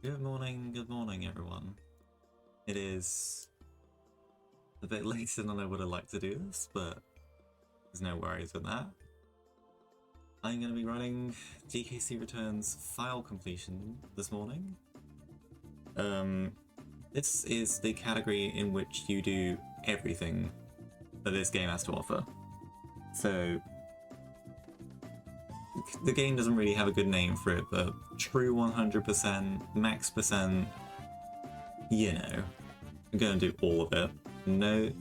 Good morning everyone. It is a bit later than I would have liked to do this, but there's no worries with that. I'm going to be running DKC Returns file completion this morning. This is the category in which you do everything that this game has to offer. So, the game doesn't really have a good name for it, but true 100%, max percent, you know, I'm gonna do all of it.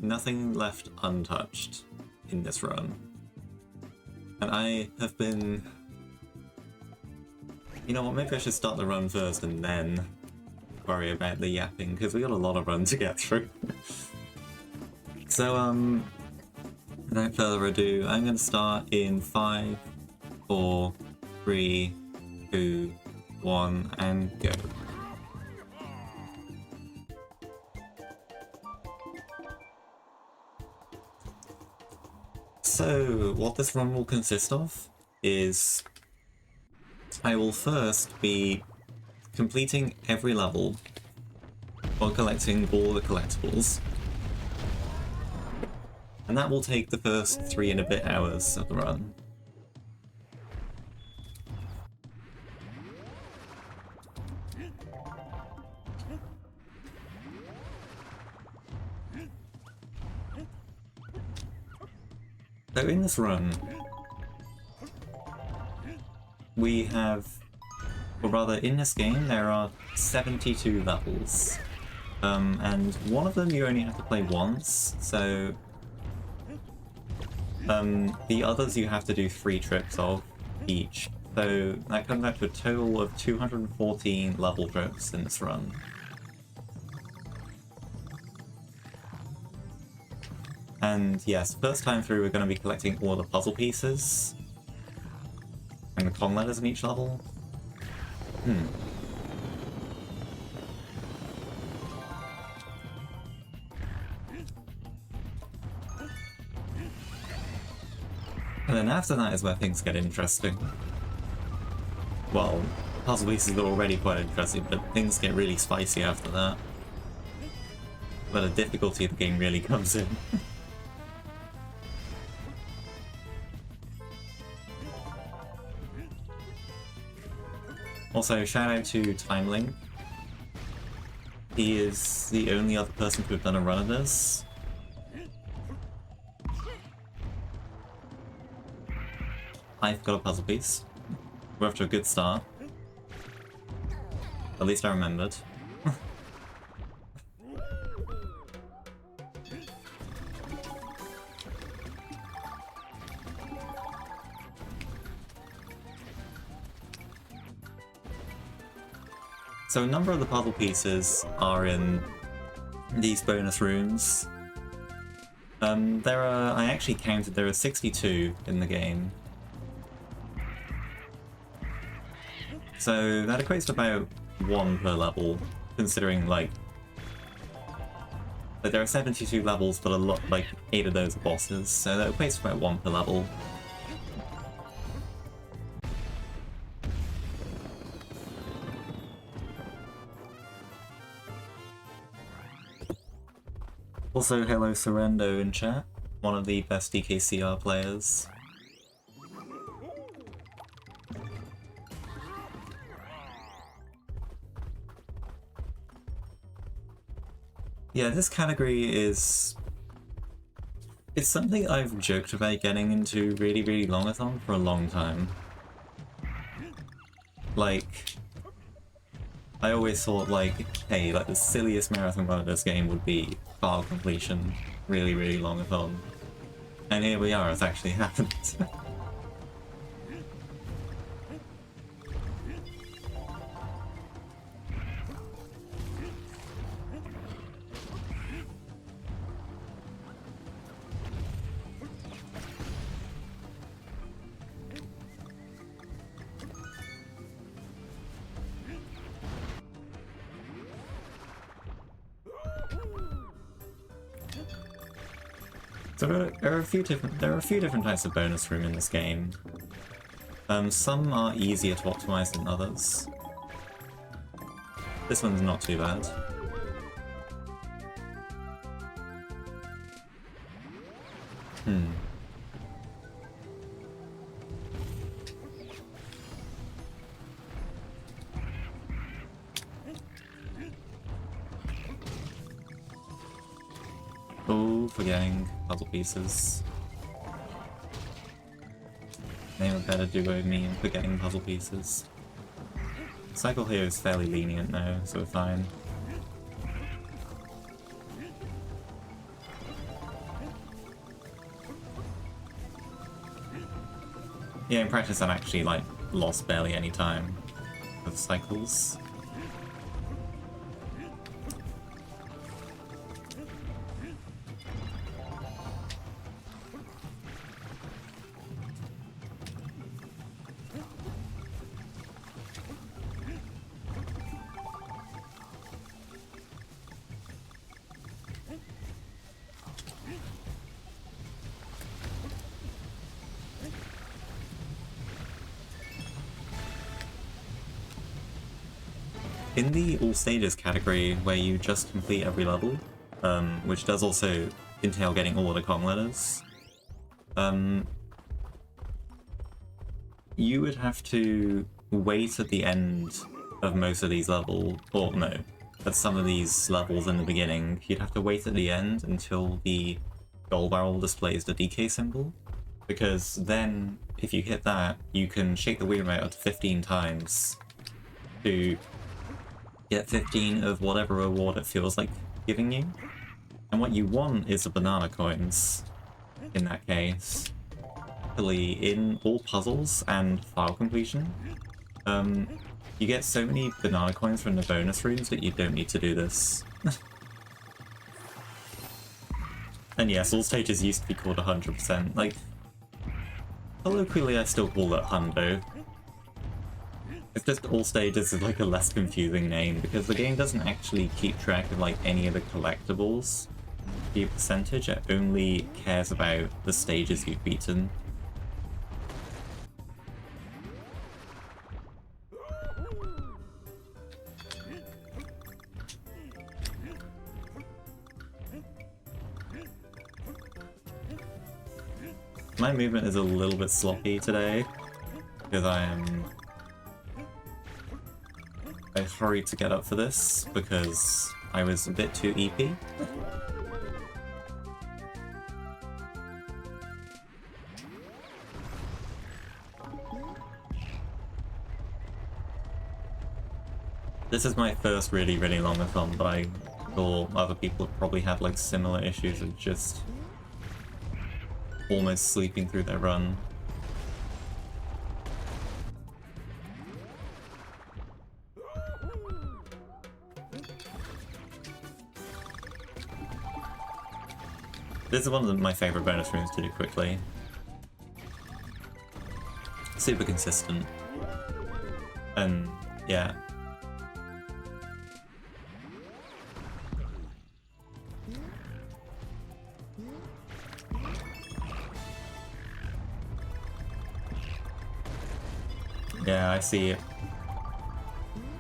Nothing left untouched in this run. And I have been... You know what, maybe I should start the run first and then worry about the yapping, because we got a lot of run to get through. So, without further ado, I'm gonna start in 5, 4, 3, 2, 1, and go. So, what this run will consist of is I will first be completing every level while collecting all the collectibles. And that will take the first 3 and a bit hours of the run. So in this run, we have, or rather in this game, there are 72 levels. And one of them you only have to play once, so the others you have to do 3 trips of each. So that comes out to a total of 214 level trips in this run. And yes, first time through we're going to be collecting all the puzzle pieces and the con letters in each level. And then after that is where things get interesting. Well, puzzle pieces are already quite interesting, but things get really spicy after that. Where the difficulty of the game really comes in. Also, shout out to Timelink. He is the only other person to have done a run of this. I've got a puzzle piece. We're off to a good start. At least I remembered. So a number of the puzzle pieces are in these bonus rooms. I actually counted, there are 62 in the game. So that equates to about 1 per level, considering like there are 72 levels, but a lot, like 8 of those are bosses, so that equates to about 1 per level. Also, hello Sorrento in chat, one of the best DKCR players. Yeah, this category is... It's something I've joked about getting into really longathon for a long time. Like, I always thought like, hey, like the silliest marathon run of this game would be file completion, really longathon. And here we are, it's actually happened. So there are a few different types of bonus room in this game. Some are easier to optimize than others. This one's not too bad. Oh, forgetting puzzle pieces. Name a better duo of me and forgetting puzzle pieces. Cycle here is fairly lenient now, so we're fine. Yeah, in practice I've actually, like, lost barely any time with cycles. In the all stages category, where you just complete every level, which does also entail getting all of the Kong letters, you would have to wait at the end of most of these levels, or no, at some of these levels in the beginning, you'd have to wait at the end until the gold barrel displays the DK symbol, because then, if you hit that, you can shake the Wii remote up to 15 times to get 15 of whatever reward it feels like giving you. And what you want is the banana coins, in that case. Actually, in all puzzles and file completion, you get so many banana coins from the bonus rooms that you don't need to do this. And yes, all stages used to be called 100%. Like, colloquially I still call it hundo. It's just all stages is like a less confusing name, because the game doesn't actually keep track of like any of the collectibles. The percentage, it only cares about the stages you've beaten. My movement is a little bit sloppy today, because I hurried to get up for this, because I was a bit too EP. This is my first really long-a-thon, but I thought other people have probably had like similar issues of just almost sleeping through their run. This is one of my favourite bonus rooms to do quickly. Super consistent. And yeah. Yeah, I see it.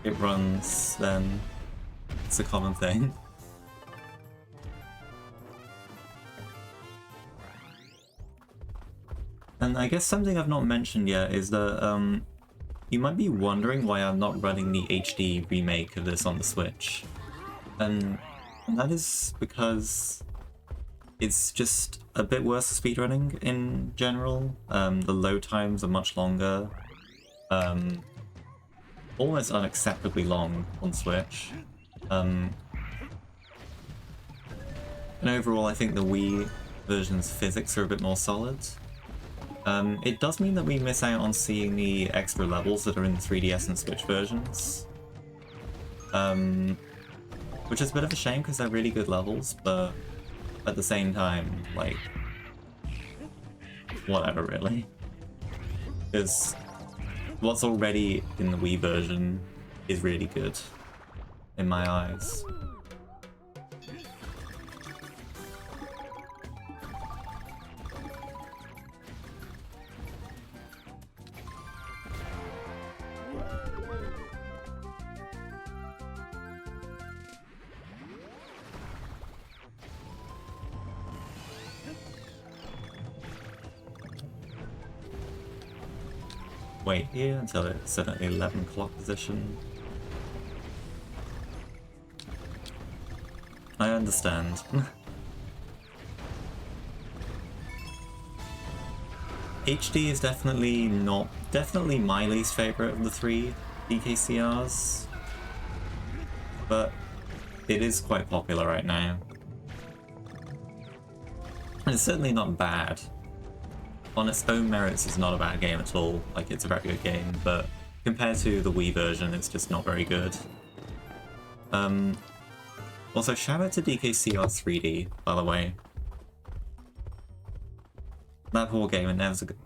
It runs, then it's a common thing. And I guess something I've not mentioned yet is that you might be wondering why I'm not running the HD remake of this on the Switch. And that is because it's just a bit worse for speedrunning in general. The load times are much longer. Almost unacceptably long on Switch. And overall I think the Wii version's physics are a bit more solid. It does mean that we miss out on seeing the extra levels that are in the 3DS and Switch versions. Which is a bit of a shame because they're really good levels, but at the same time, like, whatever really. Because what's already in the Wii version is really good, in my eyes. wait here until it's at an 11 o'clock position. I understand. HD is definitely my least favorite of the 3 DKCRs, but it is quite popular right now. And it's certainly not bad. On its own merits, it's not a bad game at all. Like, it's a very good game, but compared to the Wii version, it's just not very good. Also, shout out to DKCR 3D, by the way. That poor game, it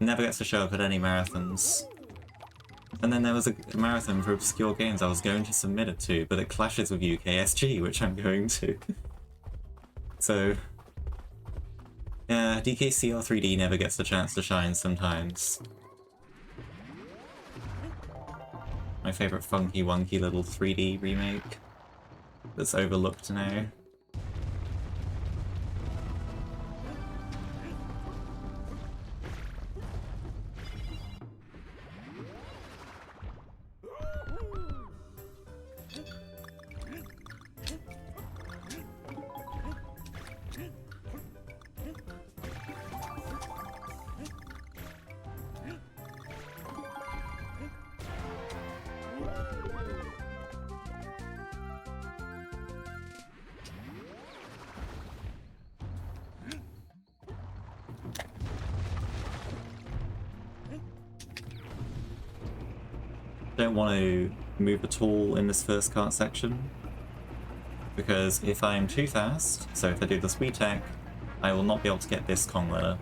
never gets to show up at any marathons. And then there was a marathon for obscure games I was going to submit it to, but it clashes with UKSG, which I'm going to. So, yeah, DKCR 3D never gets the chance to shine sometimes. My favourite funky wonky little 3D remake that's overlooked now. Don't want to move at all in this first cart section, because if I'm too fast, so if I do the speed tech, I will not be able to get this Kong ladder.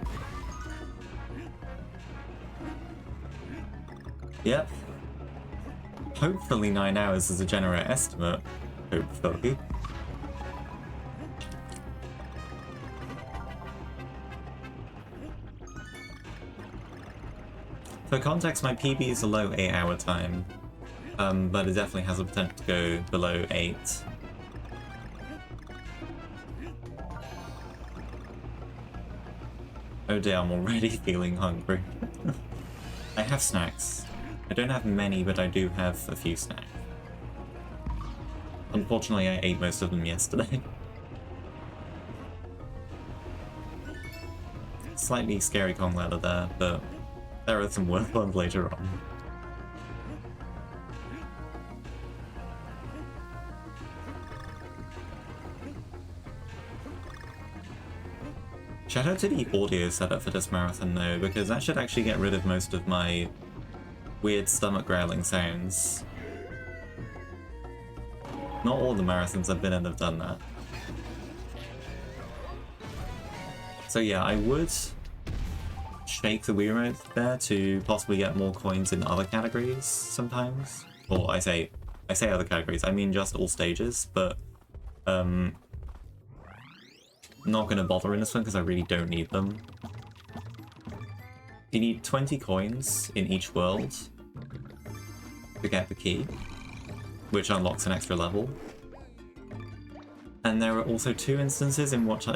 Yep. Hopefully 9 hours is a generous estimate. Hopefully. For context, my PB is a low 8-hour time, but it definitely has the potential to go below 8. Oh dear, I'm already feeling hungry. I have snacks. I don't have many, but I do have a few snacks. Unfortunately, I ate most of them yesterday. Slightly scary Kong ladder there, but there are some worth ones later on. Shout out to the audio setup for this marathon though, because that should actually get rid of most of my weird stomach growling sounds. Not all the marathons I've been in have done that. So yeah, I would shake the Wii remote there to possibly get more coins in other categories sometimes. Or I say other categories, I mean just all stages, but not gonna bother in this one because I really don't need them. You need 20 coins in each world to get the key, which unlocks an extra level. And there are also 2 instances in which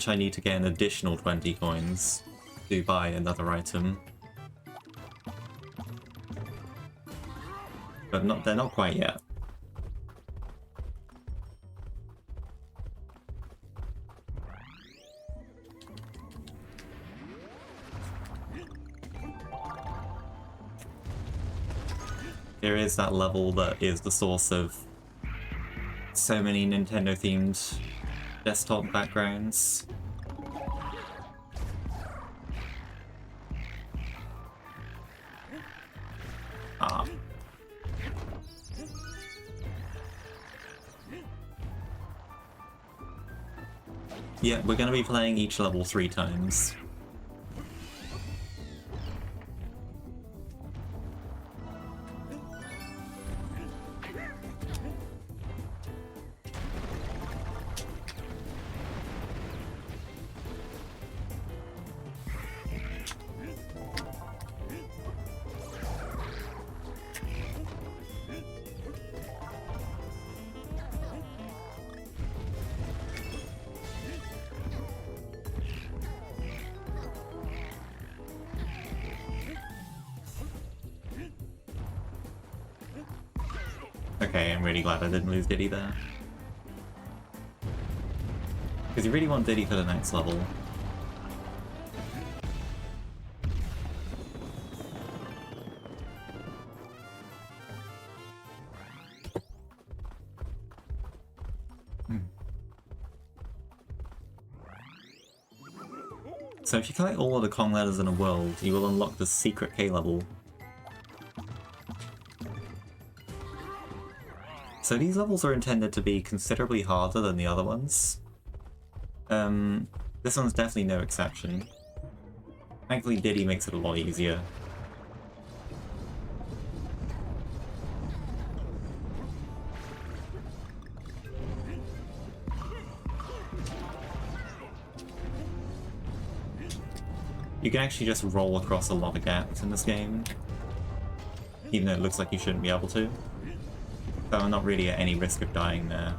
I need to get an additional 20 coins to buy another item. But they're not quite yet. There is that level that is the source of so many Nintendo-themed desktop backgrounds. Ah. Yeah, we're gonna be playing each level 3 times. Okay, I'm really glad I didn't lose Diddy there. Because you really want Diddy for the next level. So if you collect all of the Kong letters in a world, you will unlock the secret K level. So these levels are intended to be considerably harder than the other ones. This one's definitely no exception. Thankfully Diddy makes it a lot easier. You can actually just roll across a lot of gaps in this game, even though it looks like you shouldn't be able to. So I'm not really at any risk of dying there.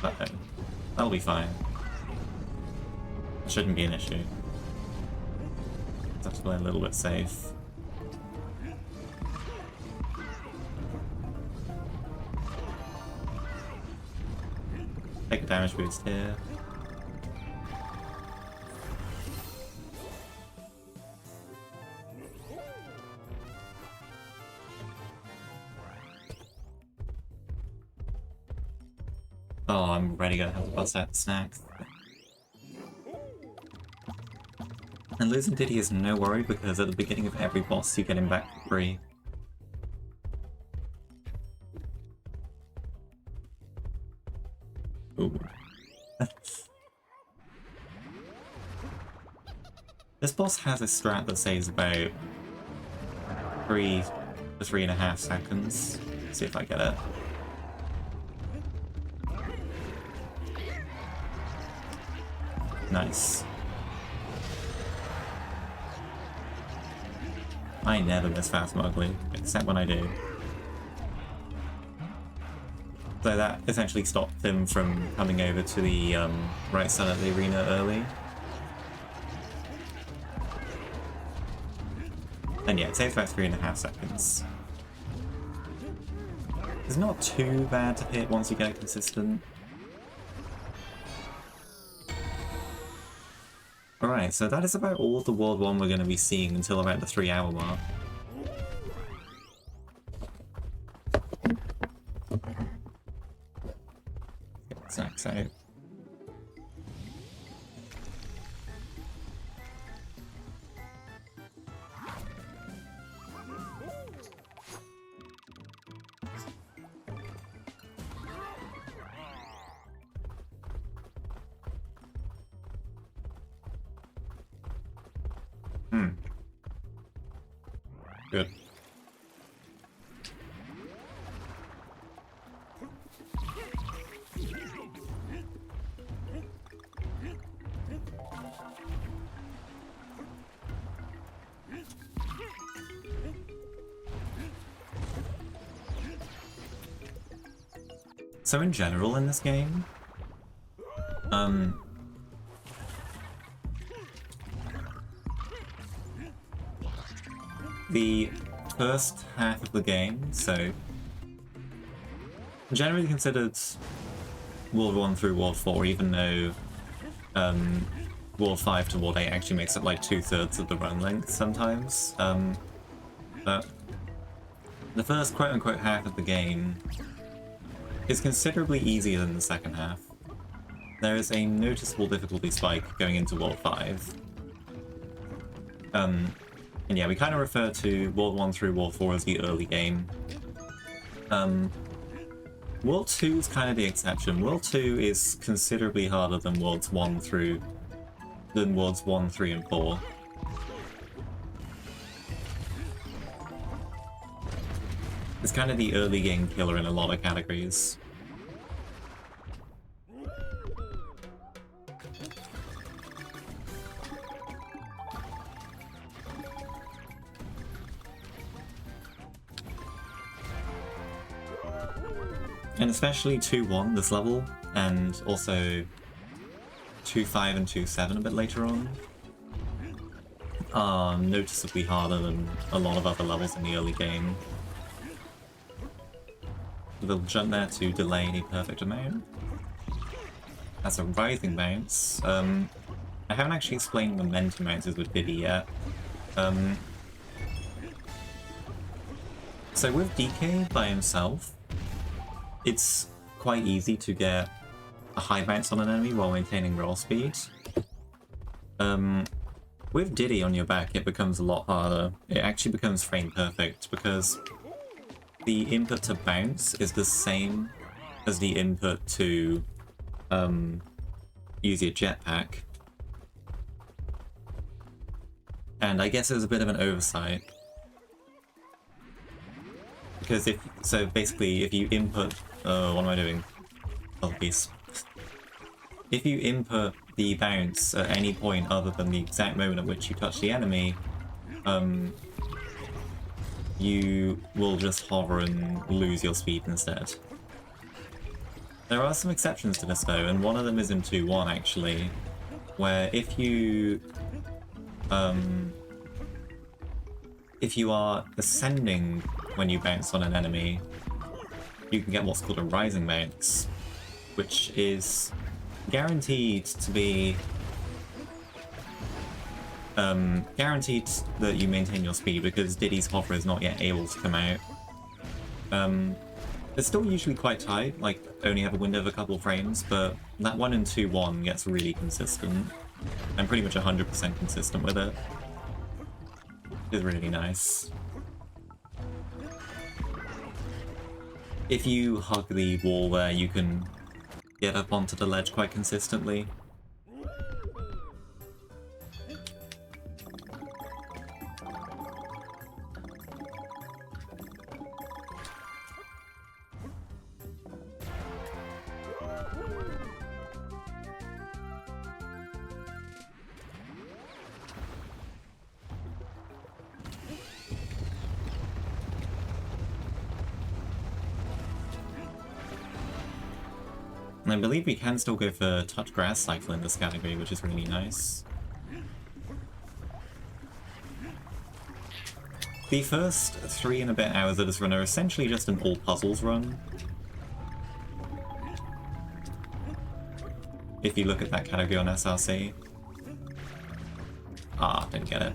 Uh-oh. That'll be fine. It shouldn't be an issue. Just have to play a little bit safe. Take a damage boost here. Oh, I'm already gonna have to bust out the snacks. And losing Diddy is no worry because at the beginning of every boss you get him back for free. Ooh. This boss has a strat that saves about 3 to 3.5 seconds. Let's see if I get it. Nice. I never miss fast muggling, except when I do. So that essentially stopped him from coming over to the right side of the arena early. And yeah, it takes about 3.5 seconds. It's not too bad to hit once you get it consistent. Alright, so that is about all of the World 1 we're going to be seeing until about the 3-hour mark. Get snacks out. Good. So in general in this game, the first half of the game, so generally considered World 1 through World 4, even though World 5 to World 8 actually makes up like 2/3 of the run length sometimes. But the first quote-unquote half of the game is considerably easier than the second half. There is a noticeable difficulty spike going into World 5. And yeah, we kind of refer to World 1 through World 4 as the early game. World 2 is kind of the exception. World 2 is considerably harder than Worlds 1, 3, and 4. It's kind of the early game killer in a lot of categories. And especially 2-1 this level, and also 2-5 and 2-7 a bit later on, are noticeably harder than a lot of other levels in the early game. They'll jump there to delay any perfect amount. That's a rising bounce. I haven't actually explained momentum bounces with Diddy yet. So with DK by himself, it's quite easy to get a high bounce on an enemy while maintaining roll speed. With Diddy on your back, it becomes a lot harder. It actually becomes frame perfect because the input to bounce is the same as the input to use your jetpack. And I guess it was a bit of an oversight. Because basically if you input, what am I doing? Oh, piece. If you input the bounce at any point other than the exact moment at which you touch the enemy, you will just hover and lose your speed instead. There are some exceptions to this though, and one of them is in 2-1 actually, where if you are ascending when you bounce on an enemy, you can get what's called a rising bounce, which is guaranteed to be guaranteed that you maintain your speed because Diddy's hover is not yet able to come out. It's still usually quite tight, like only have a window of a couple frames, but that 1 and 2-1 gets really consistent. I'm pretty much 100% consistent with it. It's really nice. If you hug the wall there, you can get up onto the ledge quite consistently. And I believe we can still go for touch grass cycle in this category, which is really nice. The first 3 and a bit hours of this run are essentially just an all puzzles run. If you look at that category on SRC. Ah, didn't get it.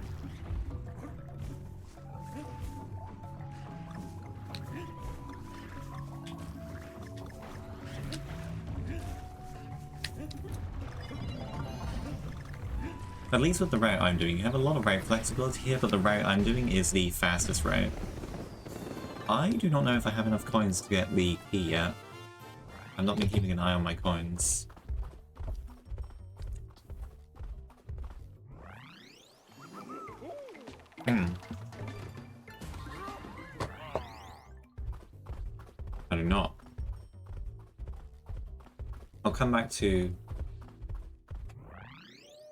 At least with the route I'm doing, you have a lot of route flexibility here, but the route I'm doing is the fastest route. I do not know if I have enough coins to get the key yet. I've not been keeping an eye on my coins. I do not. I'll come back to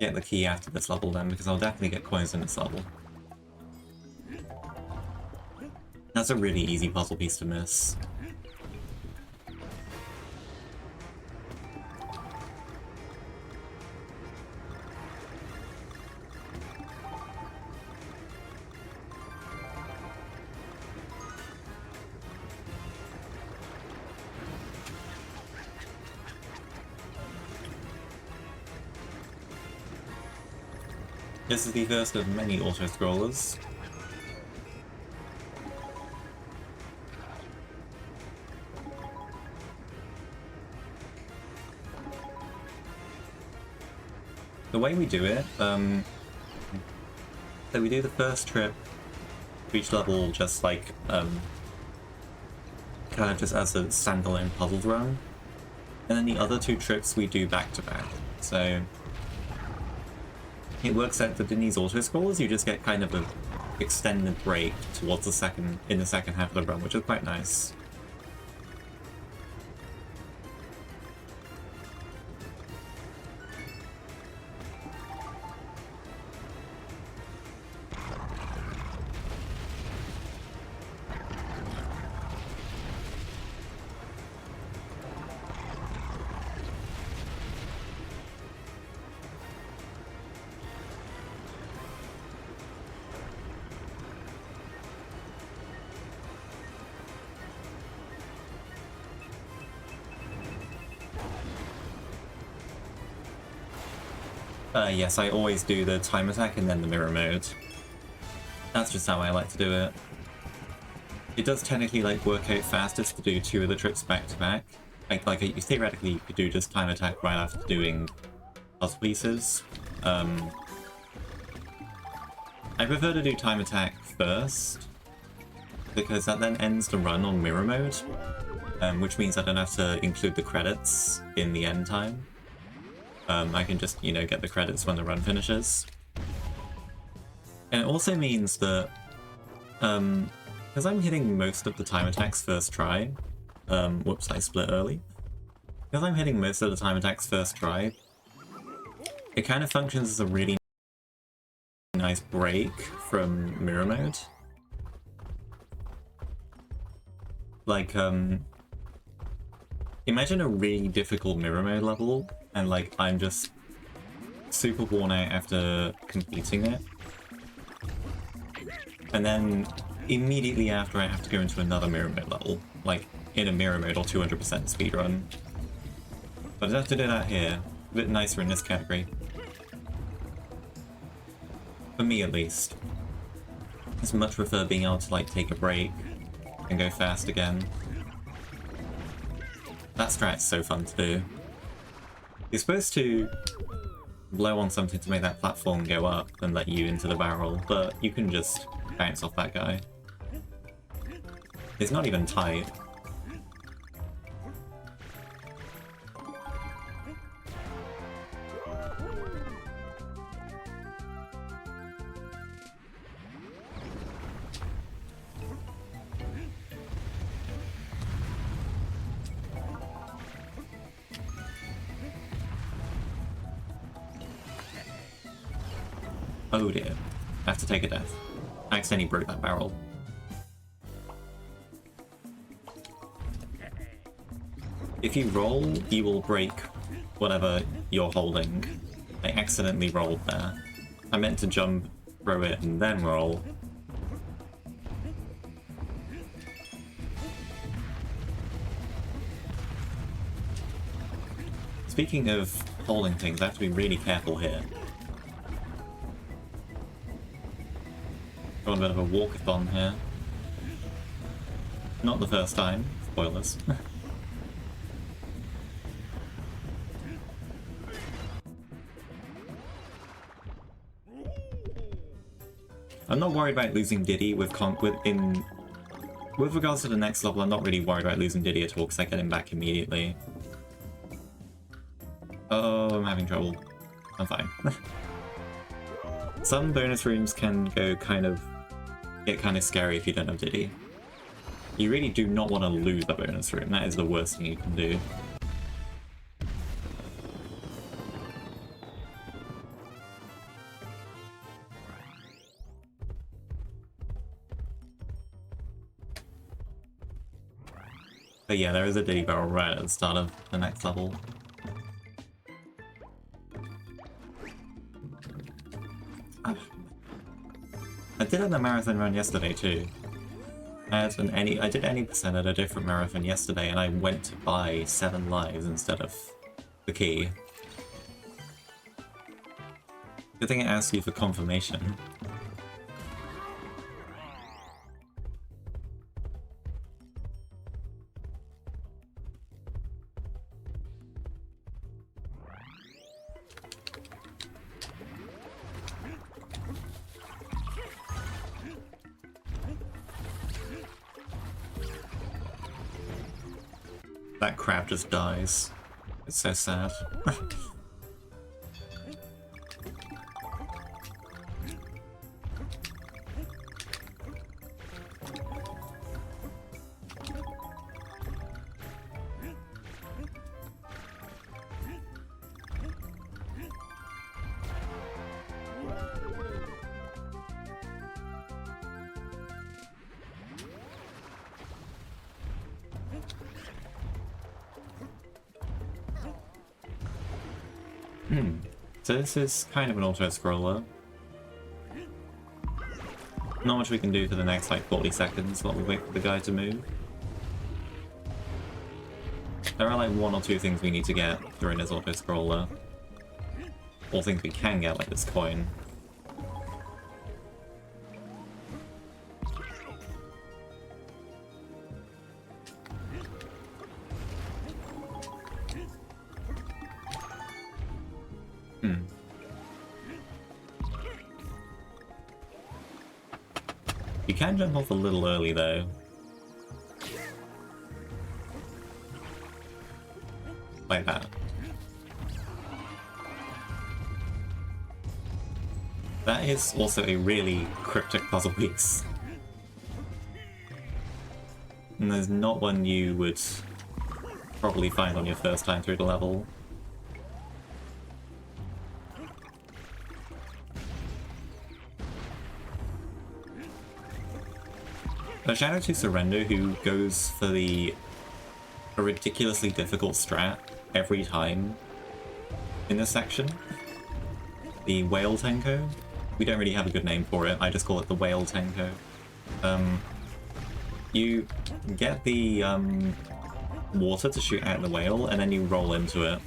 get the key after this level then, because I'll definitely get coins in this level. That's a really easy puzzle piece to miss. This is the first of many auto-scrollers. The way we do it, so we do the first trip to each level just like, kind of just as a standalone puzzles run, and then the other 2 trips we do back to back. So it works out that in these auto-scrollers you just get kind of an extended break towards the second half of the run, which is quite nice. Yes, I always do the time attack and then the mirror mode. That's just how I like to do it. It does technically like work out fastest to do 2 of the tricks back to back. Like theoretically you could do just time attack right after doing puzzle pieces. I prefer to do time attack first, because that then ends the run on mirror mode, which means I don't have to include the credits in the end time. I can just, you know, get the credits when the run finishes. And it also means that, because I'm hitting most of the time attacks first try, whoops, I split early. Because I'm hitting most of the time attacks first try, it kind of functions as a really nice break from mirror mode. Like, imagine a really difficult mirror mode level, and like, I'm just super worn out after completing it. And then, immediately after I have to go into another mirror mode level, like, in a mirror mode or 200% speedrun. But I don't have to do that here. A bit nicer in this category. For me, at least. I just much prefer being able to, like, take a break and go fast again. That strat's so fun to do. You're supposed to blow on something to make that platform go up and let you into the barrel, but you can just bounce off that guy. It's not even tight. Oh dear. I have to take a death. I accidentally broke that barrel. If you roll, you will break whatever you're holding. I accidentally rolled there. I meant to jump, throw it, and then roll. Speaking of holding things, I have to be really careful here. Got a bit of a walkathon here. Not the first time. Spoilers. I'm not worried about losing Diddy with regards to the next level. I'm not really worried about losing Diddy at all because I get him back immediately. Oh, I'm having trouble. I'm fine. Some bonus rooms can get kind of scary if you don't have Diddy. You really do not want to lose a bonus room. That is the worst thing you can do. But yeah, there is a Diddy barrel right at the start of the next level. I did have a marathon run yesterday too. I did any percent at a different marathon yesterday, and I went to buy 7 lives instead of the key. Good thing it asks you for confirmation. That crab just dies. It's so sad. So this is kind of an auto-scroller. Not much we can do for the next like 40 seconds while we wait for the guy to move. There are like 1 or 2 things we need to get during this auto-scroller. all things we can get, like this coin. You can jump off a little early though. Like that. That is also a really cryptic puzzle piece. And there's not one you would probably find on your first time through the level. A shout out to Surrender, who goes for a ridiculously difficult strat every time in this section. The Whale Tenko. We don't really have a good name for it, I just call it the Whale Tenko. You get the water to shoot out the whale, and then you roll into it.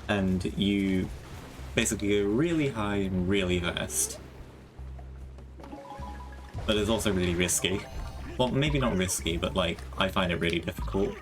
And you basically go really high and really fast. But it's also really risky. Well, maybe not risky, but like, I find it really difficult.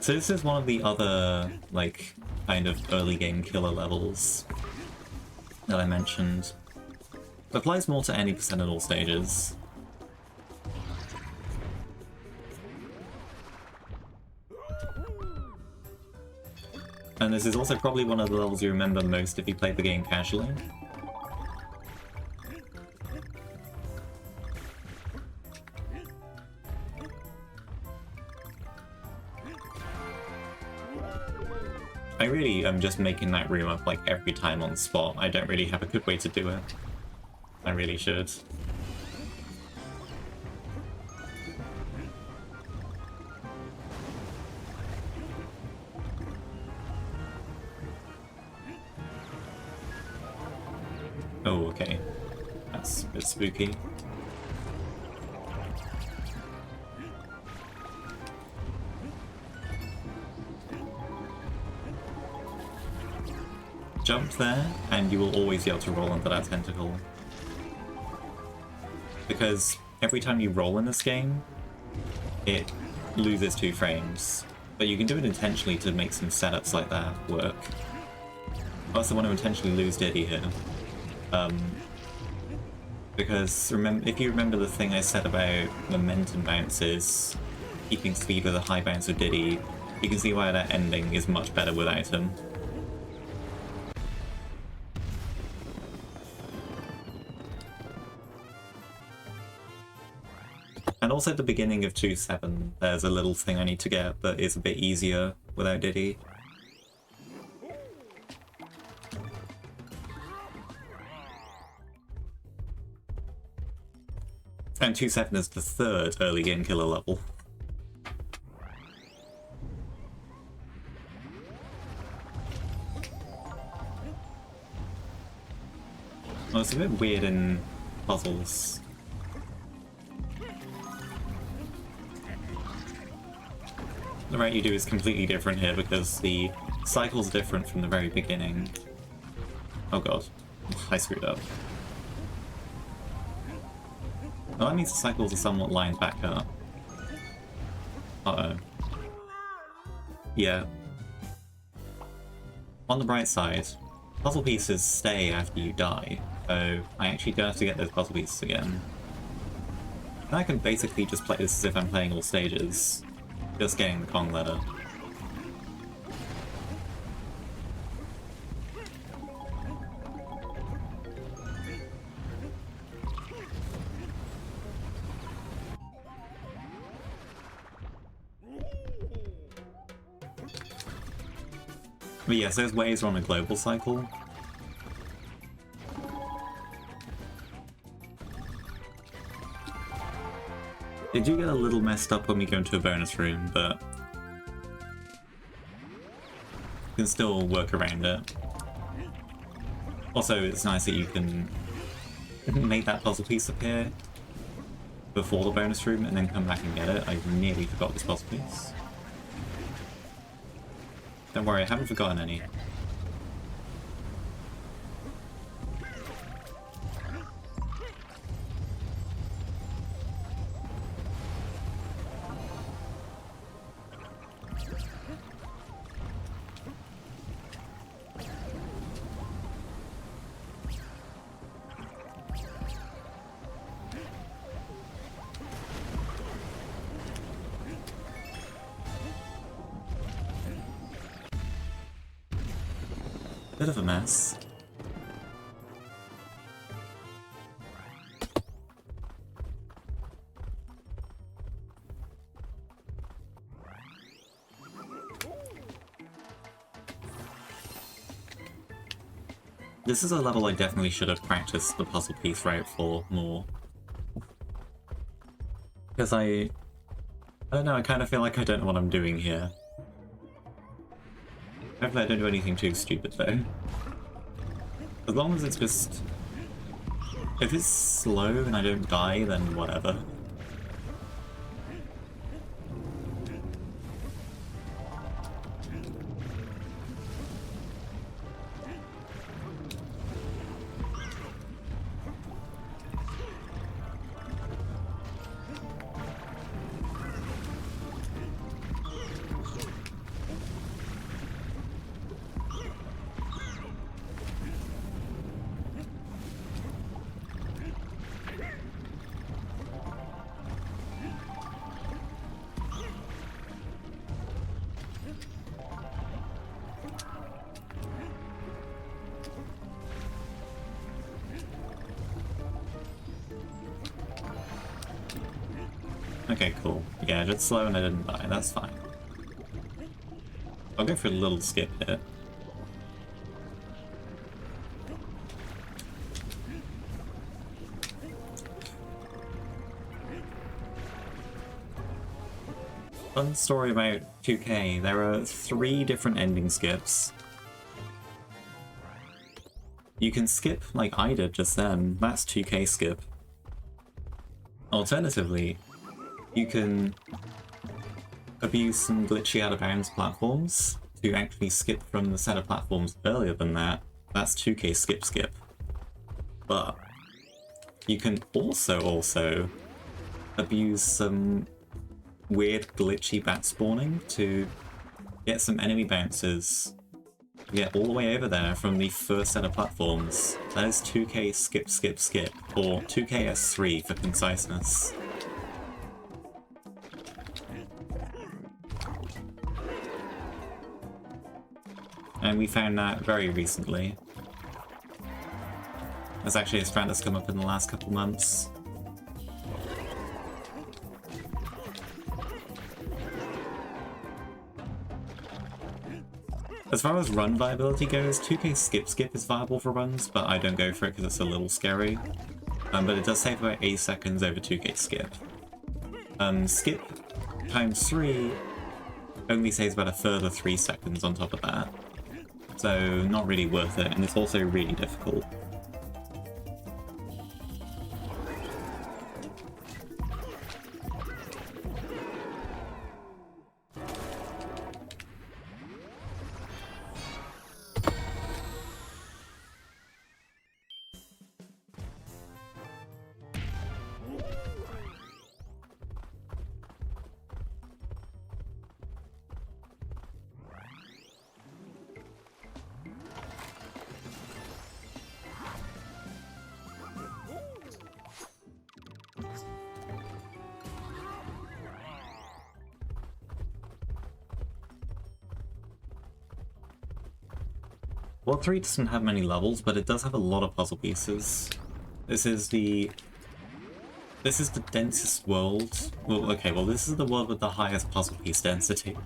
So this is one of the other, like, kind of early game killer levels that I mentioned. It applies more to any percent at all stages. And this is also probably one of the levels you remember most if you played the game casually. I really am just making that room up like every time on the spot. I don't really have a good way to do it. I really should. Oh, okay. That's a bit spooky. Jump there, and you will always be able to roll into that tentacle. Because every time you roll in this game, it loses 2 frames. But you can do it intentionally to make some setups like that work. I also want to intentionally lose Diddy here. Because if you remember the thing I said about momentum bounces, keeping speed with a high bounce of Diddy, you can see why that ending is much better without him. And also at the beginning of 2.7, there's a little thing I need to get that is a bit easier without Diddy. And 2.7 is the 3rd early game killer level. Well, it's a bit weird in puzzles. The route you do is completely different here because the cycle's different from the very beginning. Oh god, I screwed up. Well, that means the cycles are somewhat lined back up. Uh-oh. Yeah. On the bright side, puzzle pieces stay after you die, so I actually don't have to get those puzzle pieces again. And I can basically just play this as if I'm playing all stages. Just getting the Kong letter. But yes, those waves are on a global cycle. They do get a little messed up when we go into a bonus room, but you can still work around it. Also, it's nice that you can make that puzzle piece appear before the bonus room and then come back and get it. I nearly forgot this puzzle piece. Don't worry, I haven't forgotten any. Bit of a mess. This is a level I definitely should have practiced the puzzle piece route for more. Because I don't know, I kind of feel like I don't know what I'm doing here. Hopefully I don't do anything too stupid though. As long as it's just... if it's slow and I don't die, then whatever. Okay, cool. Yeah, just slow and I didn't die, that's fine. I'll go for a little skip here. Fun story about 2K, there are 3 different ending skips. You can skip like I did just then, that's 2K skip. Alternatively, you can abuse some glitchy out-of-bounds platforms to actually skip from the set of platforms earlier than that. That's 2K skip. But you can also abuse some weird glitchy bat spawning to get some enemy bounces to get all the way over there from the first set of platforms. That is 2K skip, or 2KS3 for conciseness. And we found that very recently. There's actually a strat that's come up in the last couple months. As far as run viability goes, 2K skip is viable for runs, but I don't go for it because it's a little scary. But it does save about 8 seconds over 2K skip. Skip times 3 only saves about a further 3 seconds on top of that. So not really worth it, and it's also really difficult. World 3 doesn't have many levels, but it does have a lot of puzzle pieces. This is the densest world. Well, okay, well this is the world with the highest puzzle piece density.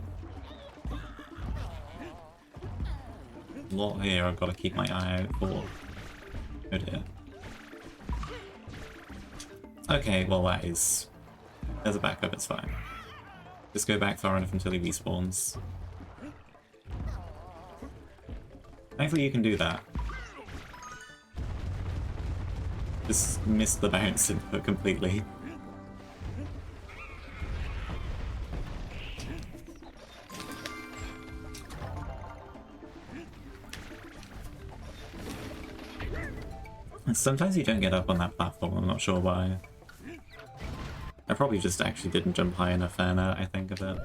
lot here I've got to keep my eye out for. Oh dear. Okay, well that is... There's a backup, it's fine. Just go back far enough until he respawns. Thankfully you can do that. Just missed the bounce input completely. Sometimes you don't get up on that platform, I'm not sure why. I probably just actually didn't jump high enough there now I think of it.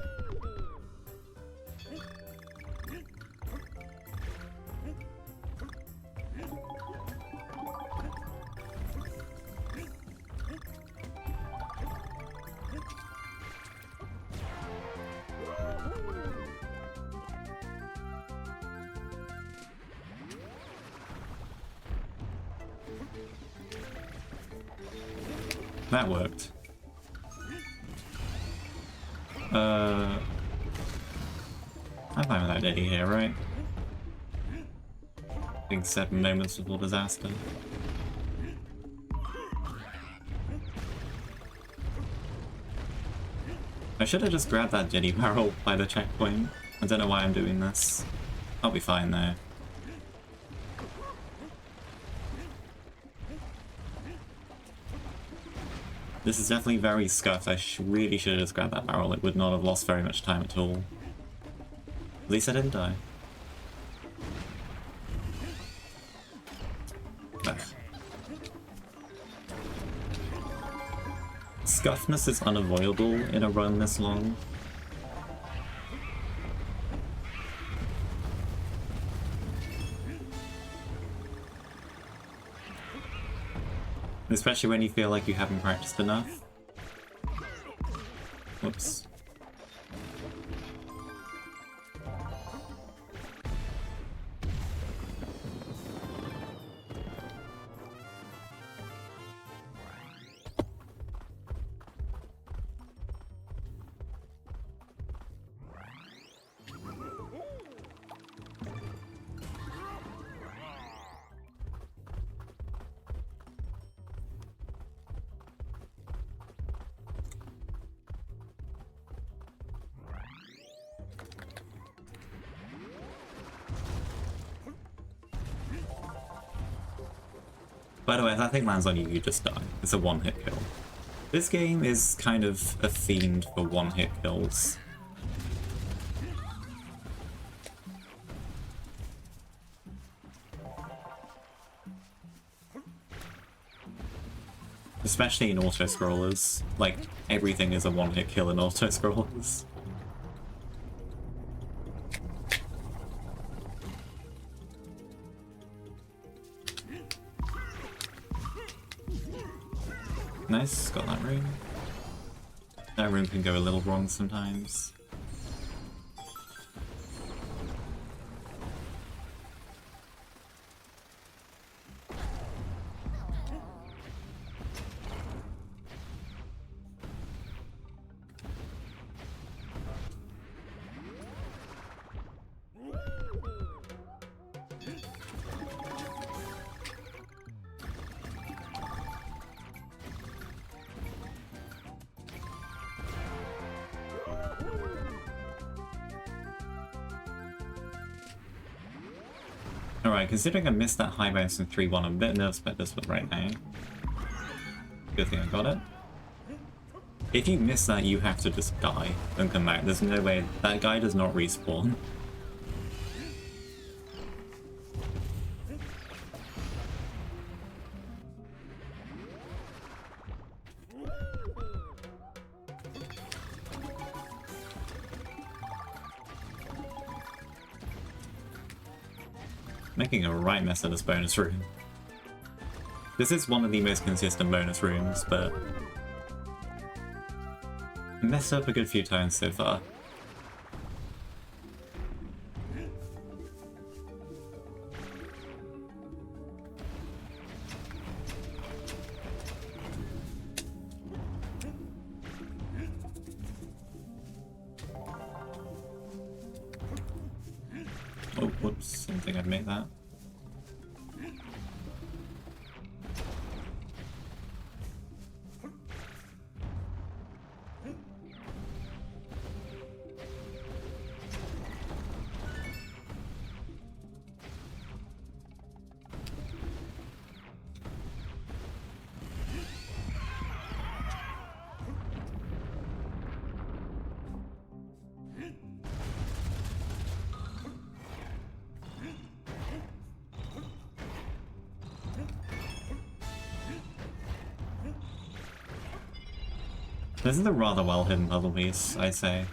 That worked. I'm fine without Eddie here, right? Big 7 moments before disaster. I should have just grabbed that Jetty barrel by the checkpoint. I don't know why I'm doing this. I'll be fine though. This is definitely very scuffed. I really should have just grabbed that barrel. It would not have lost very much time at all. At least I didn't die. Ugh. Scuffness is unavoidable in a run this long. Especially when you feel like you haven't practiced enough. Whoops. By the way, if that thing lands on you, you just die. It's a one-hit kill. This game is kind of a fiend for one-hit kills. Especially in auto-scrollers. Like, everything is a one-hit kill in auto-scrollers. Nice, got that room. That room can go a little wrong sometimes. Alright, considering I missed that high bounce in 3-1, I'm a bit nervous about this one right now. Good thing I got it. If you miss that, you have to just die and come back. There's no way. That guy does not respawn. Making a right mess of this bonus room. This is one of the most consistent bonus rooms, but I messed up a good few times so far. Oh. Whoops, didn't think I'd make that. This is a rather well-hidden puzzle piece, I'd say.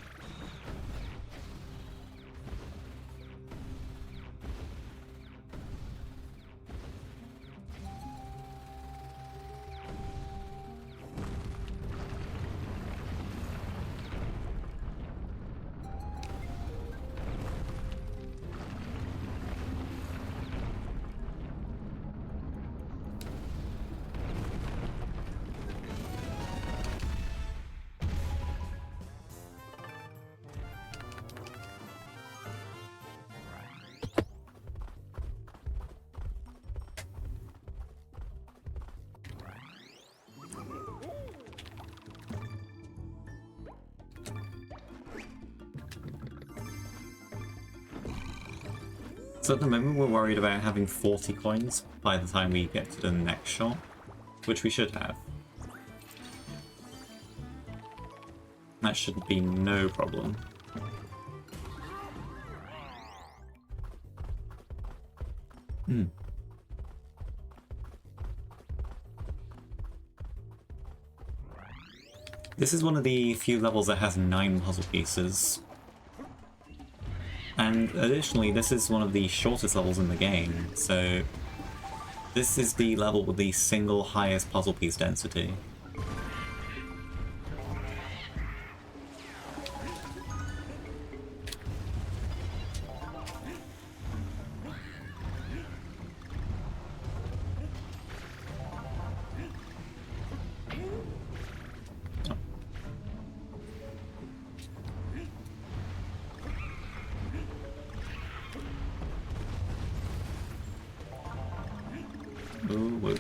So at the moment we're worried about having 40 coins by the time we get to the next shop, which we should have. That should be no problem. This is one of the few levels that has 9 puzzle pieces. And additionally, this is one of the shortest levels in the game, so this is the level with the single highest puzzle piece density. Ooh, whoop.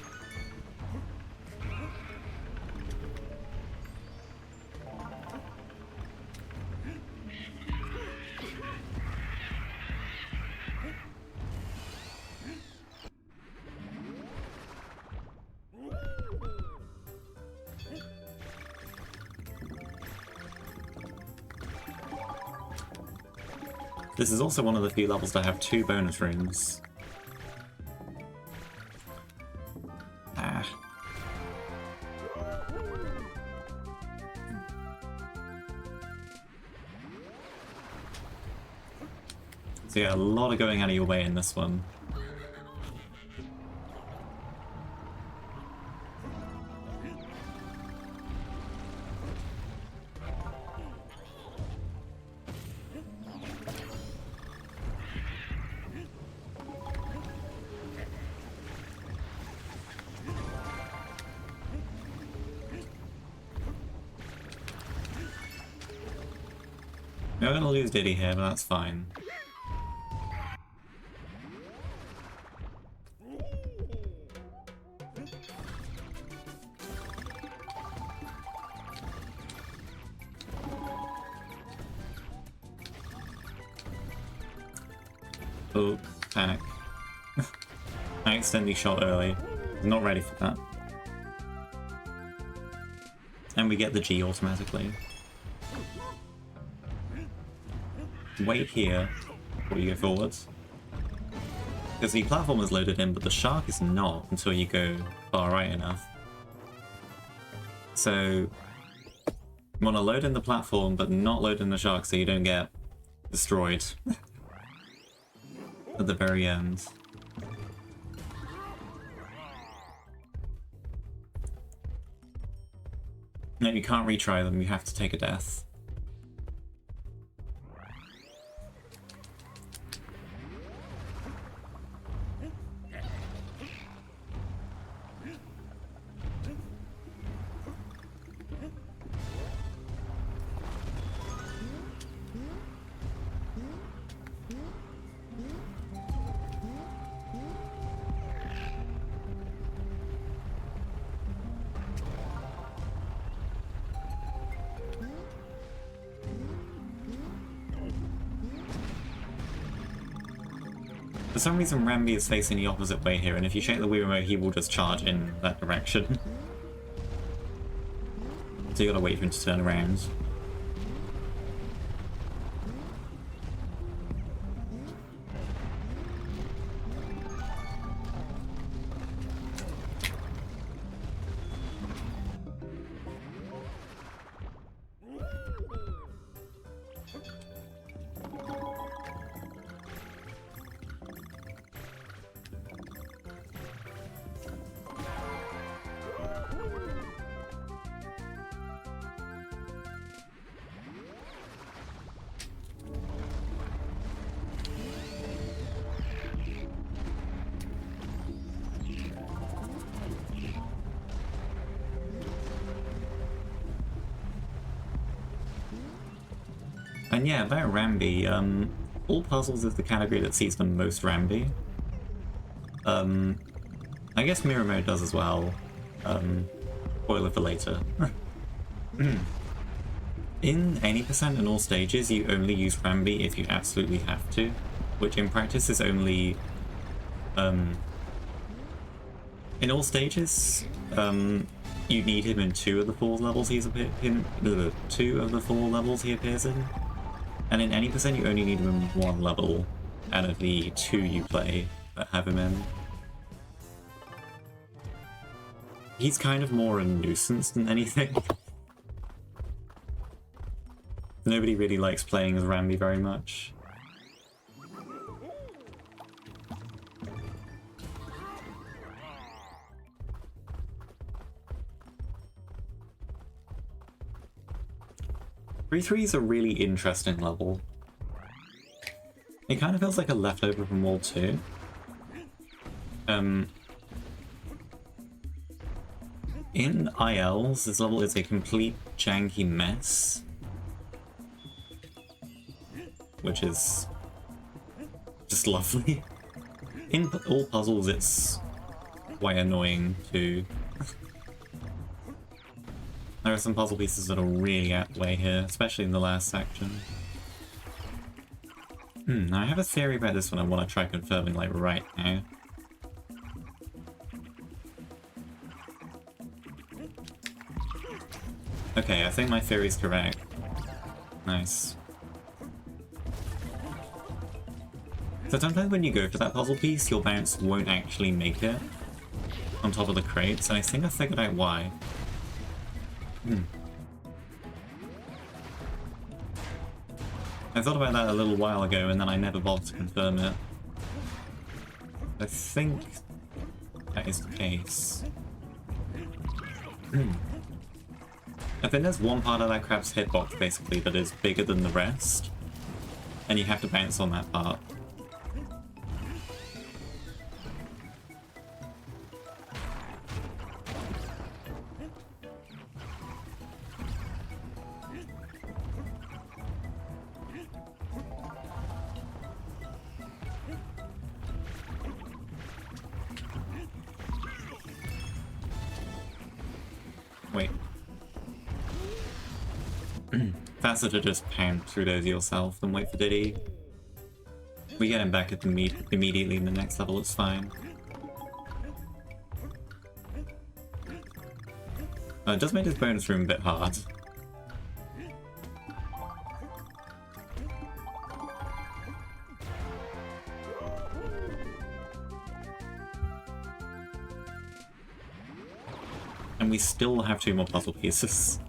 This is also one of the few levels that have 2 bonus rooms. So yeah, a lot of going out of your way in this one. We're gonna lose Diddy here, but that's fine. Oh, panic. I accidentally shot early. Not ready for that. And we get the G automatically. Wait here before you go forwards. Because the platform is loaded in, but the shark is not until you go far right enough. So you want to load in the platform, but not load in the shark so you don't get destroyed at the very end. No, you can't retry them, you have to take a death. For some reason, Rambi is facing the opposite way here, and if you shake the Wii remote, he will just charge in that direction. So you gotta wait for him to turn around. And yeah, about Rambi, all puzzles is the category that sees the most Rambi. I guess Mirror Mode does as well. Spoiler for later. In any percent in all stages, you only use Rambi if you absolutely have to, which in practice is only... in all stages, you need him in 2 of the 4 levels he appears in. And in any percent, you only need him in 1 level out of the 2 you play that have him in. He's kind of more a nuisance than anything. Nobody really likes playing as Rambi very much. Three is a really interesting level. It kind of feels like a leftover from World 2. In ILs, this level is a complete janky mess. Which is just lovely. In all puzzles, it's quite annoying too. There are some puzzle pieces that are really out the way here, especially in the last section. Now I have a theory about this one I want to try confirming like right now. Okay, I think my theory is correct. Nice. So sometimes when you go for that puzzle piece, your bounce won't actually make it on top of the crates, and I think I figured out why. I thought about that a little while ago and then I never bothered to confirm it. I think that is the case. I think there's one part of that crab's hitbox basically that is bigger than the rest, and you have to bounce on that part. Wait. Faster to just pound through those yourself than wait for Diddy. We get him back at the immediately in the next level, it's fine. It does make this bonus room a bit hard. And we still have 2 more puzzle pieces.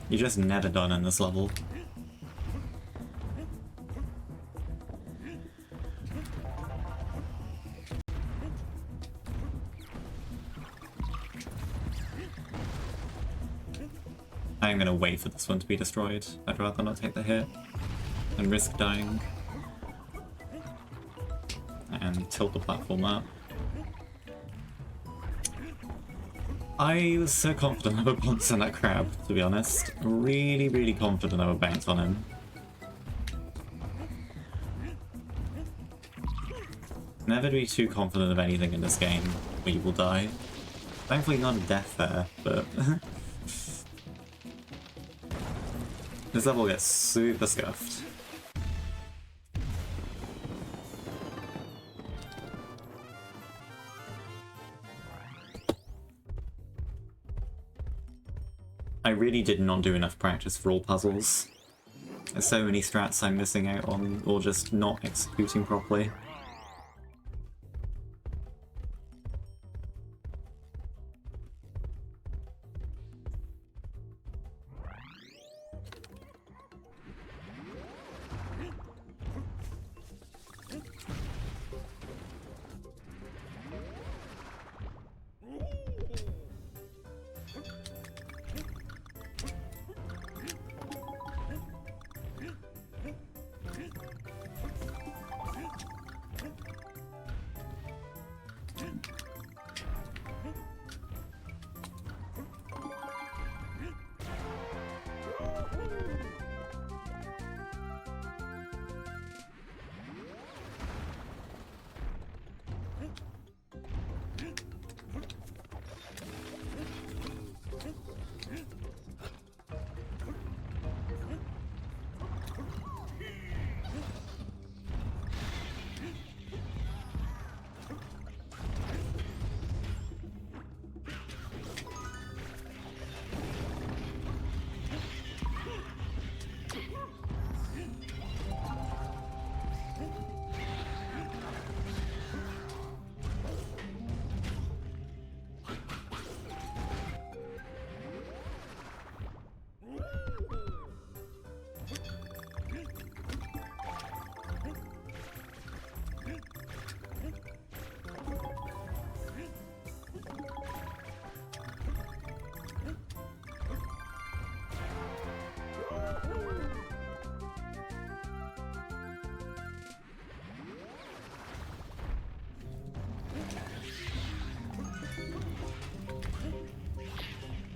You're just never done in this level. I'm gonna wait for this one to be destroyed. I'd rather not take the hit and risk dying. And tilt the platform up. I was so confident I would bounce on that crab, to be honest. Really, really confident I would bounce on him. Never be too confident of anything in this game, or you will die. Thankfully not a death there, but... This level gets super scuffed. I really did not do enough practice for all puzzles. There's so many strats I'm missing out on, or just not executing properly.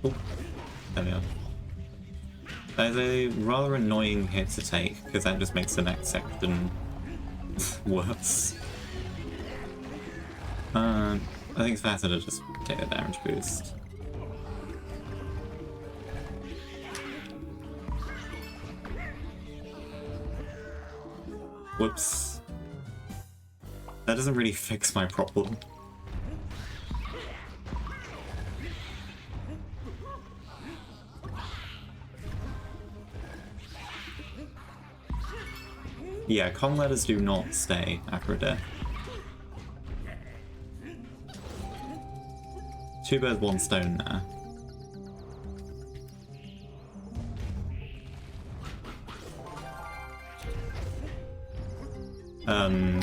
Oh, there we are. That is a rather annoying hit to take, because that just makes the next section worse. I think it's faster to just take a damage boost. Whoops. That doesn't really fix my problem. Yeah, Kong letters do not stay after a death. Two birds, one stone there.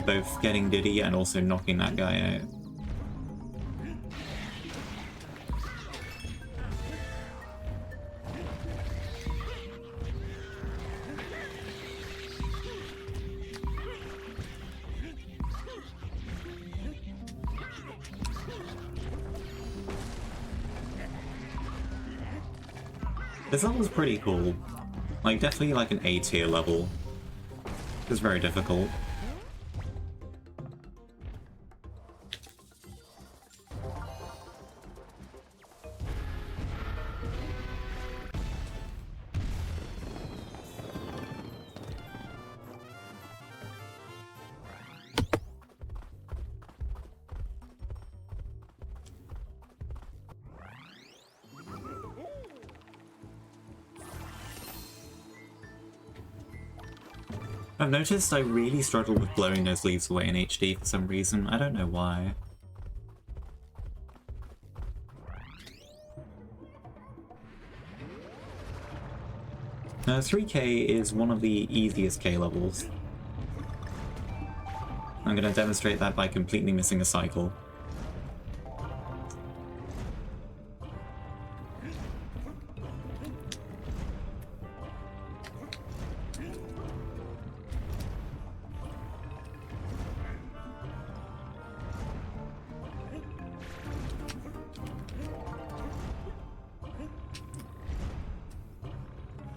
Both getting Diddy and also knocking that guy out. This level was pretty cool. Like, definitely like an A tier level. It was very difficult. I've noticed I really struggle with blowing those leaves away in HD for some reason. I don't know why. Now, 3K is one of the easiest K levels. I'm going to demonstrate that by completely missing a cycle.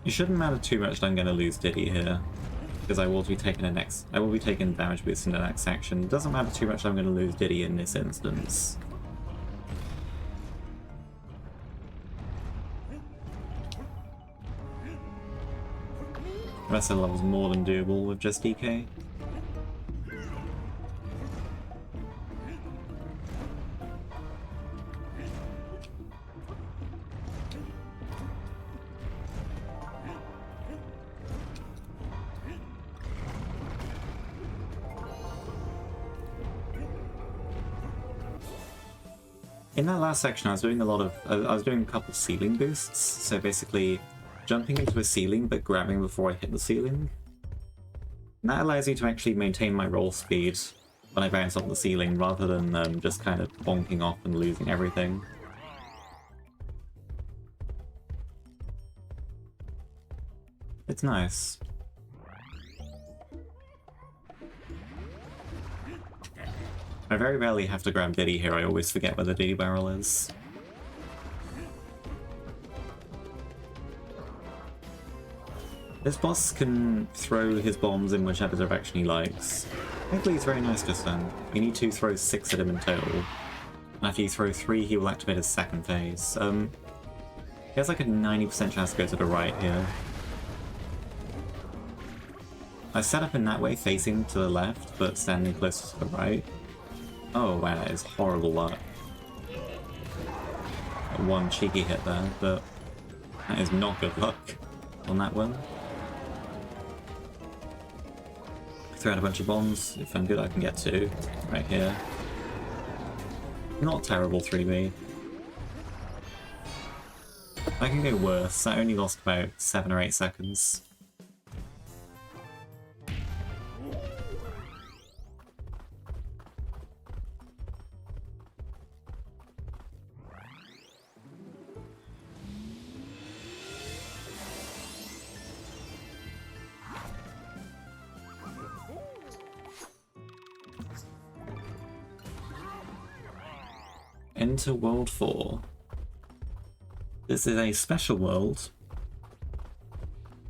It shouldn't matter too much that I'm going to lose Diddy here, because I will be taking damage boost in the next section. It doesn't matter too much that I'm going to lose Diddy in this instance. The rest of the level's more than doable with just DK. In that last section, I was doing a couple ceiling boosts. So basically, jumping into a ceiling but grabbing before I hit the ceiling. And that allows you to actually maintain my roll speed when I bounce off the ceiling, rather than just kind of bonking off and losing everything. It's nice. I very rarely have to grab Diddy here, I always forget where the Diddy barrel is. This boss can throw his bombs in whichever direction he likes. Thankfully he's very nice just then. You need to throw 6 at him in total. And after you throw 3, he will activate his second phase. He has like a 90% chance to go to the right here. I set up in that way, facing to the left, but standing closer to the right. Oh wow, that is horrible luck. One cheeky hit there, but that is not good luck on that one. Throw out a bunch of bombs. If I'm good, I can get 2 right here. Not terrible 3B. I can go worse. I only lost about 7 or 8 seconds. Enter World 4. This is a special world.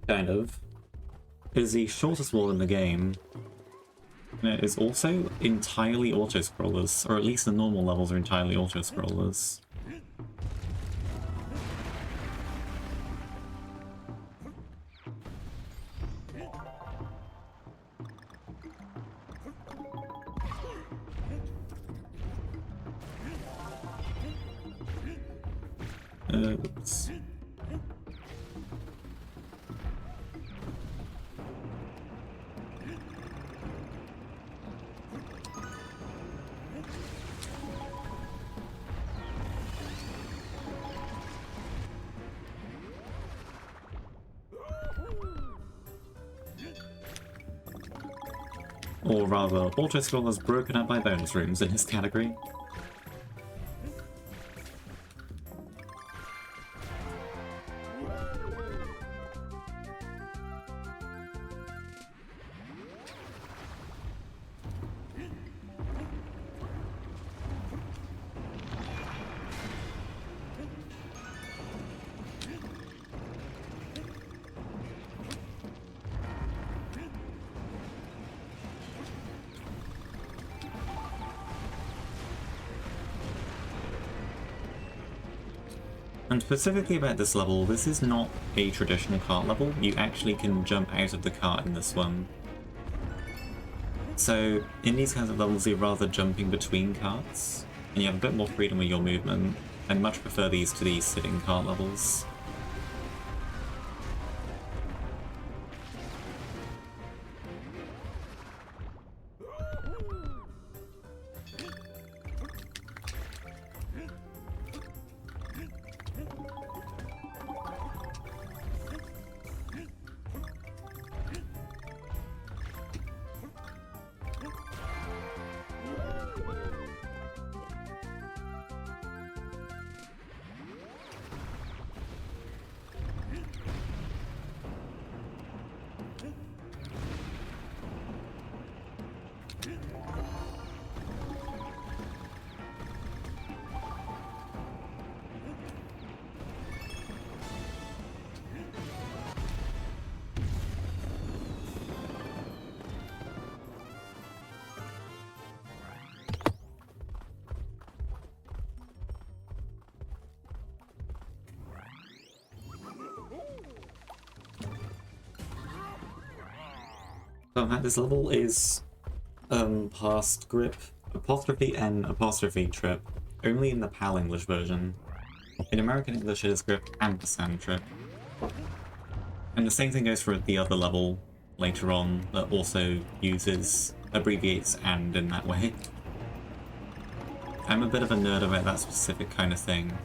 Kind of. It is the shortest world in the game. And it is also entirely auto-scrollers, or at least the normal levels are entirely auto-scrollers. Oops. Or rather, auto-scrollers broken up by bonus rooms in his category. And specifically about this level, this is not a traditional cart level. You actually can jump out of the cart in this one. So in these kinds of levels, you're rather jumping between carts, and you have a bit more freedom with your movement. I much prefer these to these sitting cart levels. This level is past grip apostrophe N apostrophe trip, only in the PAL English version. In American English it is grip ampersand trip. And the same thing goes for the other level later on that also abbreviates AND in that way. I'm a bit of a nerd about that specific kind of thing.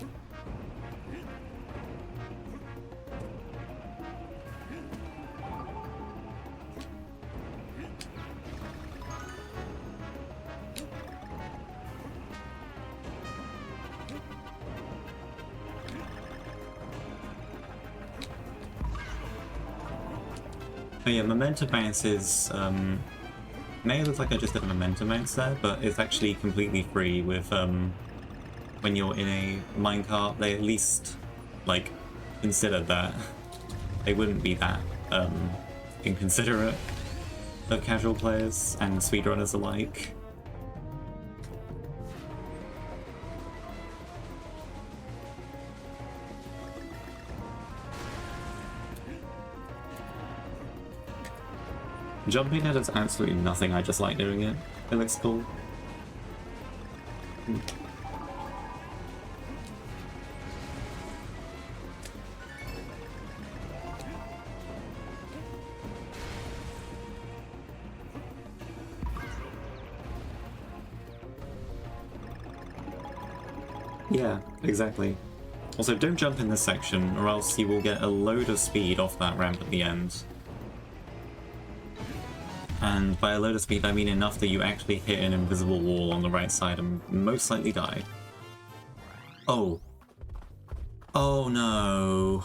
Oh yeah, momentum bounces, may look like I just did a momentum bounce there, but it's actually completely free with, when you're in a minecart, they at least, like, consider that. They wouldn't be that, inconsiderate of casual players and speedrunners alike. Jumping it is absolutely nothing, I just like doing it. It looks cool. Yeah, exactly. Also, don't jump in this section, or else you will get a load of speed off that ramp at the end. And by a load of speed, I mean enough that you actually hit an invisible wall on the right side and most likely die. Oh. Oh no.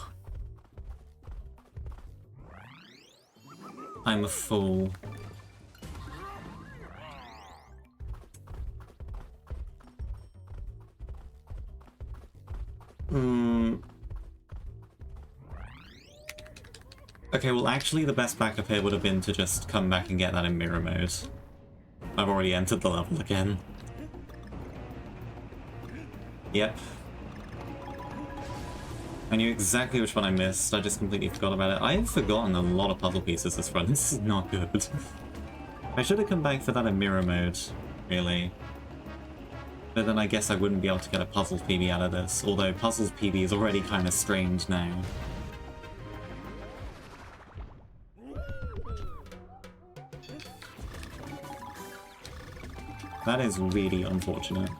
I'm a fool. Okay, well actually the best backup here would have been to just come back and get that in mirror mode. I've already entered the level again. Yep. I knew exactly which one I missed, I just completely forgot about it. I have forgotten a lot of puzzle pieces this run, this is not good. I should have come back for that in mirror mode, really. But then I guess I wouldn't be able to get a Puzzles PB out of this, although Puzzles PB is already kind of strained now. That is really unfortunate.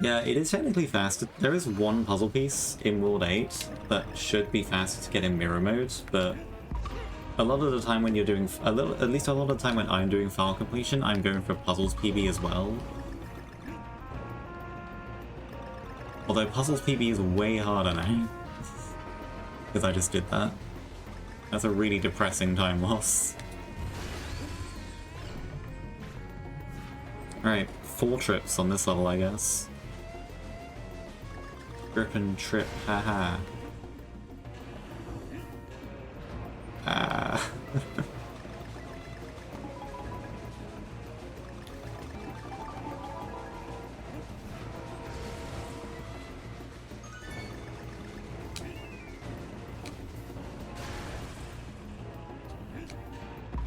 Yeah, it is technically fast. There is one puzzle piece in World 8 that should be faster to get in mirror mode, but a lot of the time when you're doing, at least a lot of the time when I'm doing file completion, I'm going for Puzzles PB as well. Although Puzzles PB is way harder now. Because I just did that. That's a really depressing time loss. Alright, 4 trips on this level, I guess. Grip and trip, haha. Ah.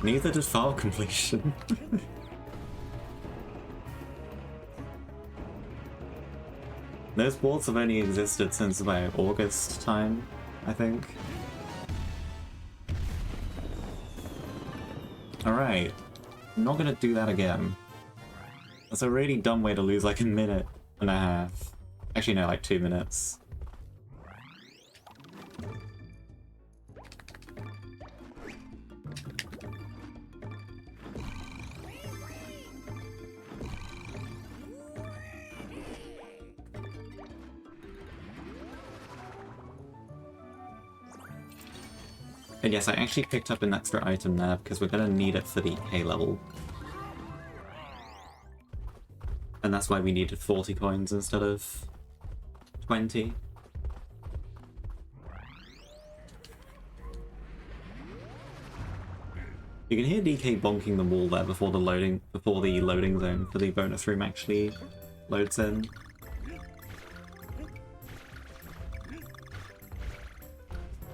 Neither did file completion. Those boards have only existed since about August time, I think. Alright, I'm not gonna do that again. That's a really dumb way to lose like a minute and a half. Actually no, like 2 minutes. And yes, I actually picked up an extra item there because we're going to need it for the A level. And that's why we needed 40 coins instead of 20. You can hear DK bonking the wall there before the loading zone for the bonus room actually loads in.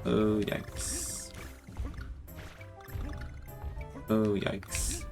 Oh, yikes. Oh, yikes.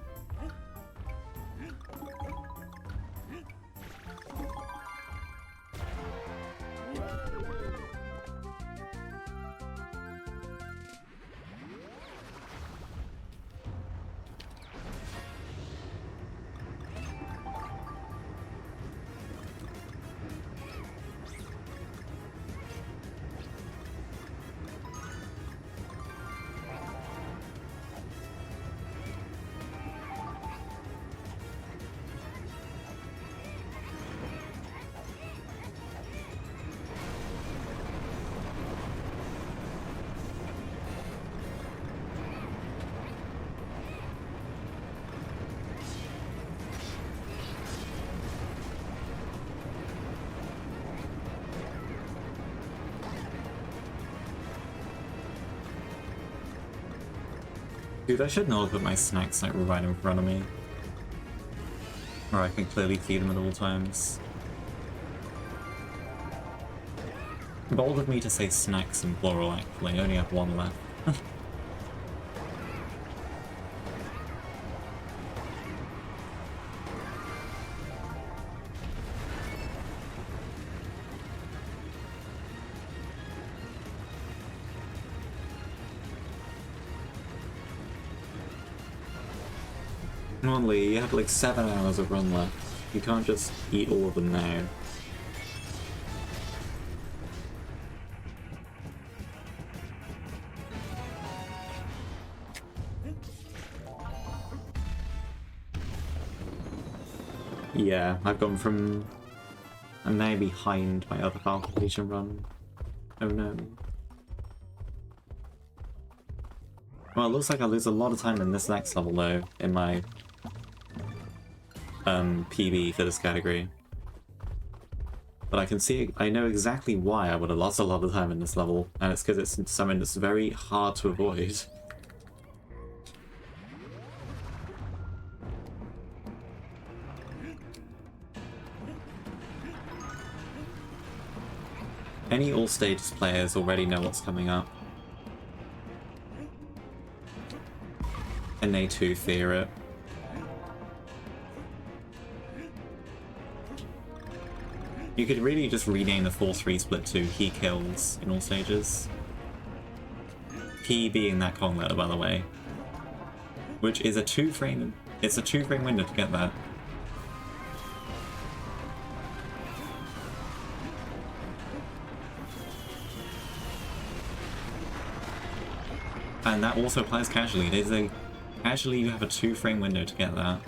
Dude, I should not have put my snacks like right in front of me. Where I can clearly feed them at all times. Bold of me to say snacks in plural, actually. I only have one left. Normally, you have like 7 hours of run left. You can't just eat all of them now. Yeah, I've gone from... I'm now behind my other half completion run. Oh no. Well, it looks like I lose a lot of time in this next level though, in my PB for this category. But I can see, I know exactly why I would have lost a lot of time in this level, and it's because it's something that's very hard to avoid. Any All Stages players already know what's coming up. And they too fear it. You could really just rename the 4-3 split to He Kills in all stages. He being that Kong letter, by the way. Which is a 2-frame... It's a 2-frame window to get that. And that also applies casually. It is a... Casually you have a 2-frame window to get that.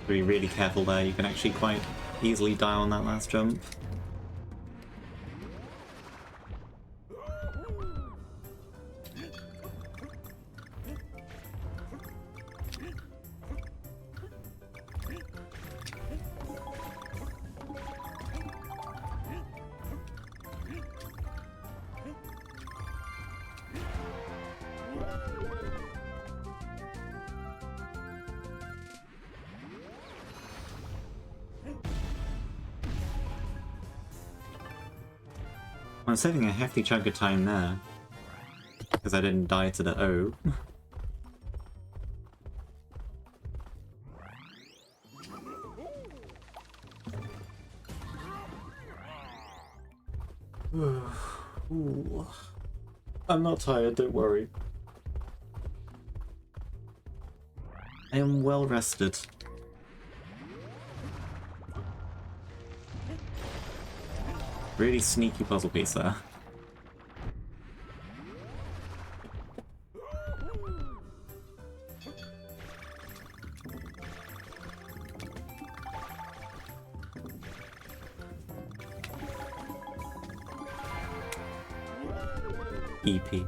Be really careful there, you can actually quite easily die on that last jump. I'm saving a hefty chunk of time there, because I didn't die to the O. Ooh. I'm not tired, don't worry. I am well rested. Really sneaky puzzle piece there. EP.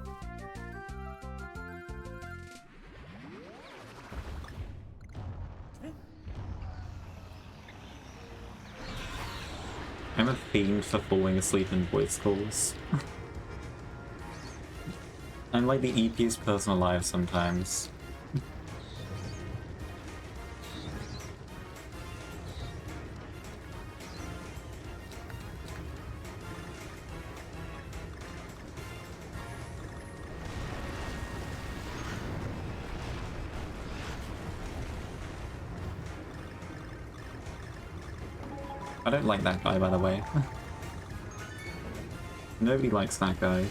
I'm a fiend for falling asleep in voice calls. I'm like the EP's personal life sometimes. I don't like that guy, by the way. Nobody likes that guy.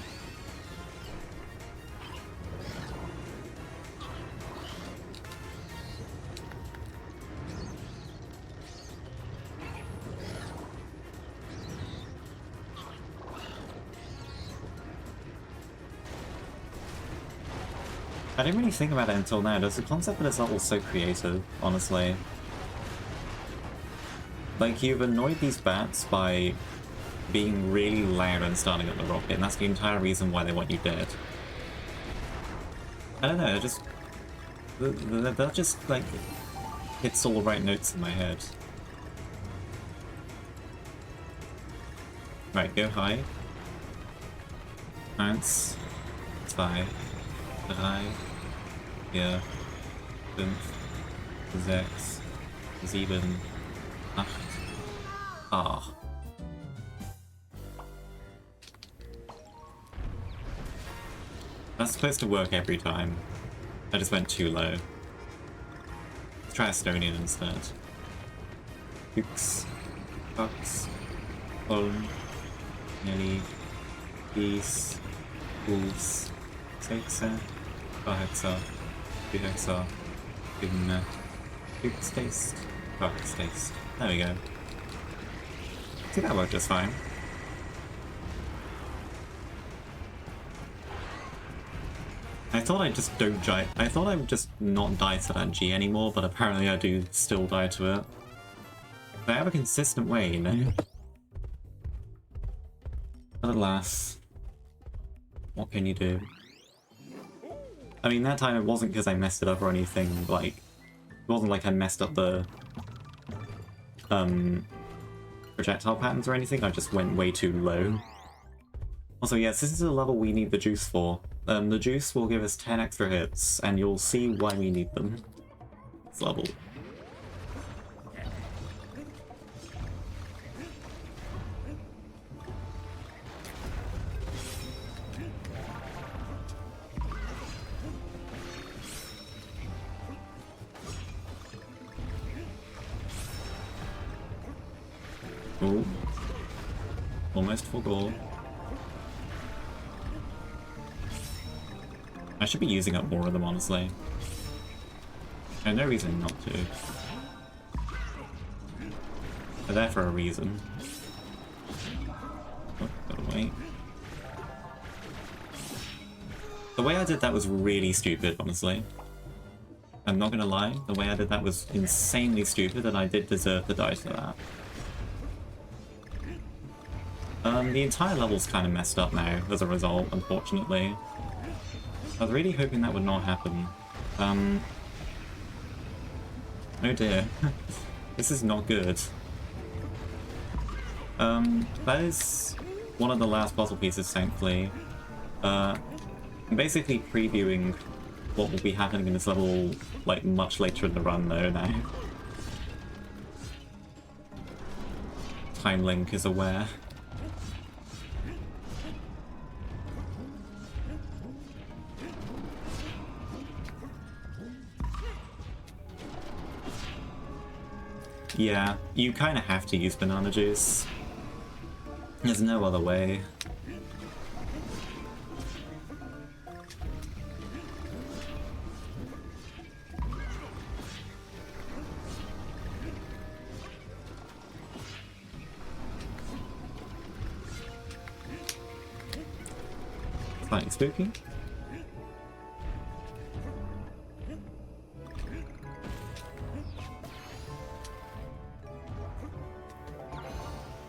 I didn't really think about it until now. Does the concept of this level so creative, honestly? Like, you've annoyed these bats by being really loud and starting up the rocket, and that's the entire reason why they want you dead. I don't know, it just... that just, like, hits all the right notes in my head. Right, go high. 1, 2, 3, 4, 5, 6, 7, 8. Ah. That's supposed to work every time. I just went too low. Let's try Estonian instead. Yks, Kaks, Olm, Nelly, Viis, Kuus, 7, 8, 9, 10, 11, 12. There we go. See, that worked just fine. I thought I just don't die. I thought I would just not die to that G anymore, but apparently I do still die to it. I have a consistent way, you know? But alas, what can you do? I mean, that time it wasn't because I messed it up or anything, like, it wasn't like I messed up the projectile patterns or anything, I just went way too low. Also, yes, this is a level we need the juice for. The juice will give us 10 extra hits, and you'll see why we need them. This level. Ooh. Almost full goal. I should be using up more of them, honestly. I have no reason not to. They're there for a reason. Oh, gotta wait. The way I did that was really stupid, honestly. I'm not gonna lie, the way I did that was insanely stupid, and I did deserve to die for that. The entire level's kind of messed up now as a result, unfortunately. I was really hoping that would not happen. Oh dear. This is not good. That is one of the last puzzle pieces, thankfully. I'm basically previewing what will be happening in this level, like, much later in the run, though, now. Time Link is aware. Yeah, you kind of have to use banana juice. There's no other way. Slightly spooky.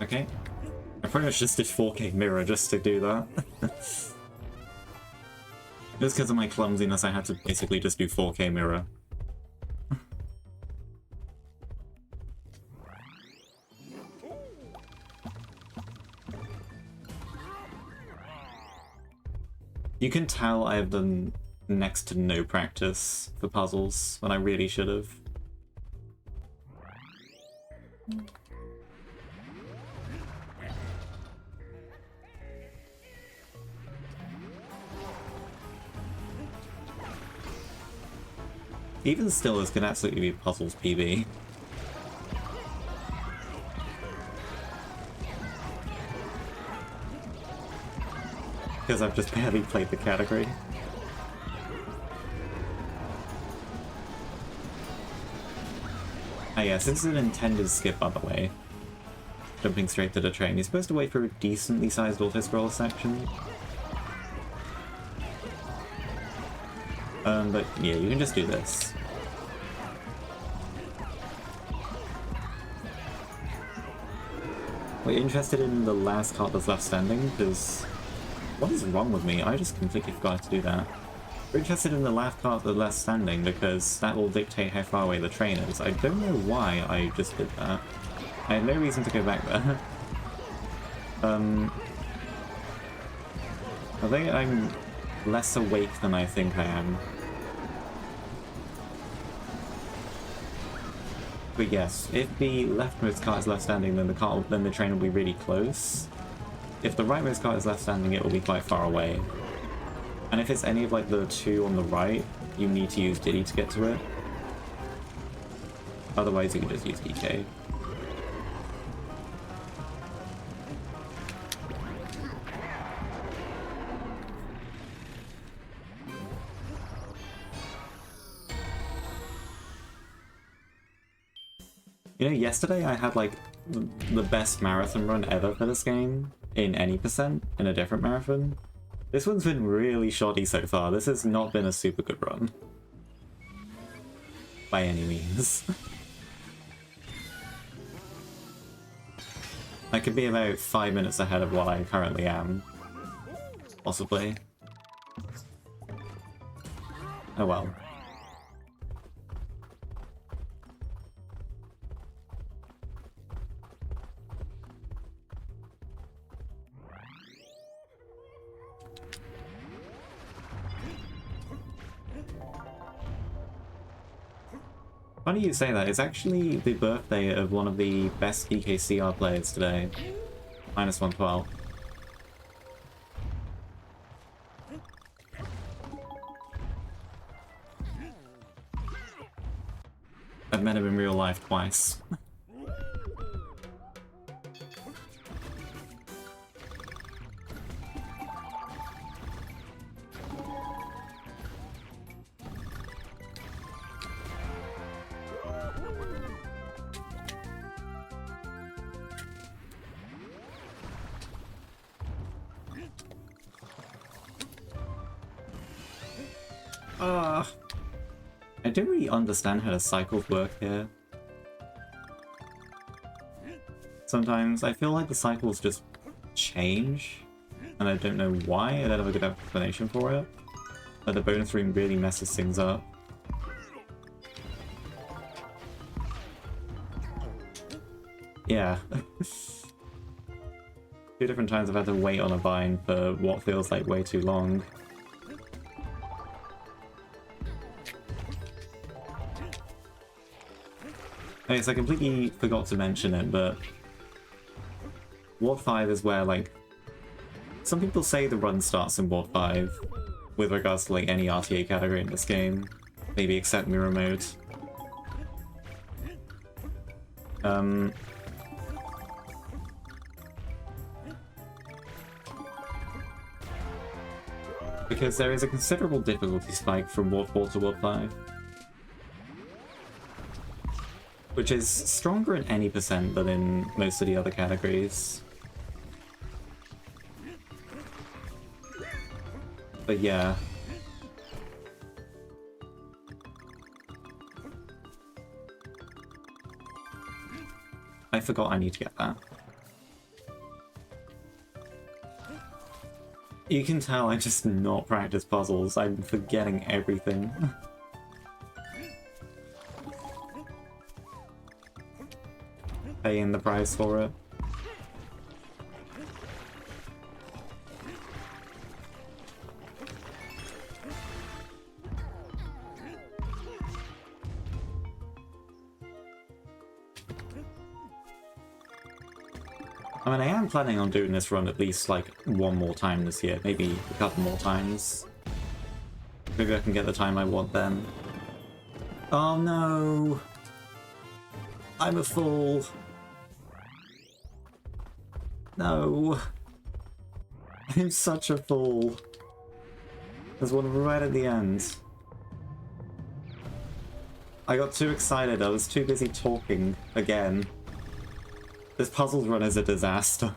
Okay. I pretty much just did 4K mirror just to do that. Just because of my clumsiness, I had to basically just do 4K mirror. You can tell I have done next to no practice for puzzles when I really should have. Even still, this can absolutely be Puzzles PB. Because I've just barely played the category. Ah yes, this is an intended skip, by the way. Jumping straight to the train. You're supposed to wait for a decently sized auto-scroller section. But yeah, you can just do this. We're interested in the last card that's left standing, because what is wrong with me? I just completely forgot to do that. We're interested in the last card that's left standing because that will dictate how far away the train is. I don't know why I just did that. I had no reason to go back there. I think I'm less awake than I think I am. But yes, if the leftmost car is left standing, then the train will be really close. If the rightmost car is left standing, it will be quite far away. And if it's any of like the two on the right, you need to use Diddy to get to it. Otherwise, you can just use DK. You know, yesterday I had like the best marathon run ever for this game in any percent in a different marathon. This one's been really shoddy so far. This has not been a super good run. By any means. I could be about 5 minutes ahead of what I currently am. Possibly. Oh well. Funny you say that, it's actually the birthday of one of the best DKCR players today. -112. I've met him in real life twice. I don't really understand how the cycles work here. Sometimes I feel like the cycles just change, and I don't know why. I don't have a good explanation for it. But the bonus room really messes things up. Yeah. 2 different times I've had to wait on a vine for what feels like way too long. Okay, so I completely forgot to mention it, but Ward 5 is where, like, some people say the run starts in Ward 5 with regards to, like, any RTA category in this game, maybe except mirror mode. Because there is a considerable difficulty spike from Ward 4 to Ward 5. Which is stronger in any percent than in most of the other categories. But yeah. I forgot I need to get that. You can tell I just not practice puzzles. I'm forgetting everything. Paying the price for it. I mean, I am planning on doing this run at least, like, one more time this year. Maybe a couple more times. Maybe I can get the time I want then. Oh no! I'm a fool! No! I'm such a fool! There's one right at the end. I got too excited, I was too busy talking again. This puzzles run is a disaster.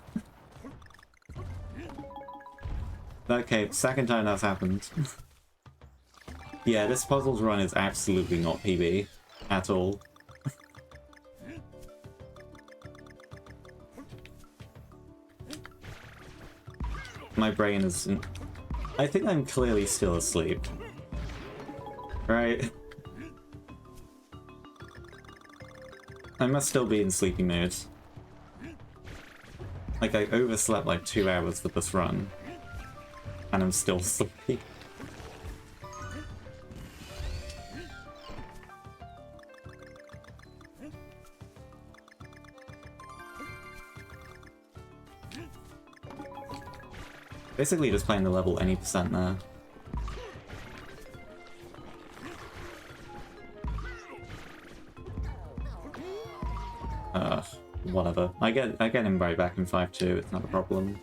Okay, second time that's happened. Yeah, this puzzles run is absolutely not PB. At all. My brain is... I think I'm clearly still asleep. Right? I must still be in sleepy mood. Like, I overslept like 2 hours for this run. And I'm still sleepy. Basically just playing the level any percent there. Whatever. I get him right back in 5-2, it's not a problem.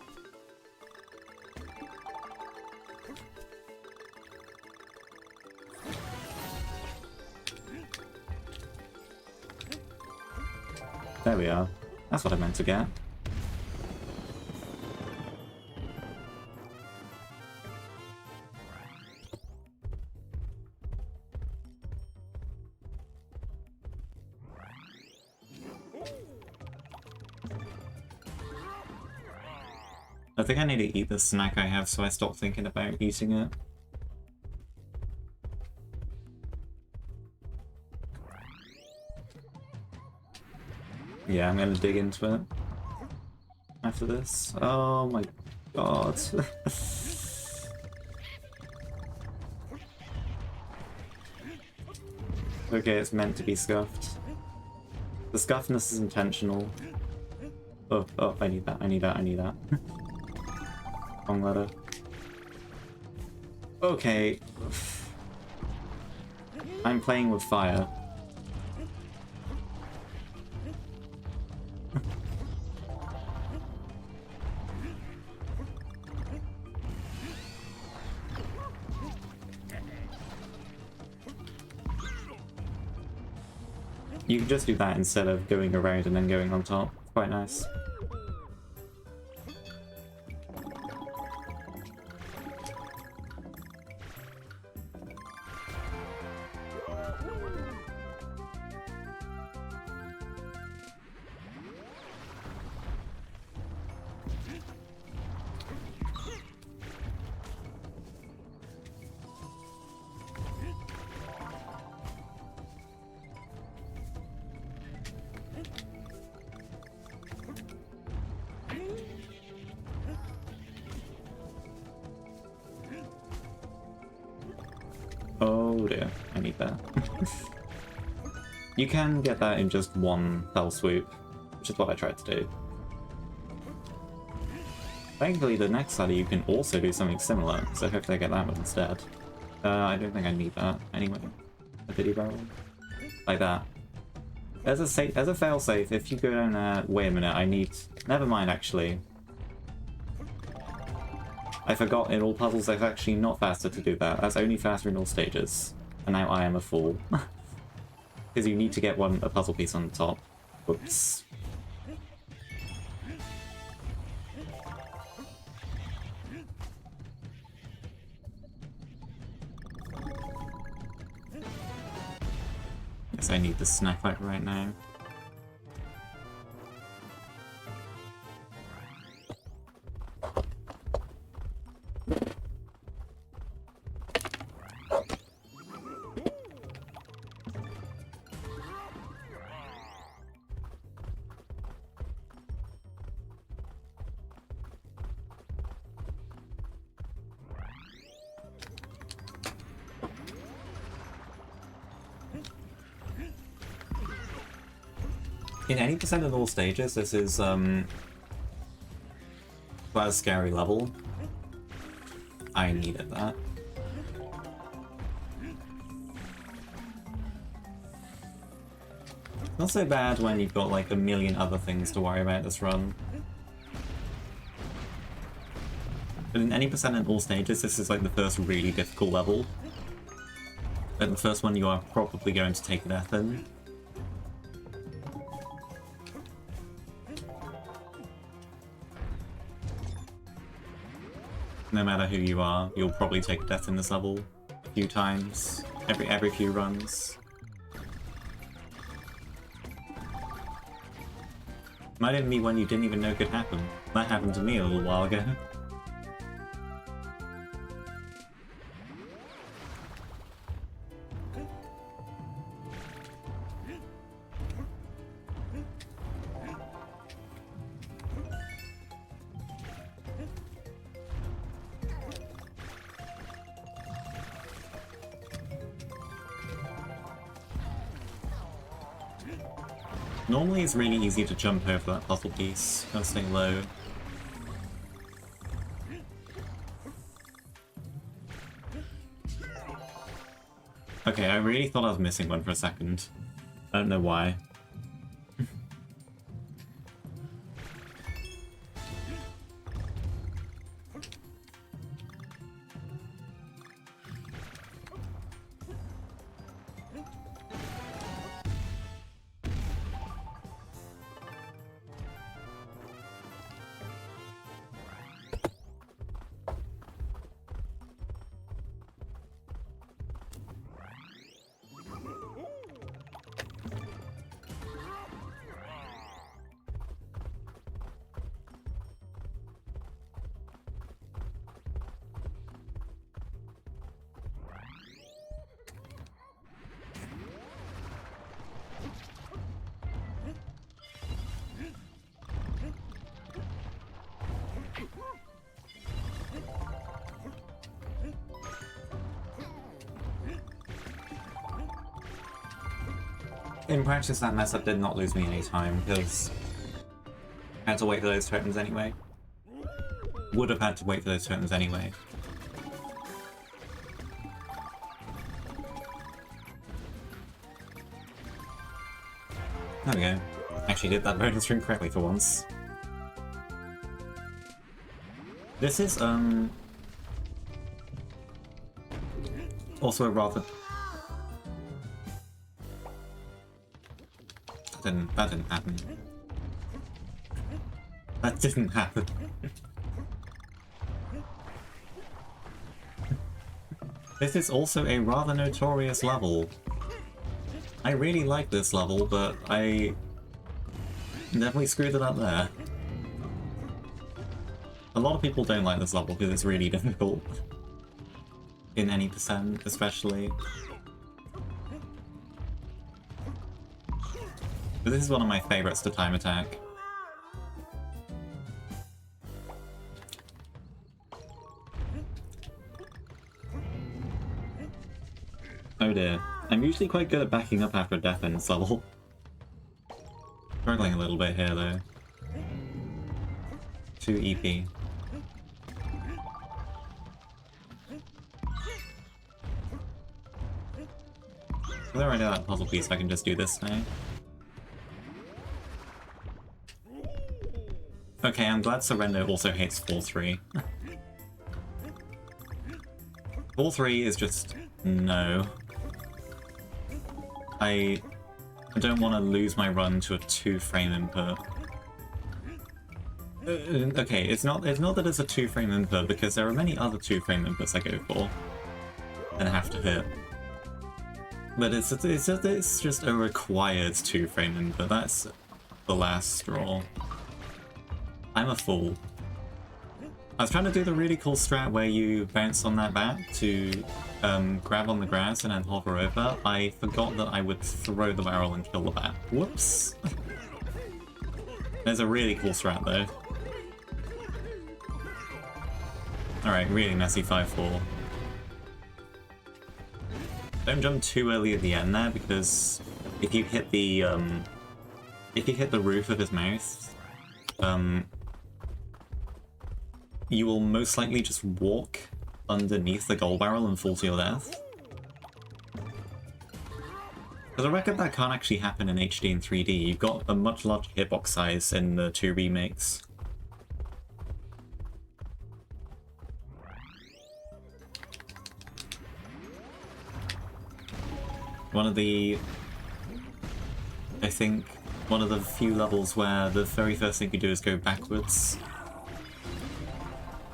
There we are. That's what I meant to get. I think I need to eat the snack I have so I stop thinking about eating it. Yeah, I'm gonna dig into it after this. Oh my god. Okay, it's meant to be scuffed. The scuffness is intentional. Oh, I need that, I need that. Wrong letter. Okay. I'm playing with fire. You can just do that instead of going around and then going on top. It's quite nice. Oh dear, I need that. You can get that in just one fell swoop, which is what I tried to do. Thankfully, the next study you can also do something similar, so hopefully I get that one instead. I don't think I need that anyway. A pity barrel. Like that. As a failsafe, if you go down there... Wait a minute, I need... Never mind, actually. I forgot in all puzzles it's actually not faster to do that. That's only faster in all stages. And now I am a fool. Because you need to get a puzzle piece on the top. Oops. I need the snack like right now. In 80% of all stages, this is quite a scary level. I needed that. Not so bad when you've got like a million other things to worry about this run. But in any percent in all stages, this is like the first really difficult level. And the first one you are probably going to take death in. No matter who you are, you'll probably take death in this level a few times, every few runs. Might even be one you didn't even know could happen. That happened to me a little while ago. Normally it's really easy to jump over that puzzle piece. Gotta stay low. Okay, I really thought I was missing one for a second. I don't know why. In practice, that mess up did not lose me any time, because I had to wait for those tokens anyway. Would have had to wait for those tokens anyway. There we go. Actually did that bonus room correctly for once. This is, also a rather... That didn't happen. That didn't happen. This is also a rather notorious level. I really like this level, but I definitely screwed it up there. A lot of people don't like this level because it's really difficult. In any percent, especially. But this is one of my favorites to time attack. Oh dear. I'm usually quite good at backing up after a death in this level. Struggling a little bit here though. 2 EP. With already that puzzle piece, I can just do this now. Okay, I'm glad Surrender also hates 4-3. 4-3 is just... no. I don't want to lose my run to a 2-frame input. Okay, it's not that it's a 2-frame input, because there are many other 2-frame inputs I go for and have to hit. But it's just a required 2-frame input. That's the last straw. I'm a fool. I was trying to do the really cool strat where you bounce on that bat to grab on the grass and then hover over. I forgot that I would throw the barrel and kill the bat. Whoops! There's a really cool strat though. Alright, really messy 5-4. Don't jump too early at the end there, because if you hit the roof of his mouth, you will most likely just walk underneath the gold barrel and fall to your death. Because I reckon that can't actually happen in HD and 3D. You've got a much larger hitbox size in the 2 remakes. I think one of the few levels where the very first thing you do is go backwards.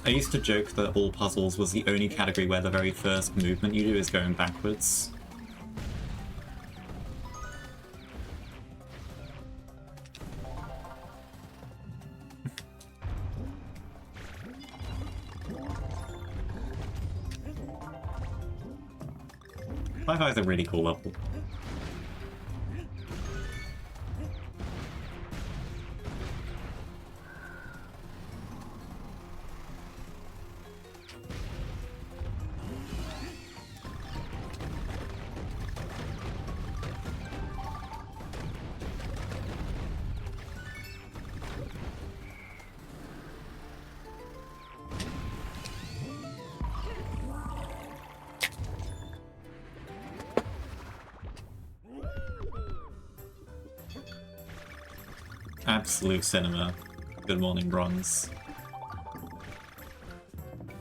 I used to joke that all puzzles was the only category where the very first movement you do is going backwards. Fi-Fi is a really cool level. Absolute cinema. Good morning, Bronze.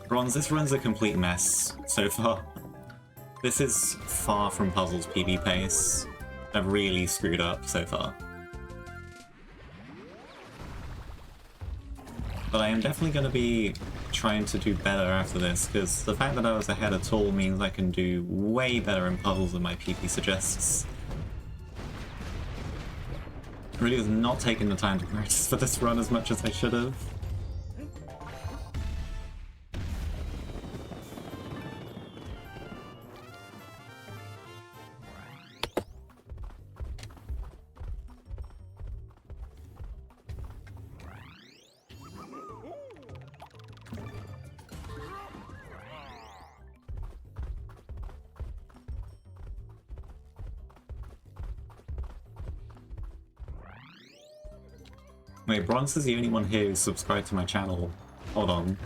Bronze, this run's a complete mess so far. This is far from Puzzle's PB pace. I've really screwed up so far. But I am definitely going to be trying to do better after this, because the fact that I was ahead at all means I can do way better in puzzles than my PP suggests. Really has not taken the time to practice for this run as much as I should have. Wait, Bronze is the only one here who's subscribed to my channel. Hold on.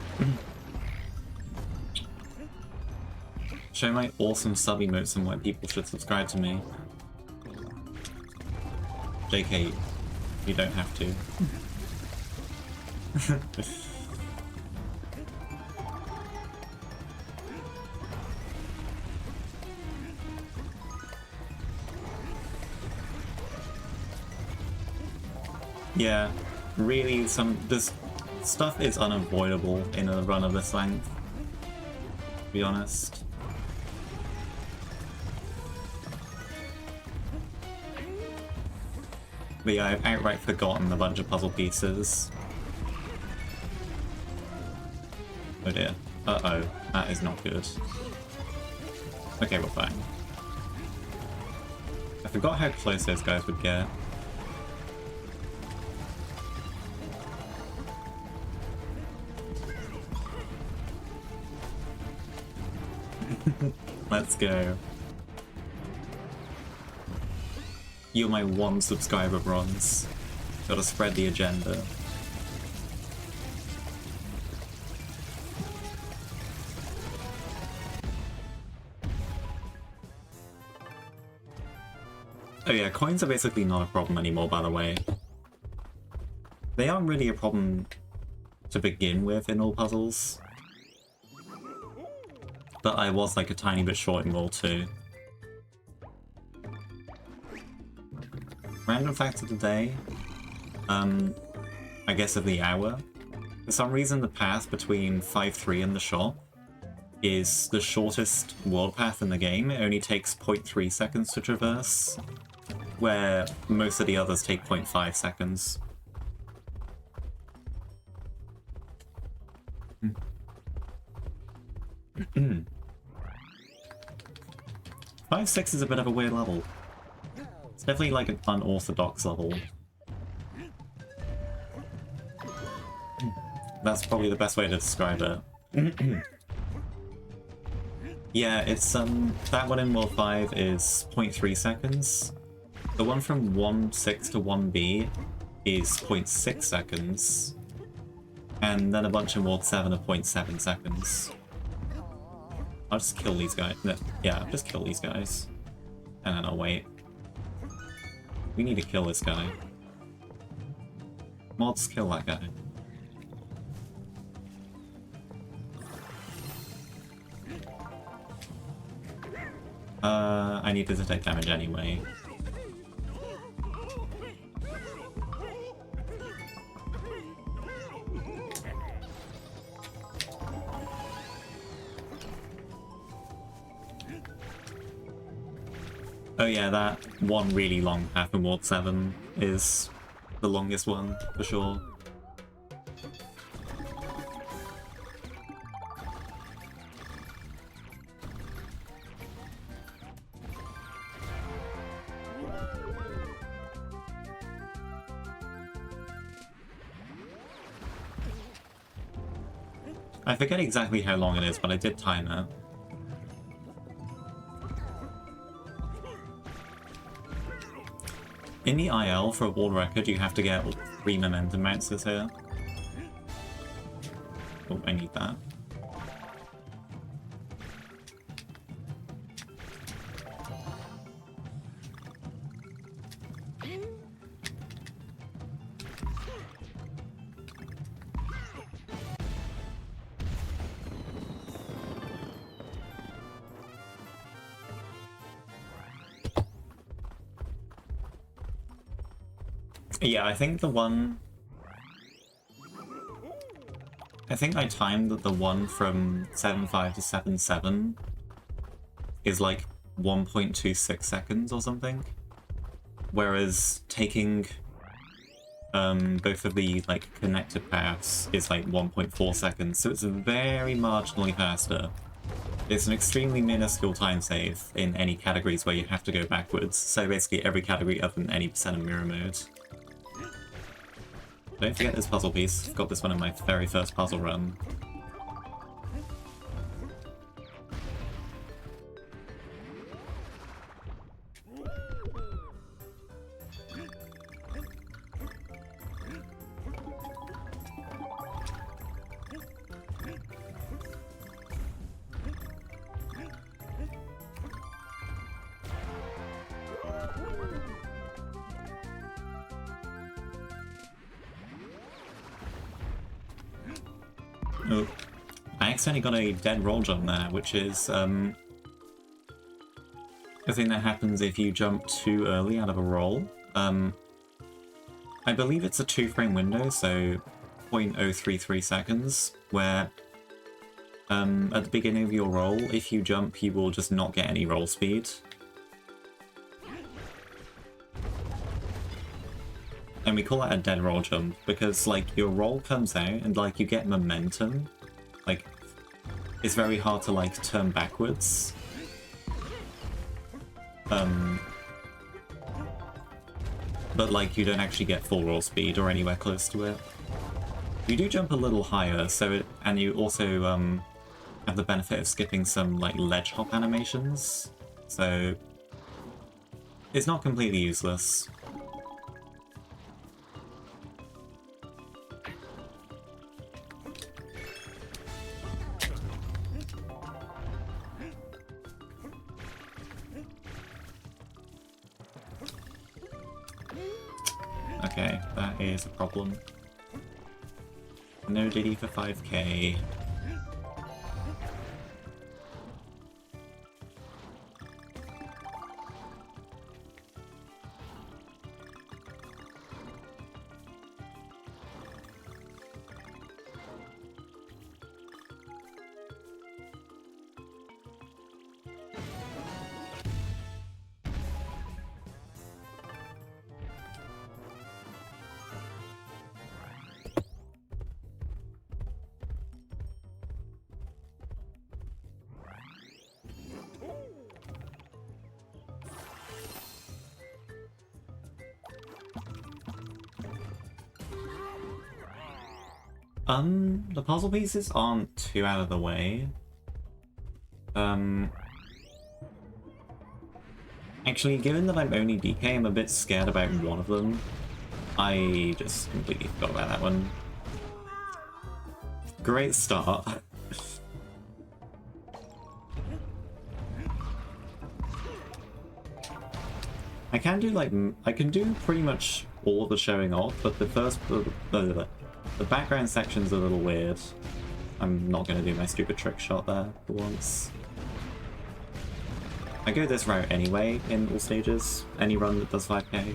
Show my awesome sub emotes and why people should subscribe to me. JK, you don't have to. Yeah. Really, this stuff is unavoidable in a run of this length, to be honest. But yeah, I've outright forgotten a bunch of puzzle pieces. Oh dear. Uh-oh. That is not good. Okay, we're fine. I forgot how close those guys would get. Let's go. You're my one subscriber, Bronze. Gotta spread the agenda. Oh yeah, coins are basically not a problem anymore, by the way. They aren't really a problem to begin with in all puzzles. But I was like a tiny bit short in Roll 2. Random fact of the day. I guess of the hour. For some reason the path between 5-3 and the shop is the shortest world path in the game. It only takes 0.3 seconds to traverse, where most of the others take 0.5 seconds. 5-6 is a bit of a weird level. It's definitely like an unorthodox level. That's probably the best way to describe it. Yeah, it's that one in World 5 is 0.3 seconds. The one from 1-6 to 1B is 0.6 seconds. And then a bunch in World 7 are 0.7 seconds. I'll just kill these guys. No, yeah, I'll just kill these guys. And then I'll wait. We need to kill this guy. Mods, kill that guy. I need to take damage anyway. Oh yeah, that one really long path in World 7 is the longest one, for sure. I forget exactly how long it is, but I did time it. In the IL, for a world record, you have to get 3 momentum bounces here. Oh, I need that. Yeah, I think the one... I think I timed that the one from 7.5 to 7.7 is like 1.26 seconds or something. Whereas taking both of the like connected paths is like 1.4 seconds, so it's very marginally faster. It's an extremely minuscule time save in any categories where you have to go backwards, so basically every category other than any percent of mirror mode. Don't forget this puzzle piece. Got this one in my very first puzzle run. Oh, I accidentally got a dead roll jump there, which is a thing that happens if you jump too early out of a roll. I believe it's a 2-frame window, so 0.033 seconds, where at the beginning of your roll, if you jump, you will just not get any roll speed. And we call that a dead roll jump, because, like, your roll comes out and, like, you get momentum. Like, it's very hard to, like, turn backwards. But, like, you don't actually get full roll speed or anywhere close to it. You do jump a little higher, and you also, have the benefit of skipping some, like, ledge hop animations. So, it's not completely useless. Okay, that is a problem. No Diddy for 5k. The puzzle pieces aren't too out of the way. Actually, given that I'm only DK, I'm a bit scared about one of them. I just completely forgot about that one. Great start. I can do pretty much all of the showing off, but the background section's a little weird. I'm not gonna do my stupid trick shot there for once. I go this route anyway in all stages, any run that does 5k.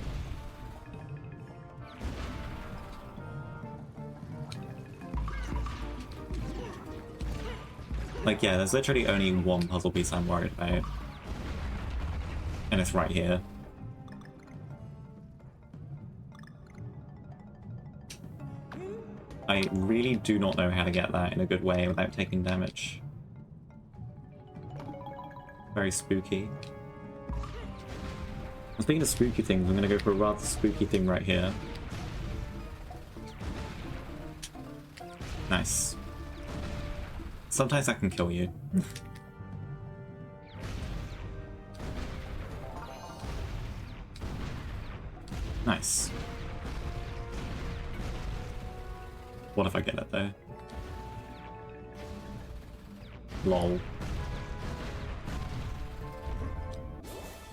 Like, yeah, there's literally only one puzzle piece I'm worried about. And it's right here. I really do not know how to get that in a good way without taking damage. Very spooky. Speaking of spooky things, I'm gonna go for a rather spooky thing right here. Nice. Sometimes that can kill you. Nice. What if I get it though? LOL.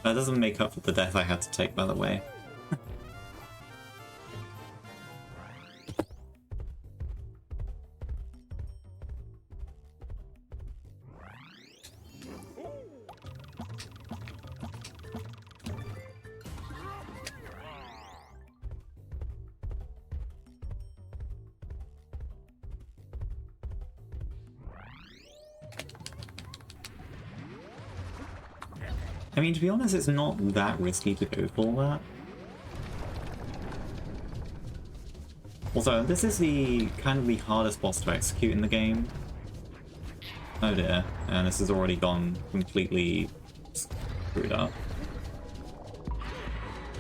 That doesn't make up for the death I had to take, by the way. I mean, to be honest, it's not that risky to go for that. Also, this is the kind of the hardest boss to execute in the game. Oh dear, and this has already gone completely screwed up.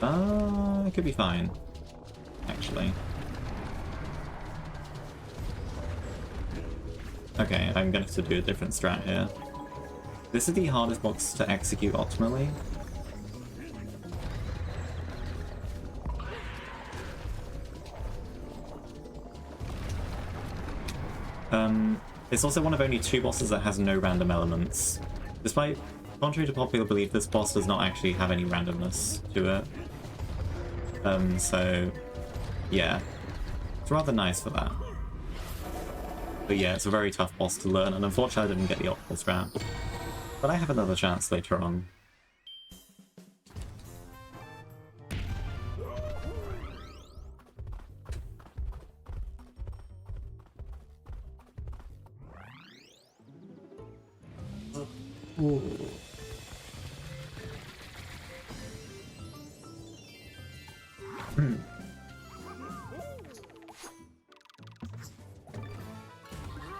It could be fine, actually. Okay, I'm gonna have to do a different strat here. This is the hardest box to execute optimally. It's also one of only two bosses that has no random elements. Despite, contrary to popular belief, this boss does not actually have any randomness to it. So, yeah. It's rather nice for that. But yeah, it's a very tough boss to learn, and unfortunately I didn't get the optimal strat. But I have another chance later on. Ooh.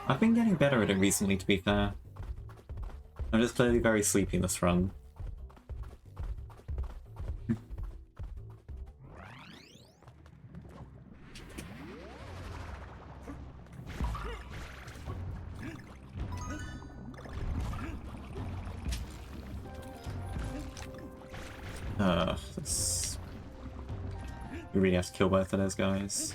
I've been getting better at it recently, to be fair. I'm just clearly very sleepy this run. This... You really have to kill both of those guys.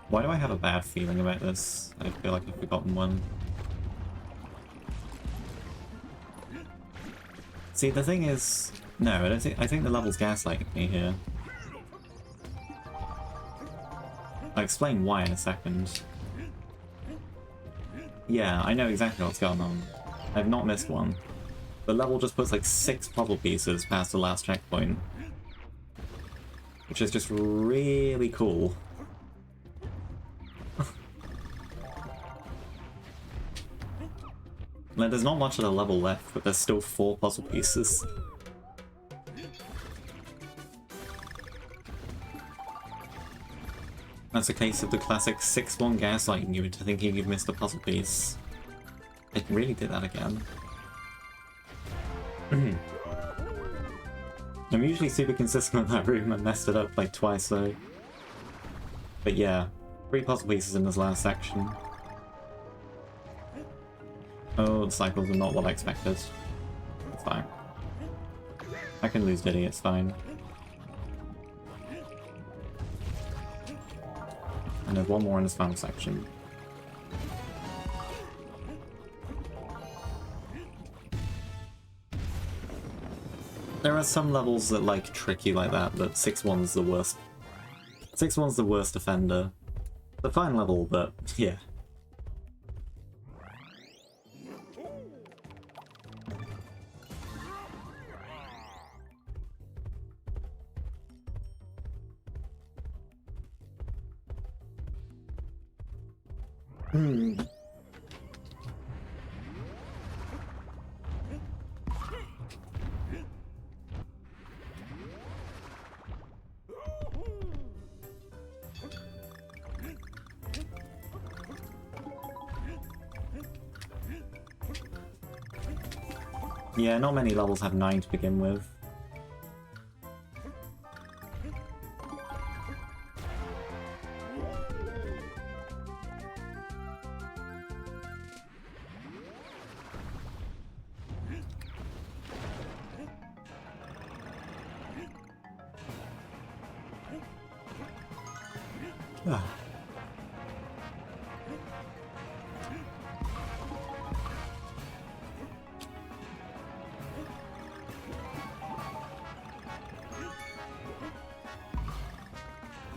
Why do I have a bad feeling about this? I feel like I've forgotten one. See, the thing is... No, I think the level's gaslighting me here. I'll explain why in a second. Yeah, I know exactly what's going on. I've not missed one. The level just puts like 6 puzzle pieces past the last checkpoint. Which is just really cool. Like, there's not much of the level left, but there's still 4 puzzle pieces. That's a case of the classic 6-1 gaslighting you into thinking you've missed a puzzle piece. It really did that again. I'm usually super consistent in that room. I messed it up like twice though. But yeah, 3 puzzle pieces in this last section. Oh, the cycles are not what I expected. It's fine. I can lose Diddy, it's fine. And there's one more in this final section. There are some levels that like trick you like that, but 6-1's the worst. 6-1's the worst offender. The fine level, but yeah. Yeah, not many levels have 9 to begin with.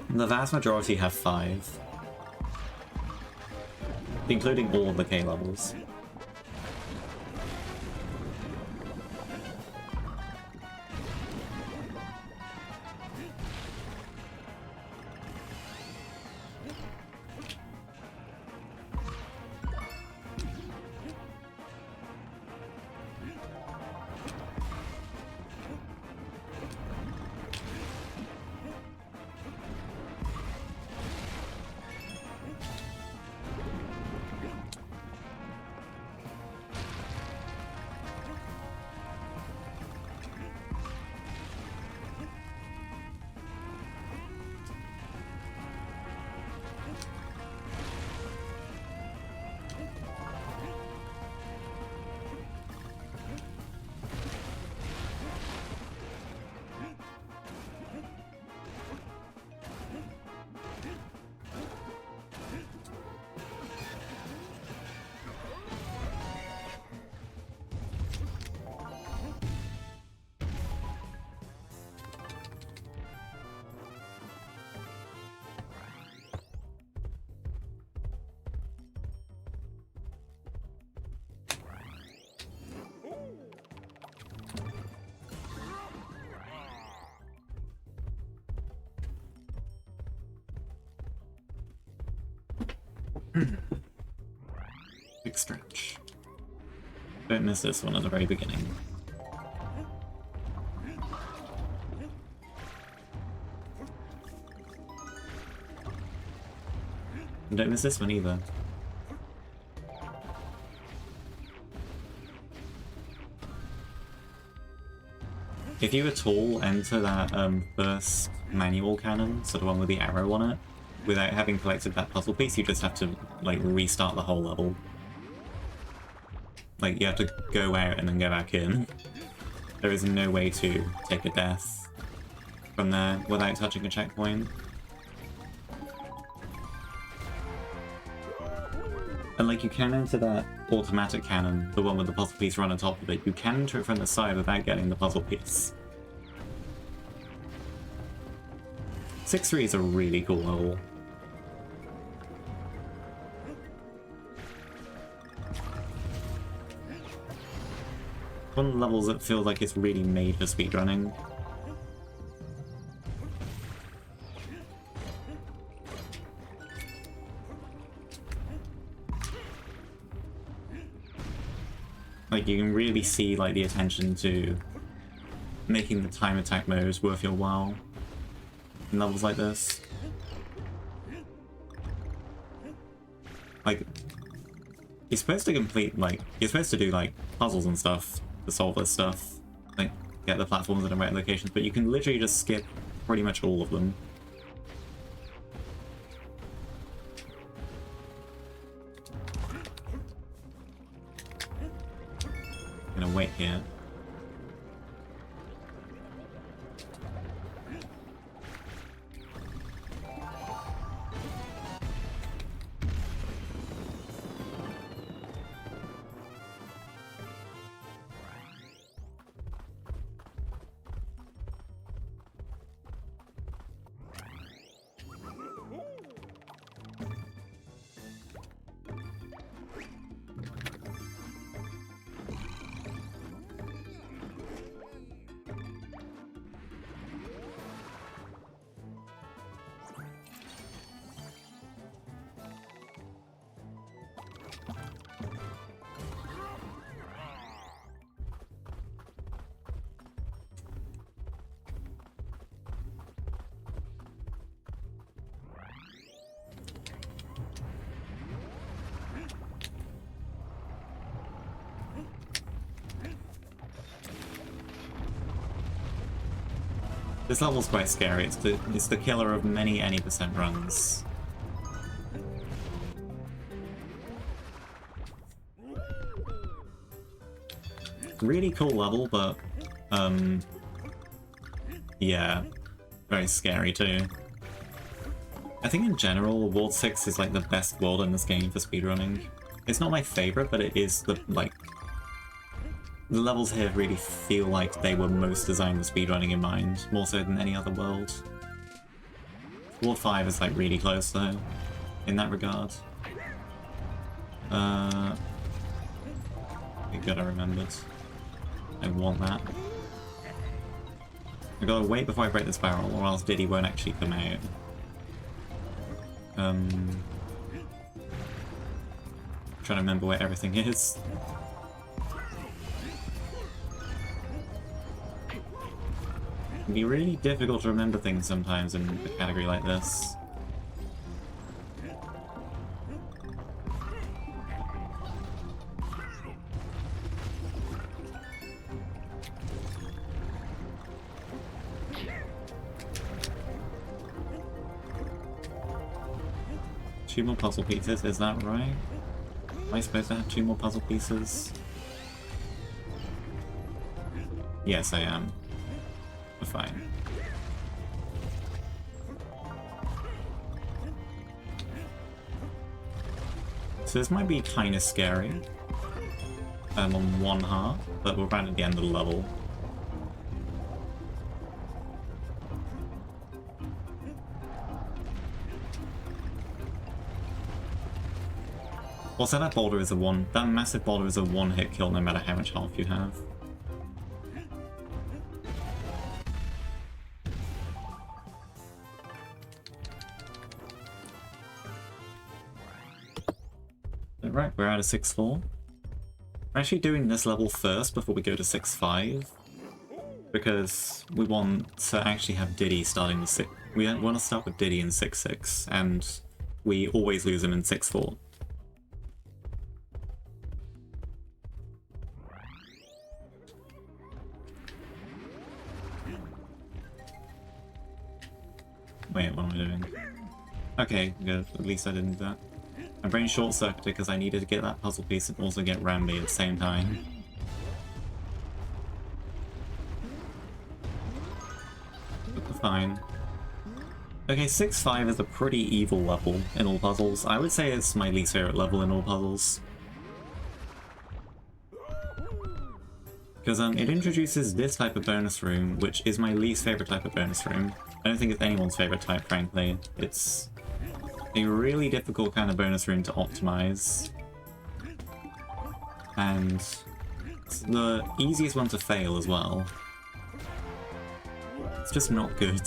The vast majority have 5, including all of the K levels. Big stretch. Don't miss this one at the very beginning. And don't miss this one either. If you at all enter that first manual cannon, so the one with the arrow on it, without having collected that puzzle piece, you just have to like restart the whole level. Like, you have to go out and then go back in. There is no way to take a death from there without touching a checkpoint. And like, you can enter that automatic cannon, the one with the puzzle piece run on top of it, you can enter it from the side without getting the puzzle piece. 6-3 is a really cool level. One of the levels that feels like it's really made for speedrunning. Like, you can really see like the attention to making the time attack modes worth your while in levels like this. like, you're supposed to complete, like, you're supposed to do, like, puzzles and stuff to solve this stuff. Like, get the platforms in the right locations, but you can literally just skip pretty much all of them. I'm gonna wait here. This level's quite scary. It's the killer of many any percent runs. Really cool level, but yeah, very scary too. I think in general, World 6 is like the best world in this game for speedrunning. It's not my favorite, but it is the the levels here really feel like they were most designed with speedrunning in mind, more so than any other world. World 5 is like really close though, in that regard. Be good I remembered. I want that. I gotta wait before I break this barrel, or else Diddy won't actually come out. Trying to remember where everything is. It can be really difficult to remember things sometimes in a category like this. Two more puzzle pieces, is that right? Am I supposed to have 2 more puzzle pieces? Yes, I am. We're fine. So this might be kind of scary on one half, but we're right at the end of the level. Also, that massive boulder is a one-hit kill no matter how much health you have. Right, we're at a 6-4. We're actually doing this level first before we go to 6-5, because we want to actually have Diddy starting with 6. We want to start with Diddy in 6-6, and we always lose him in 6-4. Wait, what am I doing? Okay, good. At least I didn't do that. My brain short-circuited because I needed to get that puzzle piece and also get Rambi at the same time. But we're fine. Okay, 6-5 is a pretty evil level in all puzzles. I would say it's my least favorite level in all puzzles. Because it introduces this type of bonus room, which is my least favorite type of bonus room. I don't think it's anyone's favorite type, frankly. It's a really difficult kind of bonus room to optimize. And it's the easiest one to fail as well. It's just not good.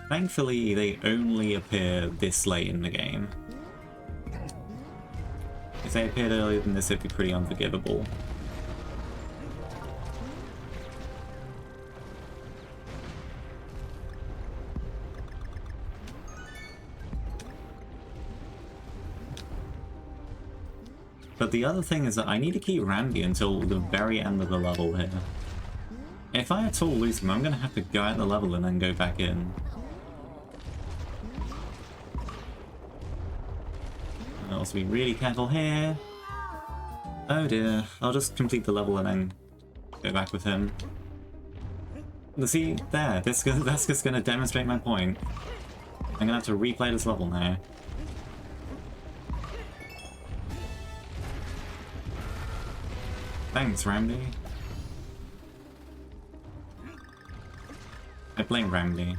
Thankfully, they only appear this late in the game. If they appeared earlier than this, it'd be pretty unforgivable. But the other thing is that I need to keep Randy until the very end of the level here. If I at all lose him, I'm going to have to go out the level and then go back in. I'll also be really careful here. Oh dear, I'll just complete the level and then go back with him. See, there, that's just going to demonstrate my point. I'm going to have to replay this level now. Thanks, Randy. I blame Randy.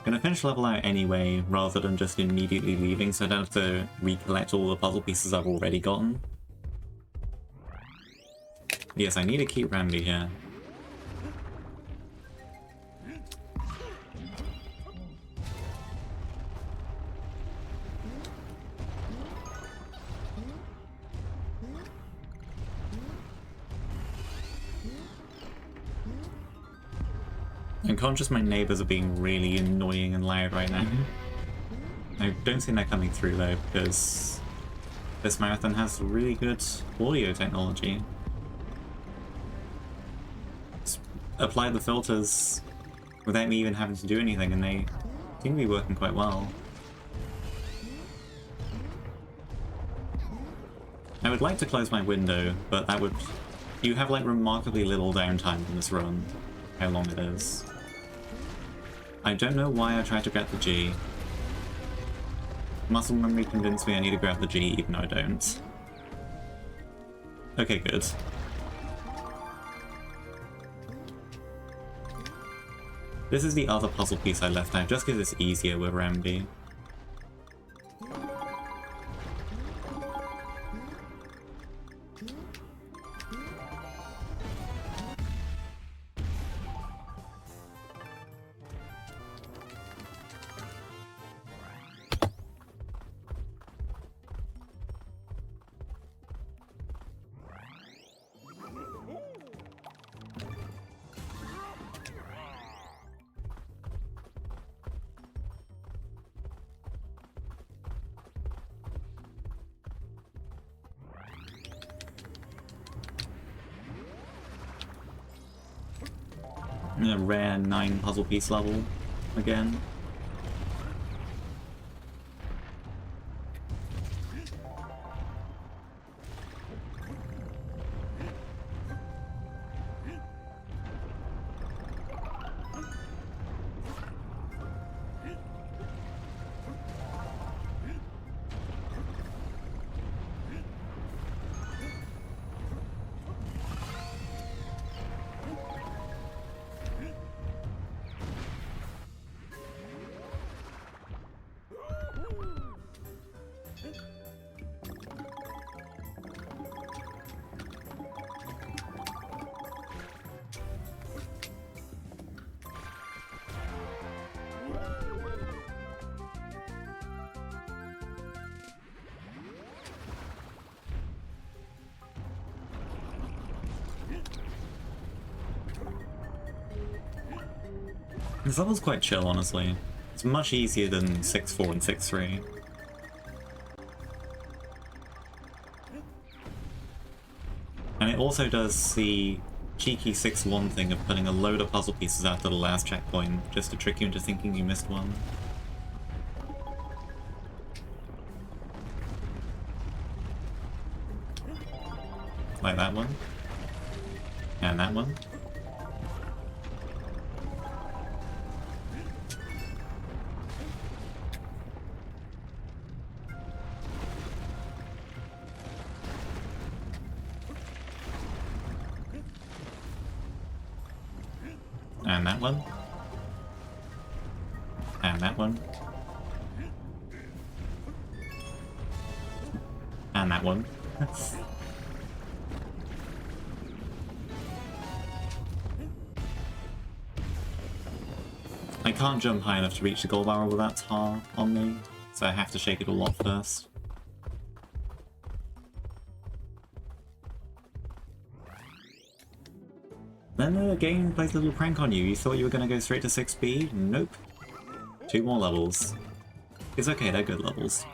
Gonna finish the level out anyway, rather than just immediately leaving, so I don't have to recollect all the puzzle pieces I've already gotten. Yes, I need to keep Randy here. I'm conscious my neighbours are being really annoying and loud right now. I don't think they're coming through though, because this marathon has really good audio technology. Just apply the filters without me even having to do anything, and they seem to be working quite well. I would like to close my window, but that would... You have like remarkably little downtime in this run, how long it is. I don't know why I tried to grab the G. Muscle memory convinced me I need to grab the G, even though I don't. Okay, good. This is the other puzzle piece I left out, just because it's easier with Rambi. A rare 9 puzzle piece level again. This level's quite chill, honestly. It's much easier than 6-4 and 6-3. And it also does the cheeky 6-1 thing of putting a load of puzzle pieces after the last checkpoint, just to trick you into thinking you missed one. Like that one. And that one. And that one. And that one. And that one. I can't jump high enough to reach the gold barrel with that tar on me, so I have to shake it all off first. Then the game plays a little prank on you. You thought you were going to go straight to 6B? Nope. 2 more levels. It's okay, they're good levels.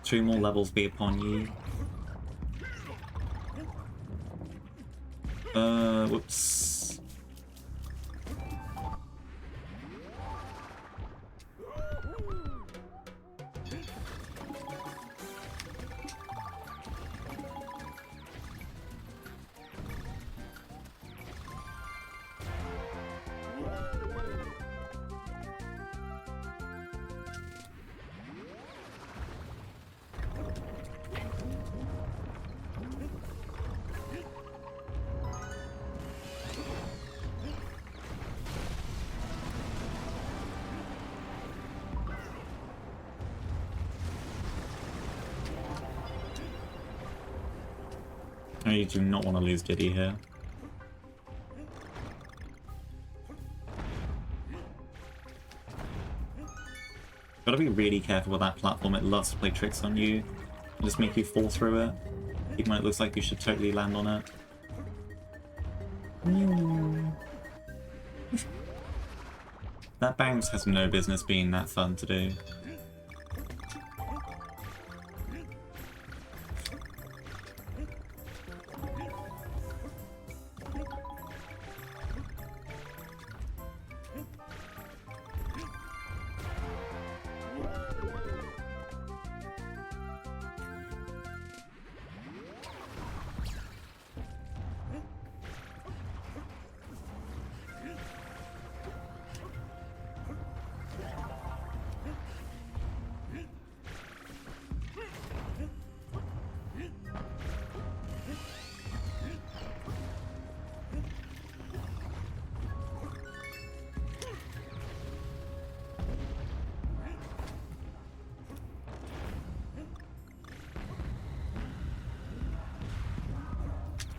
Two more levels be upon you. Whoops. Oh, you do not want to lose Diddy here. Gotta be really careful with that platform, it loves to play tricks on you. And just make you fall through it, even when it looks like you should totally land on it. That bounce has no business being that fun to do.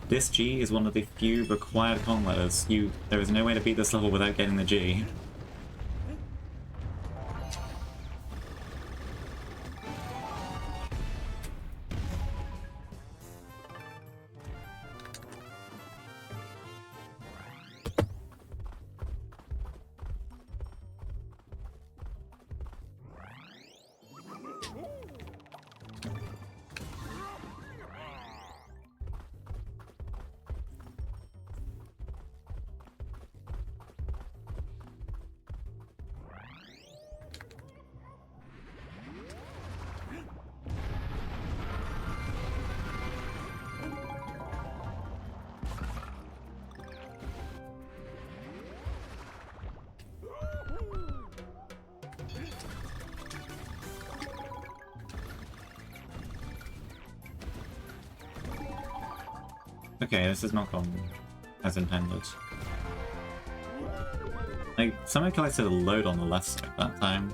This G is one of the few required combos. There is no way to beat this level without getting the G. Okay, this has not gone as intended. Like, someone collected a load on the left side that time.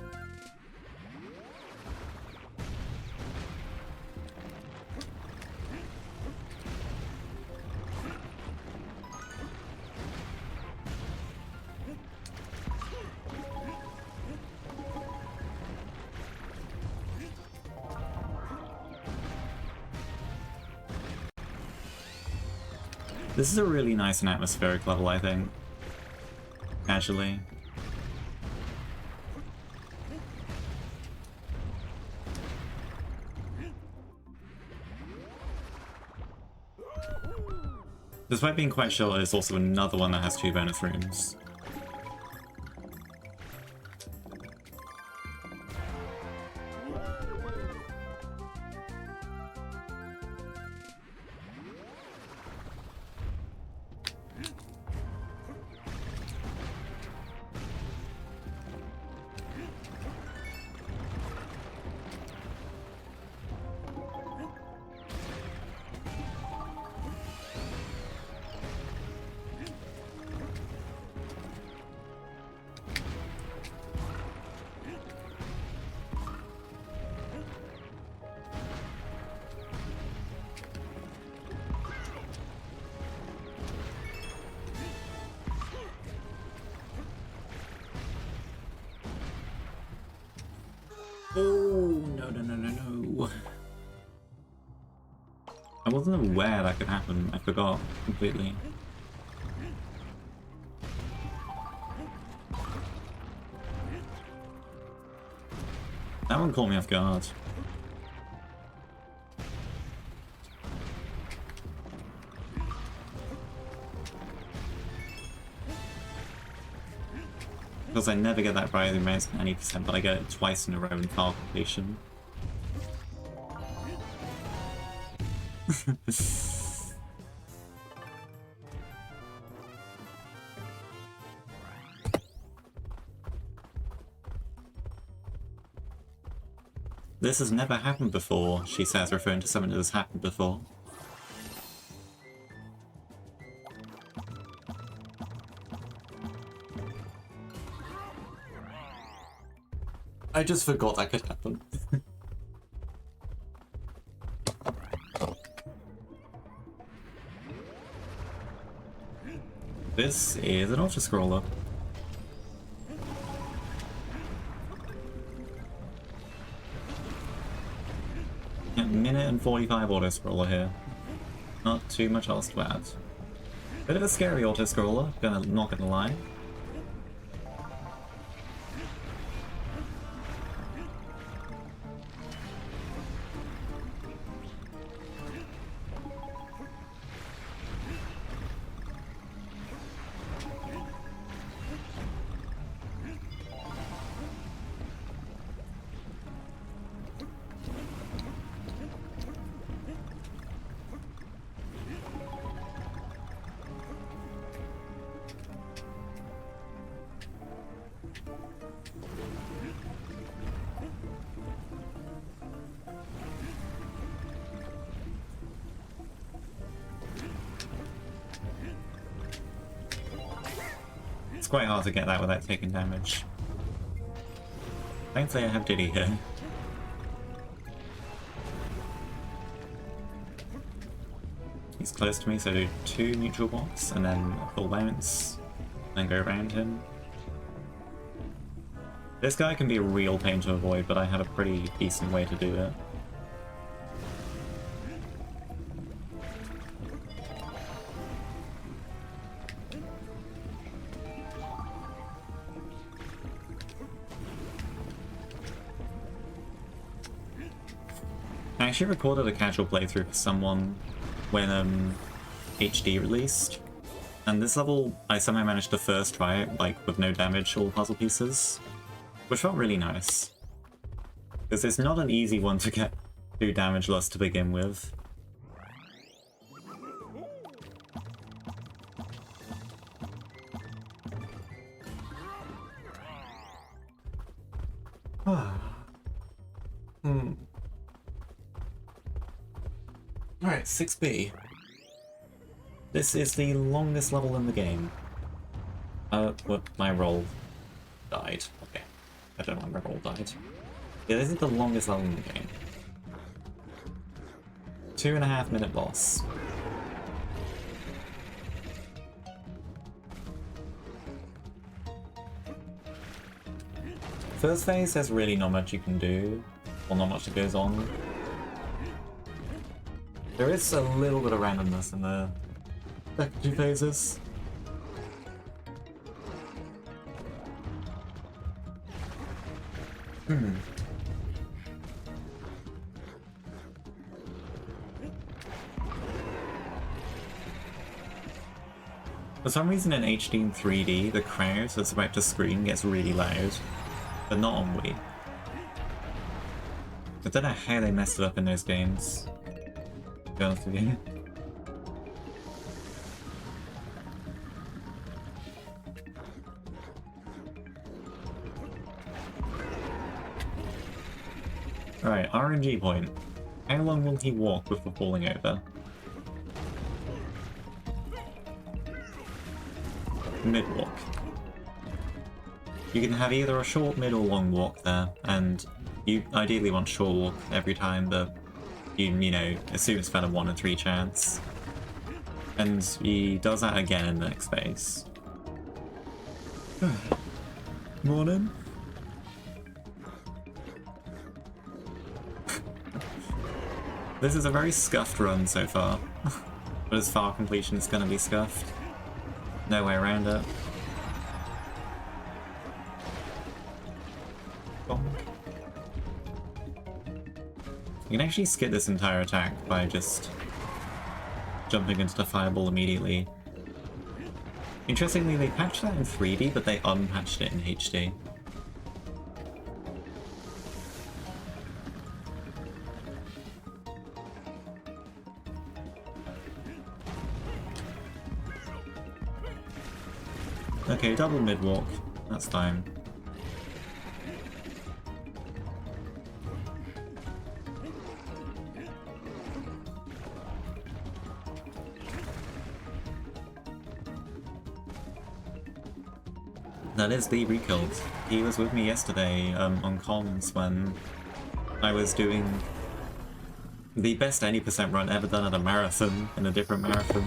This is a really nice and atmospheric level, I think. Casually. Despite being quite short, it's also another one that has 2 bonus rooms. Oh, no. no. I wasn't aware that could happen. I forgot completely. That one caught me off guard. Because I never get that rising mouse at any percent, but I get it twice in a row in file completion. This has never happened before, she says, referring to something that has happened before. I just forgot that could happen. This is an auto-scroller. Yeah, minute and 45 auto-scroller here. Not too much else to add. Bit of a scary auto-scroller, not gonna lie. It's quite hard to get that without taking damage. Thankfully I have Diddy here. He's close to me, so do 2 neutral blocks, and then a full bounce, and go around him. This guy can be a real pain to avoid, but I had a pretty decent way to do it. I actually recorded a casual playthrough for someone when HD released, and this level I somehow managed to first try it, like with no damage, all puzzle pieces, which felt really nice. Because it's not an easy one to get through damageless to begin with. Alright, 6B. This is the longest level in the game. Well, my roll died. Okay. I don't know why my roll died. Yeah, this is the longest level in the game. 2.5 minute boss. First phase, there's really not much you can do, or not much that goes on. There is a little bit of randomness in the second 2 phases. For some reason in HD and 3D, the crowd that's about to scream gets really loud, but not on Wii. I don't know how they messed it up in those games. To be honest with you. Alright, RNG point. How long will he walk before falling over? Mid-walk. You can have either a short, mid, or long walk there, and you ideally want short walk every time, but you know, assume it's about a 1 in 3 chance. And he does that again in the next phase. Morning. This is a very scuffed run so far. But as far completion, it's gonna be scuffed. No way around it. Oh. You can actually skip this entire attack by just jumping into the fireball immediately. Interestingly, they patched that in 3D, but they unpatched it in HD. Okay, double mid-walk. That's fine. That is Lee rekilled. He was with me yesterday on comms when I was doing the best any percent run ever done at a marathon, in a different marathon.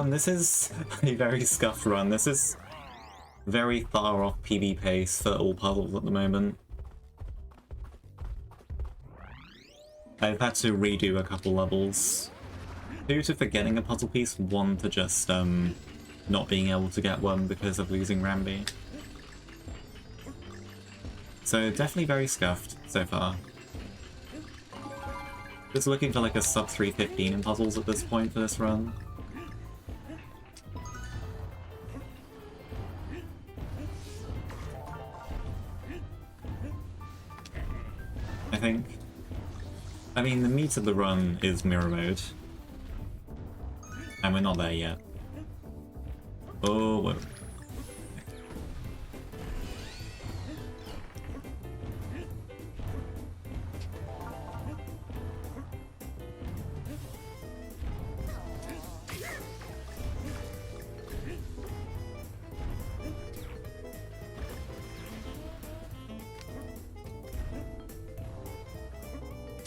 This is a very scuffed run. This is very far off PB pace for all puzzles at the moment. I've had to redo a couple levels. Due to forgetting a puzzle piece, one to just not being able to get one because of losing Rambi. So definitely very scuffed so far. Just looking for like a sub 315 in puzzles at this point for this run. I think. I mean, the meat of the run is mirror mode. And we're not there yet. Oh, whoa.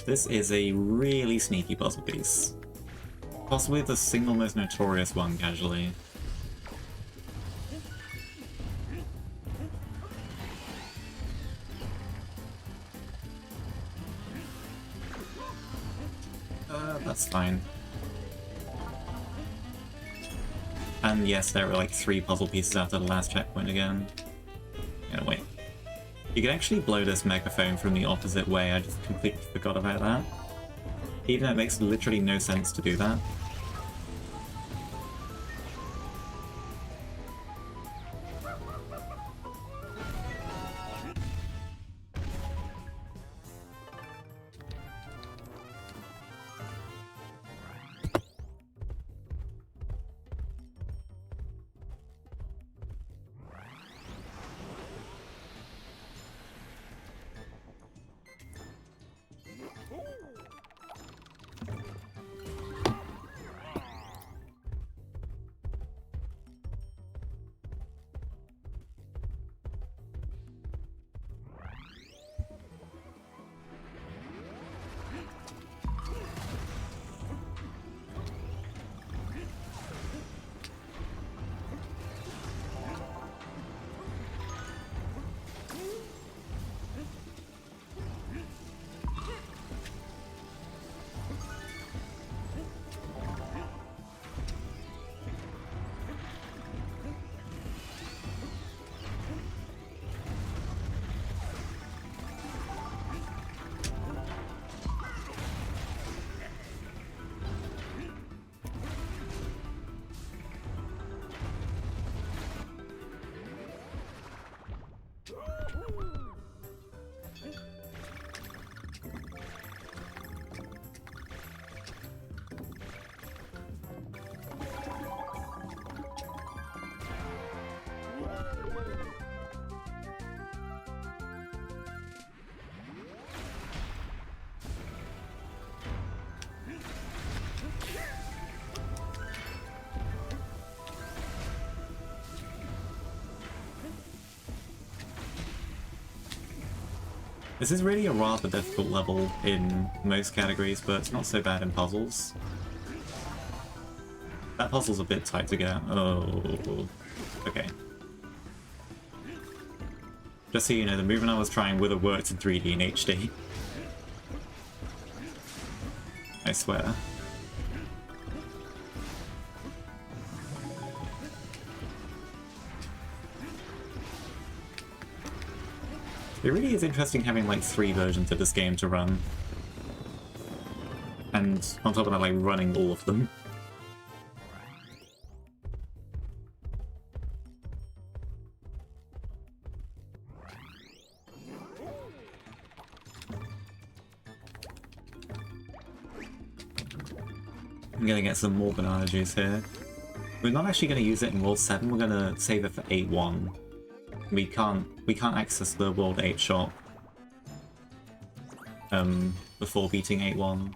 This is a really sneaky puzzle piece. Possibly the single most notorious one, casually. That's fine. And yes, there were like 3 puzzle pieces after the last checkpoint again. Yeah, wait. You can actually blow this megaphone from the opposite way, I just completely forgot about that. Even though it makes literally no sense to do that. This is really a rather difficult level in most categories, but it's not so bad in puzzles. That puzzle's a bit tight to get. Oh, okay. Just so you know, the movement I was trying would have worked in 3D and HD. I swear. It really is interesting having like 3 versions of this game to run. And on top of that, like running all of them. I'm gonna get some more banana juice here. We're not actually gonna use it in World 7, we're gonna save it for 8-1. We can't access the World 8 shop before beating 8-1.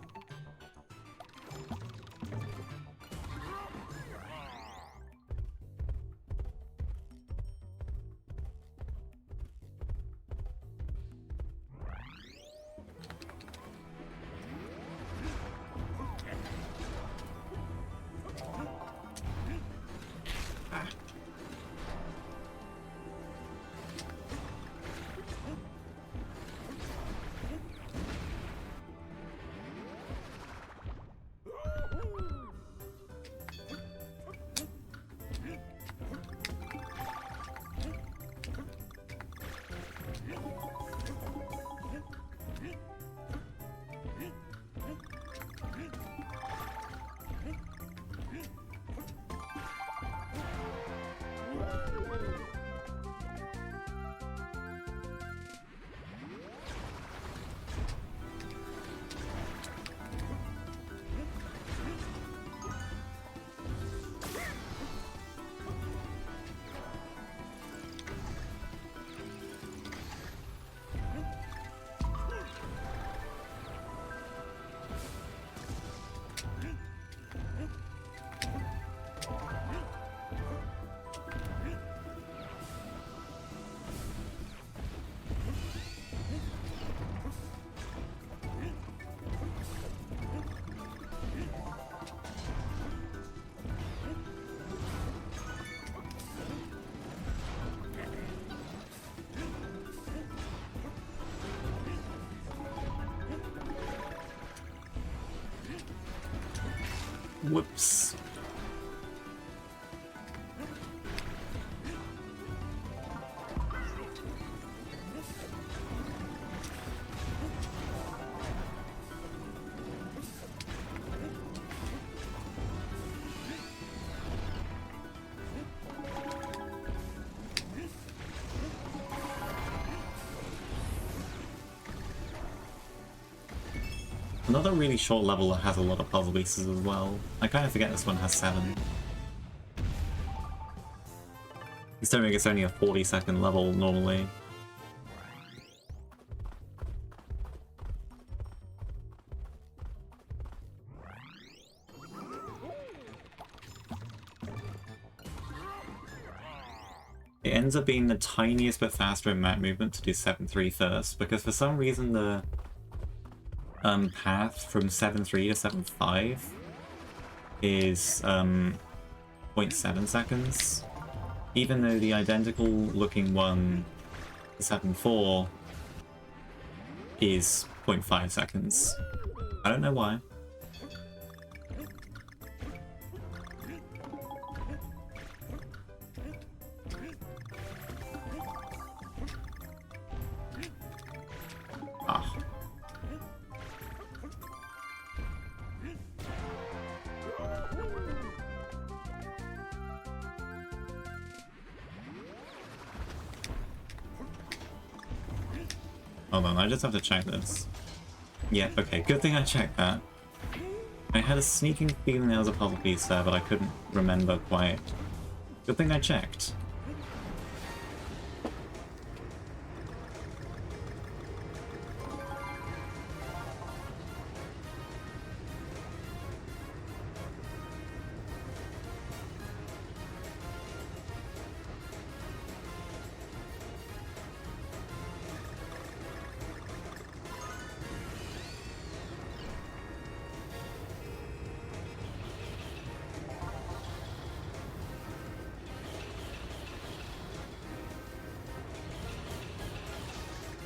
Whoops. Another really short level that has a lot of puzzle pieces as well. I kind of forget this one has 7. Considering it's only a 40-second level normally. It ends up being the tiniest bit faster in map movement to do 7-3 first, because for some reason the path from 7-3 to 7-5 is 0.7 seconds, even though the identical looking one, 7-4, is 0.5 seconds. I don't know why. Hold on, I just have to check this. Yeah, okay, good thing I checked that. I had a sneaking feeling there was a puzzle piece there, but I couldn't remember quite. Good thing I checked.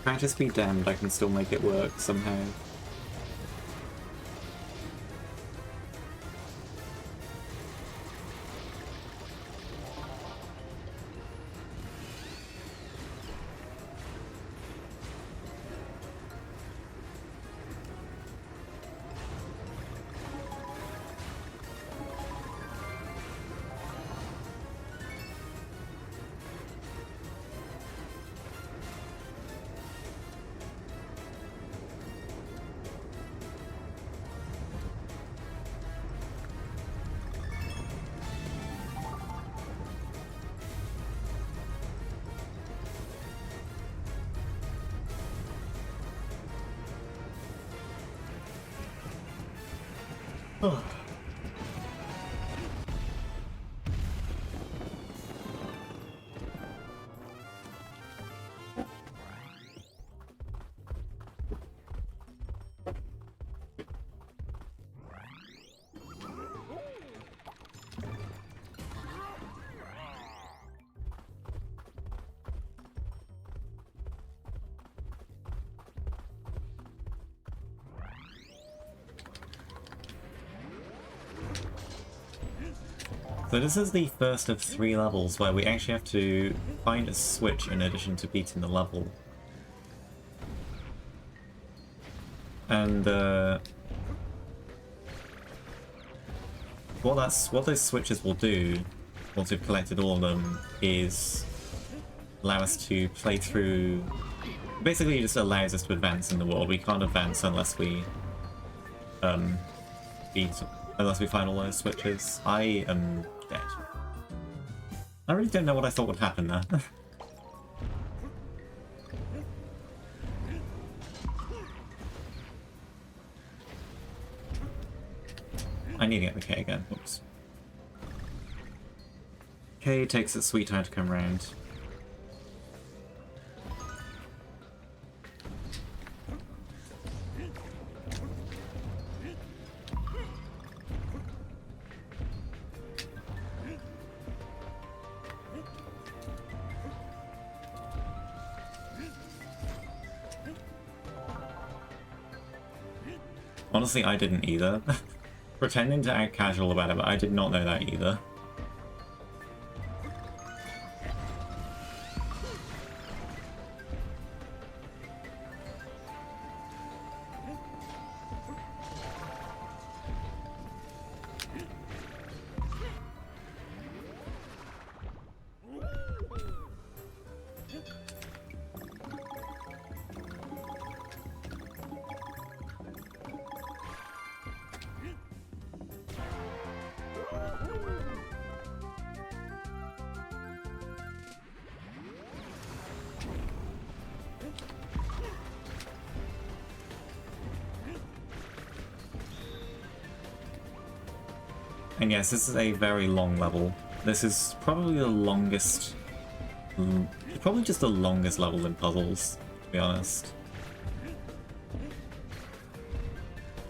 Practice be damned, I can still make it work somehow. So this is the first of 3 levels where we actually have to find a switch in addition to beating the level. And what those switches will do, once we've collected all of them, is allow us to play through. Basically, it just allows us to advance in the world. We can't advance unless we find all those switches. I am dead. I really don't know what I thought would happen there. I need to get the K again. Oops. K takes its sweet time to come round. Honestly, I didn't either. Pretending to act casual about it, but I did not know that either. And yes, this is a very long level. This is probably the longest... probably just the longest level in puzzles, to be honest.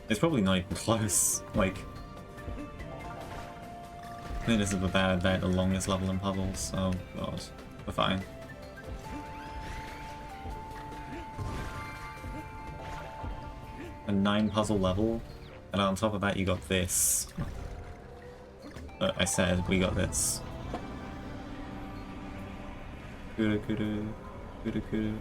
It's probably not even close, like... I think this is about the longest level in puzzles. Oh god, we're fine. A 9 puzzle level, and on top of that you got this. I said we got this. Kudu kudu, kudu kudu.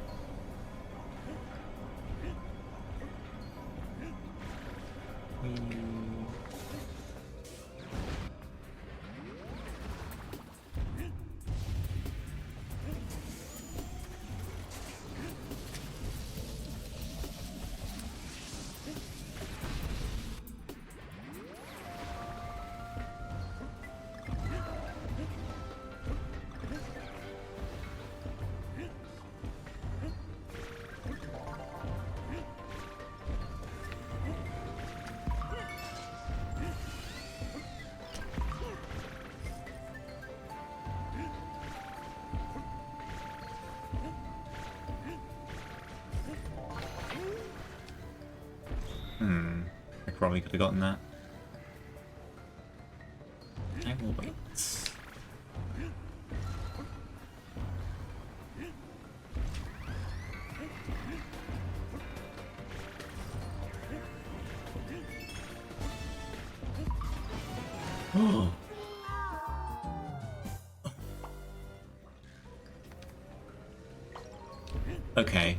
I probably could have gotten that. I will wait. Okay.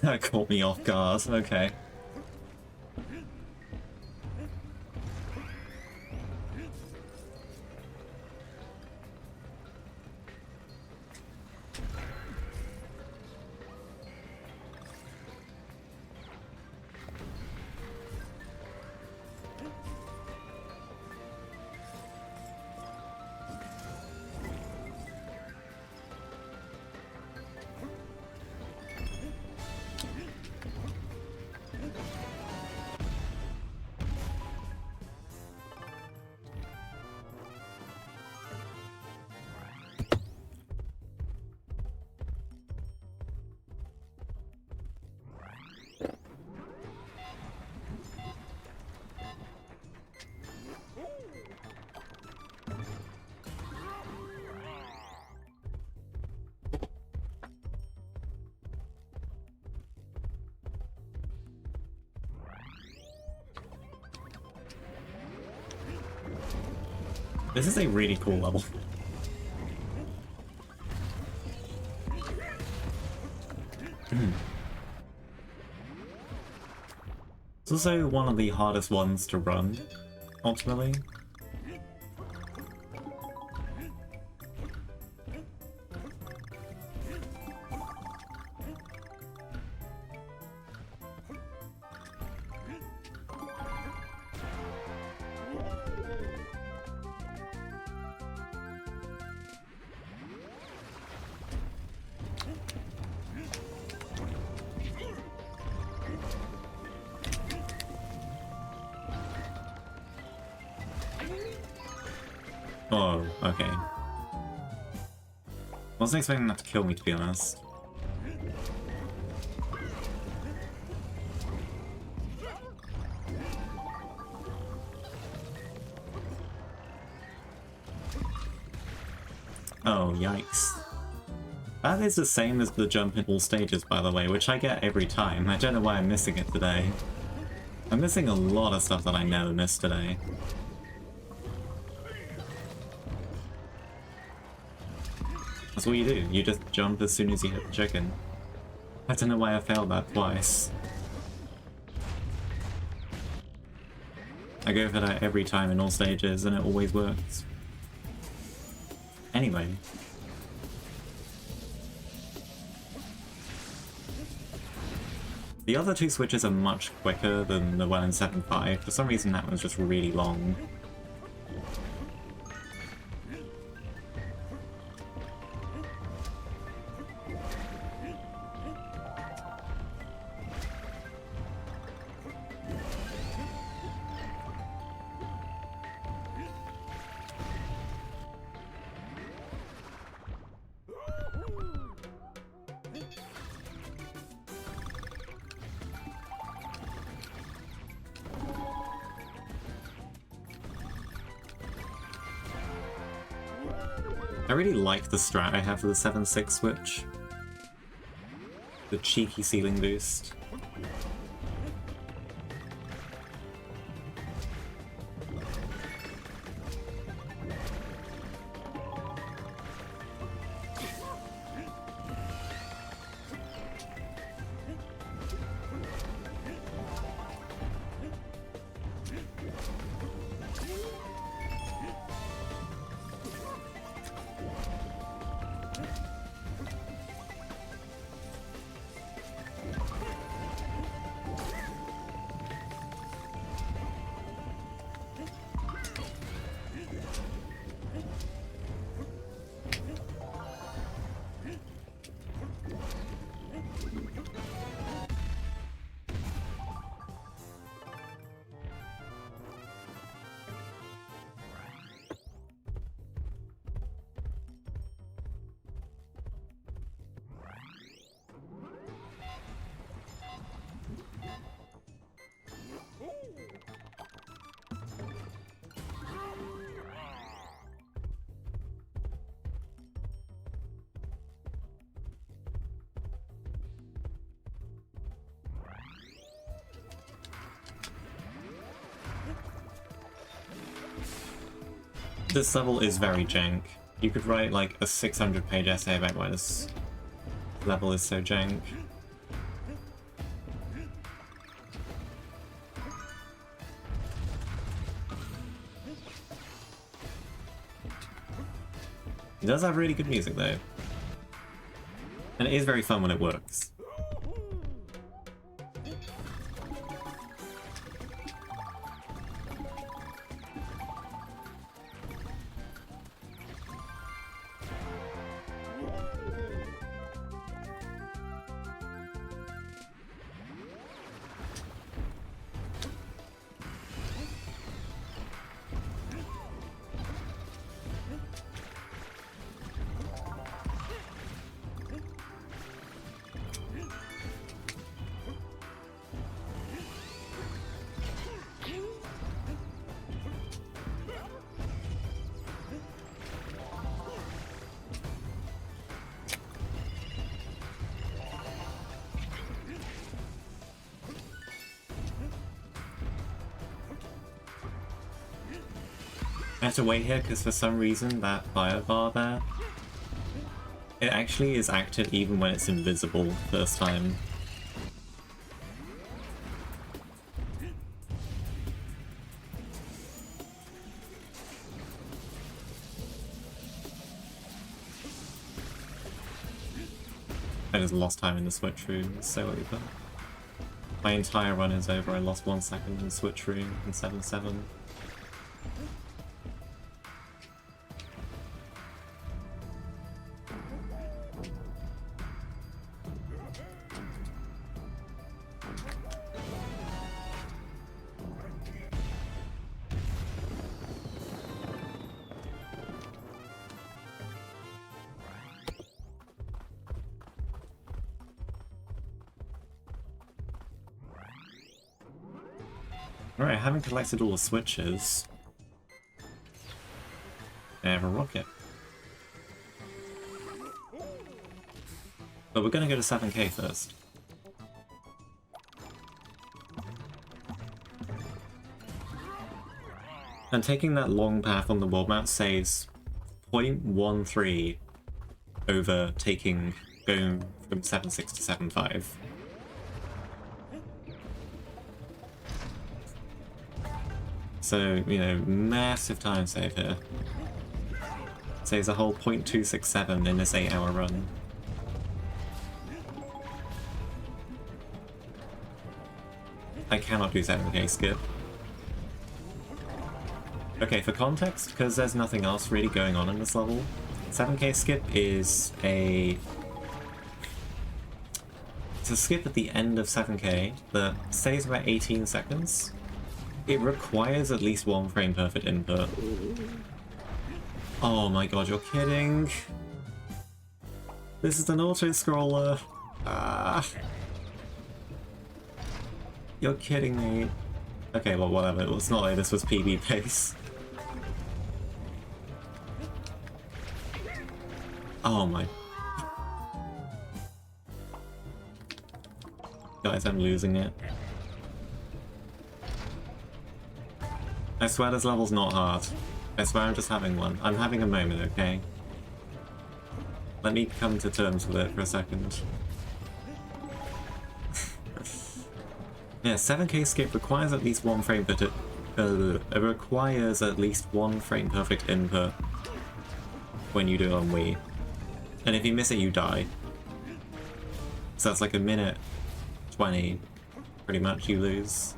That caught me off guard, okay. This is a really cool level. It's also one of the hardest ones to run, ultimately. Oh, okay. Wasn't expecting that to kill me, to be honest. Oh, yikes. That is the same as the jump in all stages, by the way, which I get every time. I don't know why I'm missing it today. I'm missing a lot of stuff that I never missed today. That's what you do. You just jump as soon as you hit the chicken. I don't know why I failed that twice. I go for that every time in all stages and it always works. Anyway. The other two switches are much quicker than the one in 7.5. For some reason that one's just really long. I really like the strat I have for the 7.6 switch. The cheeky ceiling boost. This level is very jank. You could write like a 600-page essay about why this level is so jank. It does have really good music though. And it is very fun when it works. I have to wait here because for some reason that fire bar there, it actually is active even when it's invisible first time. I just lost time in the switch room, it's so over. My entire run is over, I lost 1 second in the switch room in 7-7. Alright, I haven't collected all the switches. I have a rocket. But we're gonna go to 7k first. And taking that long path on the world map saves 0.13 over going from 7.6 to 7.5. So, you know, massive time save here. Saves a whole 0.267 in this 8-hour run. I cannot do 7k skip. Okay, for context, because there's nothing else really going on in this level, 7k skip is it's a skip at the end of 7k that stays about 18 seconds. It requires at least 1 frame perfect input. Oh my god, you're kidding! This is an auto-scroller! Ah! You're kidding me. Okay, well whatever, it's not like this was PB pace. Oh my... Guys, I'm losing it. I swear this level's not hard. I swear I'm just having one. I'm having a moment, okay? Let me come to terms with it for a second. Yeah, 7k skip requires at least 1 frame perfect. It requires at least 1 frame perfect input when you do it on Wii. And if you miss it, you die. So that's like a minute 20, pretty much, you lose.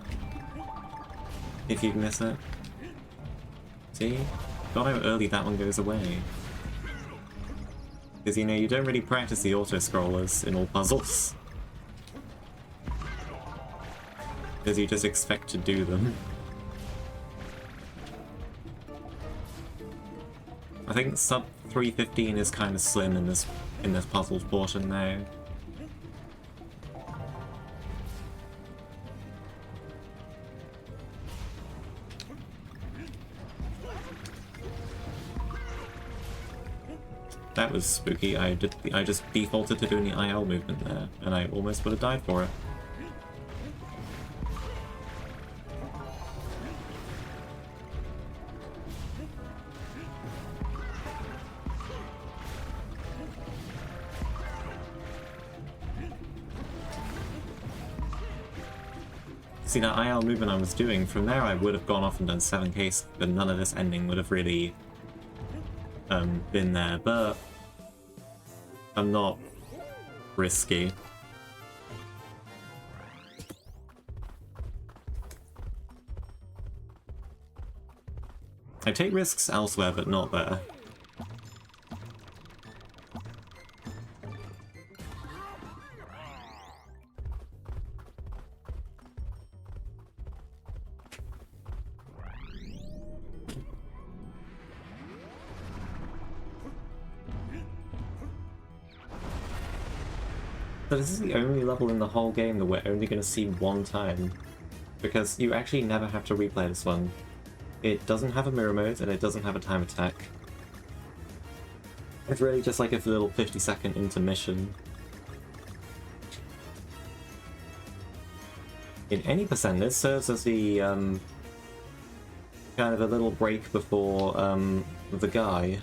If you miss it. See? God, how early that one goes away. Because, you know, you don't really practice the auto-scrollers in all puzzles. Because you just expect to do them. I think sub 315 is kind of slim in this puzzles portion now. That was spooky. I just defaulted to doing the IL movement there, and I almost would have died for it. See, that IL movement I was doing, from there I would have gone off and done 7k, but none of this ending would have really been there, but I'm not risky. I take risks elsewhere, but not there. So this is the only level in the whole game that we're only going to see one time, because you actually never have to replay this one. It doesn't have a mirror mode and it doesn't have a time attack. It's really just like a little 50-second intermission. In any percent, this serves as the kind of a little break before the guy,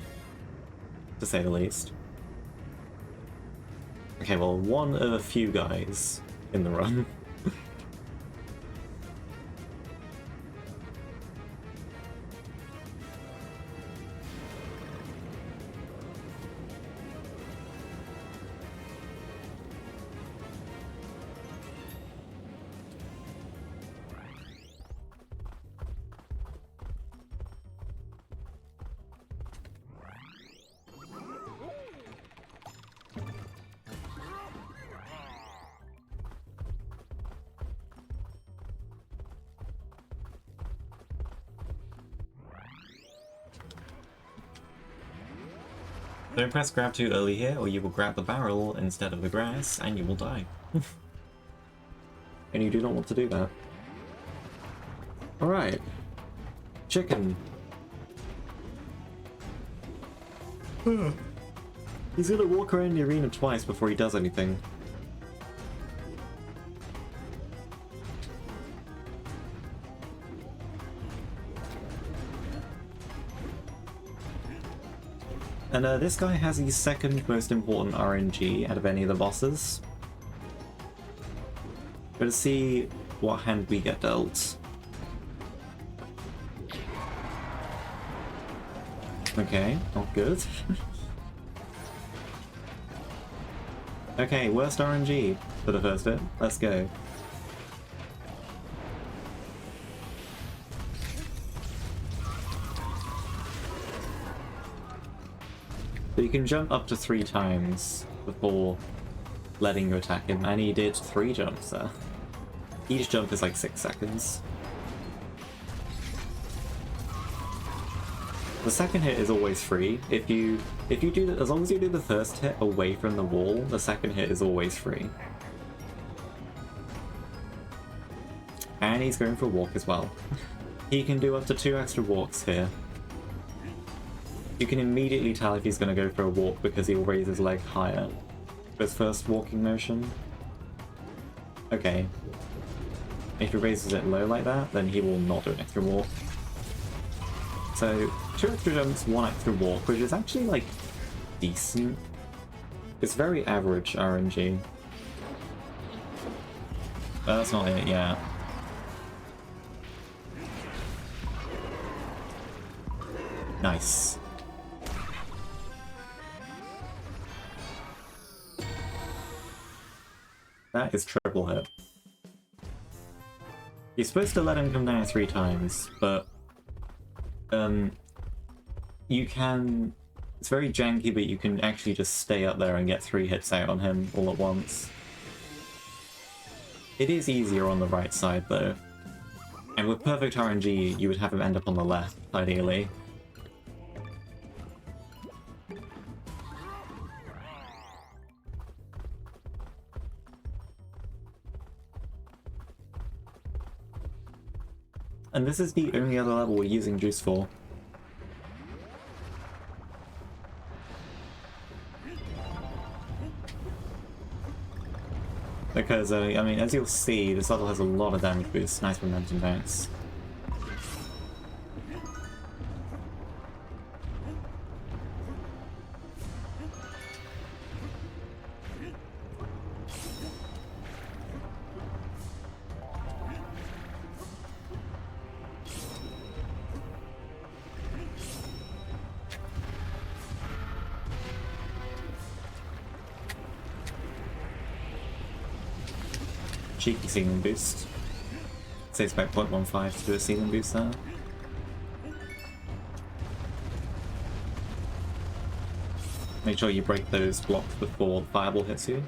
to say the least. Okay, well, one of a few guys in the run. Don't press grab too early here, or you will grab the barrel instead of the grass, and you will die. And you do not want to do that. Alright. Chicken. He's gonna walk around the arena twice before he does anything. And this guy has the second most important RNG out of any of the bosses. Let's see what hand we get dealt. Okay, not good. Okay, worst RNG for the first bit. Let's go. So you can jump up to 3 times before letting you attack him, and he did 3 jumps there. Each jump is like 6 seconds. The second hit is always free. If you do as long as you do the first hit away from the wall, the second hit is always free. And he's going for a walk as well. He can do up to 2 extra walks here. You can immediately tell if he's going to go for a walk because he'll raise his leg higher. His first walking motion. Okay. If he raises it low like that, then he will not do an extra walk. So, 2 extra jumps, 1 extra walk, which is actually, like, decent. It's very average RNG. But that's not it yet. Nice. That is triple hit. You're supposed to let him come down 3 times, but you can... It's very janky, but you can actually just stay up there and get 3 hits out on him all at once. It is easier on the right side, though. And with perfect RNG, you would have him end up on the left, ideally. And this is the only other level we're using Juice for. Because, I mean, as you'll see, this level has a lot of damage boost, nice momentum bounce. cheeky ceiling boost. Saves about 0.15 to do a ceiling boost there. Make sure you break those blocks before the fireball hits you.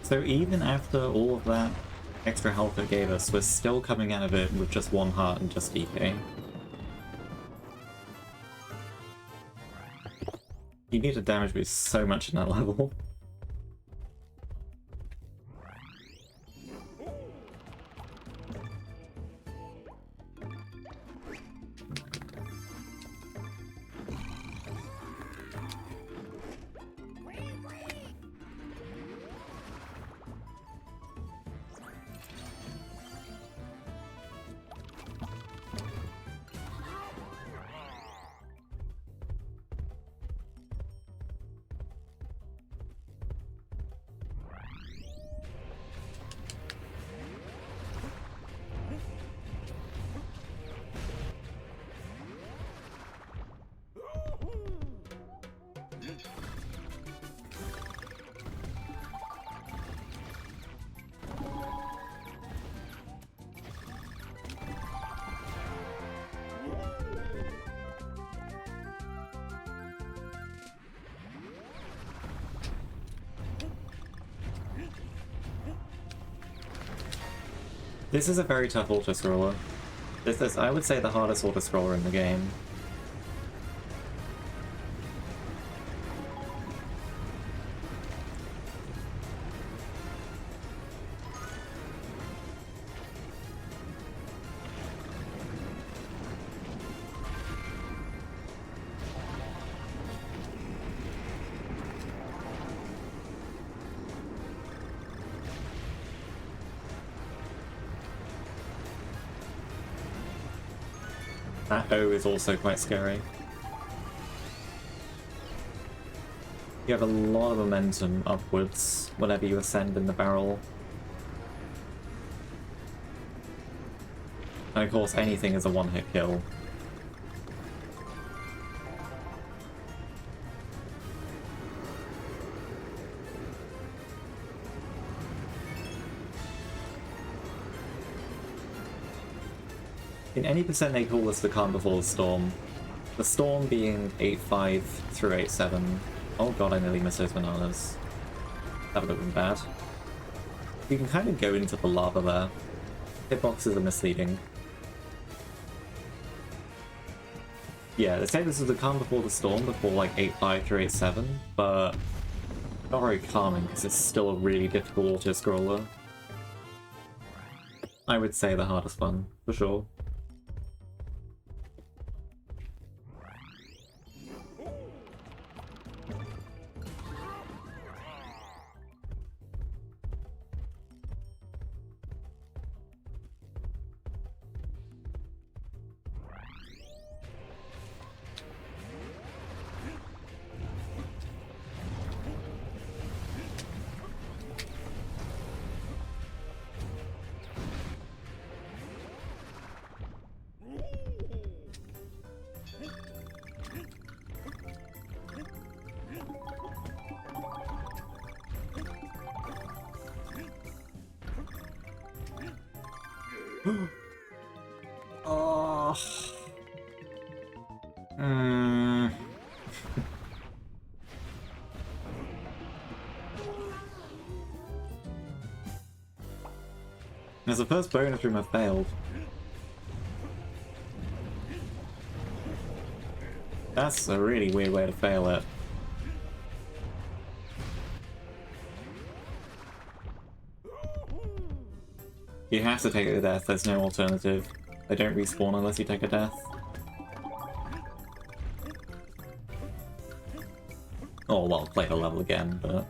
So even after all of that extra health it gave us, we're still coming out of it with just 1 heart and just DK. You need a damage boost so much in that level. This is a very tough auto-scroller. This is, I would say, the hardest auto-scroller in the game. That O is also quite scary. You have a lot of momentum upwards whenever you ascend in the barrel. And of course anything is a one-hit kill. In any percent they call this the calm before the storm. The storm being 8.5 through 8.7. Oh god, I nearly missed those bananas. That would have been bad. You can kind of go into the lava there. Hitboxes are misleading. Yeah, they say this is the calm before the storm, before like 8.5 through 8.7, but not very calming because it's still a really difficult auto-scroller. I would say the hardest one, for sure. Oh. As the first bonus room I failed. That's a really weird way to fail it. You have to take a death, there's no alternative. They don't respawn unless you take a death. Oh, well, play the level again, but...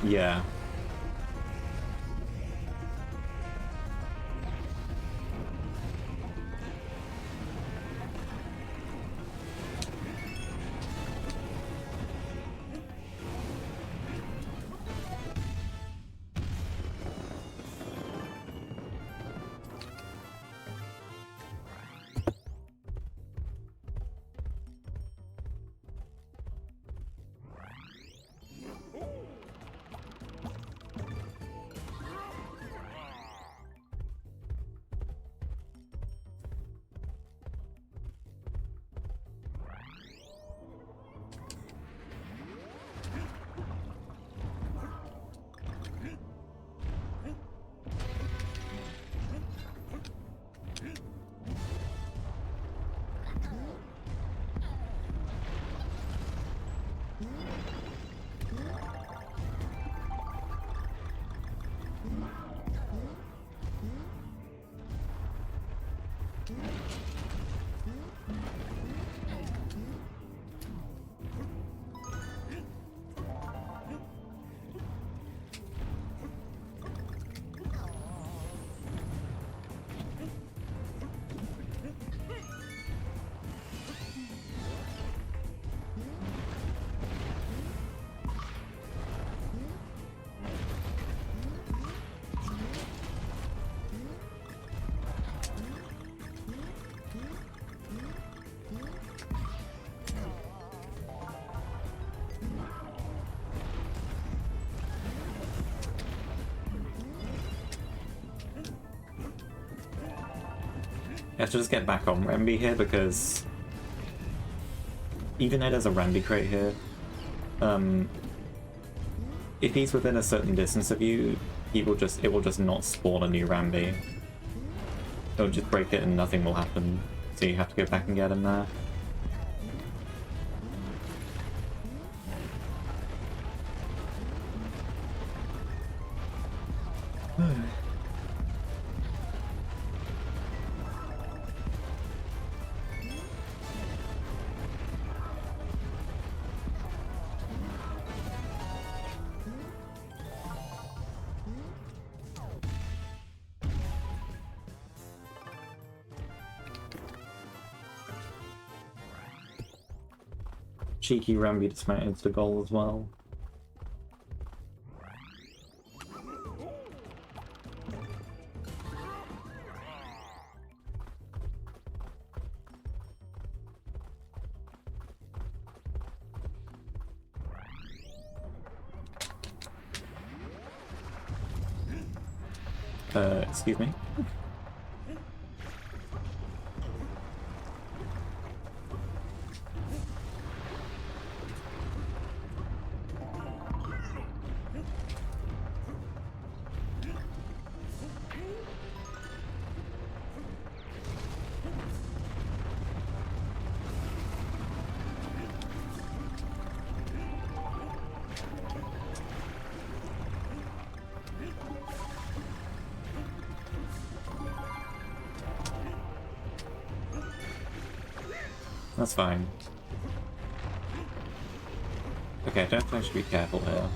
Yeah. I have to just get back on Rambi here because even though there's a Rambi crate here, if he's within a certain distance of you, it will just not spawn a new Rambi. It'll just break it and nothing will happen. So you have to go back and get him there. Cheeky Rambi dismount into the goal as well. Excuse me. That's fine. Okay, I don't think I should be careful here.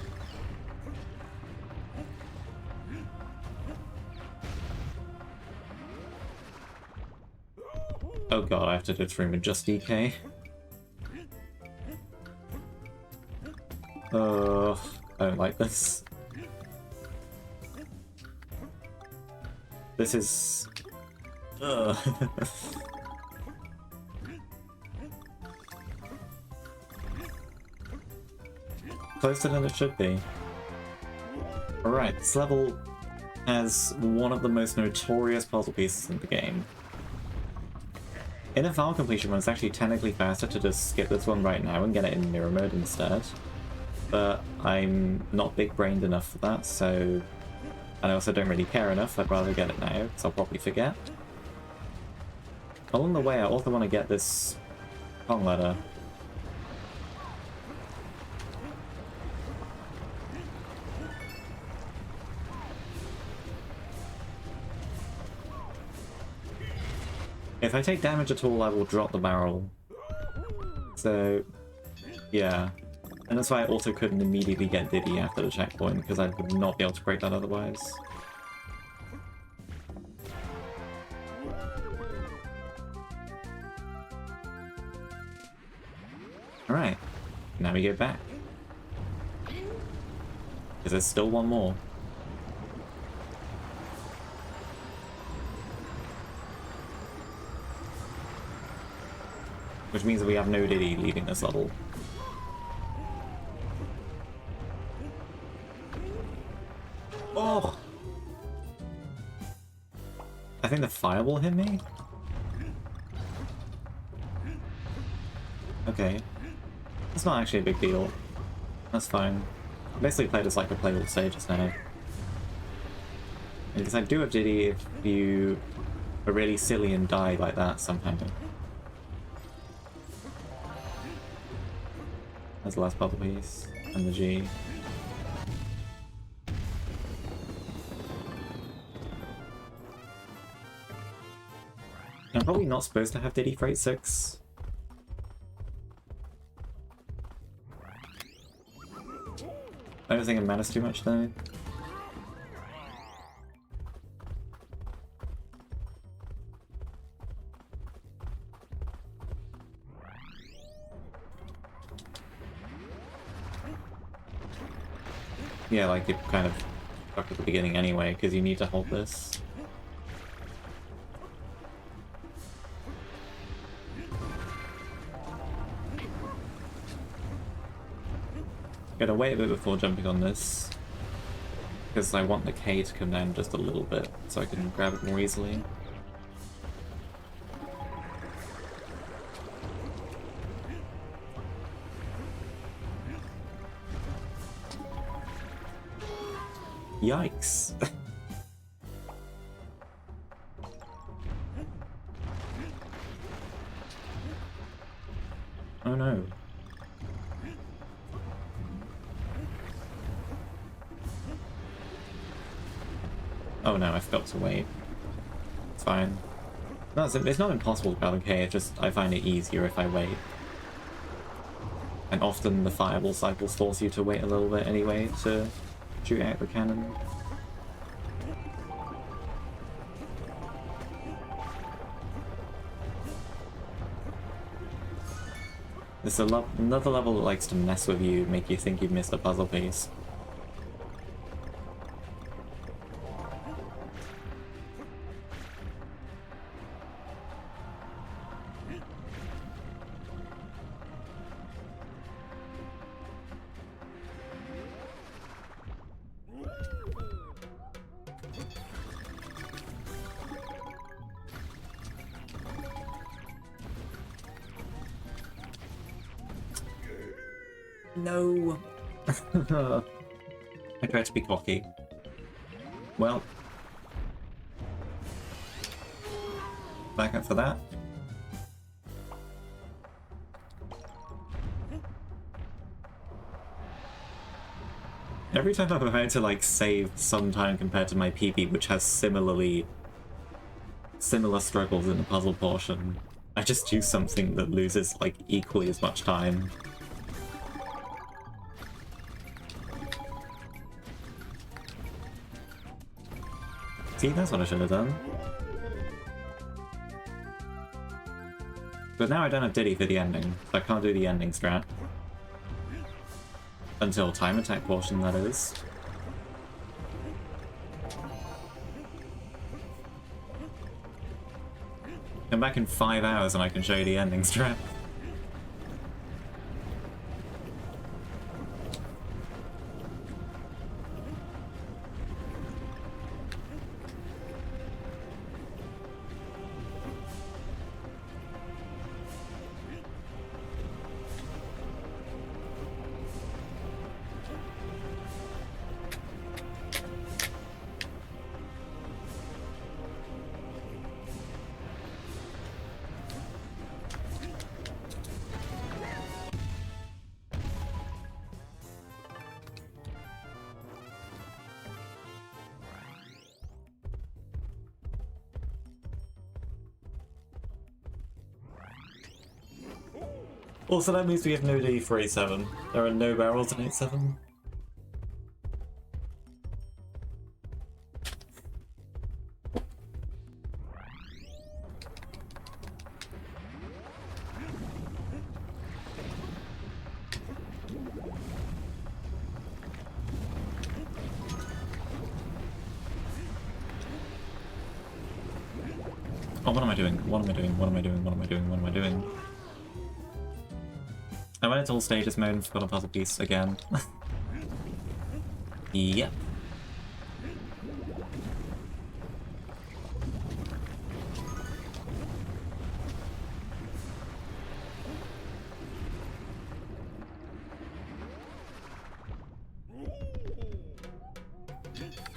Oh god, I have to do this room with just DK. I don't like this. This is... Closer than it should be. Alright, this level has one of the most notorious puzzle pieces in the game. In a file completion run, it's actually technically faster to just skip this one right now and get it in mirror mode instead. But I'm not big-brained enough for that, so... And I also don't really care enough, I'd rather get it now, because I'll probably forget. Along the way, I also want to get this Pong letter. If I take damage at all, I will drop the barrel. So, yeah. And that's why I also couldn't immediately get Diddy after the checkpoint, because I would not be able to break that otherwise. Alright, now we go back. Because there's still one more. Which means that we have no Diddy leaving this level. Oh! I think the fireball hit me? Okay. That's not actually a big deal. That's fine. I basically played this like a playable stage just now. Because I do have Diddy if you are really silly and die like that somehow. That's the last puzzle piece. And the G. I'm probably not supposed to have Diddy for 8-6. I don't think it matters too much though. Yeah, like you're kind of stuck at the beginning anyway, because you need to hold this. Gotta wait a bit before jumping on this, because I want the K to come down just a little bit, so I can grab it more easily. Yikes! Oh no. Oh no, I forgot to wait. It's fine. No, it's not impossible to grab a K, it's just I find it easier if I wait. And often the fireball cycles force you to wait a little bit anyway to shoot out the cannon. It's another level that likes to mess with you, make you think you've missed a puzzle piece. No! I tried to be cocky. Well. Back up for that. Every time I've had to like save some time compared to my PB, which has similar struggles in the puzzle portion, I just do something that loses, like, equally as much time. See, that's what I should have done. But now I don't have Diddy for the ending, so I can't do the ending strat. Until time attack portion, that is. Come back in 5 hours and I can show you the ending strat. Also, that means we have no D for 8-7. There are no barrels in 8-7. Oh, what am I doing? What am I doing? What am I doing? What am I doing? What am I doing? I went into all stages mode and forgot a puzzle piece again. Yep.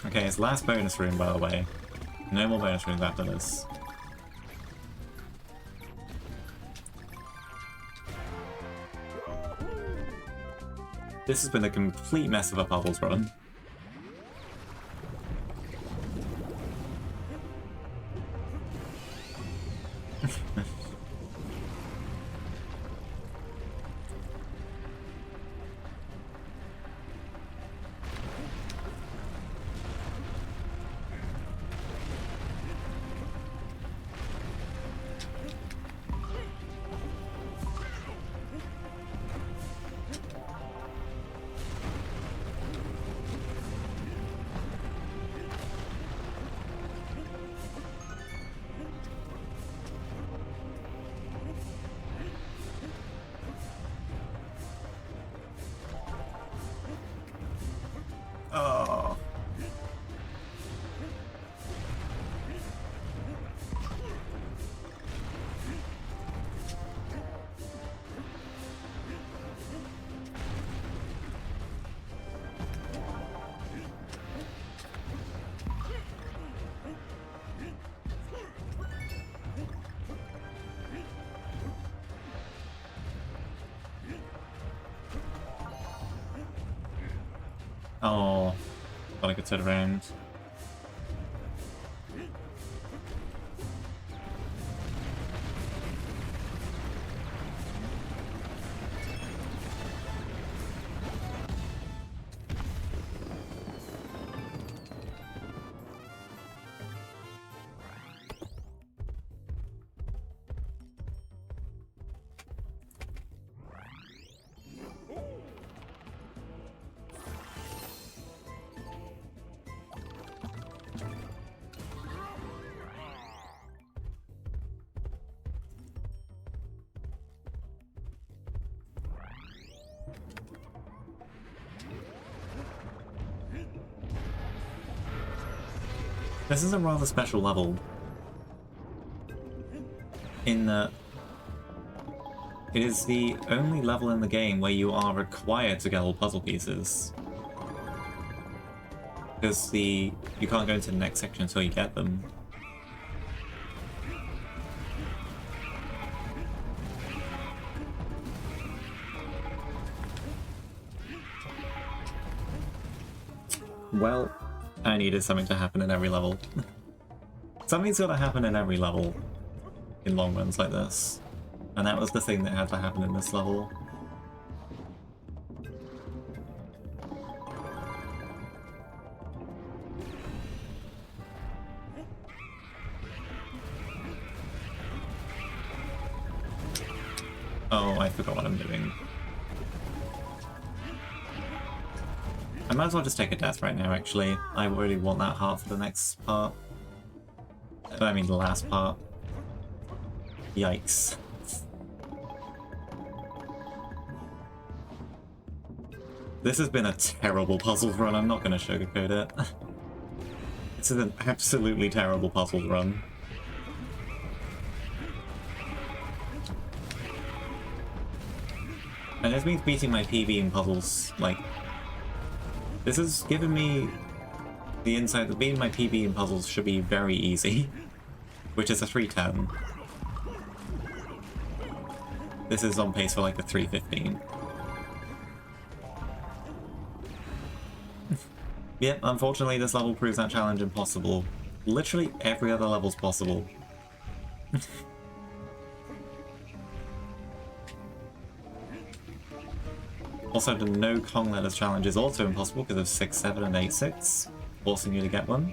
Okay, it's last bonus room, by the way. No more bonus rooms after this. This has been a complete mess of a Bubbles run. Oh. Oh, thought I could turn around. This is a rather special level, in that it is the only level in the game where you are required to get all puzzle pieces. Because you can't go into the next section until you get them. Well, I needed something to happen in every level. Something's gotta happen in every level. in long runs like this. And that was the thing that had to happen in this level. Oh, I forgot what I'm doing. I might as well just take a death right now, actually. I really want that heart for the next part. I mean, the last part. Yikes. This has been a terrible puzzles run, I'm not going to sugarcoat it. This is an absolutely terrible puzzles run. And this means beating my PB in puzzles, like... This has given me the insight that beating my PB in puzzles should be very easy. Which is a 310. This is on pace for like a 315. Yep, unfortunately this level proves that challenge impossible. Literally every other level's possible. Also, the no Kong letters challenge is also impossible because of 6, 7, and 8, 6, forcing you to get one.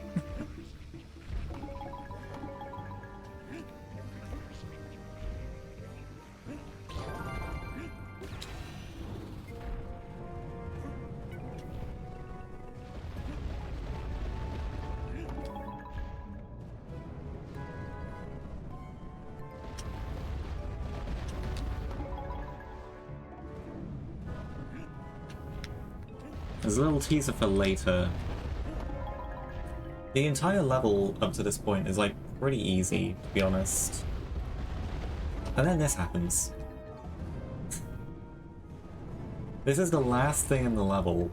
There's a little teaser for later. The entire level up to this point is like pretty easy, to be honest. And then this happens. This is the last thing in the level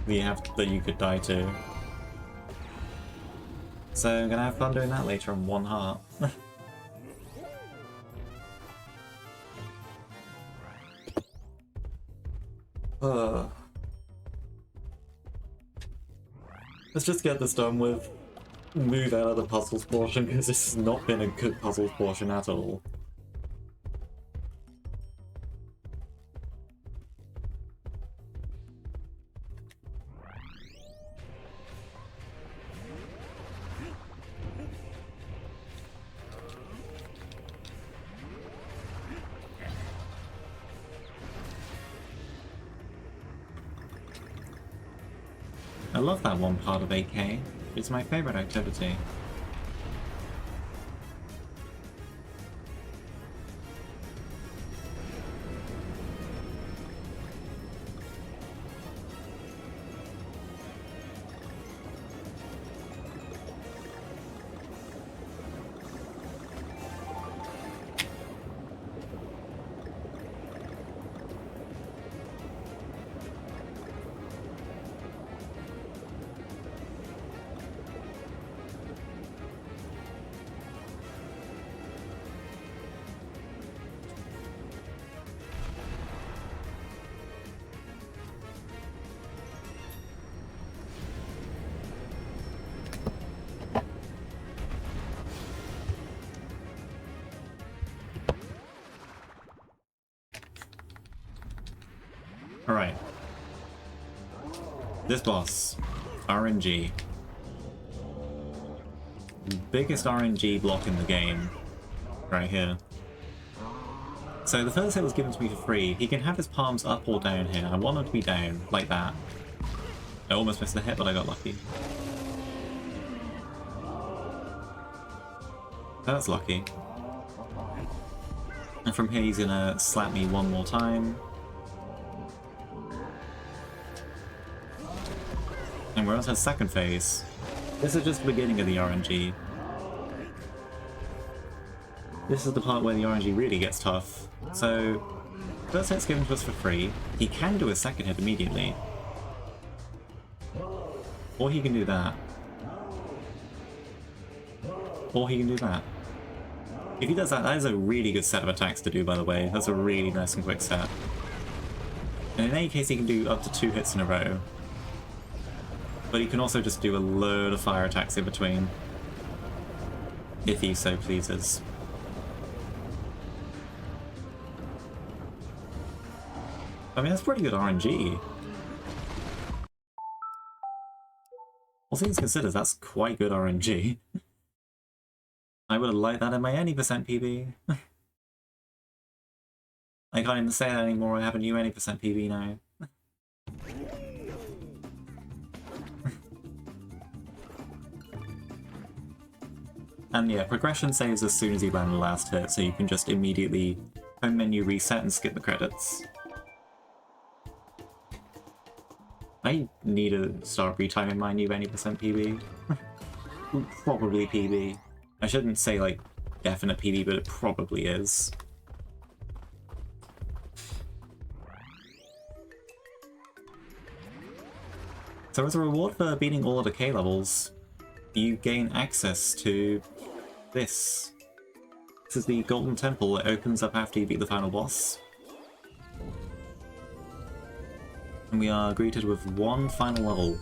that you could die to. So I'm gonna have fun doing that later on one heart. Let's just get this done with. Move out of the puzzles portion, because this has not been a good puzzles portion at all. I love that one part of 8K. It's my favorite activity. Alright. This boss, RNG. Biggest RNG block in the game. Right here. So the first hit was given to me for free. He can have his palms up or down here. I want him to be down, like that. I almost missed the hit, but I got lucky. That's lucky. And from here he's gonna slap me one more time. And we're on to the second phase. This is just the beginning of the RNG. This is the part where the RNG really gets tough. So, first hit's given to us for free. He can do a second hit immediately. Or he can do that. Or he can do that. If he does that, that is a really good set of attacks to do, by the way. That's a really nice and quick set. And in any case, he can do up to 2 hits in a row. But he can also just do a load of fire attacks in between, if he so pleases. I mean, that's pretty good RNG. All things considered, that's quite good RNG. I would have liked that in my any percent PB. I can't even say that anymore, I have a new any percent PB now. And yeah, progression saves as soon as you land the last hit, so you can just immediately home menu reset and skip the credits. I need to start retiming my new any percent PB. Probably PB. I shouldn't say like definite PB, but it probably is. So as a reward for beating all of the K levels, you gain access to this. This is the Golden Temple. It opens up after you beat the final boss. And we are greeted with one final level.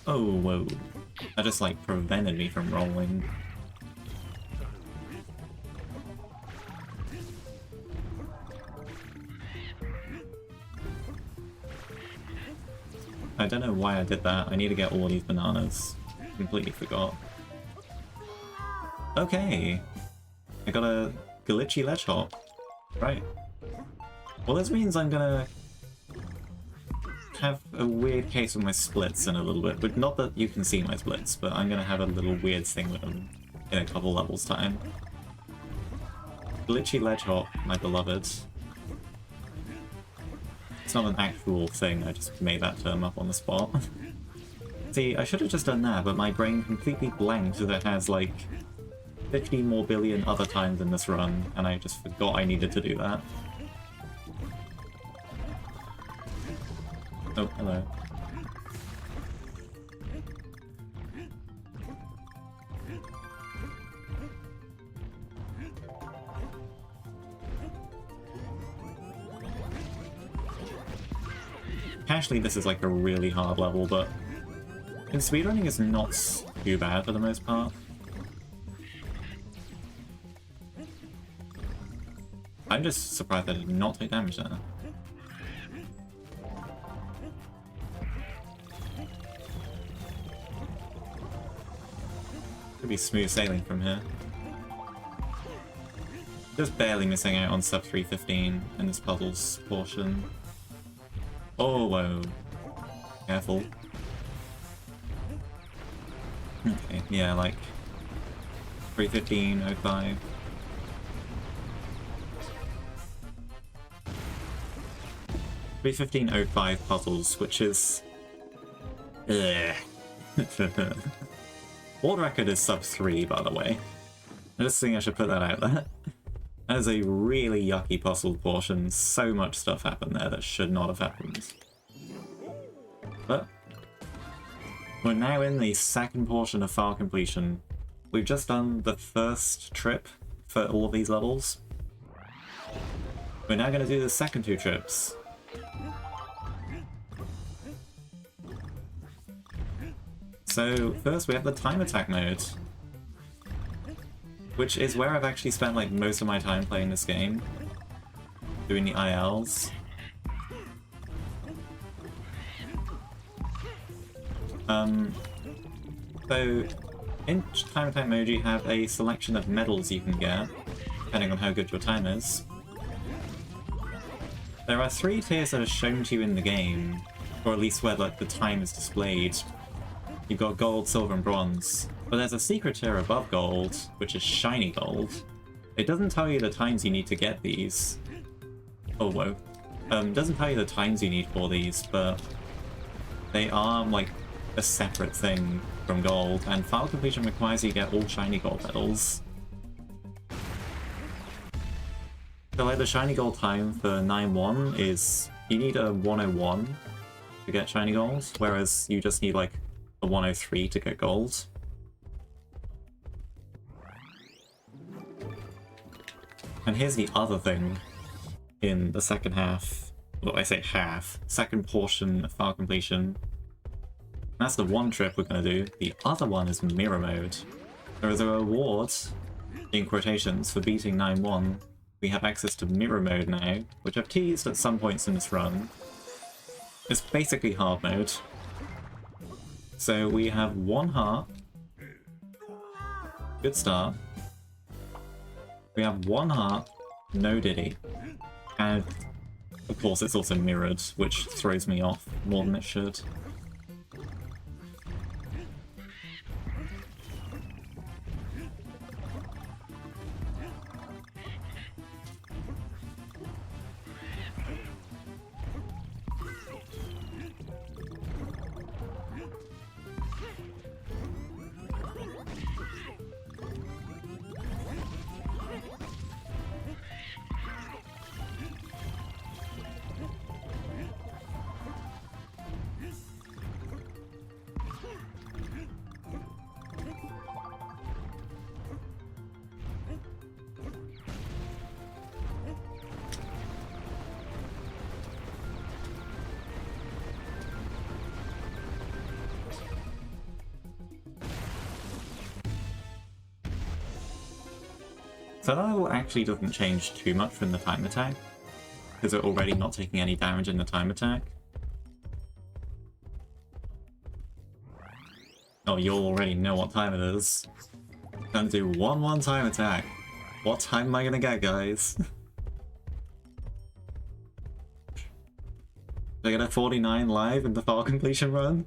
Oh, whoa. That just, like, prevented me from rolling. I don't know why I did that. I need to get all these bananas. Completely forgot. Okay. I got a glitchy ledge hop. Right. Well, this means I'm gonna have a weird case with my splits in a little bit, but not that you can see my splits, but I'm gonna have a little weird thing with them in a couple levels time. Glitchy ledge hop, my beloved. It's not an actual thing, I just made that term up on the spot. See, I should have just done that, but my brain completely blanked that it has like 50 more billion other times in this run, and I just forgot I needed to do that. Oh, hello. Actually, this is like a really hard level, but in speedrunning it's not too bad for the most part. I'm just surprised that I did not take damage there. Could be smooth sailing from here. Just barely missing out on sub 315 in this puzzles portion. Oh, whoa. Careful. Okay, yeah, like 315.05. $315.05 puzzles, which is... Ugh. World record is sub 3, by the way. I just think I should put that out there. That is a really yucky puzzle portion. So much stuff happened there that should not have happened. But we're now in the second portion of file completion. We've just done the first trip for all of these levels. We're now going to do the second two trips. So first we have the time attack mode, which is where I've actually spent like most of my time playing this game, doing the ILs. So in time attack mode you have a selection of medals you can get, depending on how good your time is. There are 3 tiers that are shown to you in the game, or at least where like the time is displayed. You've got gold, silver, and bronze. But there's a secret tier above gold, which is shiny gold. It doesn't tell you the times you need to get these. Oh, whoa. It doesn't tell you the times you need for these, but they are, like, a separate thing from gold, and file completion requires you get all shiny gold medals. So, like, the shiny gold time for 9-1 is... you need a 101 to get shiny gold, whereas you just need, like, a 103 to get gold. And here's the other thing. in the second half. Well, I say half. Second portion of file completion. That's the one trip we're going to do. The other one is mirror mode. There is a reward, in quotations, for beating 9-1. We have access to mirror mode now, which I've teased at some points in this run. It's basically hard mode. So we have 1 heart. Good start. We have 1 heart, no Diddy. And of course it's also mirrored, which throws me off more than it should. So that level actually doesn't change too much from the time attack, because we're already not taking any damage in the time attack. Oh, you'll already know what time it is. Gonna do 1-1 time attack. What time am I gonna get, guys? Did I get a 49 live in the file completion run?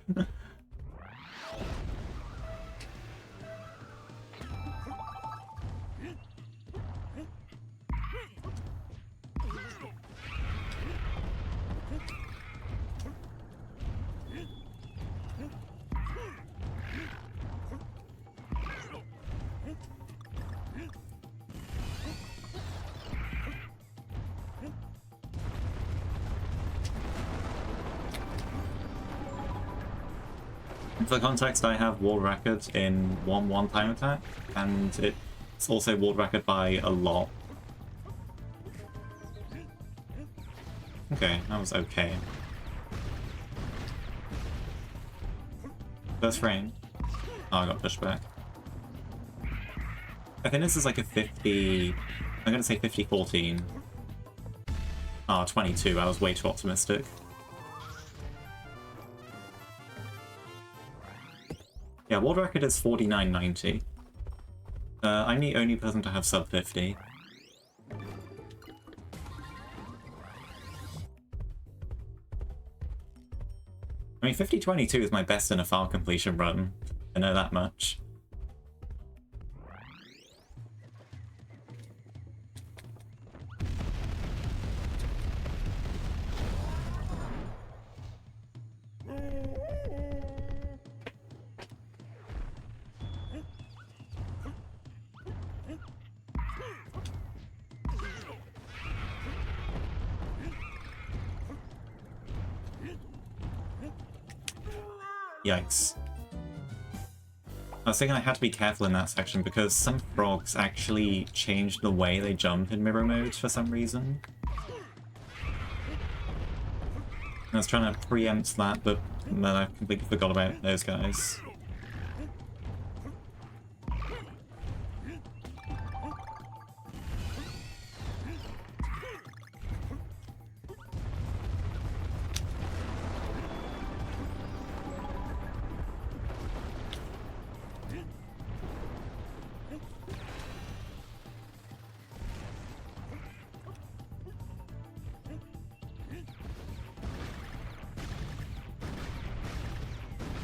For context, I have world record in 1-1 time attack, and it's also world record by a lot. Okay, that was okay. First frame. Oh, I got pushed back. I think this is like a 50... I'm gonna say 50-14. Oh, 22, I was way too optimistic. Yeah, world record is 49.90. I'm the only person to have sub 50. I mean, 50-22 is my best in a file completion run. I know that much. Yikes. I was thinking I had to be careful in that section because some frogs actually changed the way they jump in mirror mode for some reason. I was trying to preempt that, but then I completely forgot about those guys.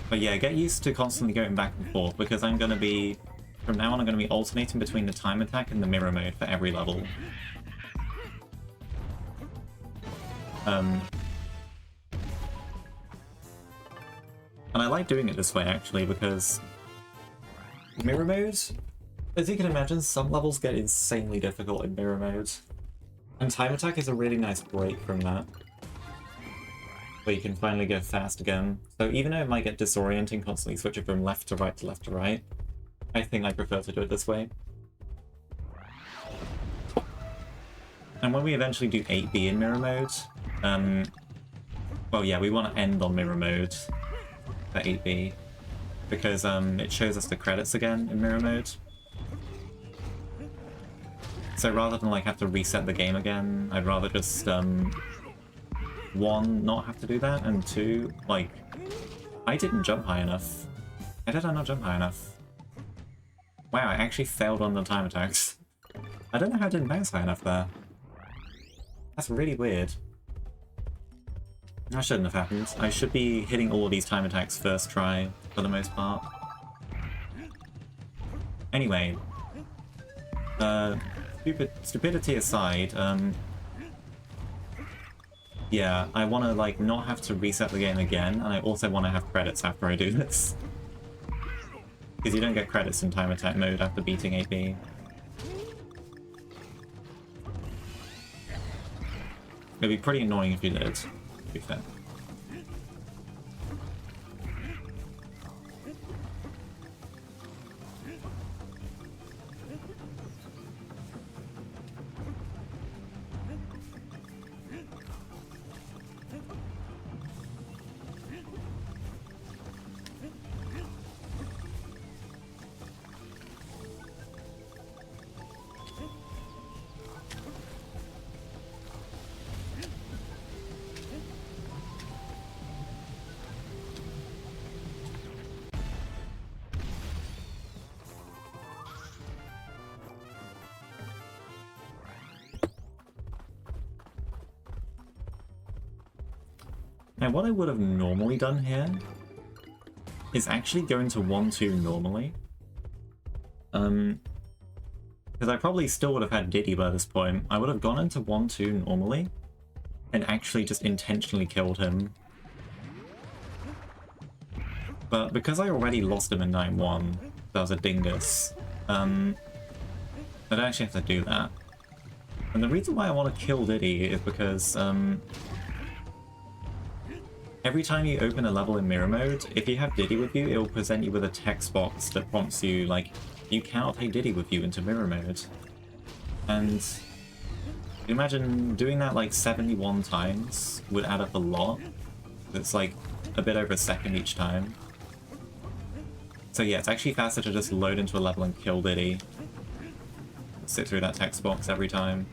But yeah, get used to constantly going back and forth, because I'm going to be... From now on, I'm going to be alternating between the time attack and the mirror mode for every level. And I like doing it this way, actually, because... Mirror mode? As you can imagine, some levels get insanely difficult in mirror mode. And time attack is a really nice break from that, where you can finally go fast again. So even though it might get disorienting constantly switching from left to right to left to right, I think I prefer to do it this way. And when we eventually do 8B in mirror mode, well, yeah, we want to end on mirror mode for 8B because it shows us the credits again in mirror mode. So rather than like have to reset the game again, I'd rather just one, not have to do that, and two, like, I didn't jump high enough. How did I not jump high enough? Wow, I actually failed on the time attacks. I don't know how I didn't bounce high enough there. That's really weird. That shouldn't have happened. I should be hitting all of these time attacks first try, for the most part. Anyway. Stupidity aside, yeah, I want to, like, not have to reset the game again, and I also want to have credits after I do this. Because you don't get credits in time attack mode after beating AP. It'd be pretty annoying if you did, to be fair. Now, what I would have normally done here is actually go into 1-2 normally. Because I probably still would have had Diddy by this point. I would have gone into 1-2 normally and actually just intentionally killed him. But because I already lost him in 9-1, that was a dingus, I don't actually have to do that. And the reason why I want to kill Diddy is because, every time you open a level in mirror mode, if you have Diddy with you, it will present you with a text box that prompts you, like, you cannot take Diddy with you into mirror mode. And imagine doing that like 71 times would add up a lot. It's like a bit over a second each time. So yeah, it's actually faster to just load into a level and kill Diddy. Sit through that text box every time.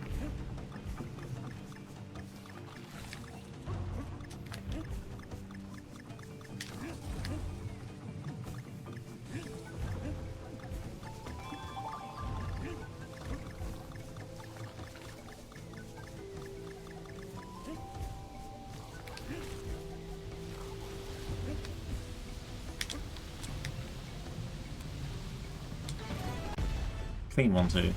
Clean 1-2.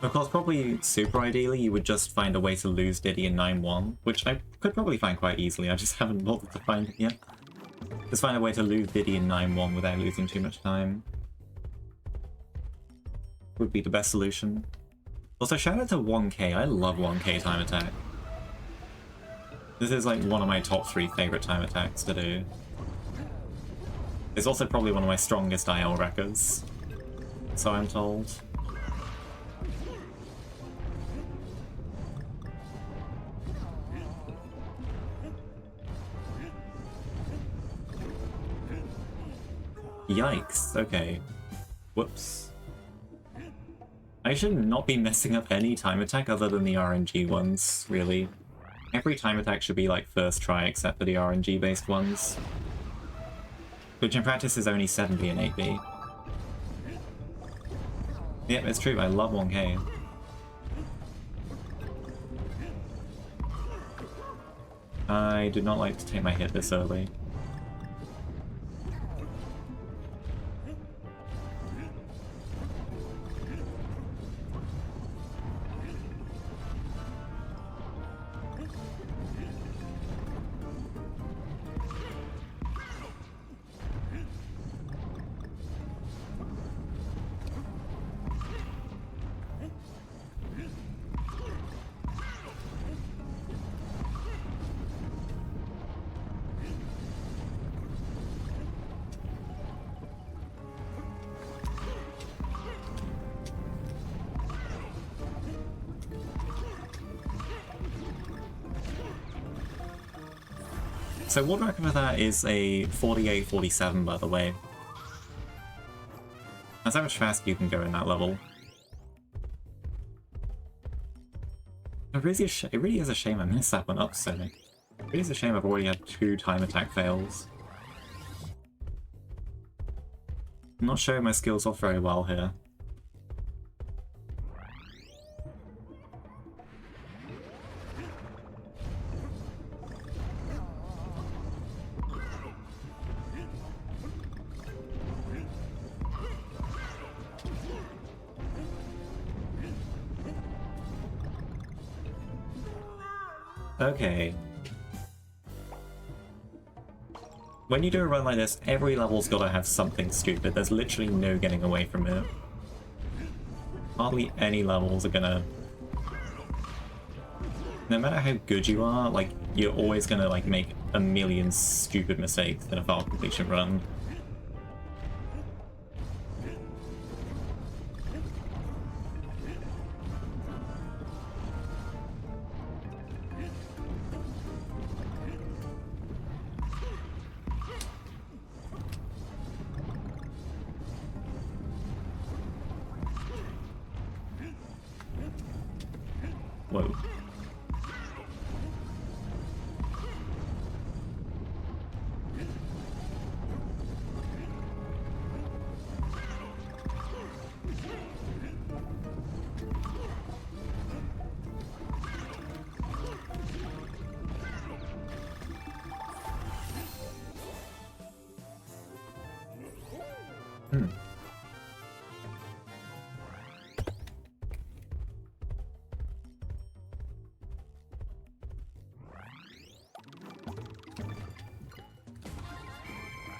Of course, probably super ideally, you would just find a way to lose Diddy in 9-1, which I could probably find quite easily, I just haven't bothered to find it yet. Just find a way to lose Diddy in 9-1 without losing too much time. Would be the best solution. Also, shout out to 1K, I love 1K time attack. This is like one of my top 3 favorite time attacks to do. It's also probably one of my strongest IL records, so I'm told. Yikes, okay. Whoops. I should not be messing up any time attack other than the RNG ones, really. Every time attack should be like first try except for the RNG based ones. Which in practice is only 7B and 8B. Yep, it's true, I love 1K. I do not like to take my hit this early. So what record for that is a 48-47, by the way. That's how much faster you can go in that level. It really is a shame I messed that one up so. It really is a shame I've already had 2 time attack fails. I'm not showing my skills off very well here. Okay. When you do a run like this, every level's gotta have something stupid. There's literally no getting away from it. Hardly any levels are gonna... No matter how good you are, like, you're always gonna, like, make a million stupid mistakes in a file completion run. Whoa.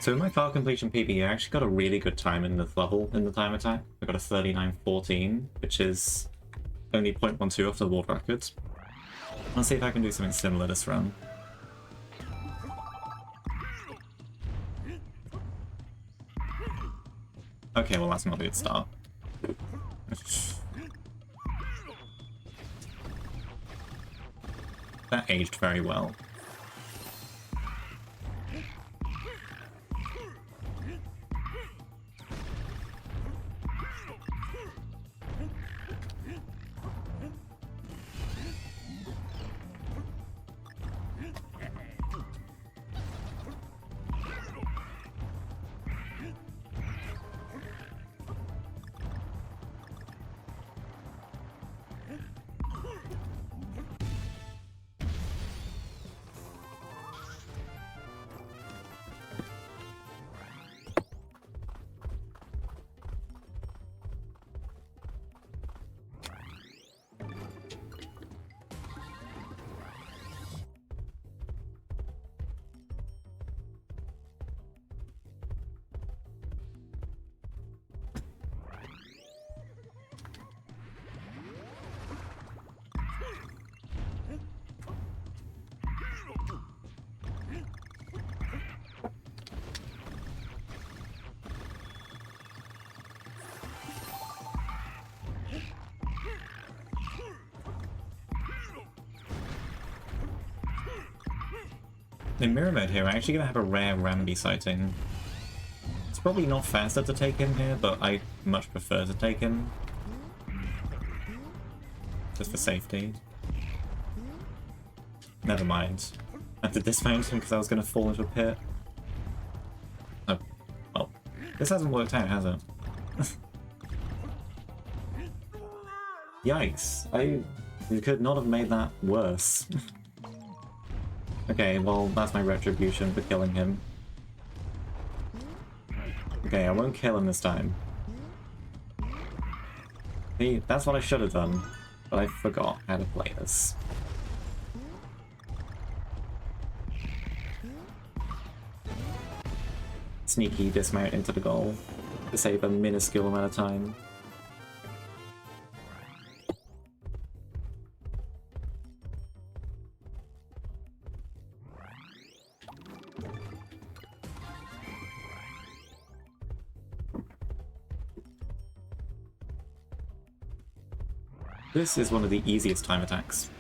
So in my file completion PB, I actually got a really good time in this level in the time attack. I got a 39:14, which is only 0.12 off the world record. I'll see if I can do something similar this run. Okay, well that's not a good start. That aged very well. In mirror mode here, I'm actually going to have a rare Rambi sighting. It's probably not faster to take him here, but I much prefer to take him. Just for safety. Never mind. I had to dismount him because I was going to fall into a pit. Oh, well. This hasn't worked out, has it? Yikes. You could not have made that worse. Okay, well, that's my retribution for killing him. Okay, I won't kill him this time. See, that's what I should have done, but I forgot how to play this. Sneaky dismount into the goal to save a minuscule amount of time. This is one of the easiest time attacks.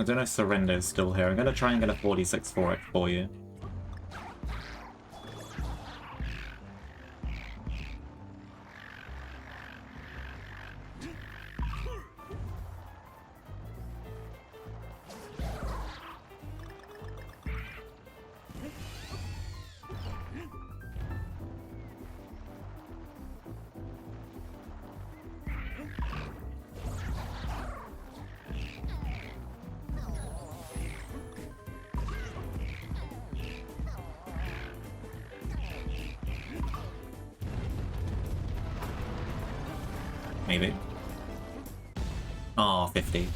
I don't know if Surrender's still here. I'm gonna try and get a 46 for it for you. Maybe. Oh, 50.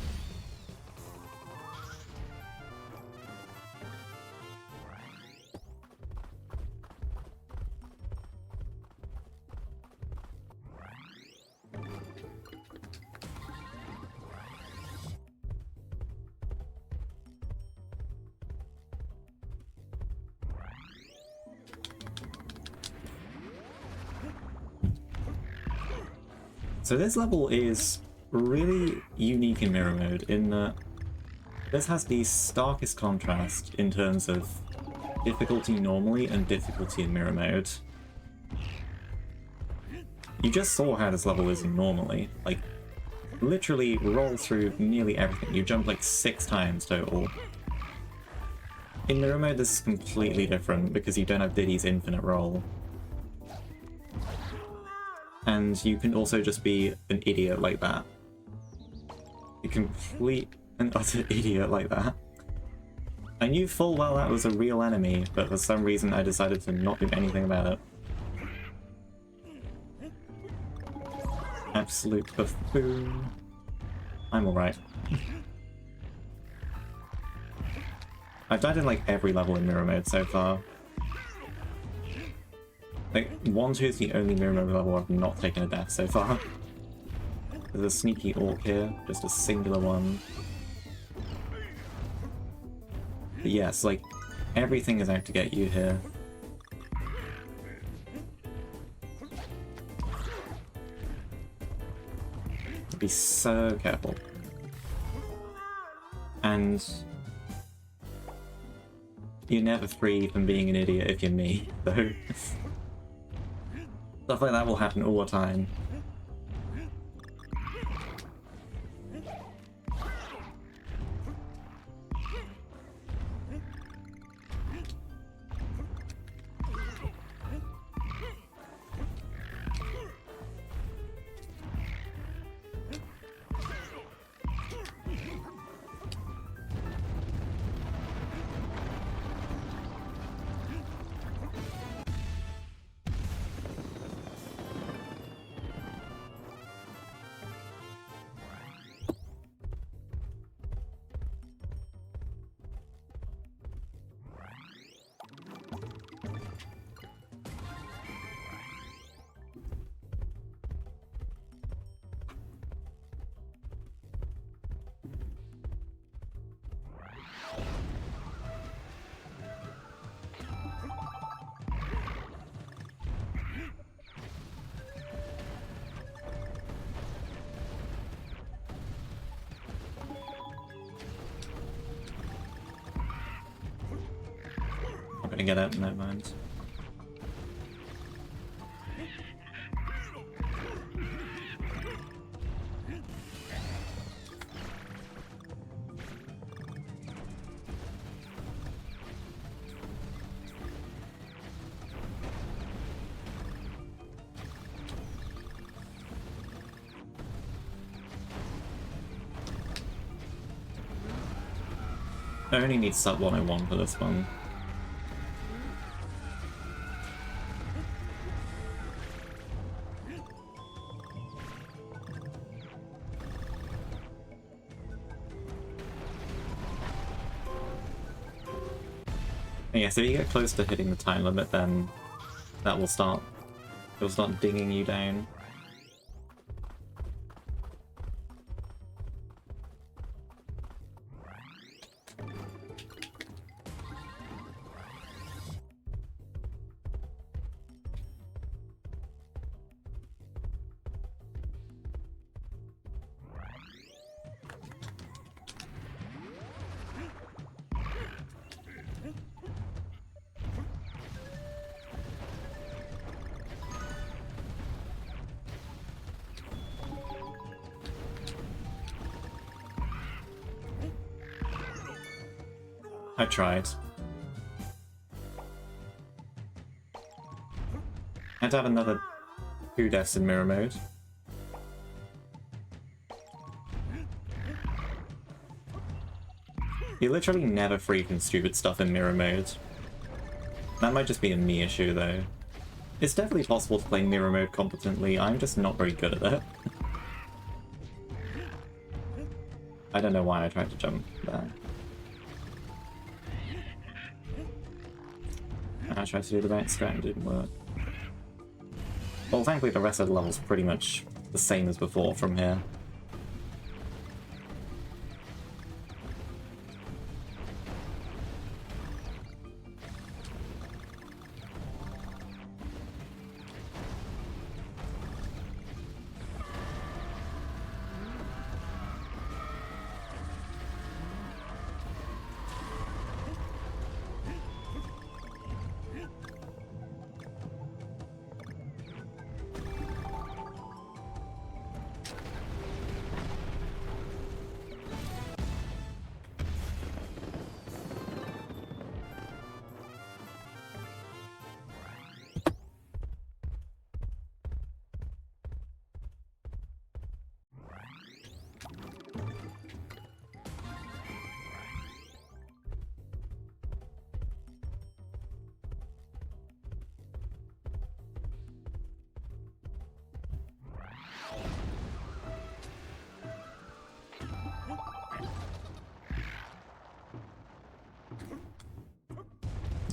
So this level is really unique in mirror mode in that this has the starkest contrast in terms of difficulty normally and difficulty in mirror mode. You just saw how this level is normally. Like, literally roll through nearly everything. You jump like 6 times total. In mirror mode this is completely different because you don't have Diddy's infinite roll. And you can also just be an idiot like that. A complete and utter idiot like that. I knew full well that was a real enemy, but for some reason I decided to not do anything about it. Absolute buffoon. I'm alright. I've died in like every level in mirror mode so far. Like, 1, 2 is the only mirror mode level I've not taken a death so far. There's a sneaky orc here, just a singular one. But yes, like, everything is out to get you here. Be so careful. And you're never free from being an idiot if you're me, though. Stuff like that will happen all the time. I'm gonna get it, no mind. I only need sub 101 for this one. Yeah, so if you get close to hitting the time limit, then that will start. It'll start dinging you down. I tried. I had to have another 2 deaths in mirror mode. You literally never freaking stupid stuff in mirror mode. That might just be a me issue though. It's definitely possible to play mirror mode competently, I'm just not very good at it. I don't know why I tried to jump there. I tried to do the right strat and it didn't work. Well, thankfully the rest of the level's pretty much the same as before from here.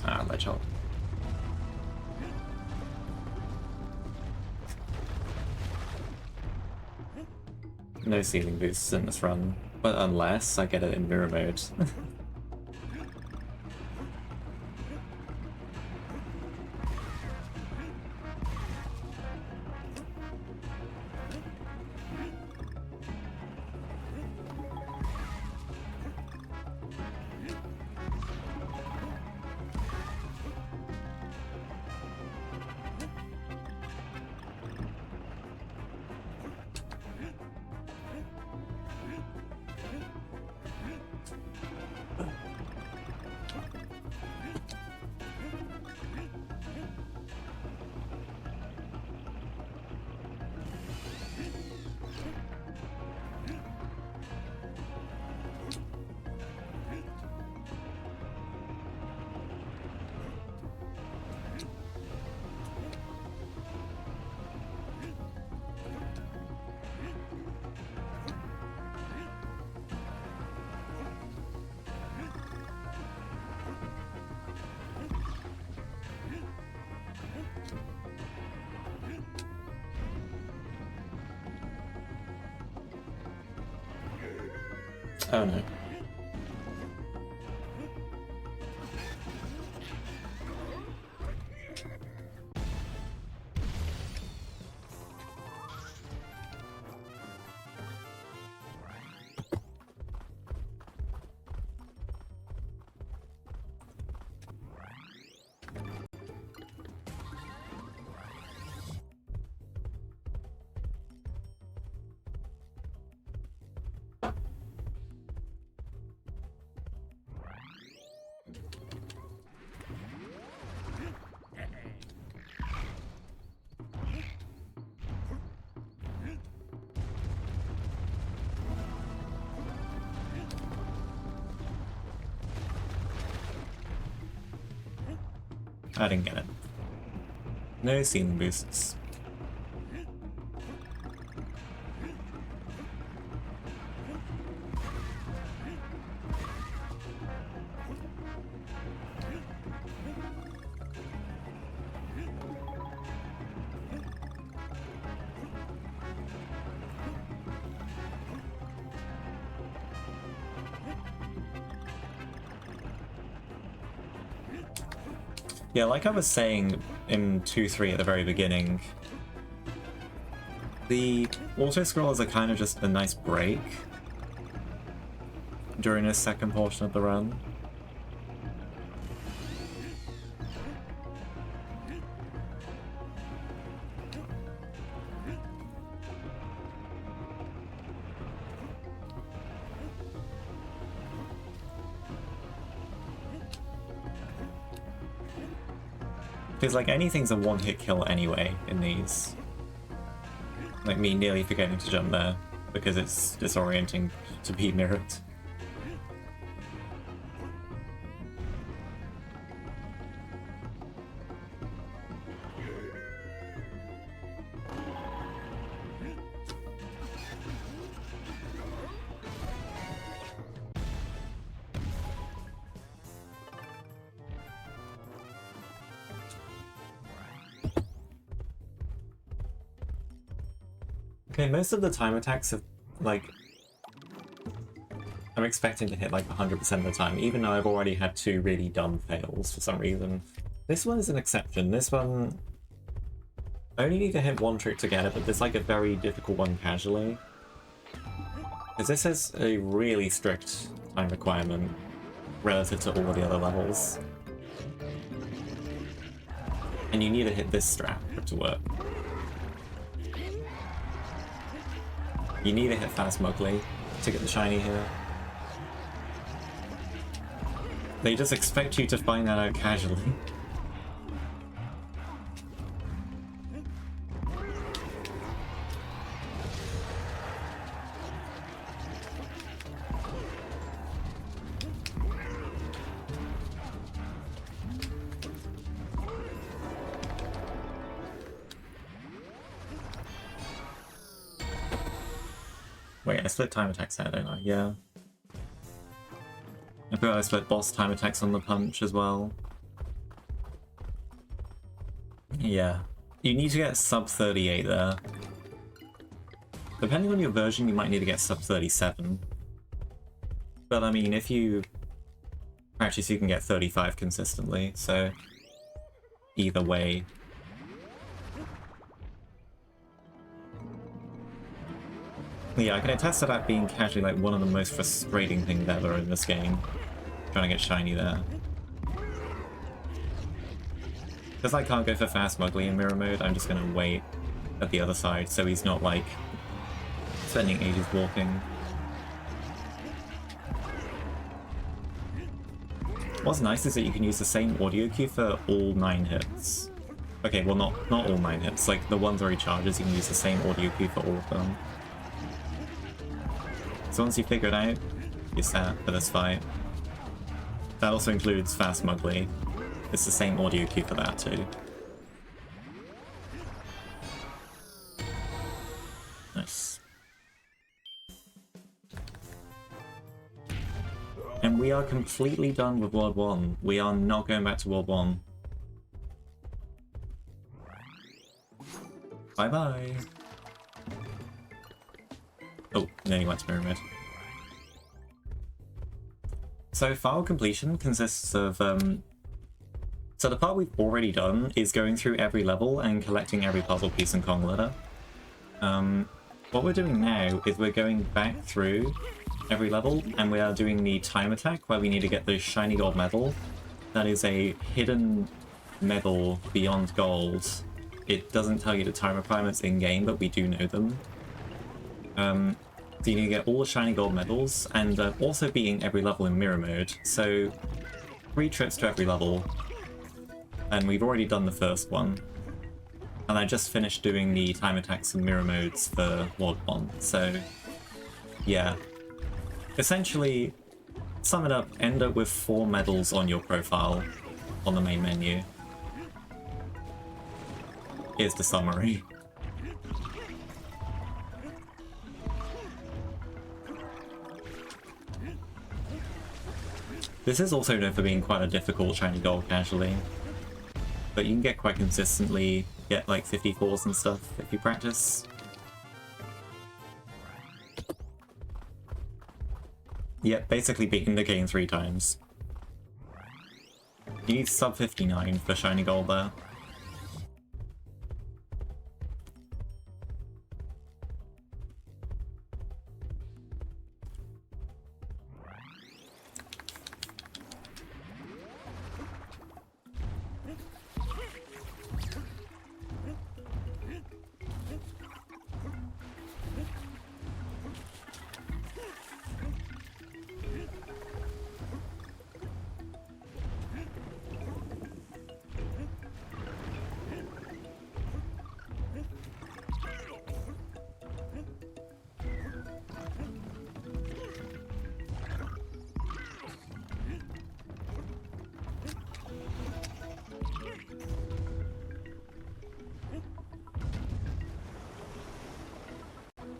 Ah, ledge hole. No ceiling boosts in this run, but unless I get it in mirror mode. Oh no. I didn't get it. No ceiling boosts. Yeah, like I was saying in 2-3 at the very beginning, the auto-scrollers are kind of just a nice break during this second portion of the run. Because, like, anything's a one-hit kill anyway in these. Like me nearly forgetting to jump there, because it's disorienting to be mirrored. Okay, most of the time attacks have, like, I'm expecting to hit like 100% of the time, even though I've already had 2 really dumb fails for some reason. This one is an exception. This one, I only need to hit 1 trick to get it, but there's like a very difficult one casually. Because this has a really strict time requirement relative to all the other levels. And you need to hit this strap for it to work. You need to hit Fast Mugly to get the shiny here. They just expect you to find that out casually. Wait, I split time attacks there, don't I? Yeah. I forgot I split boss time attacks on the punch as well. Yeah. You need to get sub 38 there. Depending on your version, you might need to get sub 37. But I mean, if you practice, you can get 35 consistently, so either way. Yeah, I can attest to that being casually like one of the most frustrating things ever in this game. Trying to get shiny there. Because I can't go for Fast Mugly in mirror mode, I'm just gonna wait at the other side so he's not like spending ages walking. What's nice is that you can use the same audio cue for all 9 hits. Okay, well not all 9 hits, like the ones where he charges you can use the same audio cue for all of them. So once you figure it out, you're set for this fight. That also includes Fast Mugly. It's the same audio cue for that too. Nice. And we are completely done with World 1. We are not going back to World 1. Bye-bye. Oh, no, you went to Pyramid. So file completion consists of, so the part we've already done is going through every level and collecting every puzzle piece in Kong Letter. What we're doing now is we're going back through every level and we are doing the time attack where we need to get the shiny gold medal. That is a hidden medal beyond gold. It doesn't tell you the time requirements in-game, but we do know them. So you need to get all the shiny gold medals, and also beating every level in mirror mode. So 3 trips to every level, and we've already done the first one. And I just finished doing the time attacks and mirror modes for World 1, so yeah. Essentially, sum it up, end up with 4 medals on your profile on the main menu. Here's the summary. This is also known for being quite a difficult shiny gold casually, but you can get quite consistently, get like 54s and stuff if you practice. Yeah, basically beating the game 3 times. You need sub 59 for shiny gold there.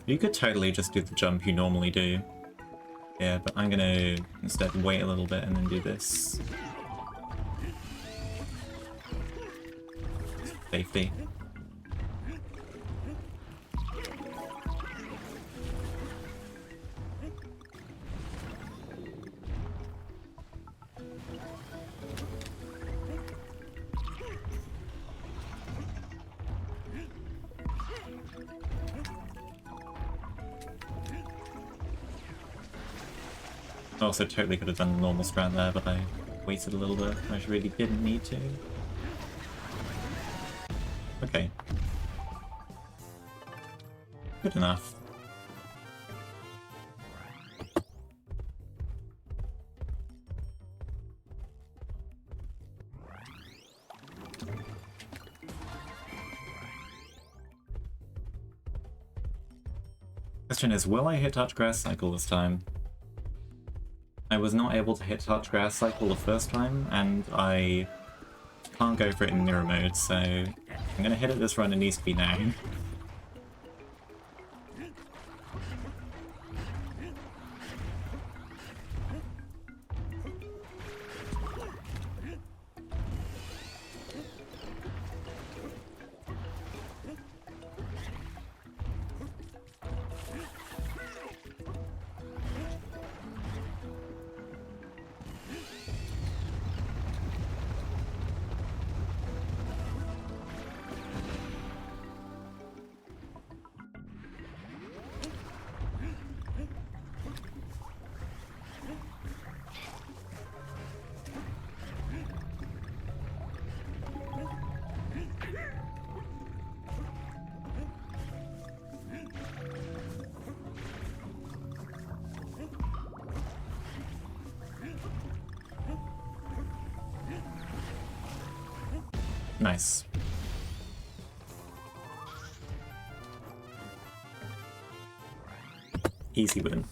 You could totally just do the jump you normally do. Yeah, but I'm gonna instead wait a little bit and then do this. Safety. Also totally could have done the normal strat there, but I waited a little bit. I really didn't need to. Okay. Good enough. Question is, will I hit touch grass cycle this time? I was not able to hit touch grass cycle the first time, and I can't go for it in mirror mode, so I'm gonna hit it this run. It needs to be now. Nice. Easy win.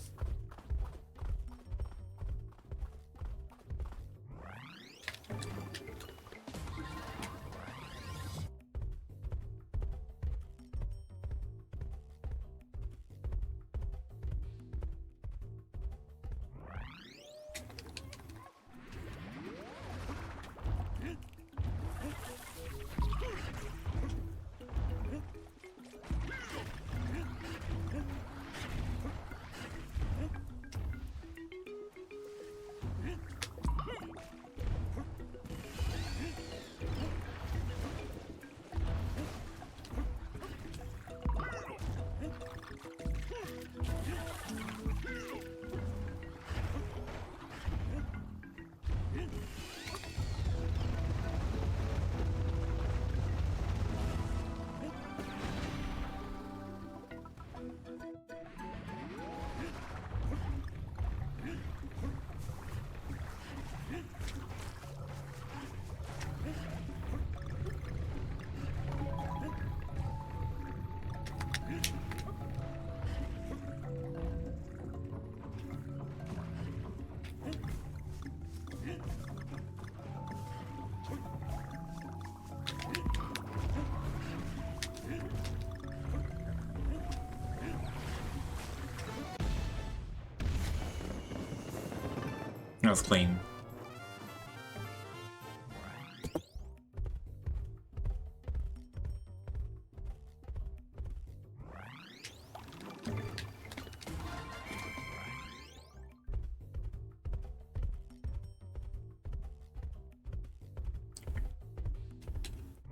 That was clean.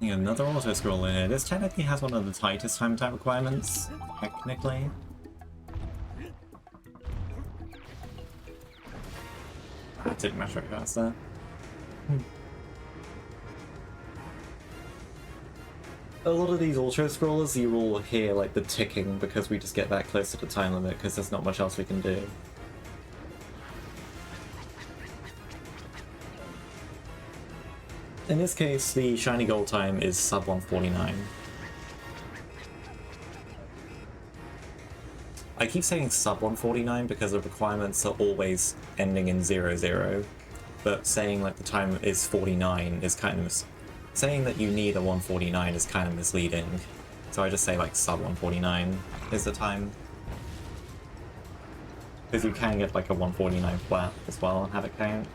Yeah, another auto scroll in here. This technically has one of the tightest time attack requirements, technically. That didn't matter very fast there. A lot of these auto scrollers, you will hear like the ticking because we just get that close to the time limit because there's not much else we can do. In this case, the shiny gold time is sub 149. I keep saying sub 149 because the requirements are always ending in 00, but saying like the time is 49 is kind of saying that you need a 149 is kind of misleading. So I just say like sub 149 is the time. Because you can get like a 149 flat as well and have it count.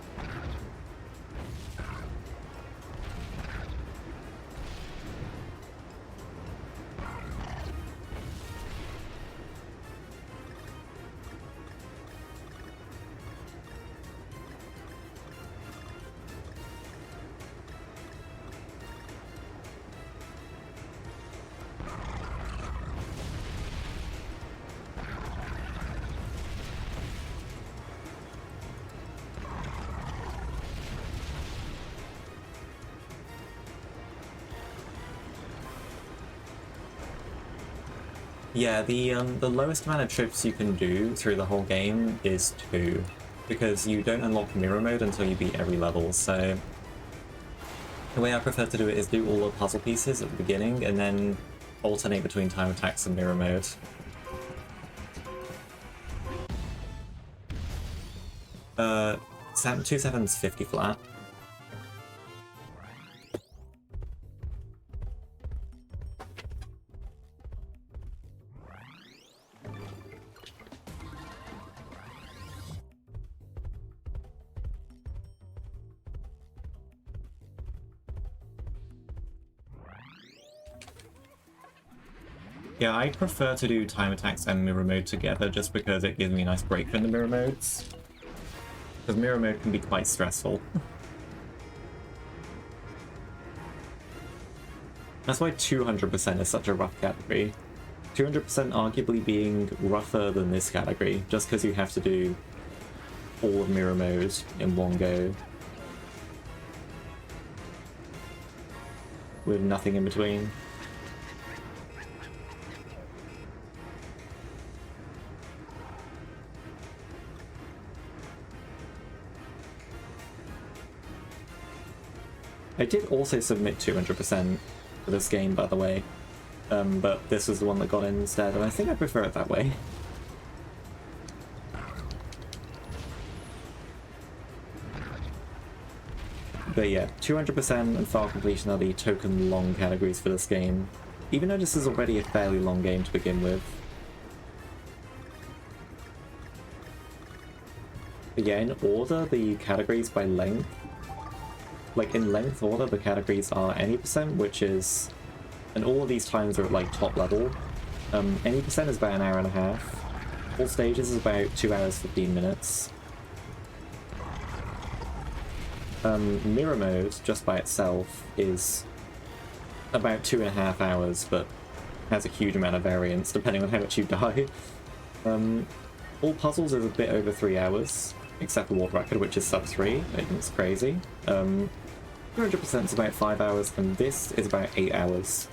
Yeah, the lowest amount of trips you can do through the whole game is 2, because you don't unlock mirror mode until you beat every level, so the way I prefer to do it is do all the puzzle pieces at the beginning and then alternate between time attacks and mirror mode. 2/7's 50 flat. Yeah, I prefer to do time attacks and mirror mode together just because it gives me a nice break from the mirror modes. Because mirror mode can be quite stressful. That's why 200% is such a rough category. 200% arguably being rougher than this category, just because you have to do all of mirror mode in one go. With nothing in between. I did also submit 200% for this game, by the way, but this was the one that got in instead, and I think I prefer it that way. But yeah, 200% and file completion are the token long categories for this game, even though this is already a fairly long game to begin with. But yeah, in order, the categories by length, like in length order, the categories are any percent, which is, and all of these times are at like top level. Any percent is about an hour and a half. All stages is about 2 hours 15 minutes. Mirror mode, just by itself, is about 2.5 hours, but has a huge amount of variance depending on how much you die. All puzzles is a bit over 3 hours, except for World Record, which is sub 3. It's crazy. 200% is about 5 hours, and this is about 8 hours.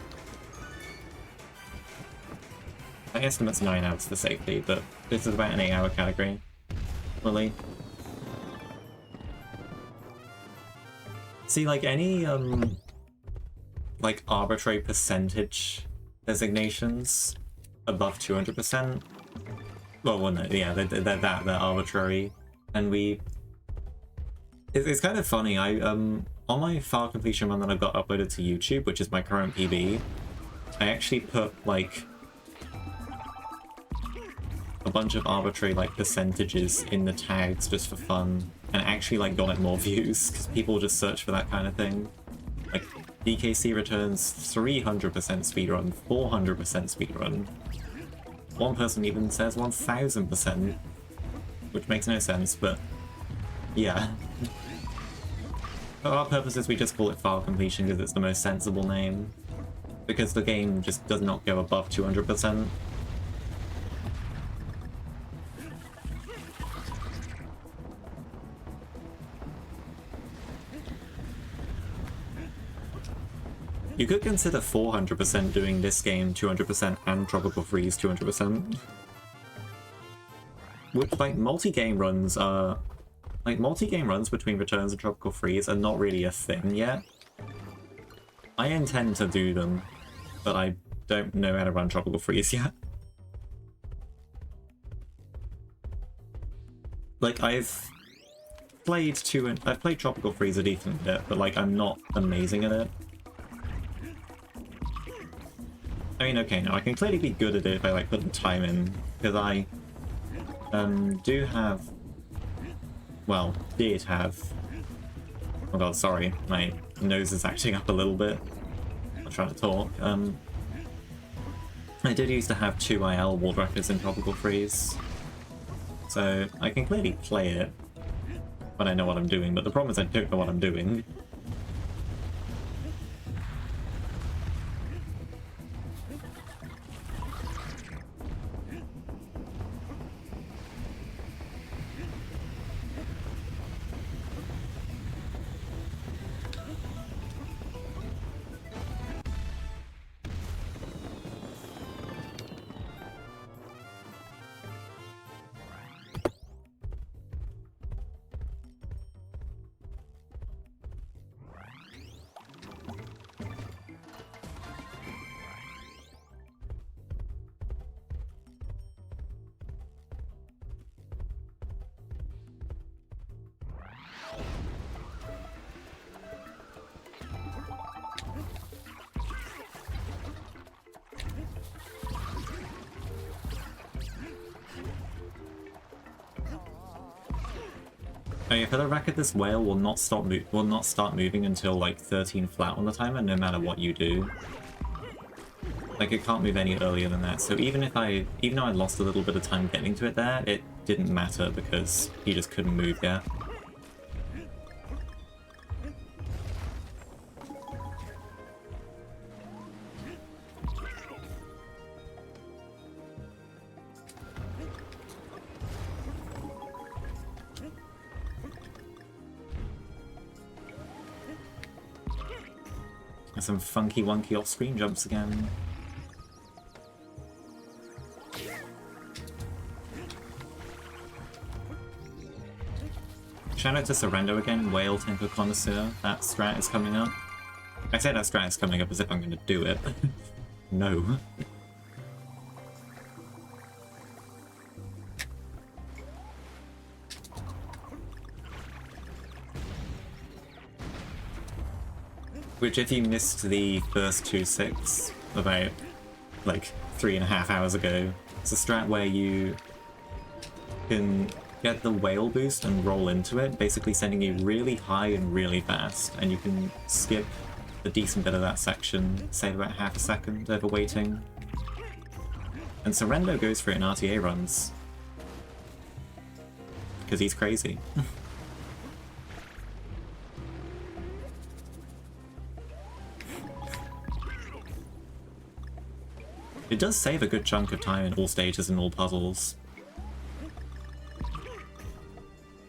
I estimate 9 hours for safety, but this is about an 8-hour category. Really. See, like, any, like, arbitrary percentage designations above 200%, well, no, yeah, they're arbitrary, and it's kind of funny, on my file completion run that I've got uploaded to YouTube, which is my current PB, I actually put, like, a bunch of arbitrary, like, percentages in the tags just for fun, and actually, like, got it more views, because people just search for that kind of thing. Like, DKC returns 300% speedrun, 400% speedrun. One person even says 1000%, which makes no sense, but yeah. For our purposes, we just call it file completion because it's the most sensible name, because the game just does not go above 200%. You could consider 400% doing this game 200% and Tropical Freeze 200%. Which, like, multi-game runs are... Like, multi-game runs between Returns and Tropical Freeze are not really a thing yet. I intend to do them, but I don't know how to run Tropical Freeze yet. Like, I've played Tropical Freeze a decent bit, but, like, I'm not amazing at it. I mean, okay, no, I can clearly be good at it if I, like, put the time in, because do have... Well, did have... Oh god, sorry, my nose is acting up a little bit. I'm trying to talk. I did used to have 2 IL World Records in Tropical Freeze, so I can clearly play it when I know what I'm doing, but the problem is I don't know what I'm doing. Oh yeah, for the record, this whale will not start moving until like 13 flat on the timer, no matter what you do. Like, it can't move any earlier than that. So even though I lost a little bit of time getting to it there, it didn't matter because he just couldn't move yet. Some funky wonky off-screen jumps again. Shout out to Sorrento again, Whale Tempo Connoisseur. That strat is coming up. I say that strat is coming up as if I'm going to do it. No. Which, if you missed the first 2-6 about, like, 3.5 hours ago, it's a strat where you can get the whale boost and roll into it, basically sending you really high and really fast, and you can skip a decent bit of that section, save about half a second over waiting. And Sorrento goes for it in RTA runs. Because he's crazy. It does save a good chunk of time in all stages and all puzzles.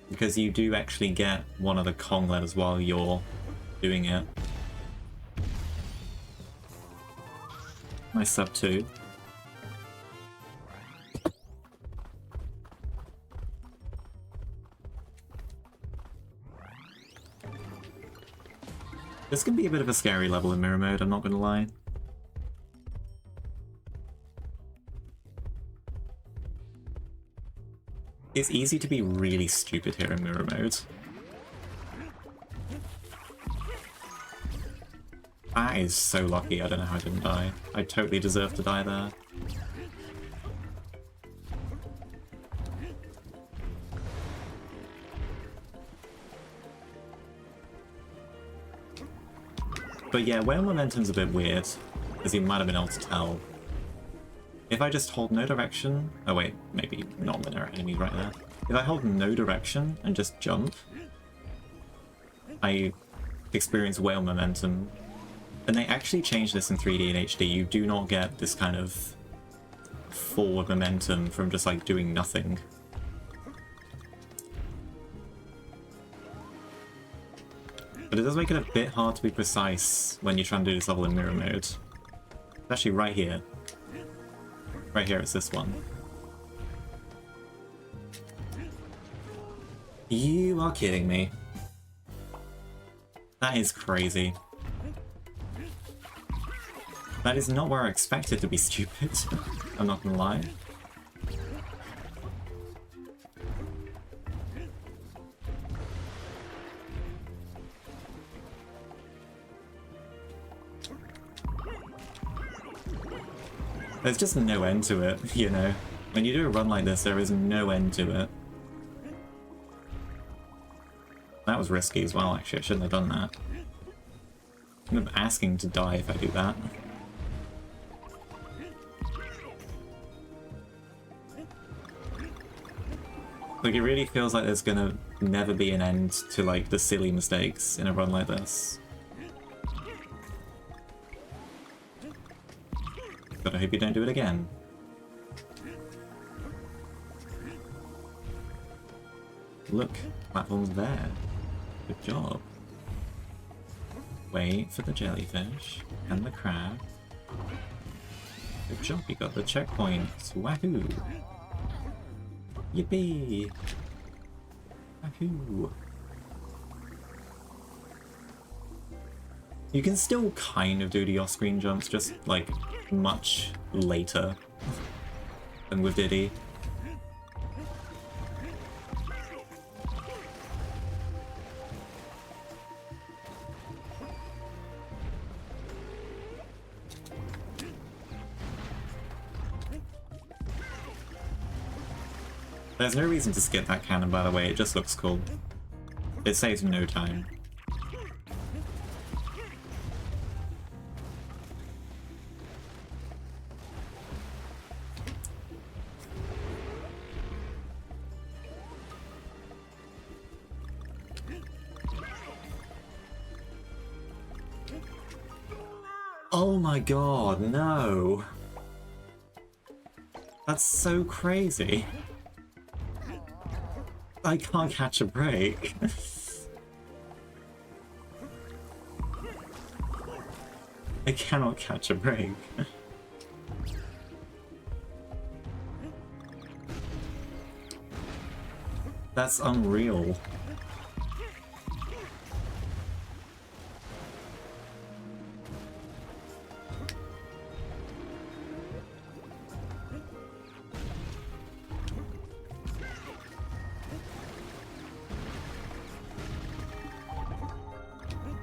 Because you do actually get one of the Kong letters while you're doing it. Nice sub 2. This can be a bit of a scary level in mirror mode, I'm not gonna lie. It's easy to be really stupid here in mirror mode. That is so lucky, I don't know how I didn't die. I totally deserve to die there. But yeah, whale momentum's a bit weird, as you might have been able to tell. If I just hold no direction... Oh wait, maybe non-linear enemies right there. If I hold no direction and just jump, I experience whale momentum. And they actually changed this in 3D and HD. You do not get this kind of forward momentum from just like doing nothing. But it does make it a bit hard to be precise when you're trying to do this level in mirror mode. It's actually right here. Right here, it's this one. You are kidding me. That is crazy. That is not where I expected to be stupid. I'm not gonna lie. There's just no end to it, you know? When you do a run like this, there is no end to it. That was risky as well, actually. I shouldn't have done that. I'm asking to die if I do that. Like, it really feels like there's gonna never be an end to, like, the silly mistakes in a run like this. But I hope you don't do it again. Look, platform's there. Good job. Wait for the jellyfish and the crab. Good job, you got the checkpoints. Wahoo! Yippee! Wahoo! You can still kind of do the off-screen jumps, just like much later than with Diddy. There's no reason to skip that cannon, by the way, it just looks cool. It saves no time. Oh my god, no! That's so crazy. I can't catch a break. I cannot catch a break. That's unreal.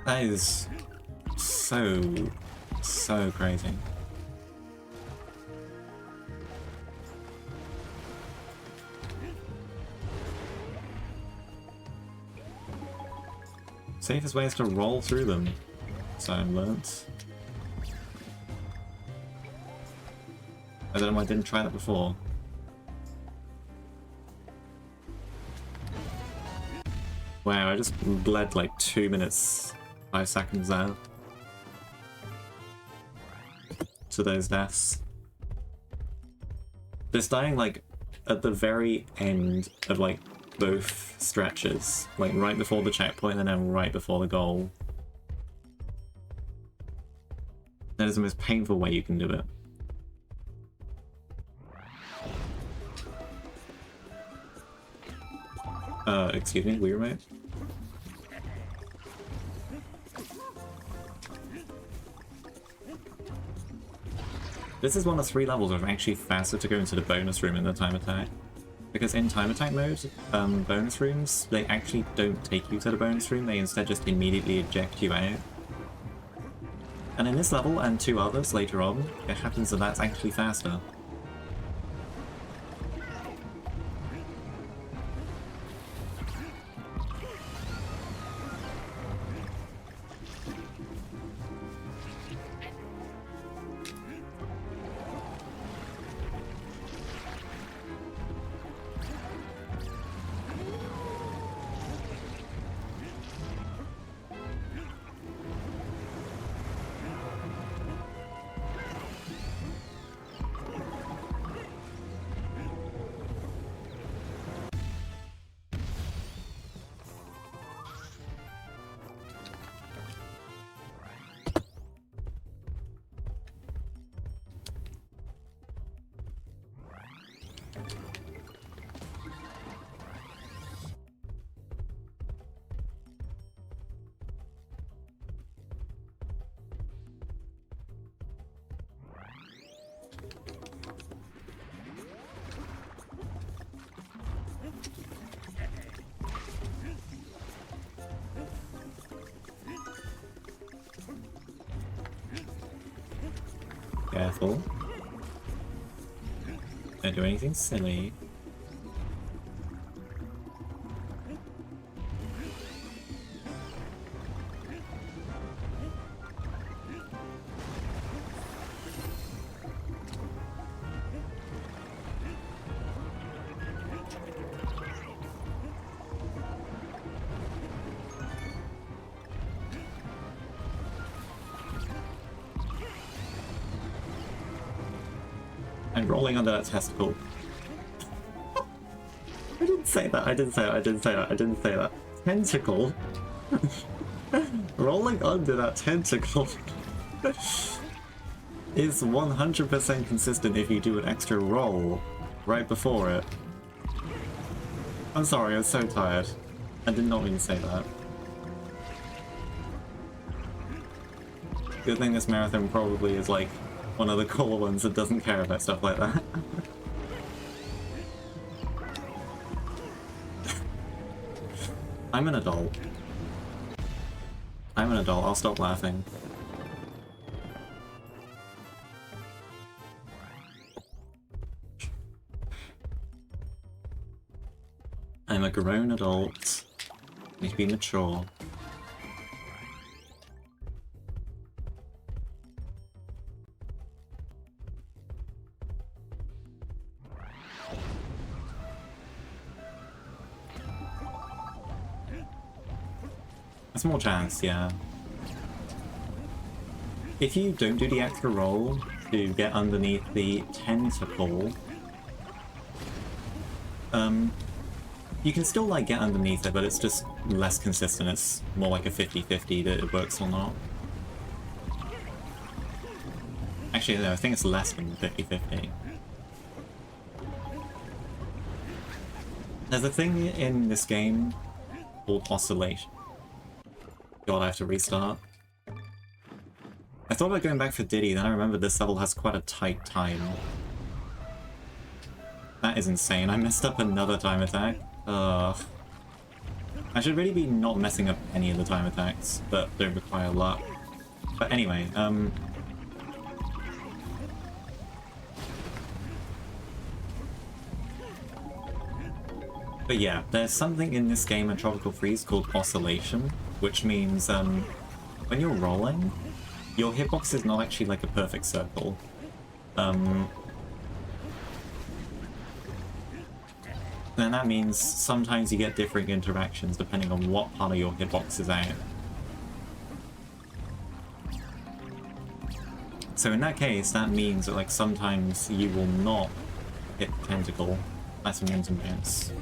That is so crazy. Safest way is to roll through them, so I've learnt. I don't know why I didn't try that before. Wow, I just bled like 2 minutes, 5 seconds out to those deaths. Just dying like at the very end of like both stretches, like right before the checkpoint and then right before the goal. That is the most painful way you can do it. Excuse me, Wii Remote? This is one of 3 levels where it's actually faster to go into the bonus room in the time attack. Because in time attack mode, bonus rooms, they actually don't take you to the bonus room, they instead just immediately eject you out. And in this level, and 2 others later on, it happens that that's actually faster. Careful. Don't do anything silly. I'm rolling under that testicle. I didn't say that, I didn't say that, I didn't say that, I didn't say that. Tentacle? Rolling under that tentacle is 100% consistent if you do an extra roll right before it. I'm sorry, I was so tired. I did not mean to say that. Good thing this marathon probably is like one of the cool ones that doesn't care about stuff like that. I'm an adult. I'm an adult, I'll stop laughing. I'm a grown adult. I need to be mature. A small chance, yeah. If you don't do the extra roll to get underneath the tentacle, you can still like get underneath it, but it's just less consistent. It's more like a 50-50 that it works or not. Actually, no, I think it's less than 50-50. There's a thing in this game called oscillation. God, I have to restart. I thought about going back for Diddy, then I remembered this level has quite a tight time. That is insane. I messed up another time attack. I should really be not messing up any of the time attacks that don't require luck. But anyway, but yeah, there's something in this game in Tropical Freeze called oscillation, which means when you're rolling, your hitbox is not actually like a perfect circle. And that means sometimes you get different interactions depending on what part of your hitbox is out. So in that case, that means that like sometimes you will not hit the tentacle. That's a mountain bounce.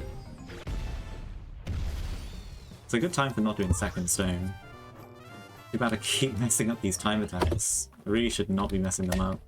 It's a good time for not doing second stone. You better keep messing up these time attacks. I really should not be messing them up.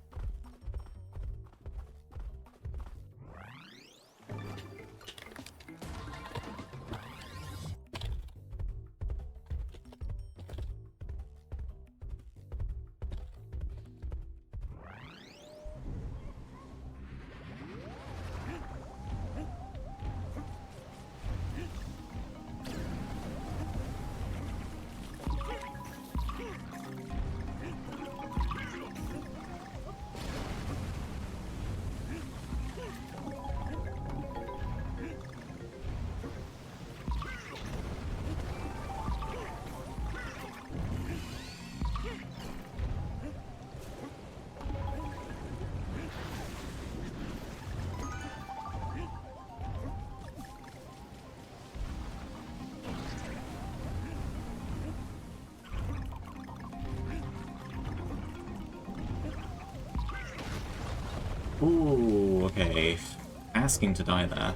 Ooh, okay. Asking to die there.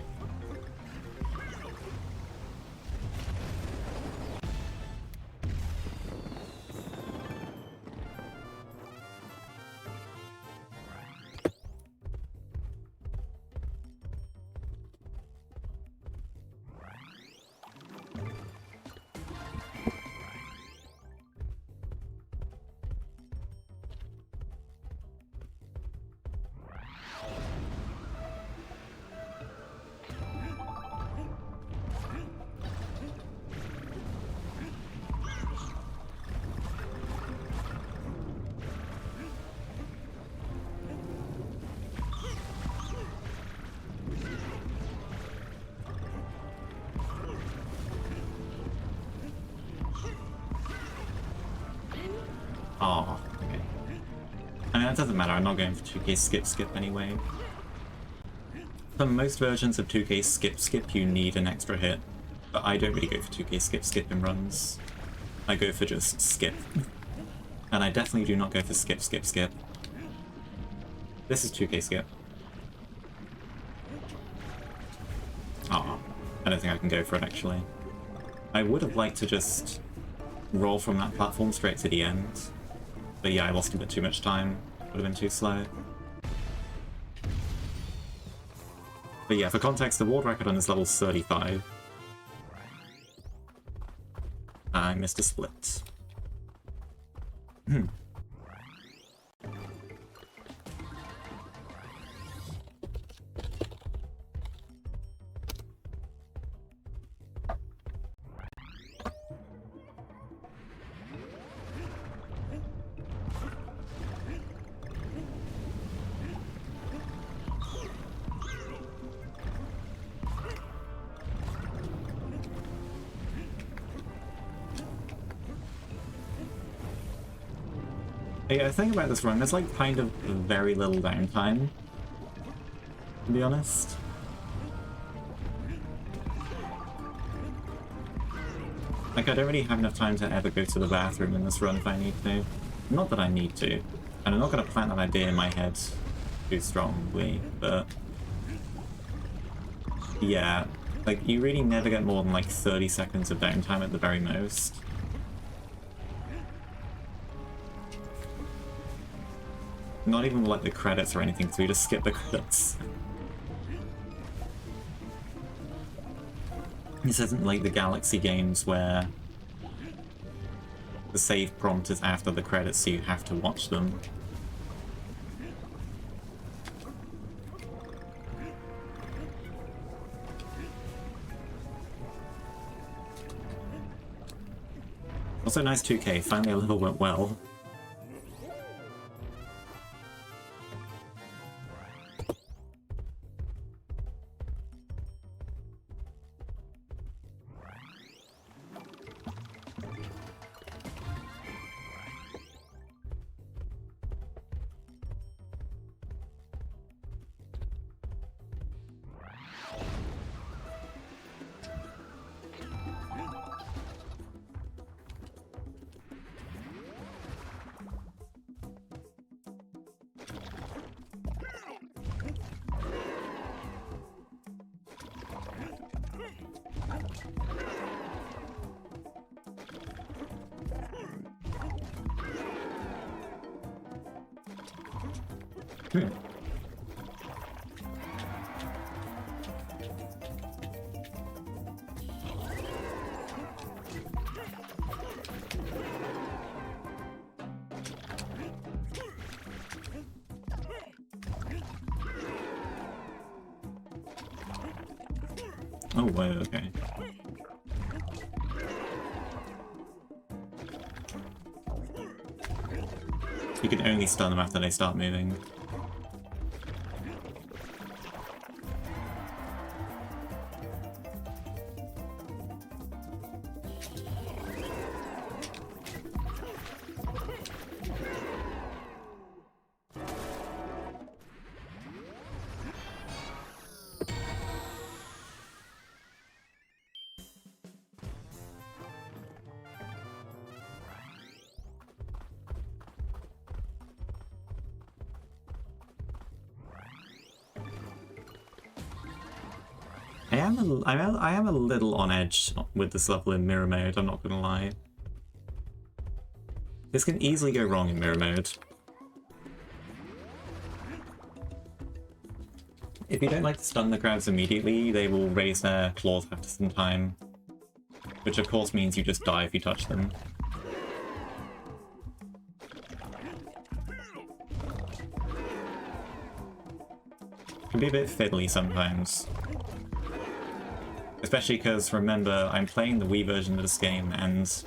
Oh, okay. I mean, that doesn't matter, I'm not going for 2k skip anyway. For most versions of 2k skip, you need an extra hit, but I don't really go for 2k skip in runs. I go for just skip. And I definitely do not go for skip. This is 2k skip. Oh, I don't think I can go for it actually. I would have liked to just roll from that platform straight to the end. But yeah, I lost a bit too much time. Would have been too slow. But yeah, for context, the world record on this level is 35. I missed a split. Yeah, the thing about this run, there's like kind of very little downtime, to be honest. Like, I don't really have enough time to ever go to the bathroom in this run if I need to. Not that I need to. And I'm not going to plant that idea in my head too strongly, but... yeah, like, you really never get more than like 30 seconds of downtime at the very most. Not even like the credits or anything, so we just skip the credits. This isn't like the Galaxy games where the save prompt is after the credits, so you have to watch them. Also, nice 2k, finally a level went well. Oh, whoa, okay. You can only stun them after they start moving. I am a little on edge with this level in mirror mode, I'm not gonna lie. This can easily go wrong in mirror mode. If you don't like to stun the crabs immediately, they will raise their claws after some time. Which of course means you just die if you touch them. Can be a bit fiddly sometimes. Especially because, remember, I'm playing the Wii version of this game, and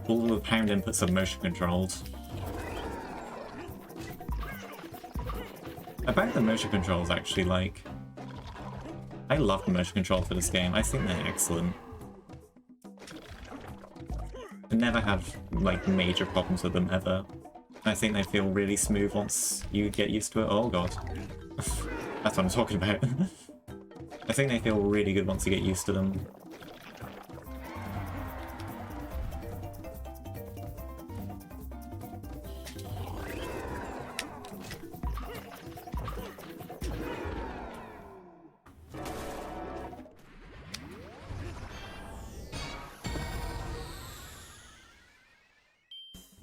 all of the pound inputs are motion controlled. About the motion controls, actually, like, I love the motion control for this game. I think they're excellent. never had, like, major problems with them, ever. I think they feel really smooth once you get used to it. Oh god. That's what I'm talking about. I think they feel really good once you get used to them.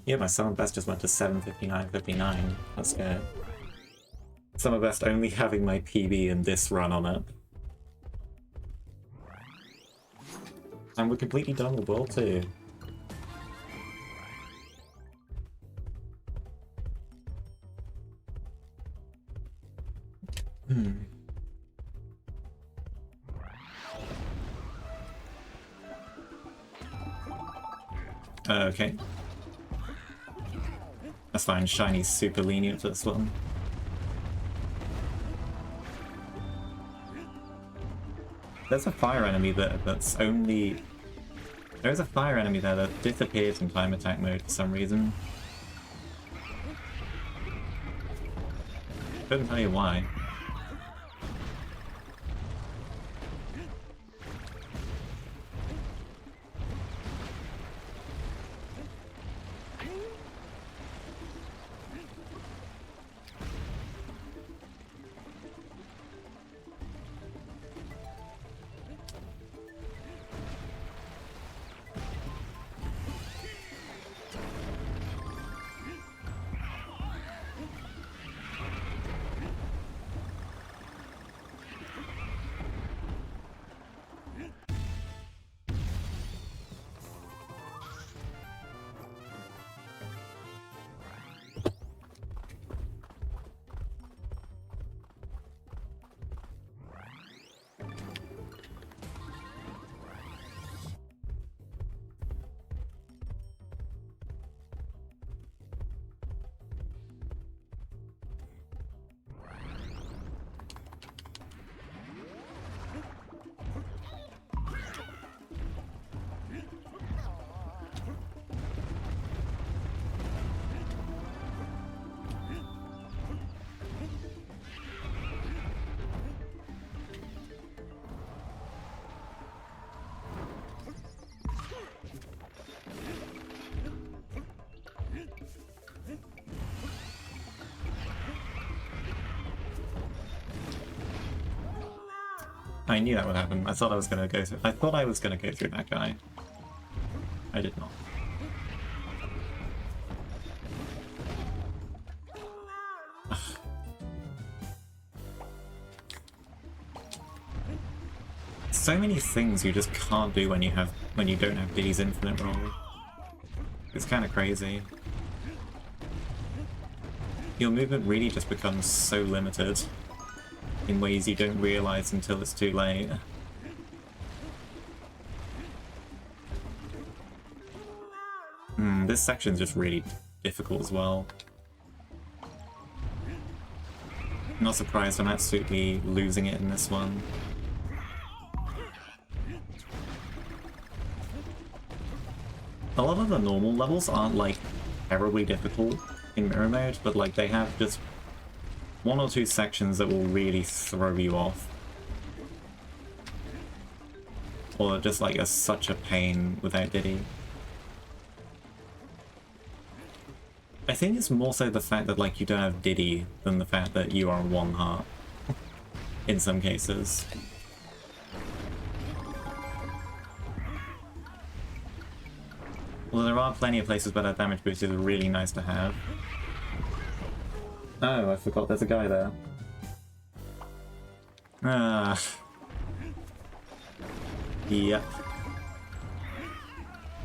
Yeah, my summer best just went to 759.59. That's good. Summer best only having my PB in this run on it. And we're completely done with World 2. Okay. That's fine, Shiny's super lenient for this one. There's a fire enemy that's only... There's a fire enemy there that disappears in time attack mode for some reason. Couldn't tell you why. I knew that would happen. I thought I was gonna go through. I thought I was gonna go through that guy. I did not. Ugh. So many things you just can't do when you don't have Diddy's infinite roll. It's kind of crazy. Your movement really just becomes so limited in ways you don't realize until it's too late. This section's just really difficult as well. Not surprised I'm absolutely losing it in this one. A lot of the normal levels aren't like terribly difficult in mirror mode, but like they have just one or two sections that will really throw you off. Or just like are such a pain without Diddy. I think it's more so the fact that like you don't have Diddy than the fact that you are on one heart. In some cases. Well, there are plenty of places where that damage boost is really nice to have. Oh, I forgot there's a guy there. Ah. Yep.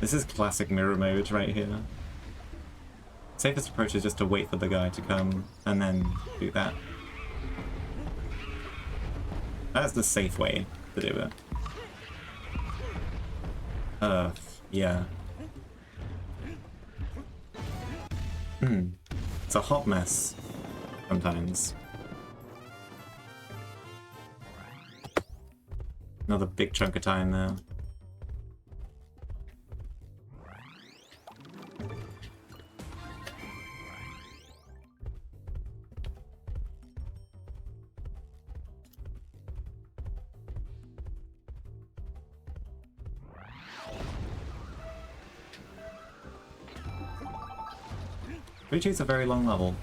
This is classic mirror mode right here. Safest approach is just to wait for the guy to come and then do that. That's the safe way to do it. Yeah. It's a hot mess sometimes. Another big chunk of time there. Which is a very long level.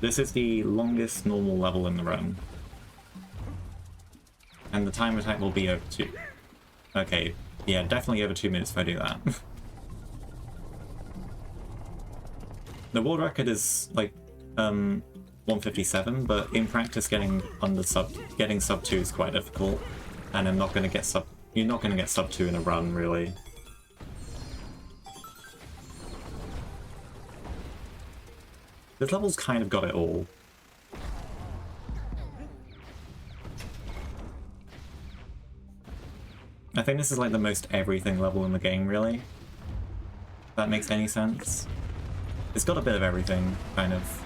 This is the longest normal level in the run. And the time attack will be over 2. Okay, yeah, definitely over 2 minutes if I do that. The world record is like 157, but in practice getting sub 2 is quite difficult. And I'm not gonna get you're not gonna get sub 2 in a run, really. This level's kind of got it all. I think this is like the most everything level in the game, really. If that makes any sense. It's got a bit of everything, kind of.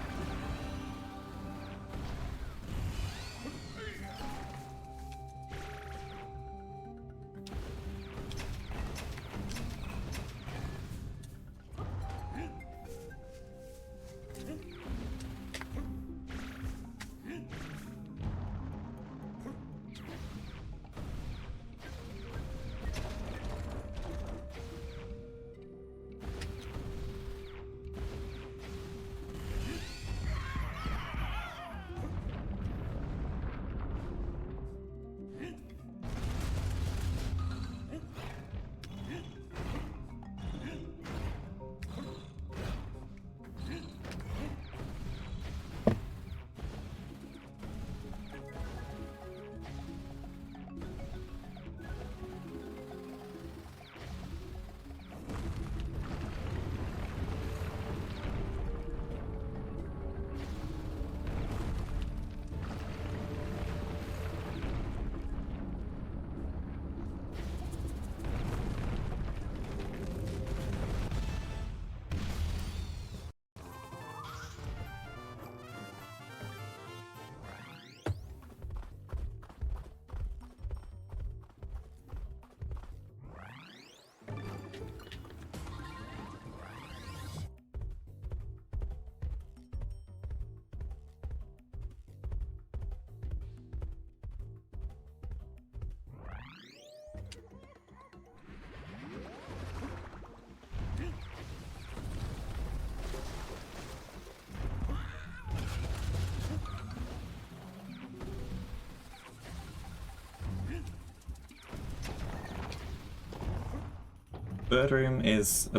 Bird Room is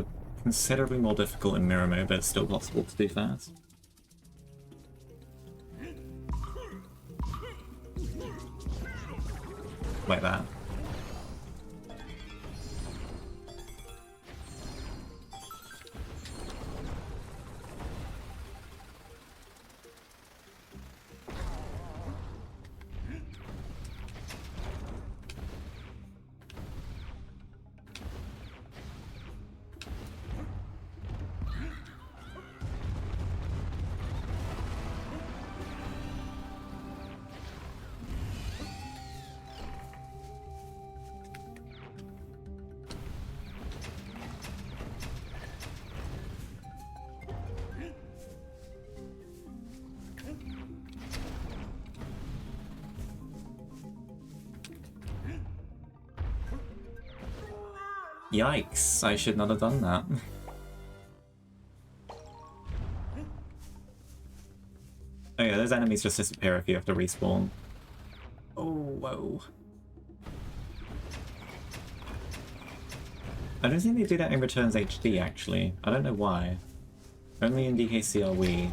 considerably more difficult in mirror mode, but it's still possible to do fast. Like that. Yikes, I should not have done that. Oh yeah, those enemies just disappear if you have to respawn. Oh, whoa. I don't think they do that in Returns HD, actually. I don't know why. Only in DKCRW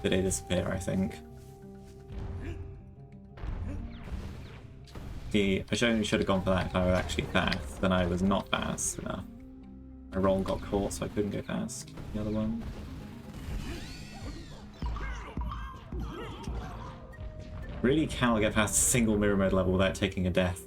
did they disappear, I think. I should have gone for that if I were actually fast, then I was not fast enough. My roll got caught, so I couldn't go fast. The other one. Really cannot get past a single mirror mode level without taking a death.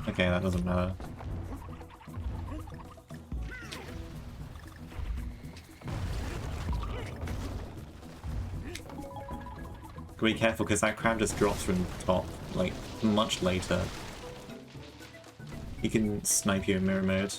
Okay, that doesn't matter. Be careful, because that crab just drops from the top, like, much later. He can snipe you in mirror mode.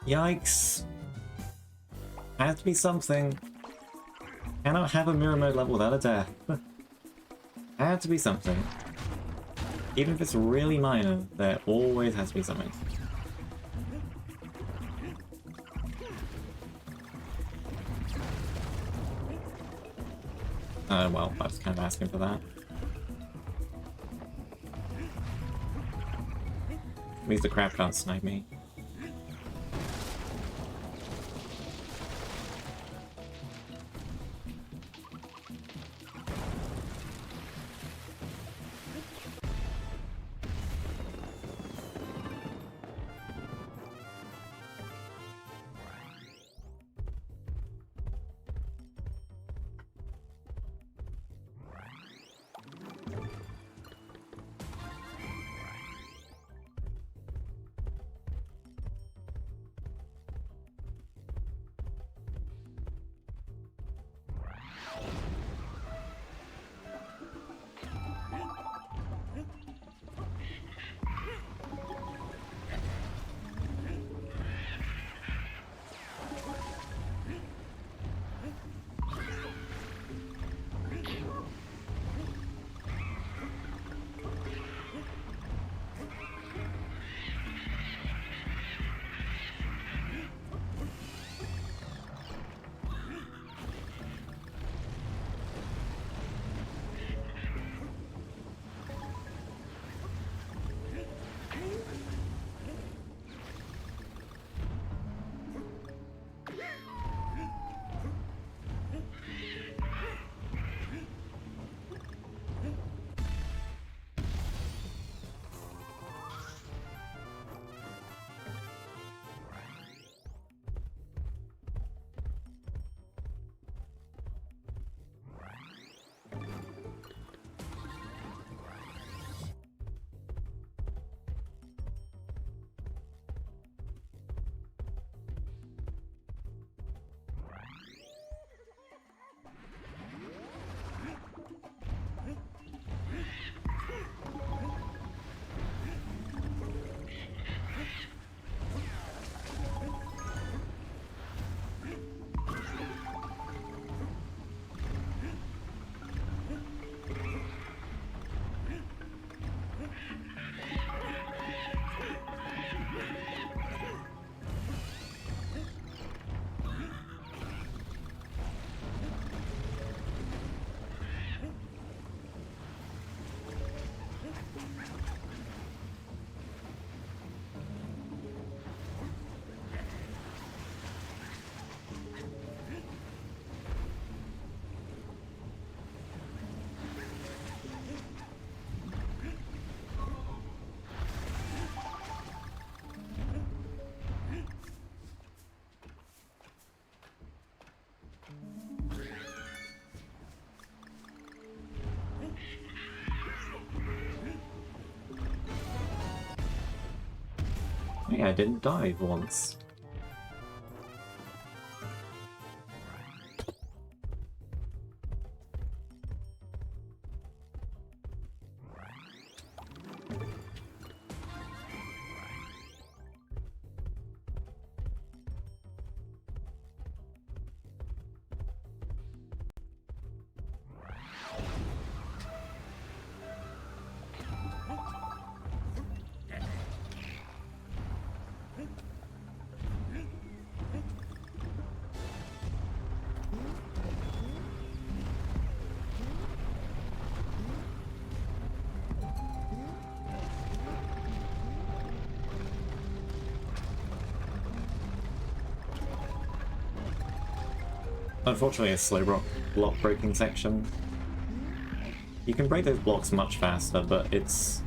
Yikes. Had to be something. Cannot have a mirror mode level without a death. Had to be something. Even if it's really minor, there always has to be something. Well, I was kind of asking for that. At least the crab can't snipe me. Hey, I didn't die once. Unfortunately, a slow block breaking section. You can break those blocks much faster, but it's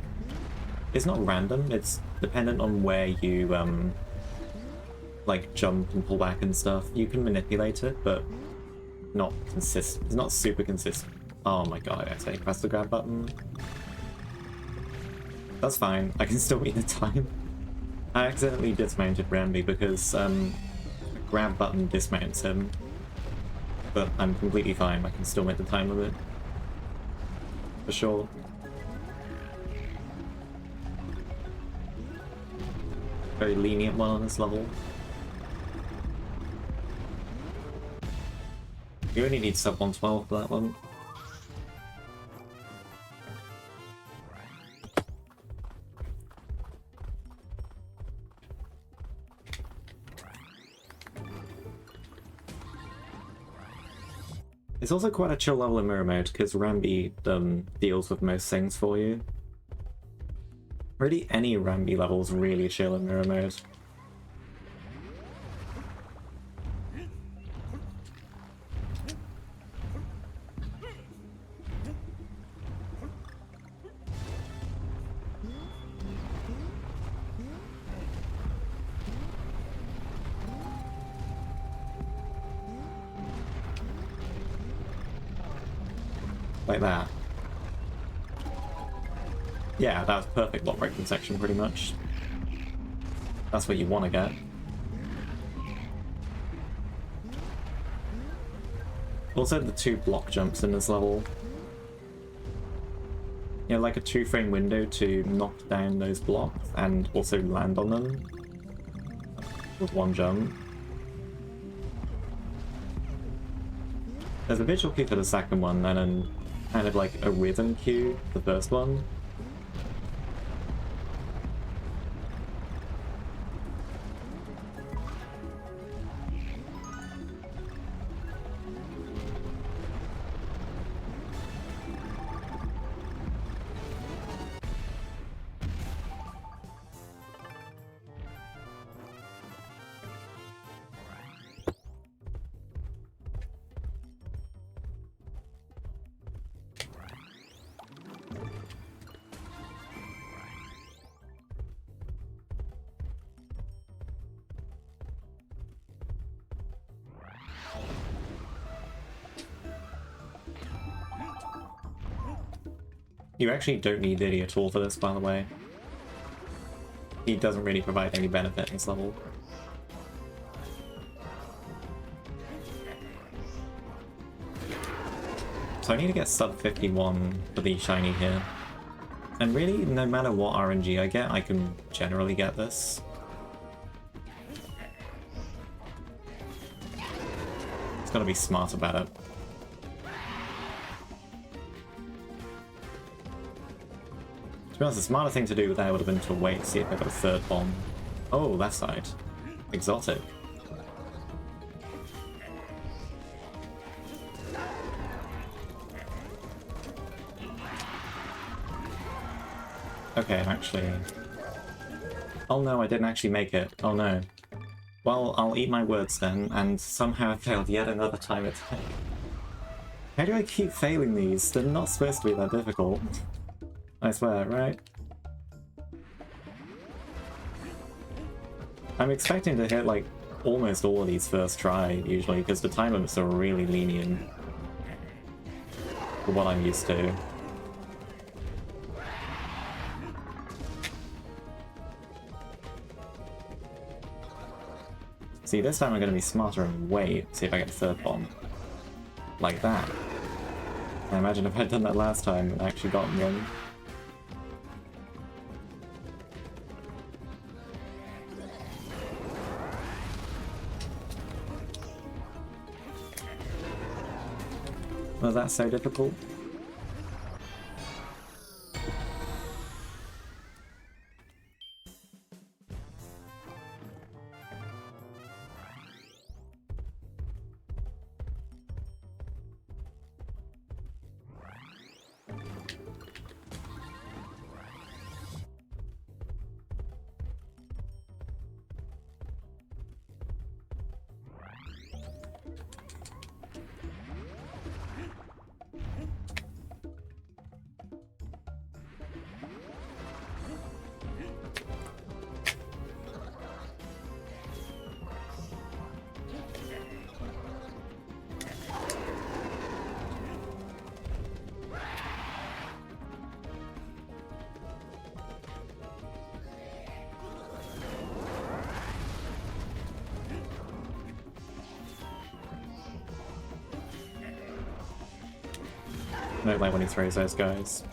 not random. It's dependent on where you like jump and pull back and stuff. You can manipulate it, but not consistent. It's not super consistent. Oh my god! I accidentally pressed the grab button. That's fine. I can still beat the time. I accidentally dismounted Rambi because a grab button dismounts him. But I'm completely fine, I can still make the time limit. For sure. Very lenient one on this level. You only need sub 112 for that one. It's also quite a chill level in mirror mode, because Rambi deals with most things for you. Really, any Rambi level is really chill in mirror mode. Like that. Yeah, that was perfect block breaking section, pretty much. That's what you want to get. Also, the 2 block jumps in this level. You know, like a 2-frame window to knock down those blocks and also land on them with 1 jump. There's a visual cue for the second one, and then kind of like a rhythm cue for the first one. You actually don't need Leah at all for this, by the way. He doesn't really provide any benefit in this level. So I need to get sub 51 for the shiny here. And really, no matter what RNG I get, I can generally get this. Just gotta be smart about it. To be honest, the smarter thing to do there would have been to wait, see if I got a 3rd bomb. Oh, left side. Exotic. Okay, I'm actually... Oh no, I didn't actually make it. Oh no. Well, I'll eat my words then, and somehow I failed yet another time attack. How do I keep failing these? They're not supposed to be that difficult. I swear, right? I'm expecting to hit, like, almost all of these first try, usually, because the time limits are really lenient for what I'm used to. See, this time I'm going to be smarter and wait, see if I get a third bomb. Like that. I imagine if I'd done that last time and actually gotten one. Was that so difficult? I don't like when he throws those guys.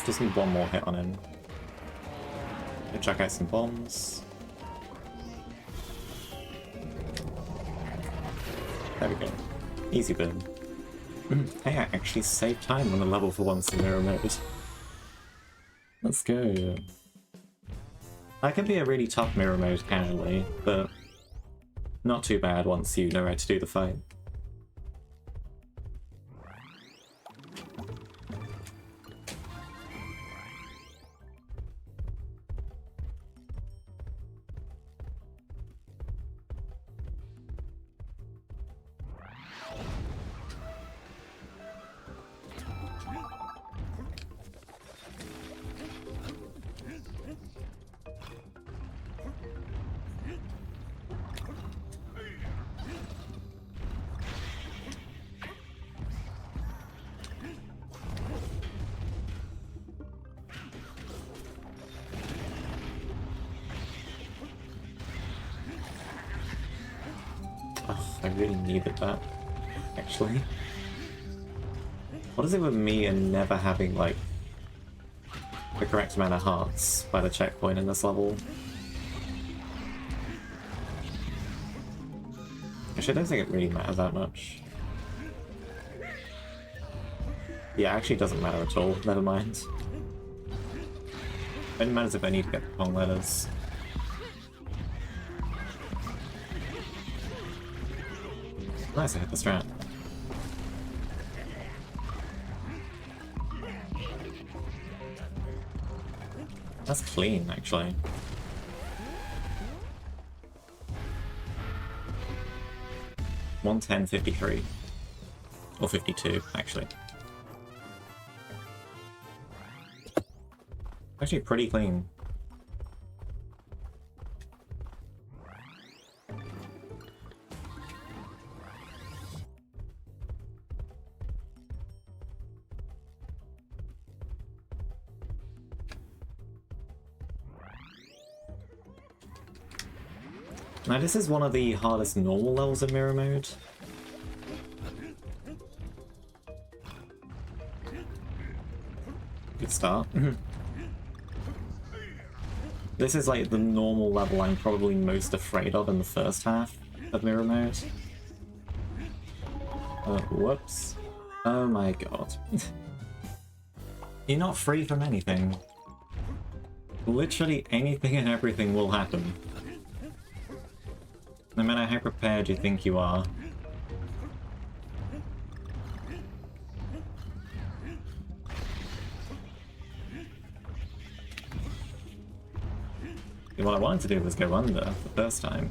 Just need one more hit on him. Chuck out some bombs. There we go. Easy burn. Hey, I actually saved time on the level for once in mirror mode. Let's go. That can be a really tough mirror mode casually, but not too bad once you know how to do the fight. I really needed that, actually. What is it with me and never having, like, the correct amount of hearts by the checkpoint in this level? Actually, I don't think it really matters that much. Yeah, actually it doesn't matter at all, never mind. It only matters if I need to get the wrong letters. Nice, I hit the strat. That's clean, actually. $110.53. Or 52, actually. Actually pretty clean. Now this is one of the hardest normal levels of mirror mode. Good start. This is like the normal level I'm probably most afraid of in the first half of mirror mode. Whoops. Oh my god. You're not free from anything. Literally anything and everything will happen. No matter how prepared you think you are. What I wanted to do was go under the first time.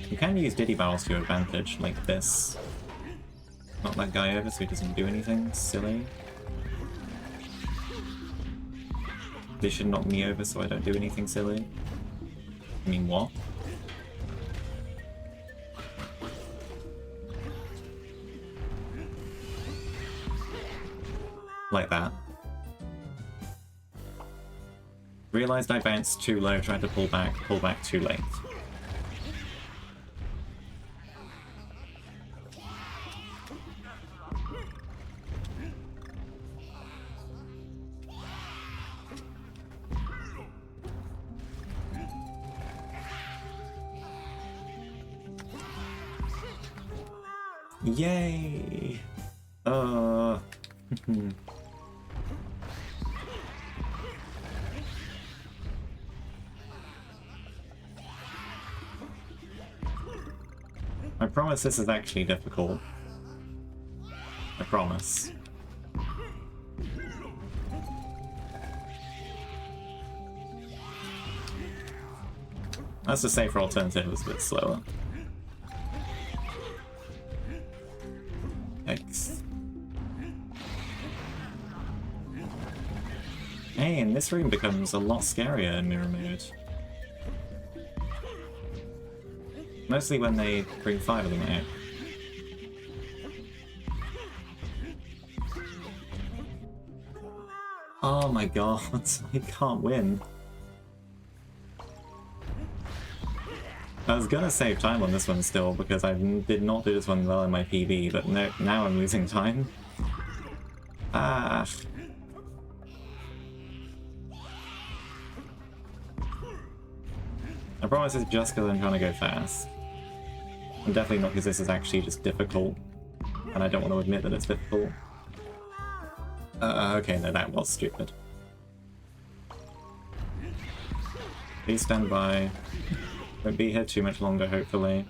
You can use Diddy barrels to your advantage, like this. Knock that guy over so he doesn't do anything silly. This should knock me over so I don't do anything silly. I mean, what? Like that. Realized I bounced too low, tried to pull back too late. Yay! I promise this is actually difficult. I promise. That's a safer alternative, it's a bit slower. X. Hey, and this room becomes a lot scarier in mirror mode. Mostly when they bring 5 of them out. Oh my god, I can't win. I was gonna save time on this one still, because I did not do this one well in my PB, but no, now I'm losing time. Ah. I promise it's just because I'm trying to go fast. And definitely not because this is actually just difficult, and I don't want to admit that it's difficult. Okay, no, that was stupid. Please stand by. Won't be here too much longer, hopefully.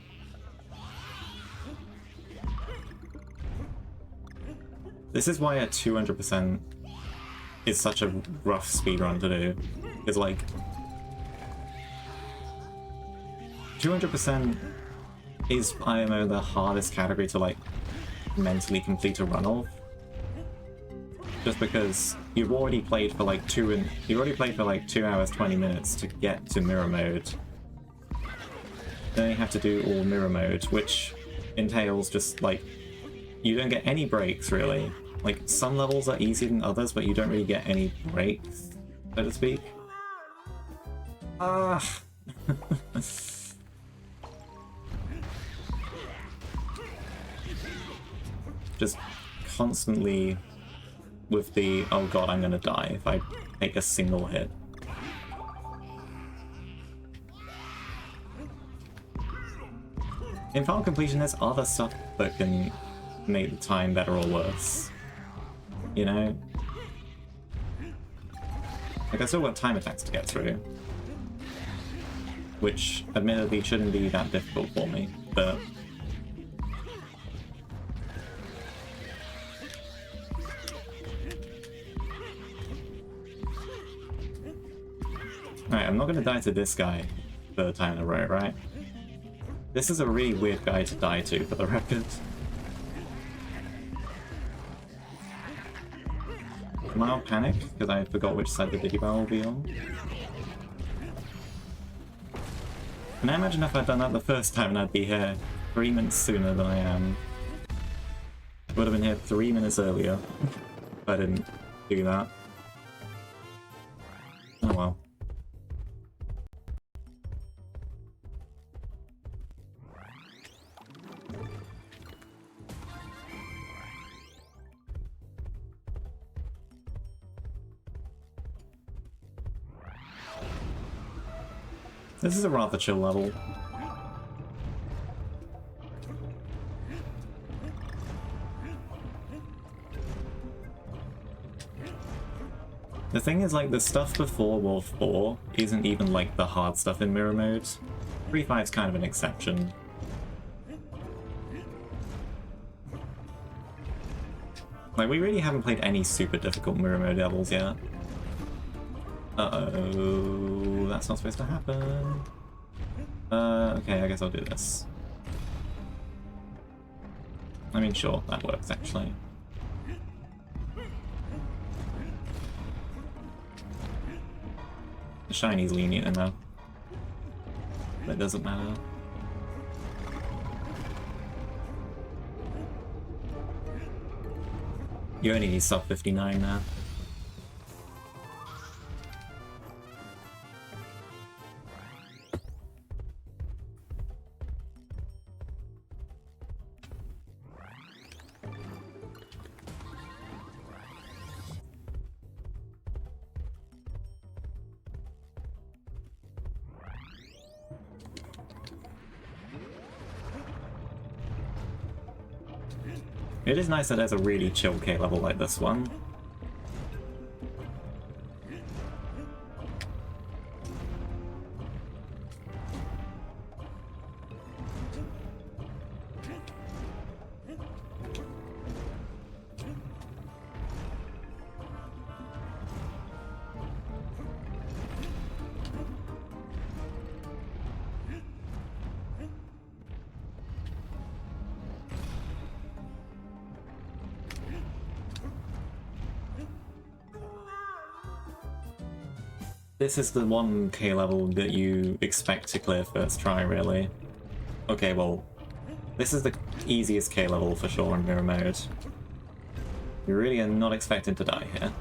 This is why at 200% is such a rough speedrun to do. Because, like, 200% is IMO the hardest category to, like, mentally complete a run of. Just because you've already played for like 2 hours 20 minutes to get to mirror mode. Then you have to do all mirror mode, which entails just like you don't get any breaks really. Like some levels are easier than others, but you don't really get any breaks, so to speak. Ah. Just constantly with the, oh god, I'm gonna die if I take a single hit. In final completion, there's other stuff that can make the time better or worse. You know? Like, I still got time attacks to get through. Which, admittedly, shouldn't be that difficult for me, but... Alright, I'm not gonna die to this guy third time in a row, right? This is a really weird guy to die to, for the record. Am I not panic? Because I forgot which side the Diddy Bar will be on. Can I imagine if I'd done that the first time and I'd be here 3 minutes sooner than I am? Would have been here 3 minutes earlier if I didn't do that. Oh well. This is a rather chill level. The thing is, like, the stuff before World 4 isn't even, like, the hard stuff in mirror mode. 3.5's kind of an exception. Like, we really haven't played any super difficult mirror mode levels yet. Uh-oh, that's not supposed to happen. Okay, I guess I'll do this. I mean, sure, that works, actually. The shiny's lenient enough. but it doesn't matter. You only need sub 59 now. It is nice that there's a really chill K level like this one. This is the one K level that you expect to clear first try, really. Okay, well, this is the easiest K level for sure in mirror mode. You really are not expected to die here.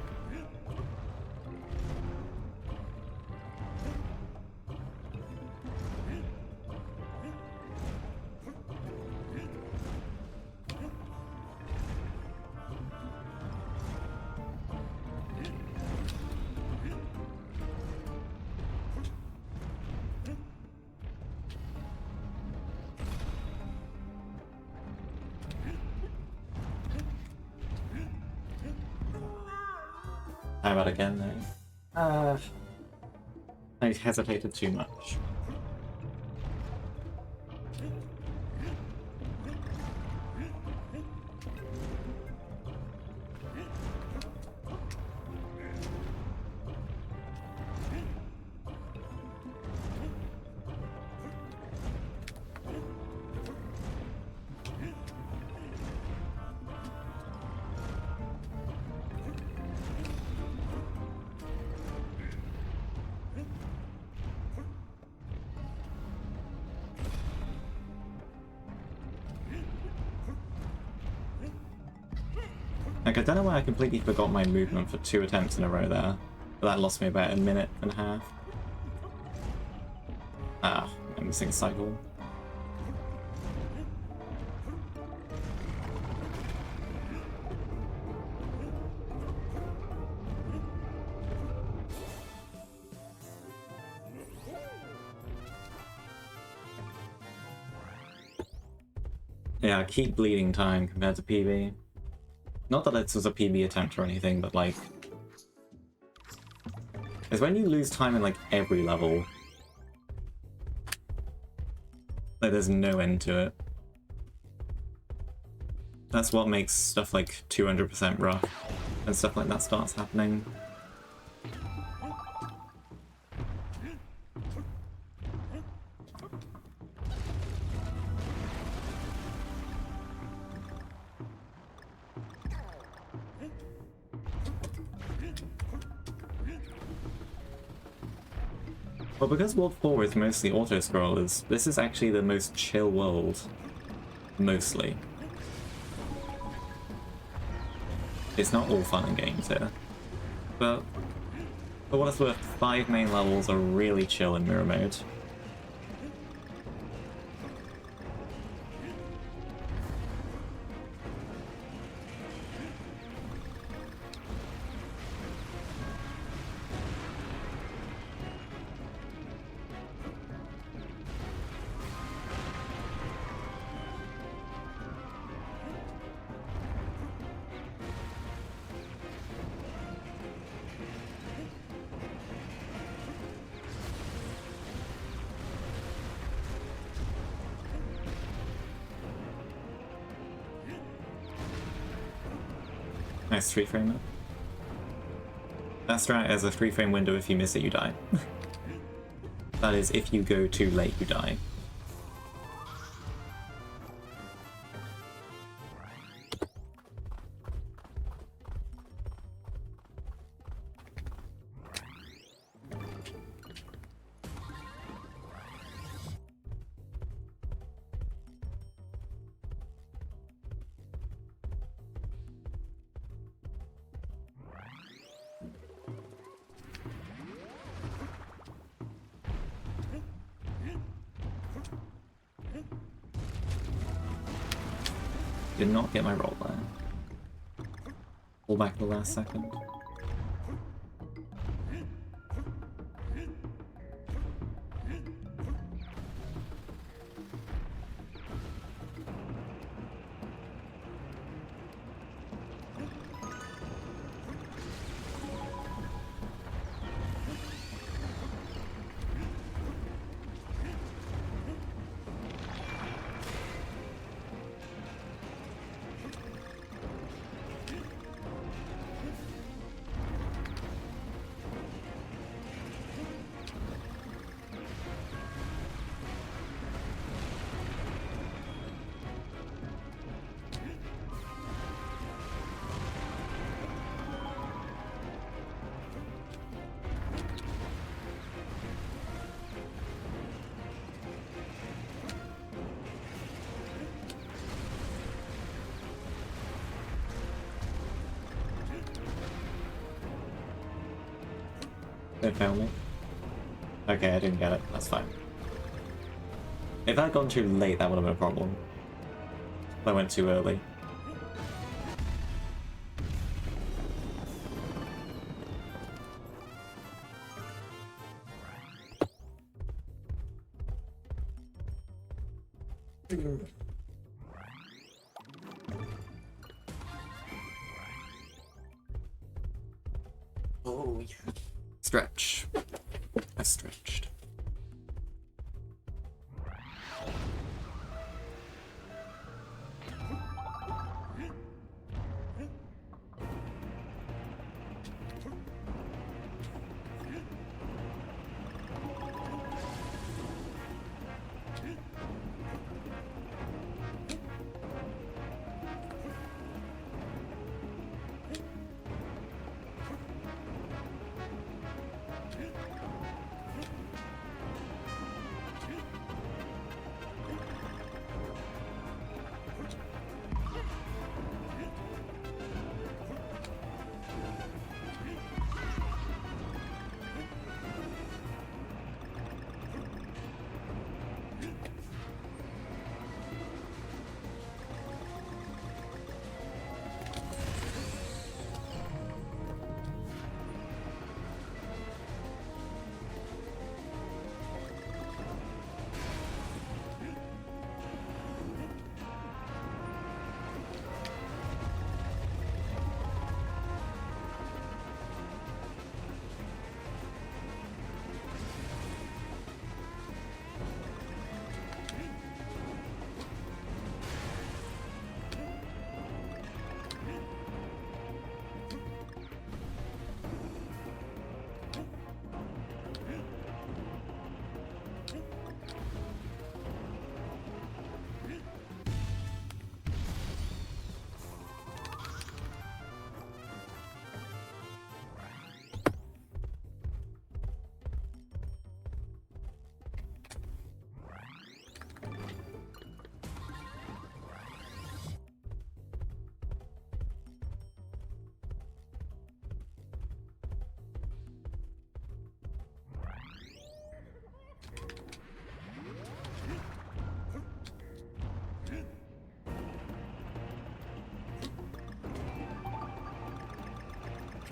How about again, though? I hesitated too much. Like, I don't know why I completely forgot my movement for 2 attempts in a row there, but that lost me about a minute and a half. Ah, I'm missing a cycle. Yeah, keep bleeding time compared to PB. Not that this was a PB attempt or anything, but like... It's when you lose time in like every level. Like there's no end to it. That's what makes stuff like 200% rough and stuff like that starts happening. But because World 4 is mostly auto-scrollers, this is actually the most chill world. Mostly. It's not all fun and games here. But for what it's worth, 5 main levels are really chill in mirror mode. Nice 3-frame it. That strat has a 3-frame window. If you miss it, you die. That is, if you go too late, you die. Did not get my roll there. Pull back the last second. They found me. Okay, I didn't get it. That's fine. If I'd gone too late, that would have been a problem. I went too early. Oh, yeah. Stretch. I stretched.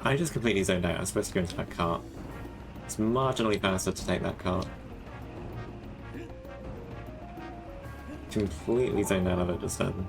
I just completely zoned out. I was supposed to go into that cart. It's marginally faster to take that cart. Completely zoned out of it just then.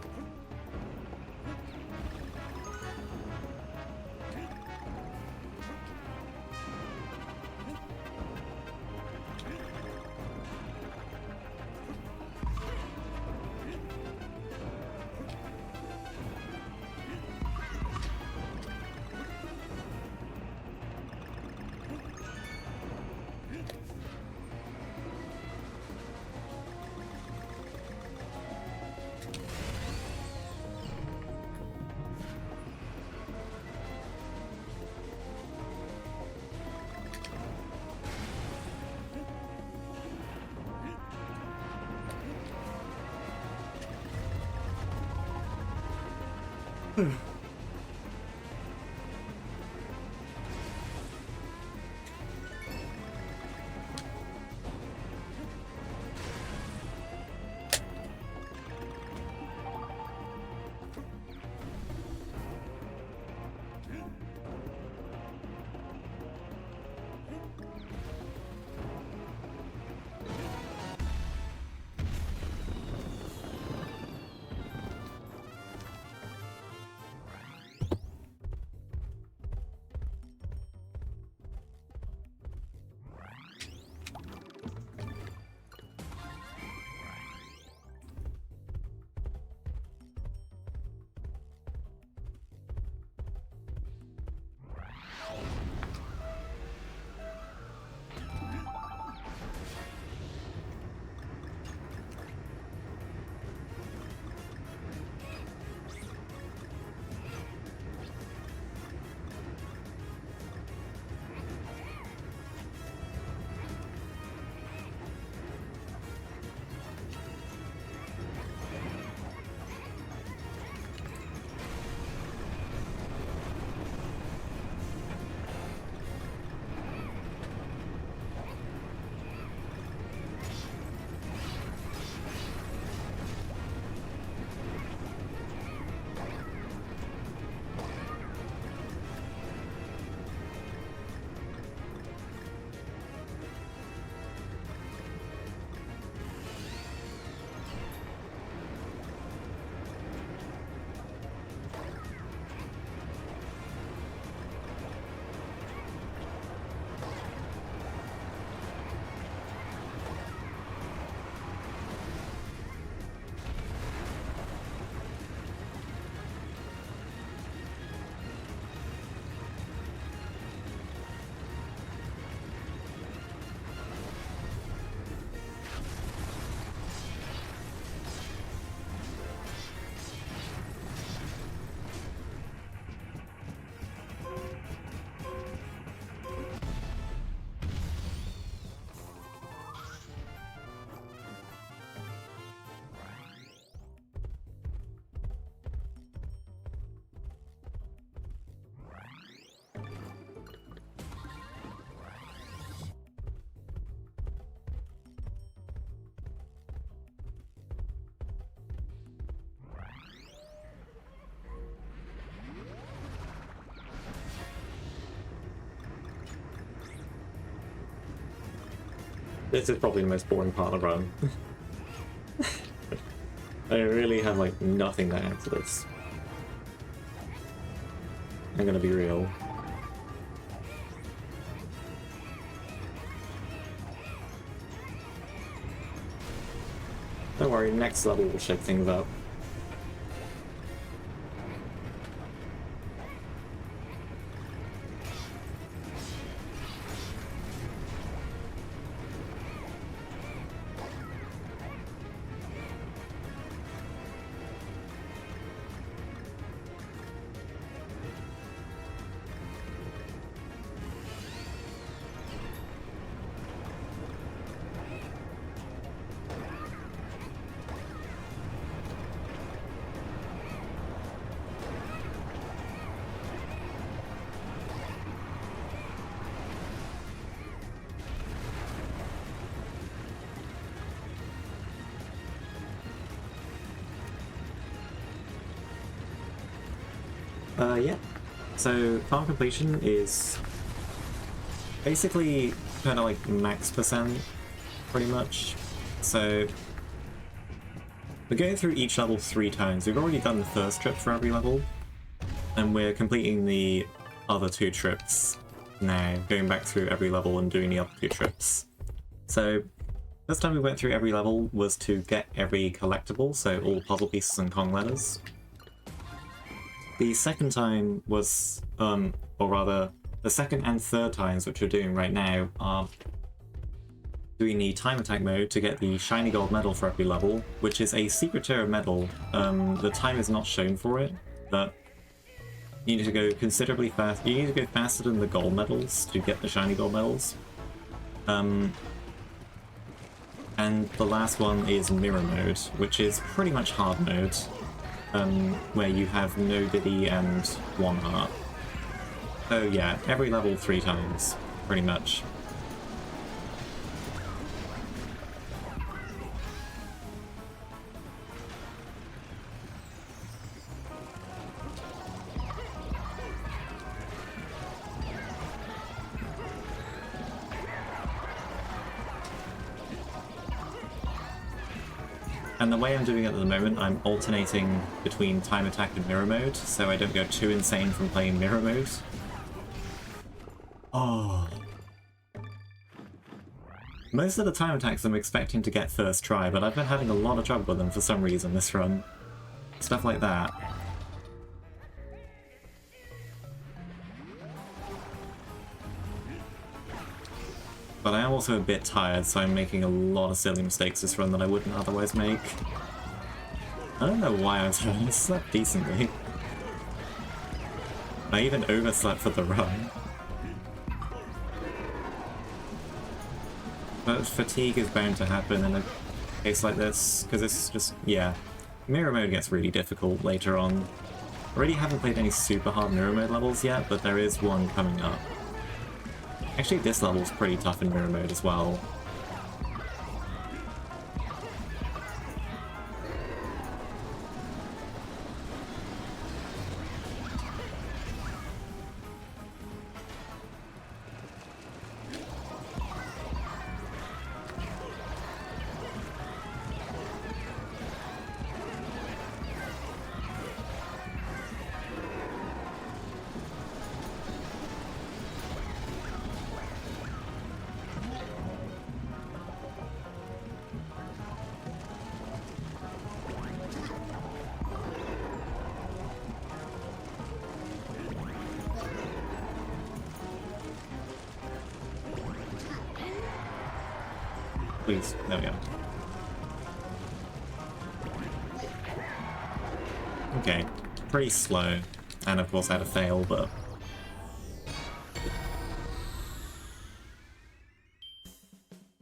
This is probably the most boring part of the run. I really have like nothing to add to this. I'm gonna be real. Don't worry, next level will shake things up. Yeah. So, farm completion is basically kind of like max percent, pretty much. So, we're going through each level 3 times. We've already done the first trip for every level, and we're completing the other 2 trips now, going back through every level and doing the other 2 trips. So, first time we went through every level was to get every collectible, so all puzzle pieces and Kong letters. The second time was, or rather, the second and third times, which we're doing right now, are doing the time attack mode to get the shiny gold medal for every level, which is a secret tier of medal. The time is not shown for it, but you need to go considerably fast. You need to go faster than the gold medals to get the shiny gold medals. And the last one is mirror mode, which is pretty much hard mode. Where you have no Diddy and 1 heart. So yeah, every level 3 times, pretty much. And the way I'm doing it at the moment, I'm alternating between time attack and mirror mode, so I don't go too insane from playing mirror mode. Oh. Most of the time attacks I'm expecting to get first try, but I've been having a lot of trouble with them for some reason this run. Stuff like that. But I am also a bit tired, so I'm making a lot of silly mistakes this run that I wouldn't otherwise make. I don't know why I slept decently. I even overslept for the run. But fatigue is bound to happen in a case like this, because it's just, yeah. Mirror mode gets really difficult later on. I already haven't played any super hard mirror mode levels yet, but there is one coming up. Actually, this level's pretty tough in mirror mode as well. Please, there we go. Okay, pretty slow. And of course I had a fail, but...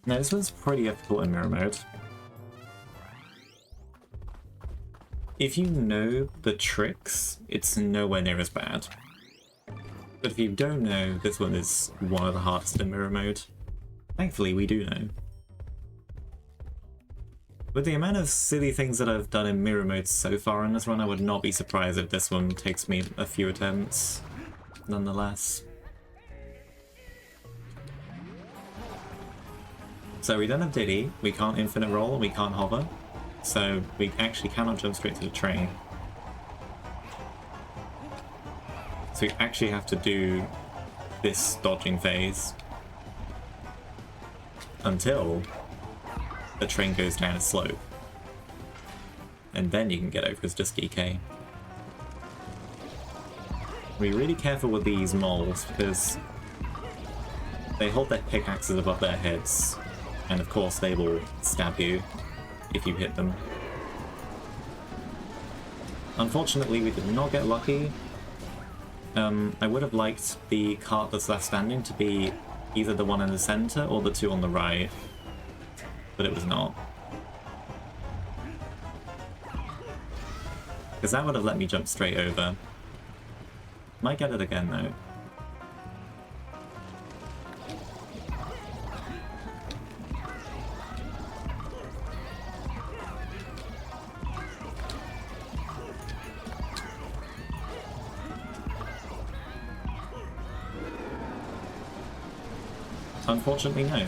No, this one's pretty difficult in mirror mode. If you know the tricks, it's nowhere near as bad. But if you don't know, this one is one of the hardest in mirror mode. Thankfully, we do know. With the amount of silly things that I've done in mirror mode so far in this run, I would not be surprised if this one takes me a few attempts, nonetheless. So we don't have Diddy, we can't infinite roll, and we can't hover. So we actually cannot jump straight to the train. So we actually have to do this dodging phase until the train goes down a slope. And then you can get over as just DK. Be really careful with these moles because they hold their pickaxes above their heads, and of course they will stab you if you hit them. Unfortunately, we did not get lucky. I would have liked the cart that's left standing to be either the one in the center or the two on the right, but it was not. Because that would have let me jump straight over. Might get it again though. Unfortunately, no.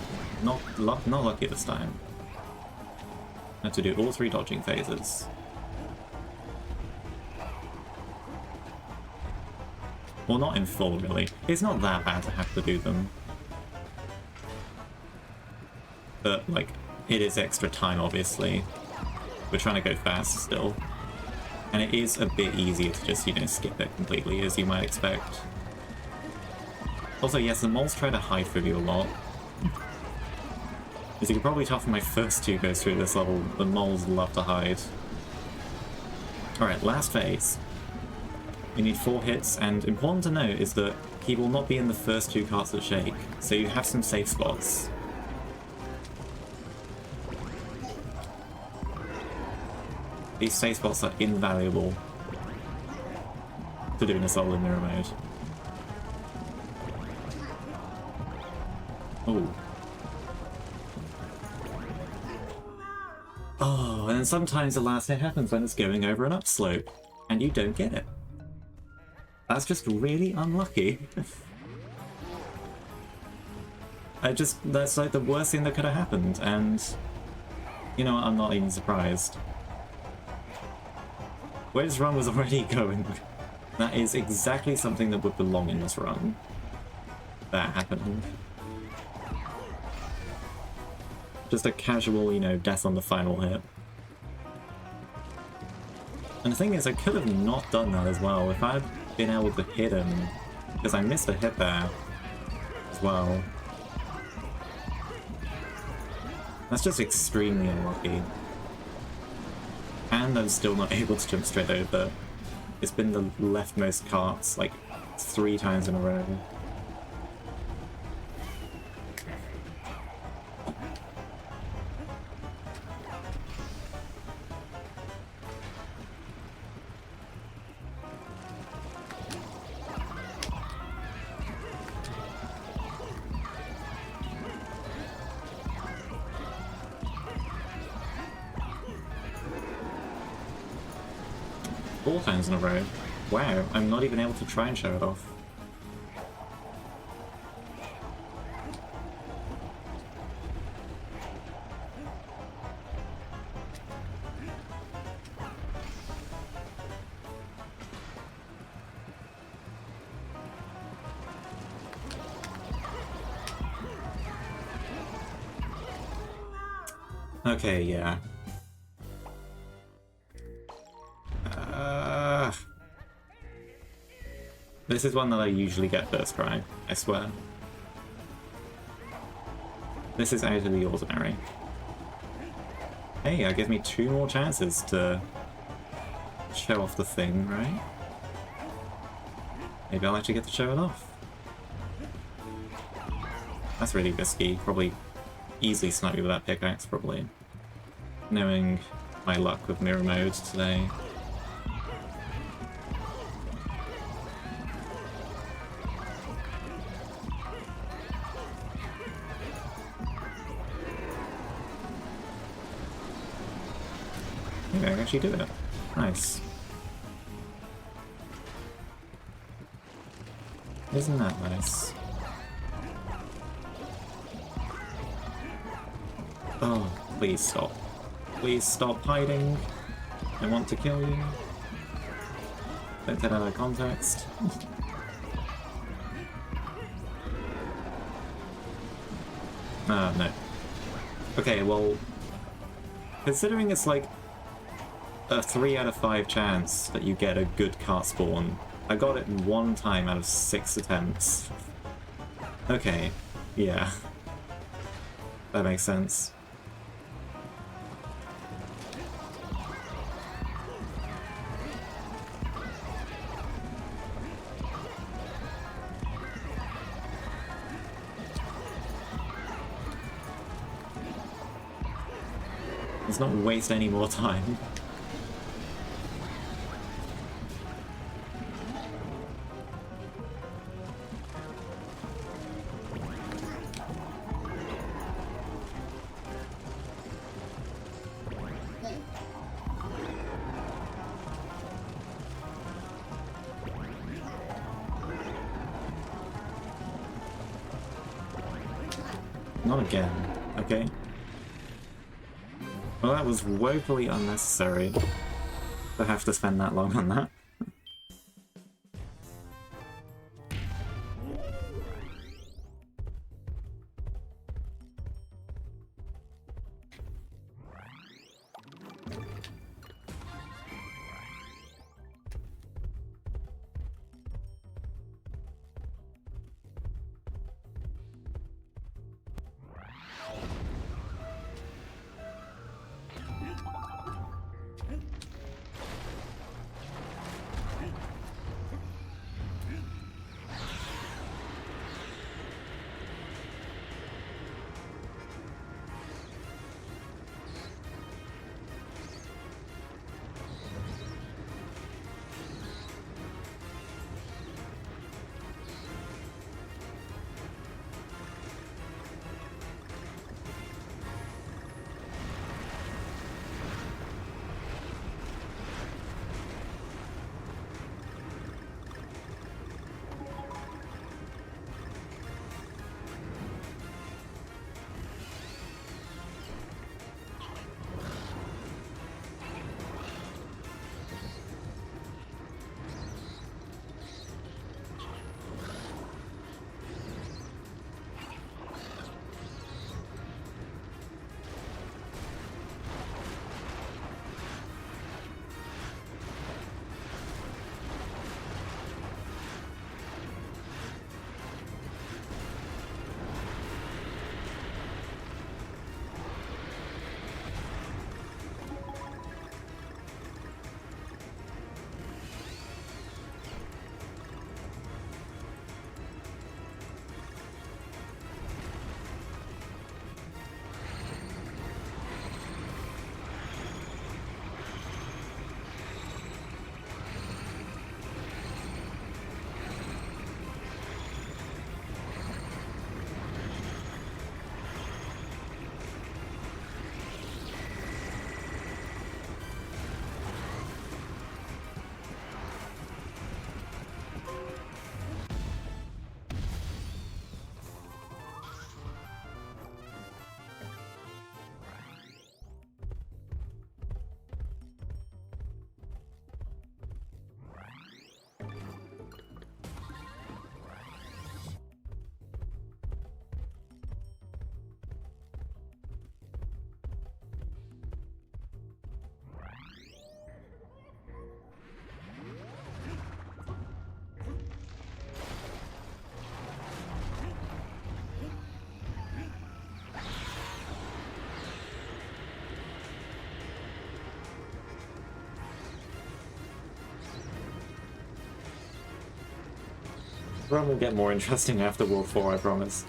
Not lucky this time. I had to do all 3 dodging phases. Well, not in full, really. It's not that bad to have to do them. But, like, it is extra time, obviously. We're trying to go fast still. And it is a bit easier to just, you know, skip it completely, as you might expect. Also, yes, the moles try to hide from you a lot. As you can probably tell from my first 2 goes through this level, the moles love to hide. Alright, last phase. You need 4 hits, and important to note is that he will not be in the first 2 carts that shake, so you have some safe spots. These safe spots are invaluable to doing a solo mirror mode. Oh. Oh, and sometimes the last hit happens when it's going over an upslope, and you don't get it. That's just really unlucky. That's like the worst thing that could have happened, and you know what, I'm not even surprised. Where this run was already going, that is exactly something that would belong in this run. That happened. Just a casual, you know, death on the final hit. And the thing is, I could have not done that as well if I had been able to hit him, because I missed a hit there as well. That's just extremely unlucky. And I'm still not able to jump straight over. It's been the leftmost carts like 3 times in a row. Four times in a row. Wow, I'm not even able to try and show it off. Okay, yeah. This is one that I usually get first try, I swear. This is out of the ordinary. Hey, that gives me 2 more chances to show off the thing, right? Maybe I'll actually get to show it off. That's really risky. Probably easily snipe me with that pickaxe, probably. Knowing my luck with mirror modes today. Maybe I can actually do it. Nice. Isn't that nice? Oh, please stop. Please stop hiding. I want to kill you. Don't get out of context. No. Okay, well, considering it's like a 3 out of 5 chance that you get a good cart spawn, I got it 1 time out of 6 attempts. Okay, yeah. That makes sense. Let's not waste any more time. Not again, okay? Well, that was woefully unnecessary to have to spend that long on that. Run will get more interesting after World 4, I promise.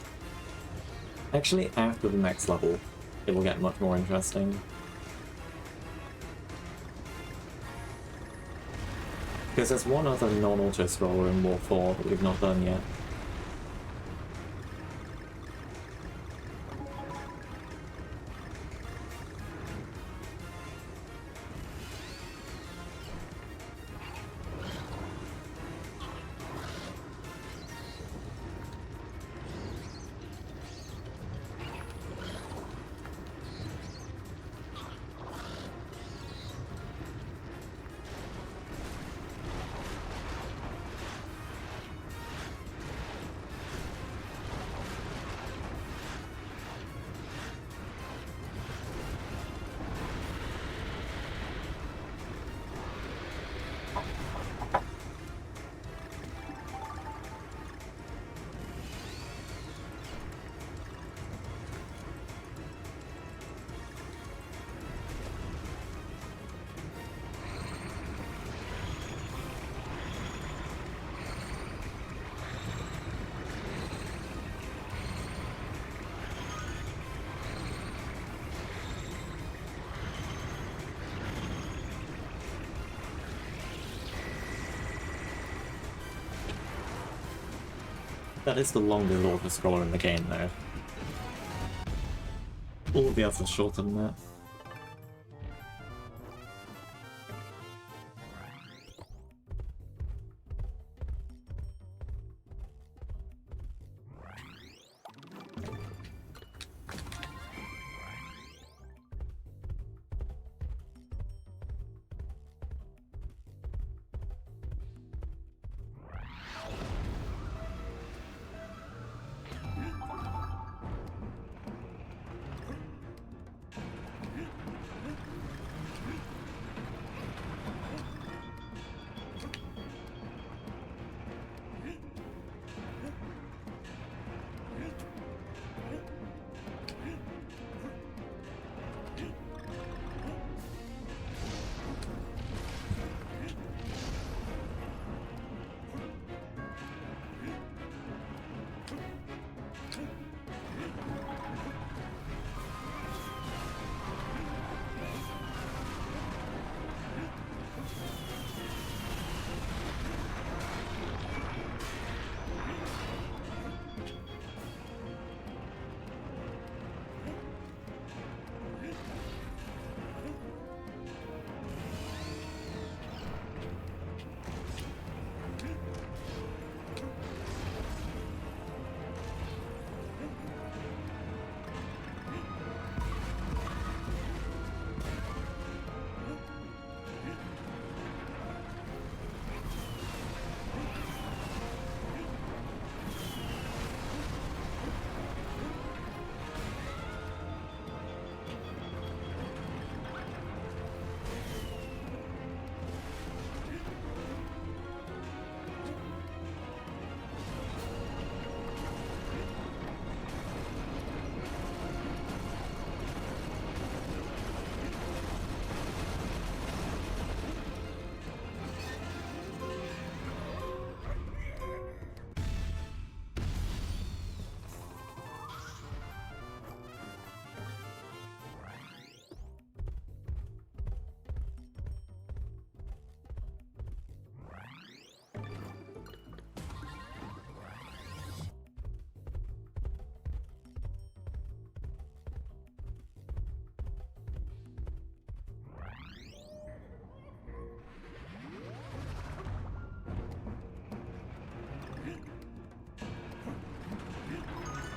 Actually, after the next level, it will get much more interesting. Because there's one other non-auto scroller in World 4 that we've not done yet. That is the longest auto-scroller in the game, though. All of the others are shorter than that.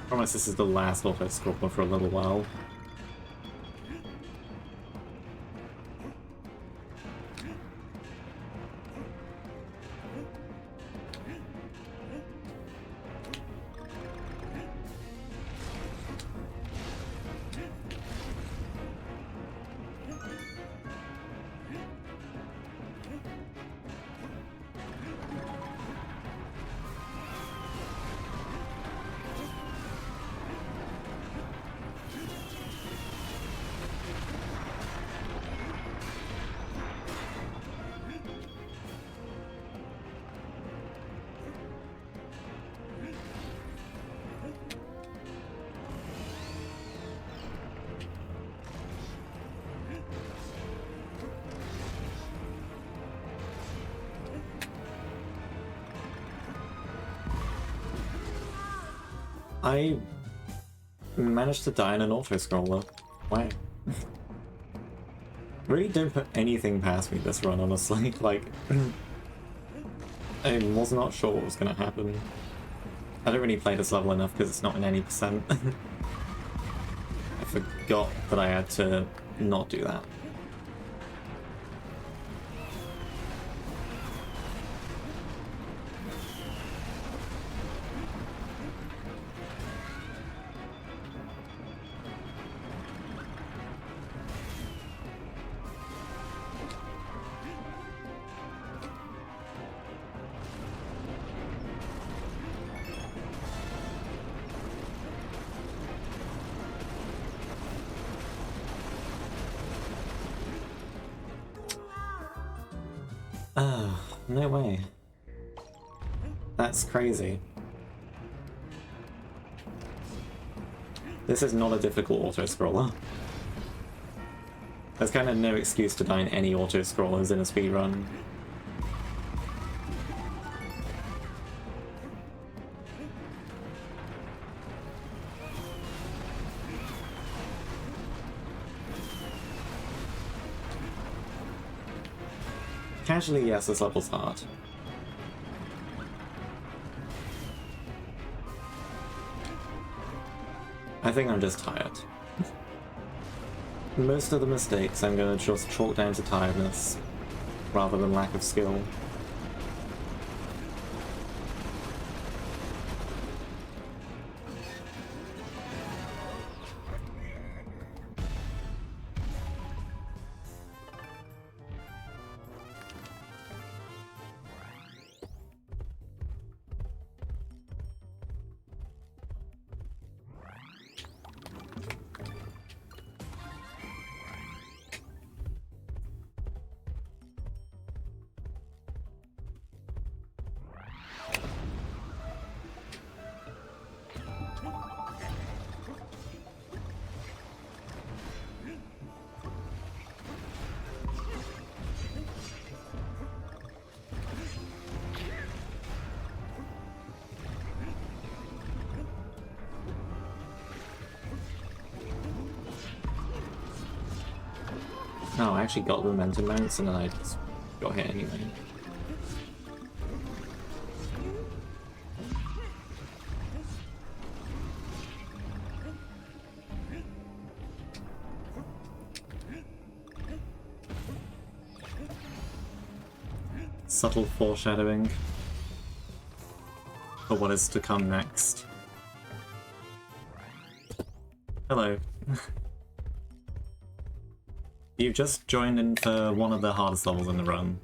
Promise this is the last auto-scroller for a little while. I managed to die in an auto-scroller. Why? Really don't put anything past me this run, honestly. Like, I was not sure what was going to happen. I don't really play this level enough because it's not in any percent. I forgot that I had to not do that. No way. That's crazy. This is not a difficult auto-scroller. There's kind of no excuse to die in any auto-scrollers in a speedrun. Casually, yes, this level's hard. I think I'm just tired. Most of the mistakes I'm going to just chalk down to tiredness, rather than lack of skill. No, I actually got the momentum mounts and then I just got hit anyway. Subtle foreshadowing for what is to come next. Hello. You've just joined in for one of the hardest levels in the run.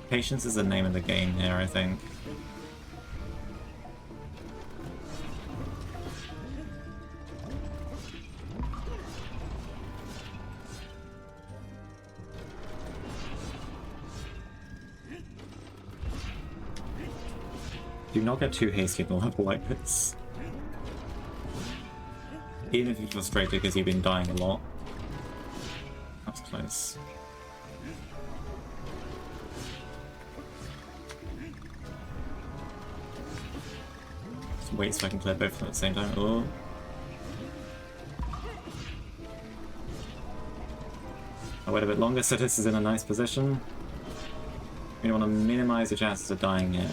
Patience is the name of the game here, I think. Do not get too hasty in a level like this. Even if you're frustrated because you've been dying a lot. That's close. Just wait so I can clear both of them at the same time. Oh. I'll wait a bit longer so this is in a nice position. We want to minimize the chances of dying here.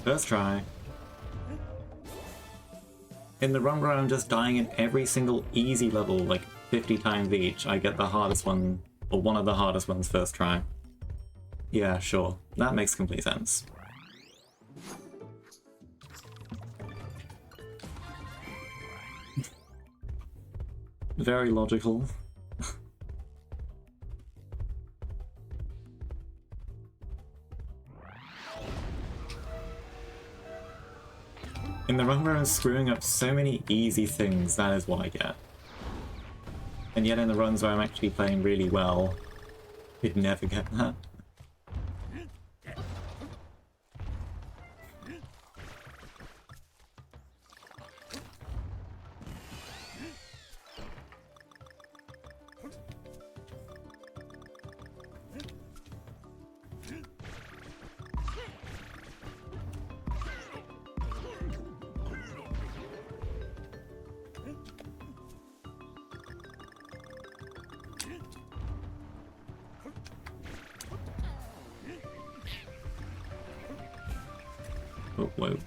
First try. In the run where I'm just dying in every single easy level, like 50 times each, I get the hardest one, or one of the hardest ones first try. Yeah, sure. That makes complete sense. Very logical. In the run where I'm screwing up so many easy things, that is what I get. And yet in the runs where I'm actually playing really well, you'd never get that. Oh, whoa.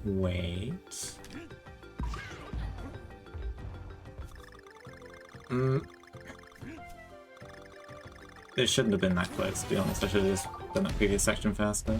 Wait. It shouldn't have been that close, to be honest. I should have just done that previous section faster.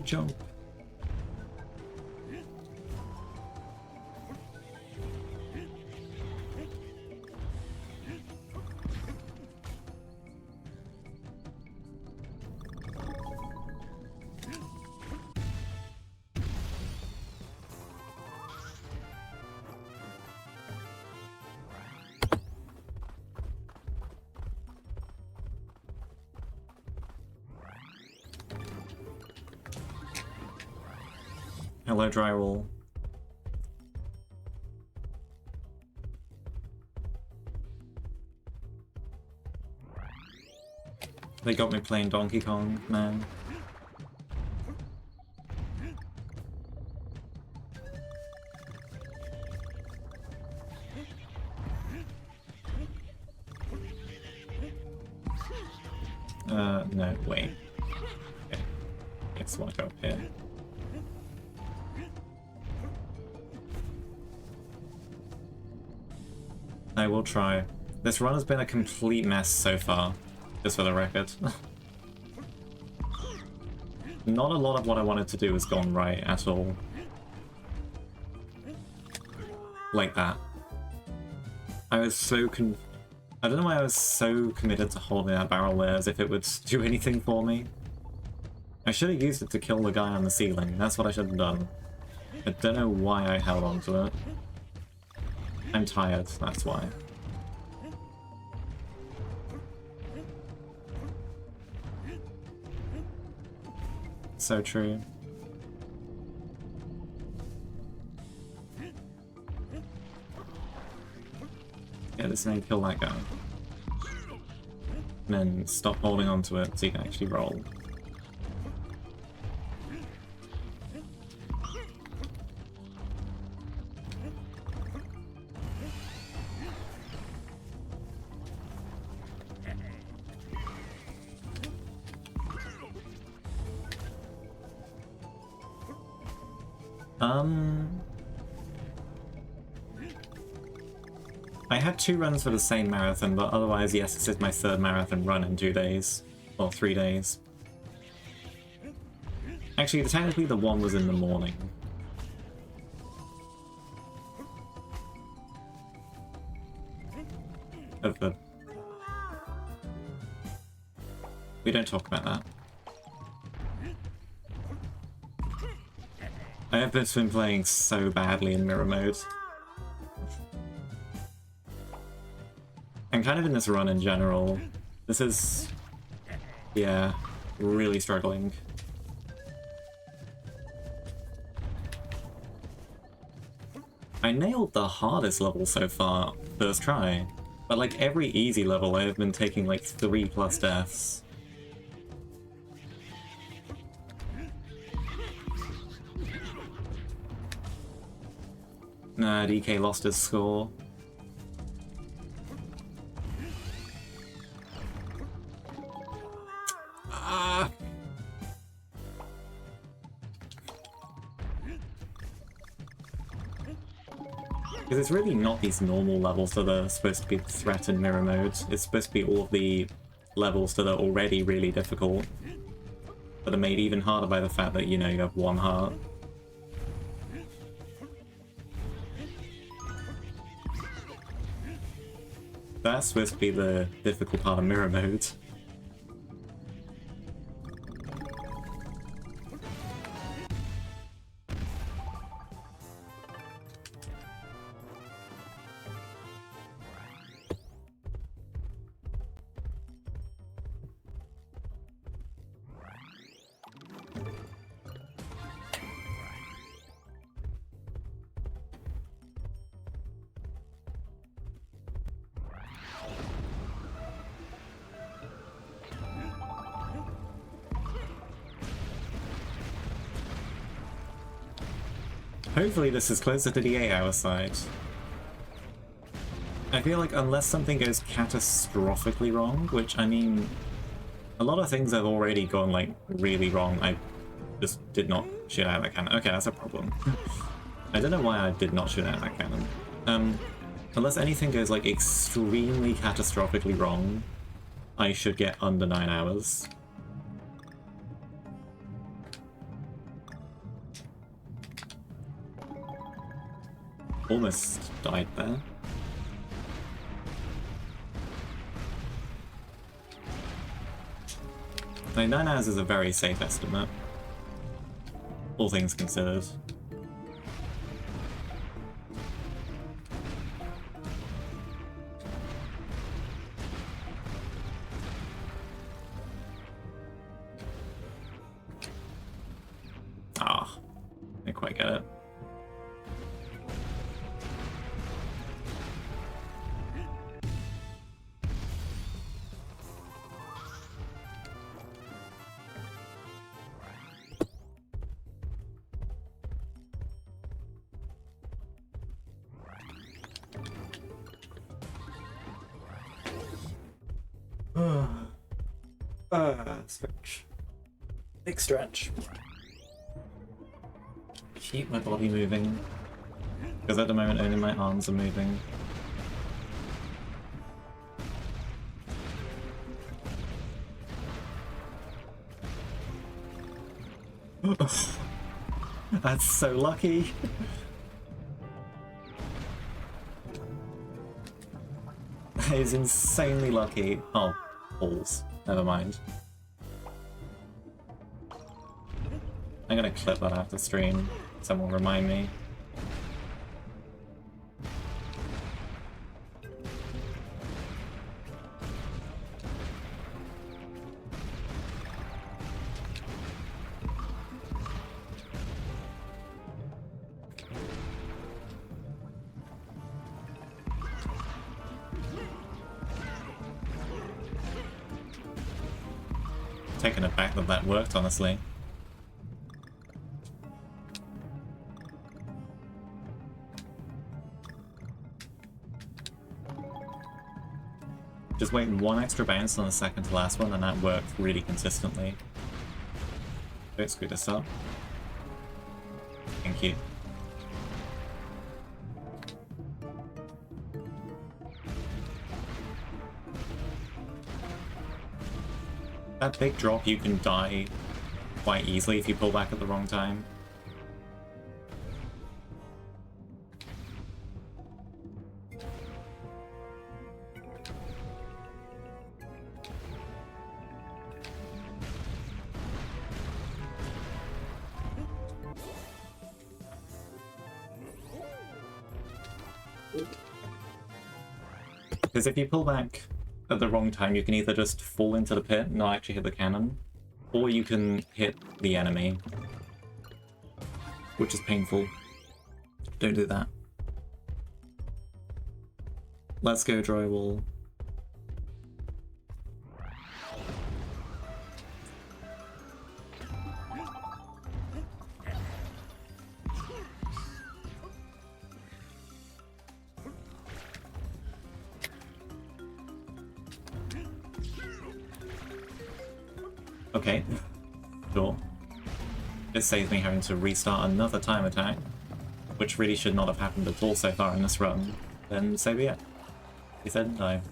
Jump. Hello, drywall. They got me playing Donkey Kong, man. No, wait. Okay. Let's walk up here. I will try. This run has been a complete mess so far, just for the record. Not a lot of what I wanted to do has gone right at all. Like that. I was so I don't know why I was so committed to holding that barrel there as if it would do anything for me. I should have used it to kill the guy on the ceiling. That's what I should have done. I don't know why I held on to it. I'm tired, that's why. So true. Yeah, this may kill that guy. And then stop holding on to it so you can actually roll. I had 2 runs for the same marathon, but otherwise, yes, this is my 3rd marathon run in 2 days. Or 3 days. Actually, technically the one was in the morning. Of the... We don't talk about that. I have just been playing so badly in mirror mode. And kind of in this run in general. This is... yeah, really struggling. I nailed the hardest level so far, first try. But like every easy level I have been taking like 3+ deaths. Nah, DK lost his score. Ah! Because it's really not these normal levels that are supposed to be threat in mirror mode. It's supposed to be all of the levels that are already really difficult. But are made even harder by the fact that, you know, you have 1 heart. That's supposed to be the difficult part of mirror mode. Hopefully this is closer to the 8-hour side. I feel like unless something goes catastrophically wrong, which, I mean, a lot of things have already gone, like, really wrong. I just did not shoot out that cannon. Okay, that's a problem. I don't know why I did not shoot out that cannon. Unless anything goes, like, extremely catastrophically wrong, I should get under 9 hours. Almost died there. Like, 9 hours is a very safe estimate, all things considered. Ah, didn't quite get it. Stretch. Big stretch. Keep my body moving. Because at the moment only my arms are moving. That's so lucky. That is insanely lucky. Oh, balls. Never mind. I'm gonna clip that after stream. Someone remind me. Taken aback that that worked, honestly. Just wait one extra bounce on the second to last one and that worked really consistently. Don't screw this up. Thank you. That big drop, you can die quite easily if you pull back at the wrong time. Because if you pull back at the wrong time, you can either just fall into the pit and not actually hit the cannon, or you can hit the enemy, which is painful. Don't do that. Let's go, drywall. Okay, sure. This saves me having to restart another time attack, which really should not have happened at all so far in this run. Then so be it. He said no.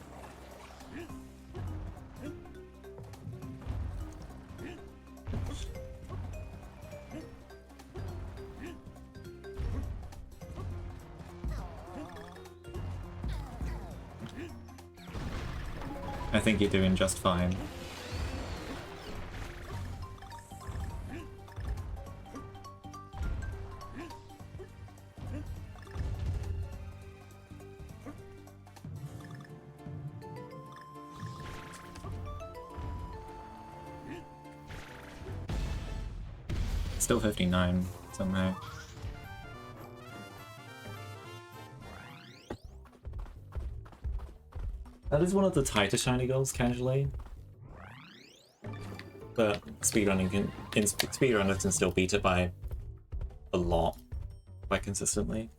I think you're doing just fine. Still 59 somehow. That is one of the tighter shiny goals casually. But speedrunners can still beat it by a lot, quite consistently.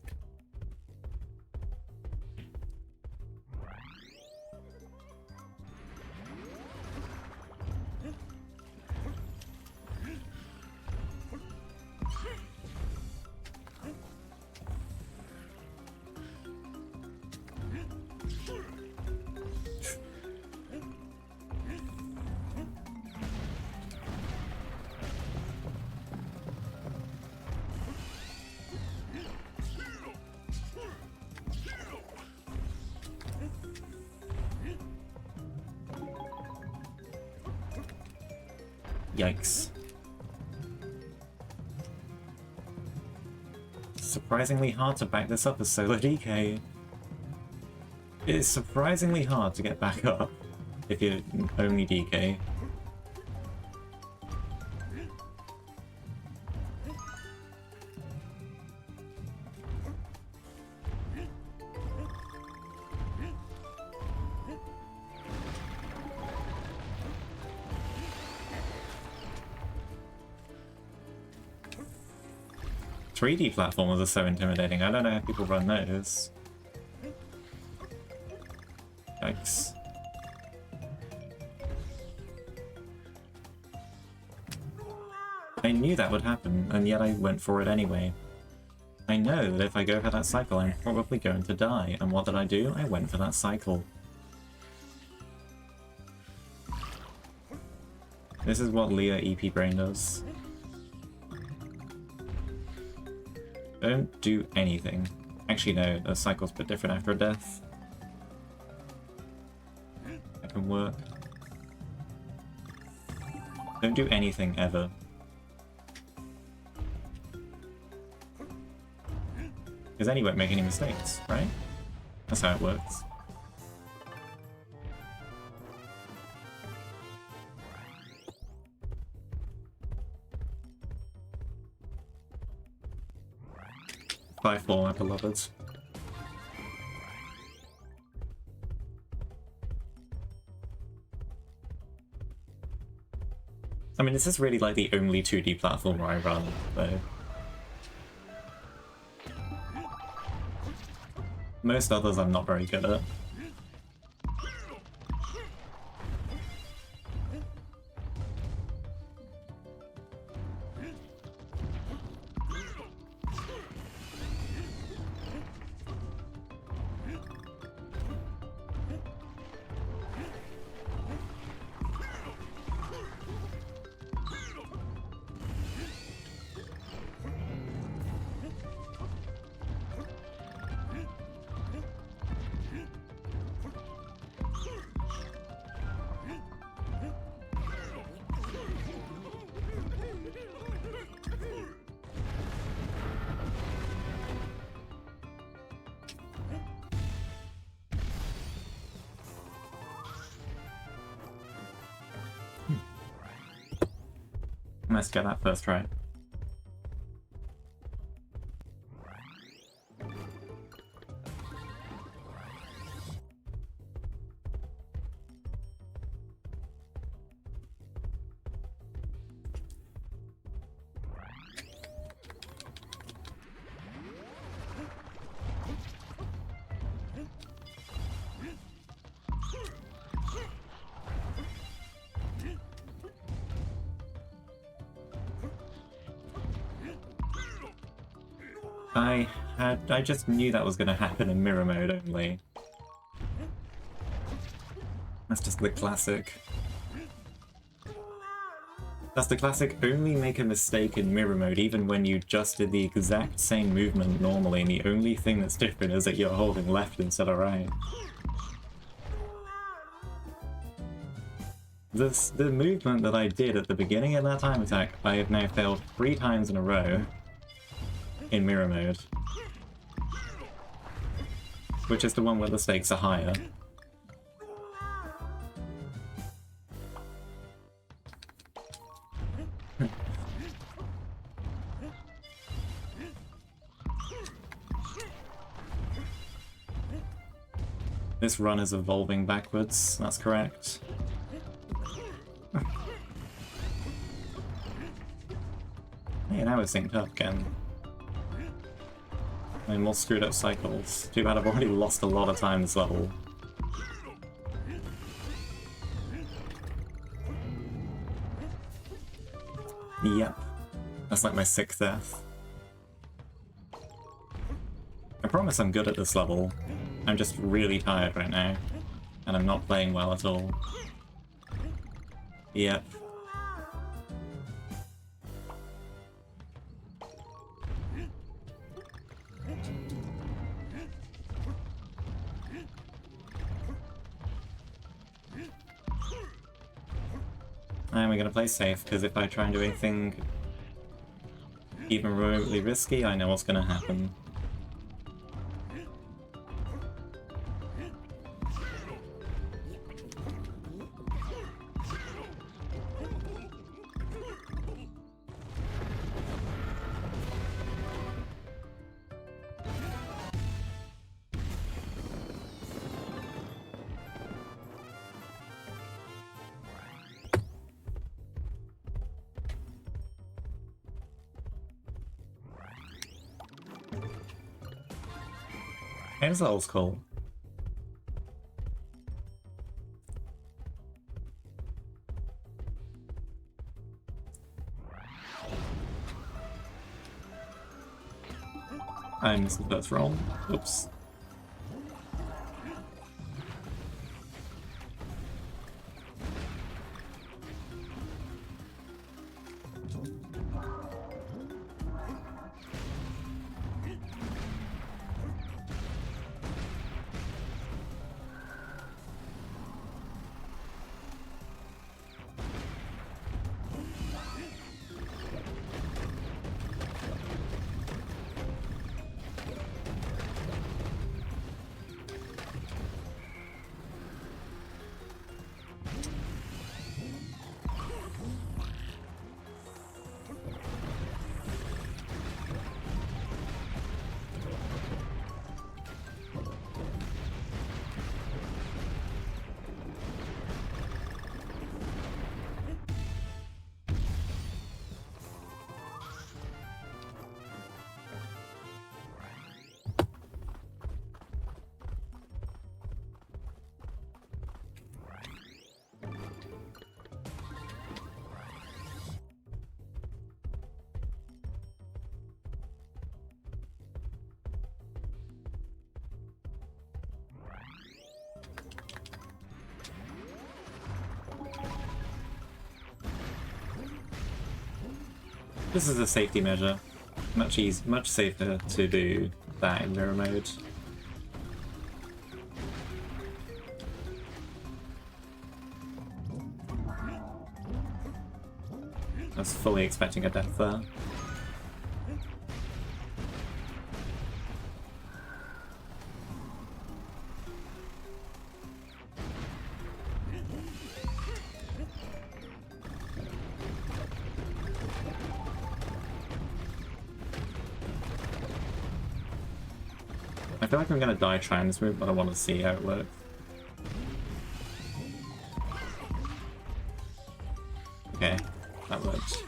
Yikes. Surprisingly hard to back this up as solo DK. It is surprisingly hard to get back up if you're only DK. .3D platformers are so intimidating. I don't know how people run those. Yikes. I knew that would happen, and yet I went for it anyway. I know that if I go for that cycle, I'm probably going to die, and what did I do? I went for that cycle. This is what Leah EP Brain does. Don't do anything. Actually no, the cycle's a bit different after a death. That can work. Don't do anything ever. Because then you won't make any mistakes, right? That's how it works. Bye for my beloveds. I mean, this is really like the only 2D platformer I run, though. Most others I'm not very good at. Let's get that first try. I just knew that was going to happen in mirror mode only. That's just the classic. That's the classic, only make a mistake in mirror mode even when you just did the exact same movement normally, and the only thing that's different is that you're holding left instead of right. The movement that I did at the beginning of that time attack, I have now failed 3 times in a row in mirror mode. Which is the one where the stakes are higher. This run is evolving backwards, that's correct. Hey, now we're synced up again. And more screwed up cycles. Too bad I've already lost a lot of time this level. Yep. That's like my 6th death. I promise I'm good at this level. I'm just really tired right now. And I'm not playing well at all. Yep. And we're going to play safe, because if I try and do anything even remotely risky, I know what's going to happen. This level's cool. I missed the first roll. Oops. This is a safety measure. Much safer to do that in mirror mode. I was fully expecting a death there. I feel like I'm gonna die trying this move, but I want to see how it works. Okay, that worked.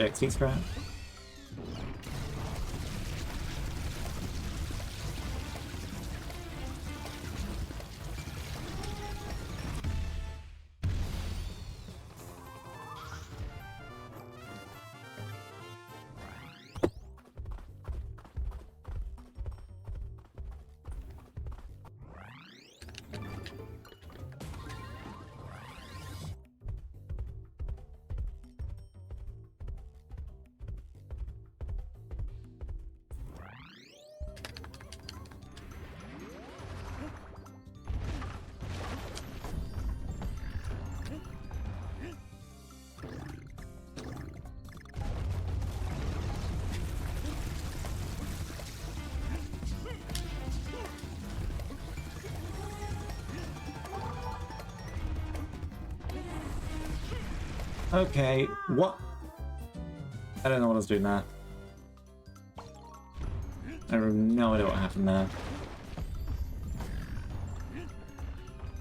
XP scrap. Okay, what? I don't know what I was doing there. I have no idea what happened there.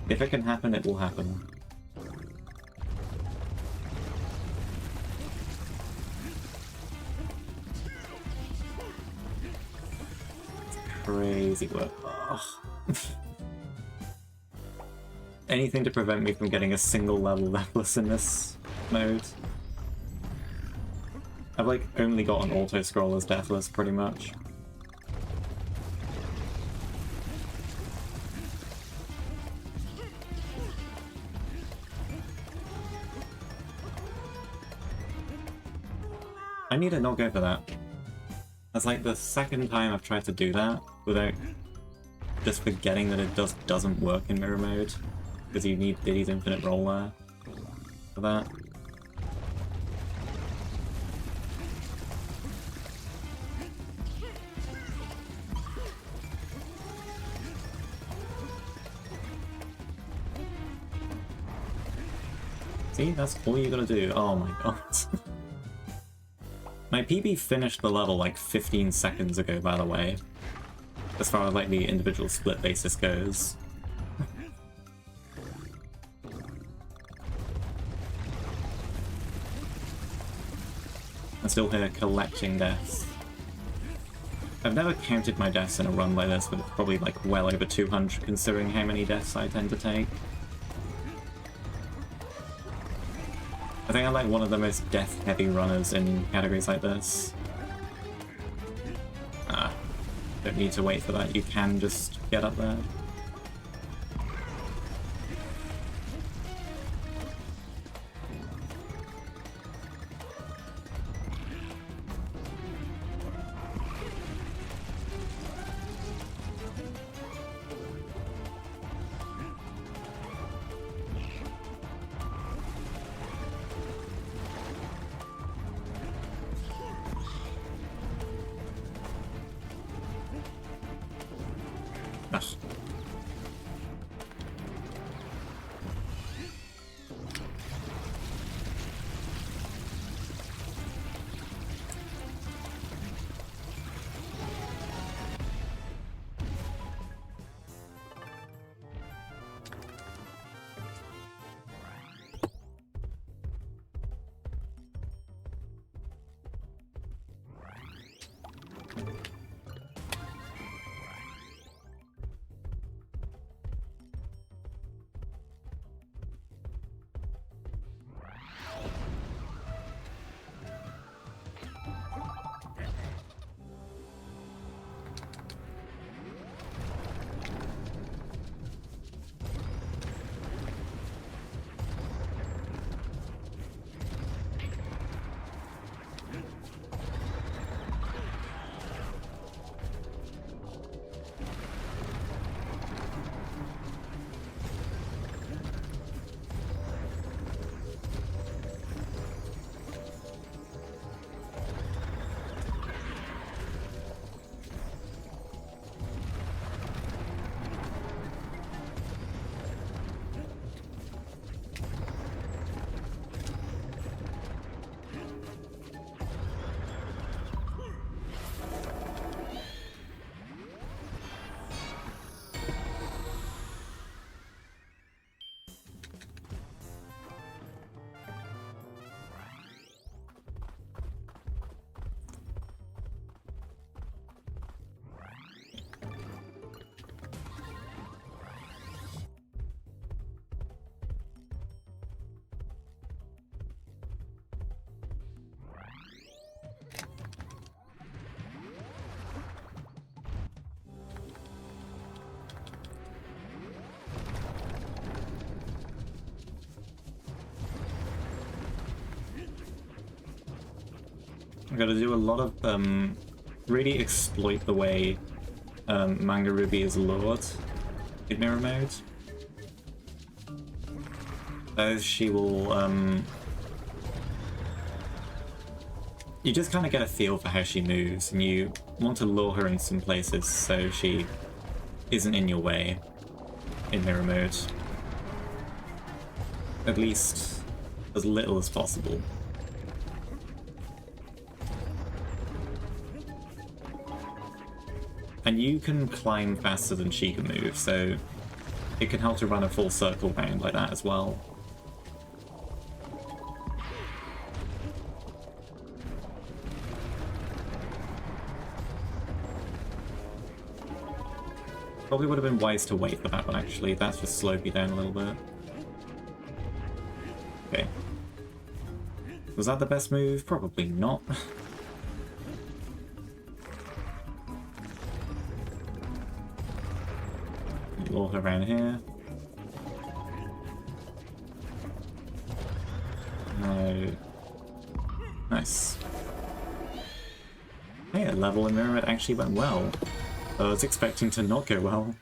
If it can happen, it will happen. crazy work. Anything to prevent me from getting a single level Deathless in this mode. I've like only got an auto-scroll as Deathless pretty much. I need to not go for that. That's like the second time I've tried to do that without just forgetting that it doesn't work in mirror mode. Because you need Diddy's infinite roll there for that. See, that's all you gotta do. Oh my god. My PB finished the level like 15 seconds ago, by the way. As far as like the individual split basis goes. I'm still here collecting deaths. I've never counted my deaths in a run like this, but it's probably like well over 200 considering how many deaths I tend to take. I think I'm like one of the most death-heavy runners in categories like this. Don't need to wait for that, you can just get up there. I gotta do a lot of, really exploit the way Manga Ruby is lured in mirror mode. As she will, you just kind of get a feel for how she moves, and you want to lure her in some places so she isn't in your way in mirror mode. At least as little as possible. And you can climb faster than she can move, so it can help to run a full circle round like that as well. Probably would have been wise to wait for that one, actually. That's just slowed me down a little bit. Okay. Was that the best move? Probably not. Lure her around here. No. Nice. Hey, a level in Mirror actually went well. I was expecting to not go well.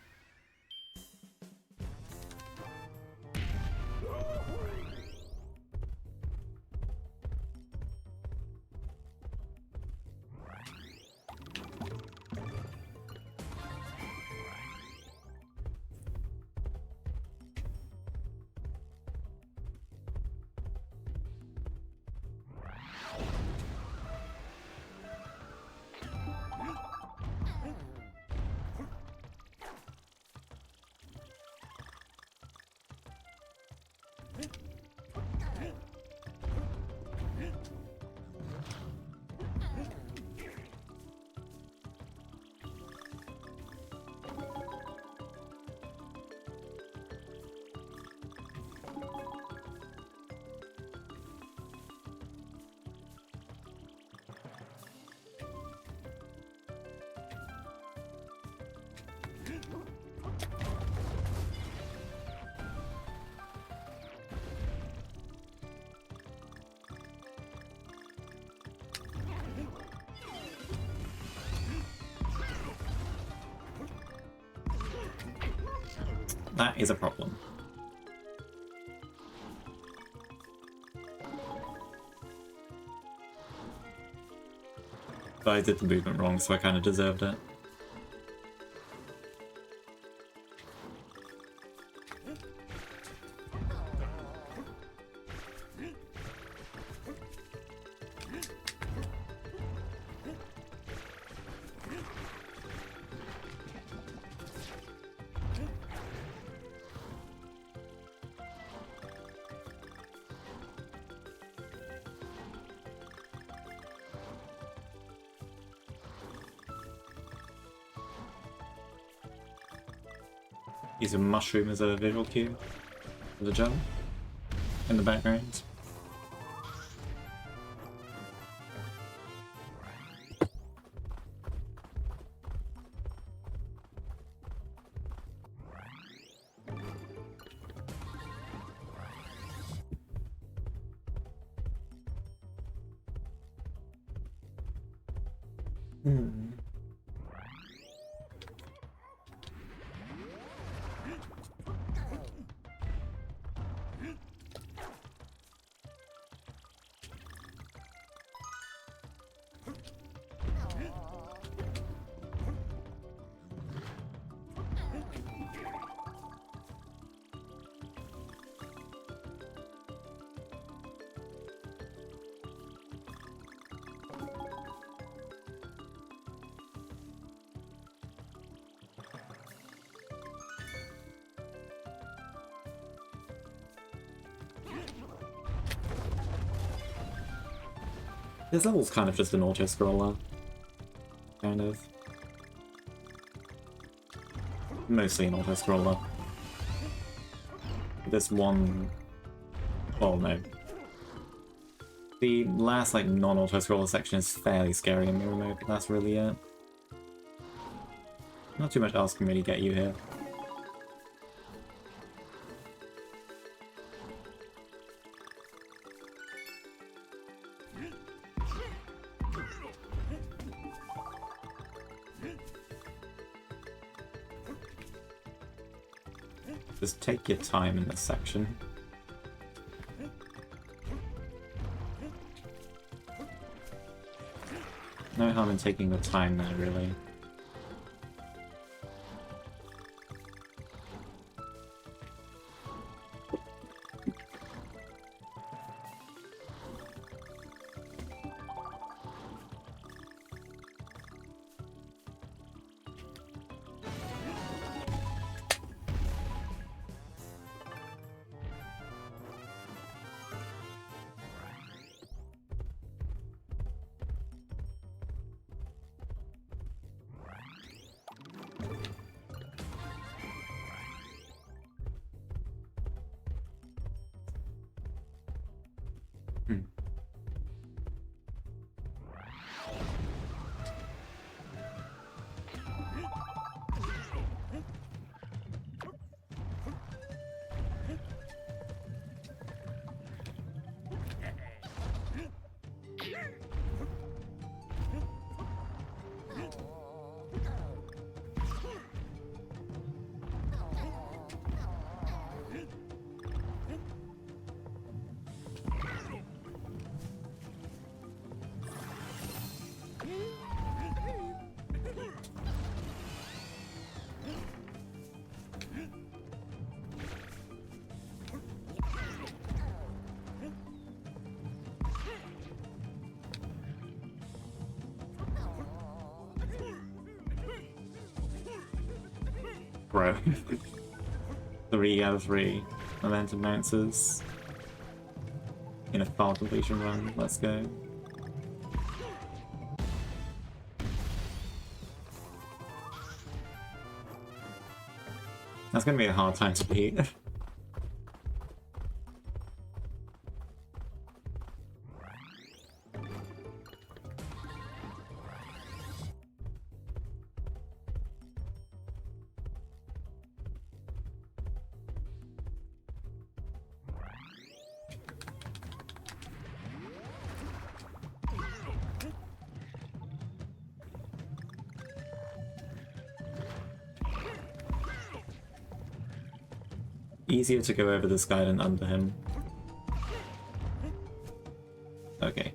That is a problem. But I did the movement wrong, so I kind of deserved it. Use a mushroom as a visual cue for the jump in the background. This level's kind of just an auto-scroller. Kind of. Mostly an auto-scroller. This one... Oh no. The last, like, non-auto-scroller section is fairly scary in mirror mode, but that's really it. Not too much else can really get you here. Just take your time in this section. No harm in taking the time there, really. bro. 3 out of 3 momentum bounces in a file completion run. Let's go. That's gonna be a hard time to beat. Easier to go over this guy than under him. Okay.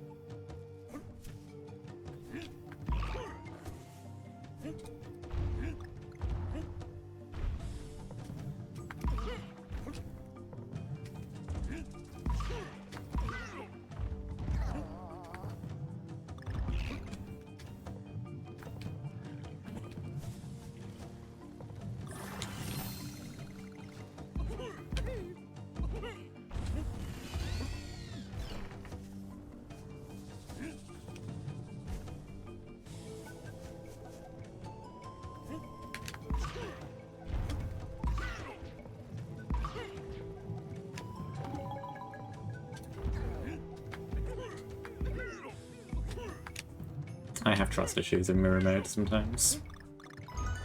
I have trust issues in mirror mode sometimes.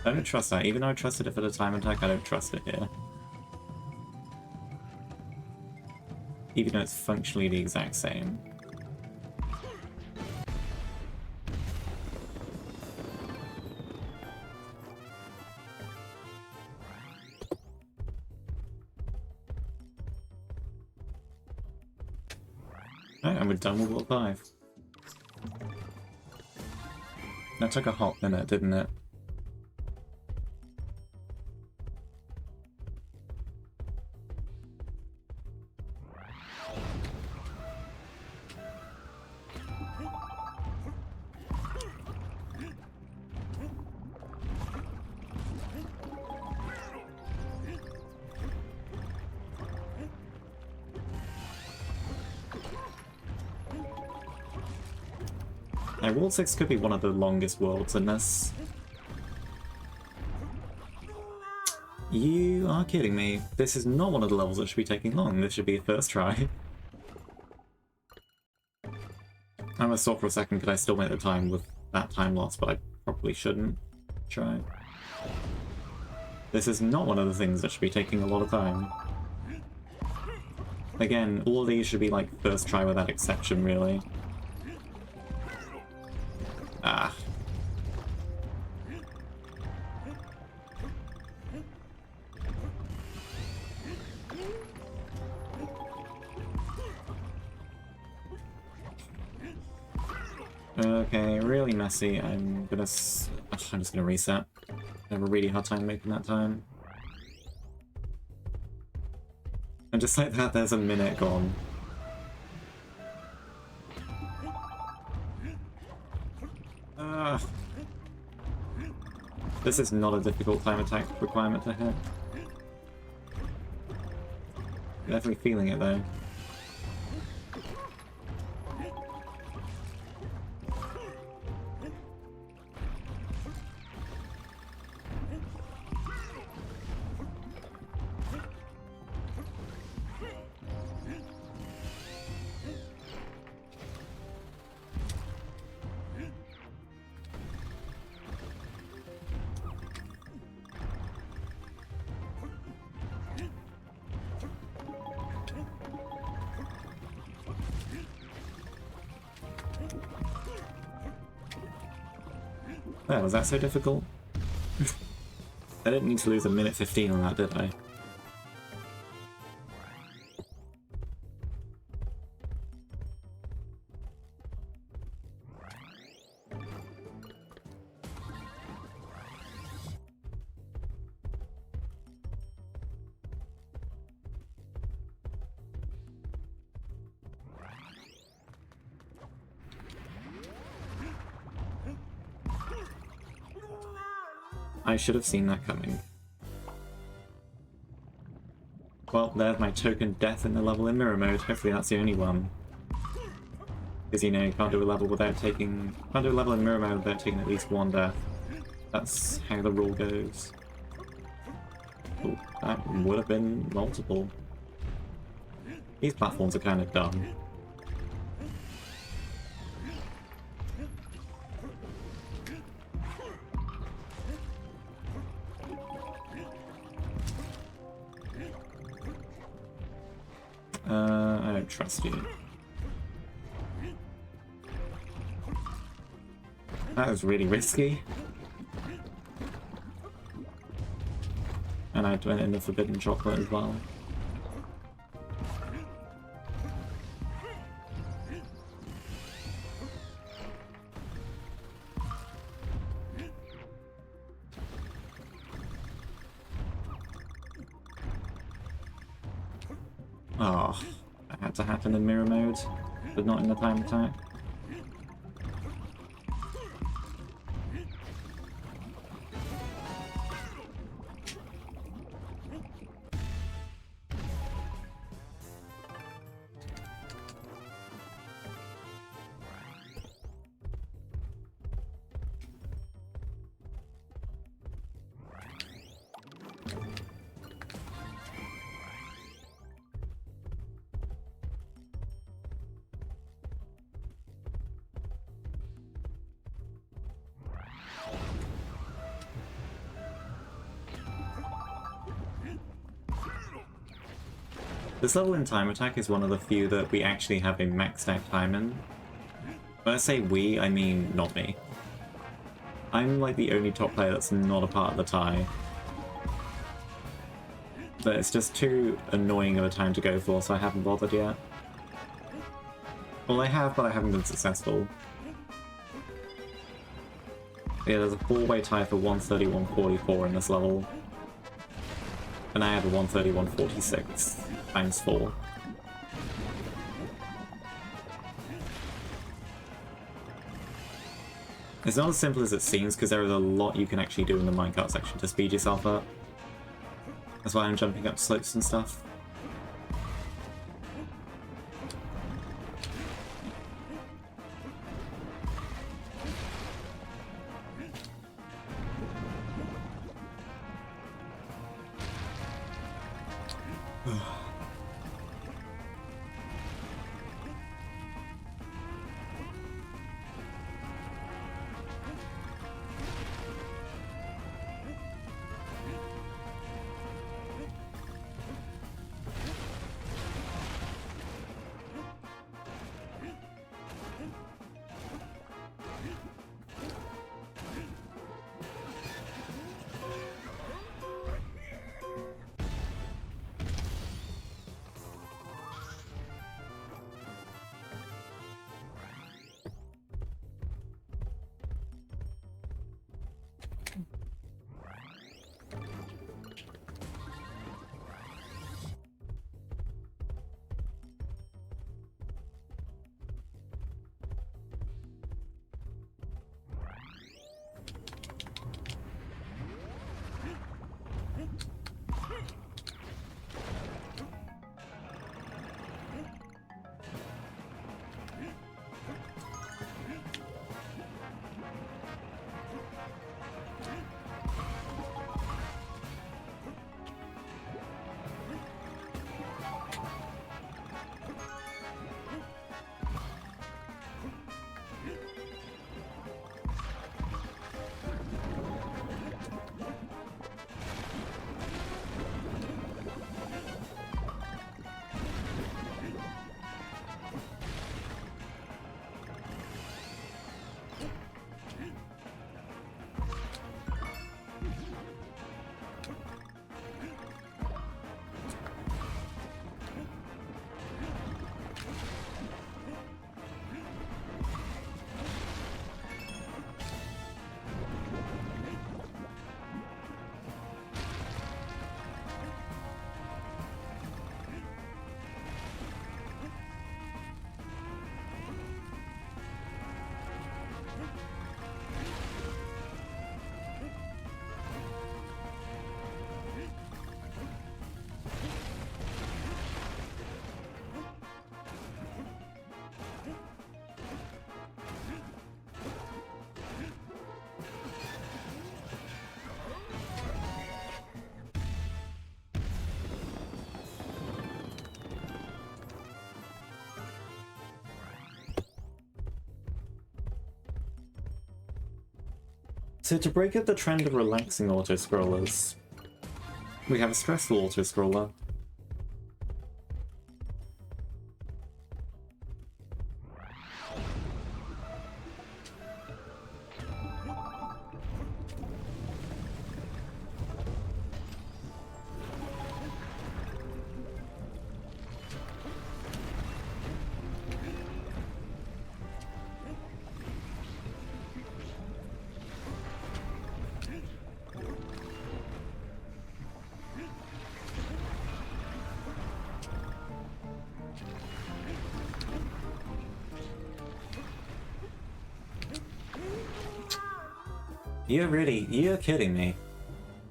I don't trust that. Even though I trusted it for the time attack, I don't trust it here. Even though it's functionally the exact same. Alright, and we're done with World 5. That took a hot minute, didn't it? RRLOL6 could be one of the longest worlds in this. You are kidding me. This is not one of the levels that should be taking long. This should be a first try. I almost thought for a second, could I still make the time with that time loss, but I probably shouldn't try. This is not one of the things that should be taking a lot of time. Again, all of these should be like first try without exception, really. Ah. Okay, really messy. I'm just gonna reset. I have a really hard time making that time. And just like that, there's a minute gone. This is not a difficult time attack requirement to hit. I'm definitely feeling it though. Wow, was that so difficult? I didn't need to lose a minute 15 on that, did I? I should have seen that coming. Well, there's my token death in the level in mirror mode. Hopefully that's the only one. Because, you know, you can't do a level without taking... Can't do a level in mirror mode without taking at least one death. That's how the rule goes. Oh, that would have been multiple. These platforms are kind of dumb. I don't trust you. That was really risky. And I went in the forbidden chocolate as well. Oh, that had to happen in mirror mode, but not in the time attack. This level in time attack is one of the few that we actually have a maxed out time in. When I say we, I mean not me. I'm like the only top player that's not a part of the tie. But it's just too annoying of a time to go for, so I haven't bothered yet. Well, I have, but I haven't been successful. Yeah, there's a 4-way tie for 130-144 in this level. And I have a 130-146 times 4. It's not as simple as it seems, because there is a lot you can actually do in the minecart section to speed yourself up. That's why I'm jumping up slopes and stuff. So to break up the trend of relaxing auto-scrollers, we have a stressful auto-scroller. You're kidding me.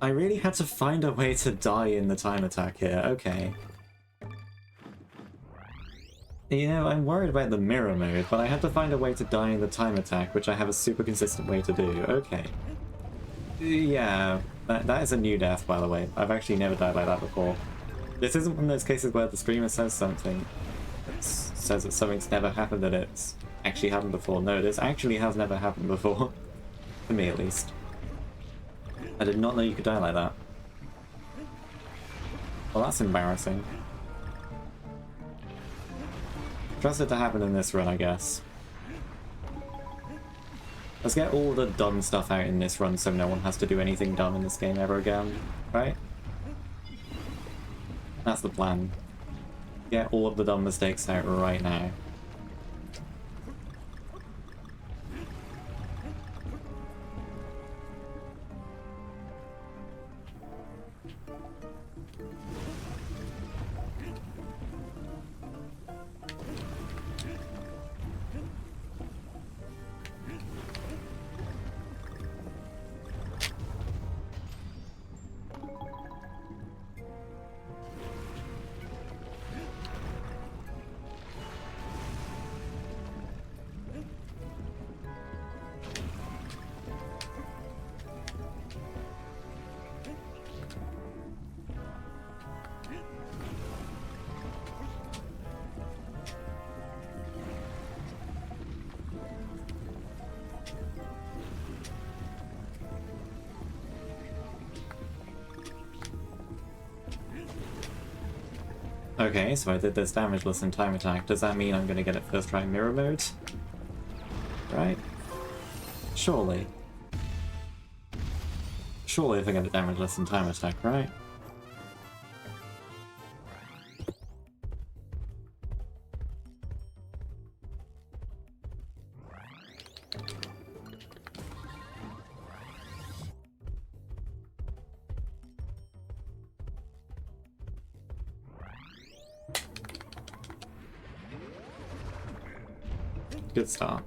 I really had to find a way to die in the time attack here, okay. You know, I'm worried about the mirror mode, but I had to find a way to die in the time attack, which I have a super consistent way to do, okay. Yeah, that is a new death, by the way. I've actually never died like that before. This isn't one of those cases where the streamer says something, says that something's never happened and it's actually happened before. No, this actually has never happened before. For me, at least. I did not know you could die like that. Well, that's embarrassing. Trust it to happen in this run, I guess. Let's get all the dumb stuff out in this run so no one has to do anything dumb in this game ever again, right? That's the plan. Get all of the dumb mistakes out right now. Okay, so I did this damageless in time attack. Does that mean I'm gonna get it first try mirror mode? Right? Surely. Surely if I get it damageless in time attack, right? Good start.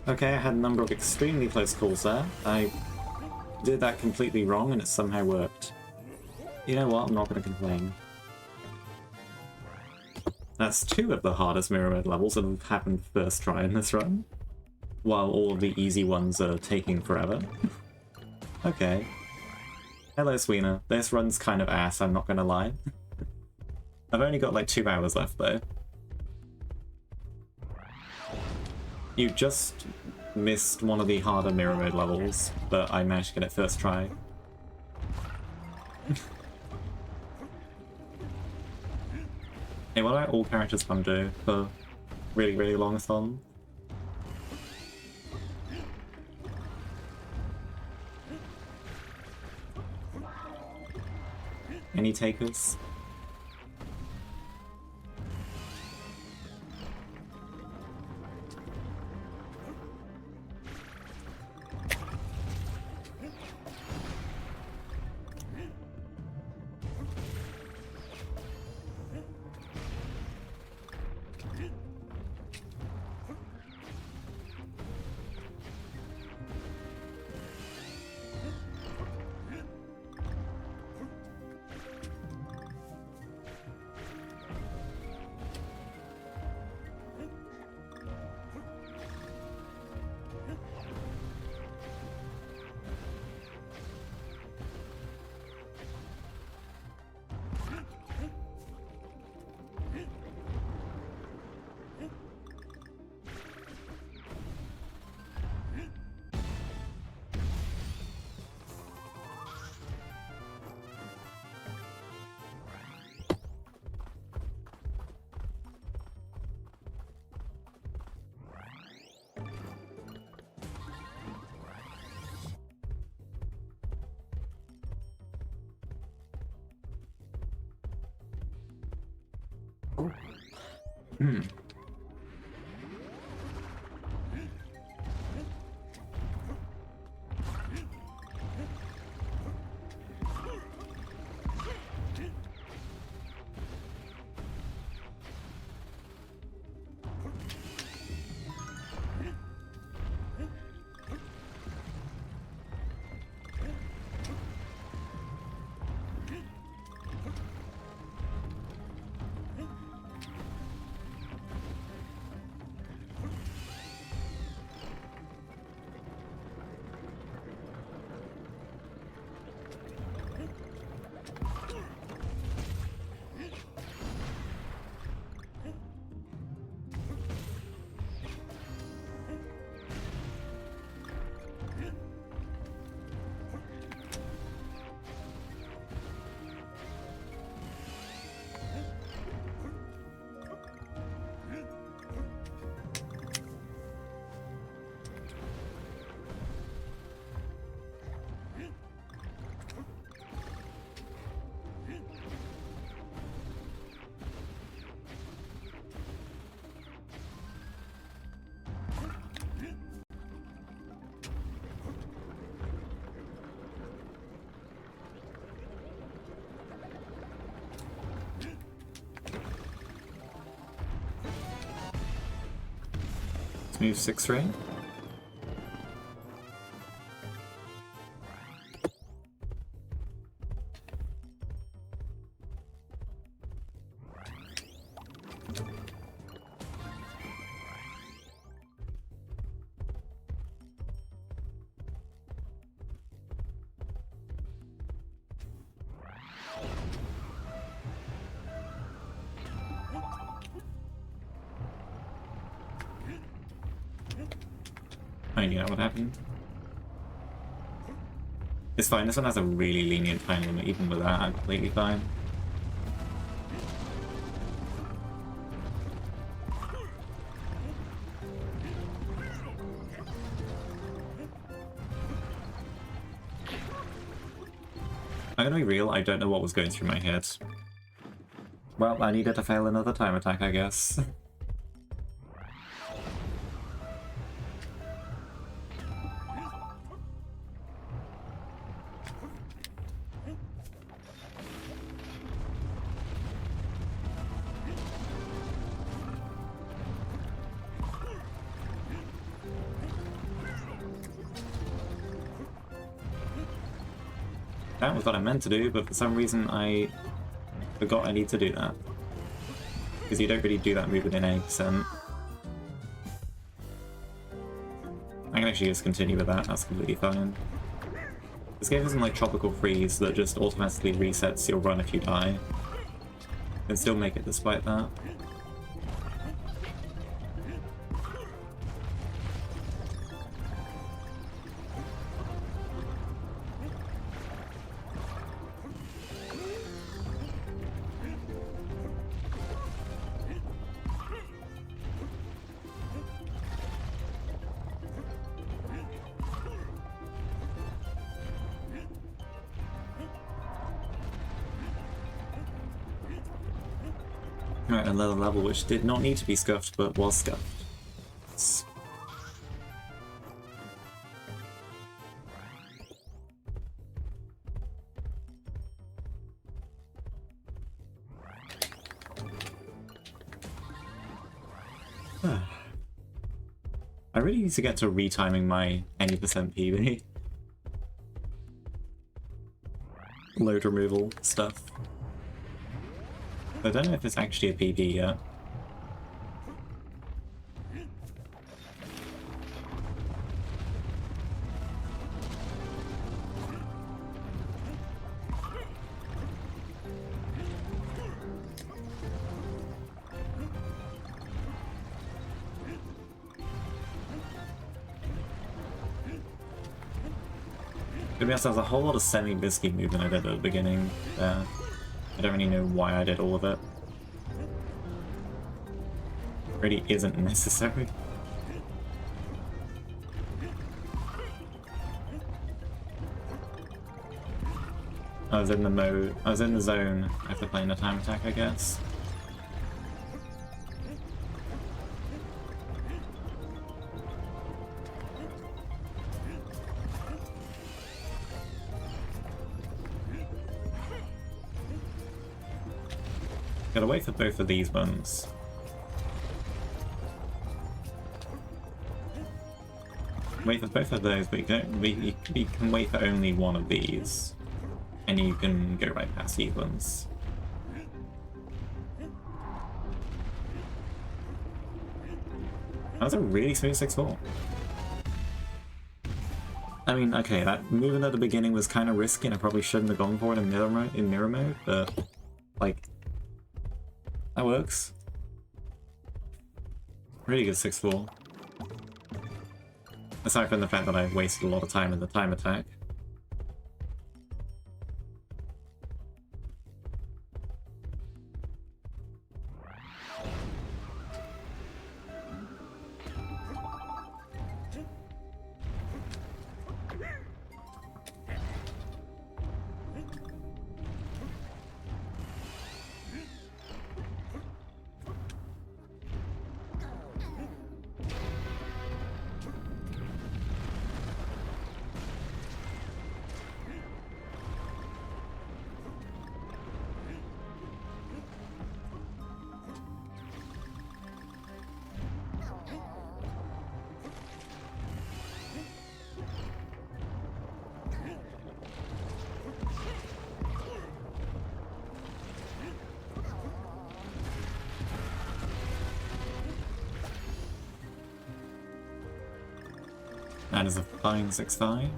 Okay, I had a number of extremely close calls there. I did that completely wrong and it somehow worked. You know what? I'm not going to complain. That's 2 of the hardest mirror mode levels that have happened first try in this run, while all of the easy ones are taking forever. Okay. Hello, Sweener. This run's kind of ass, I'm not gonna lie. I've only got like 2 hours left, though. You just missed one of the harder mirror mode levels, but I managed to get it first try. Hey, what are all characters come do for really, really long song? Any takers? Move 6 ring. I knew that would happen. It's fine, this one has a really lenient time limit, even with that, I'm completely fine. I'm gonna be real, I don't know what was going through my head. Well, I needed to fail another time attack, I guess. That was what I meant to do, but for some reason I forgot I need to do that. Because you don't really do that move within 8%. I can actually just continue with that, that's completely fine. This game isn't like Tropical Freeze that just automatically resets your run if you die. You can still make it despite that. Right, another level which did not need to be scuffed, but was scuffed. I really need to get to retiming my any percent PB. Load removal stuff. I don't know if it's actually a PB yet. To be honest, there's a whole lot of semi-bisky movement I did at the beginning there. I don't really know why I did all of it. It really isn't necessary. I was in the zone after playing the time attack, I guess. Gotta wait for both of these ones. Wait for both of those, but you can wait for only one of these. And you can go right past these ones. That was a really smooth 6-4. I mean, okay, that movement at the beginning was kind of risky and I probably shouldn't have gone for it in mirror mode, but like, that works. Really good 6-4. Aside from the fact that I wasted a lot of time in the time attack. That is a fine 6-5.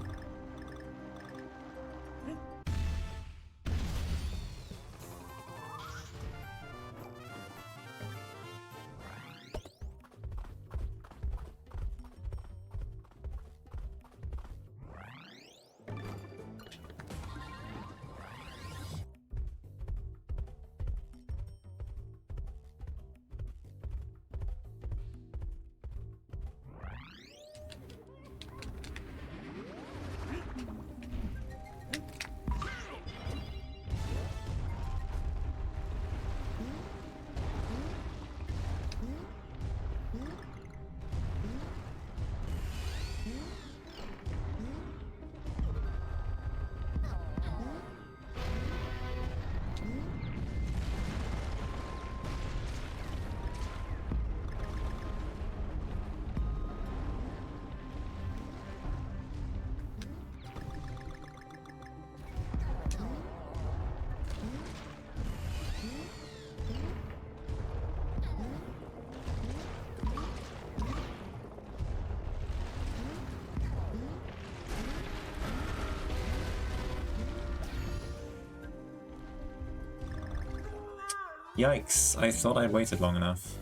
Yikes, I thought I'd waited long enough.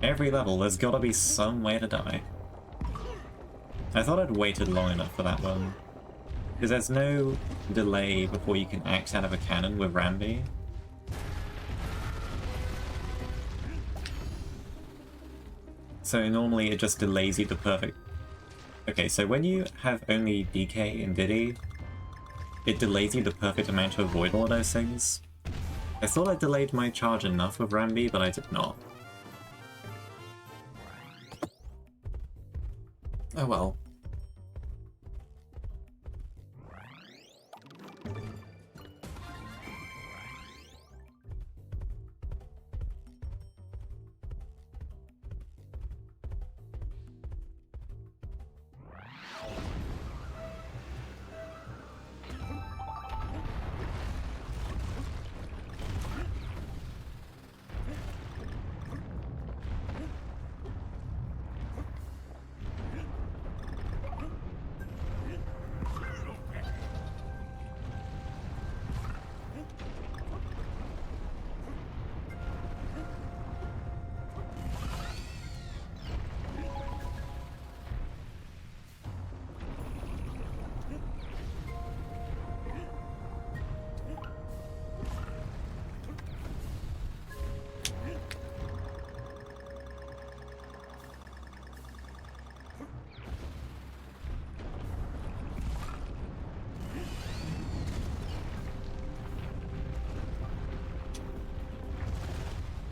Every level, there's gotta be some way to die. I thought I'd waited long enough for that one. Because there's no delay before you can act out of a cannon with Rambi. So normally it just delays you the perfect... Okay, so when you have only DK and Diddy, it delays you the perfect amount to avoid all of those things. I thought I delayed my charge enough with Rambi, but I did not. Oh well.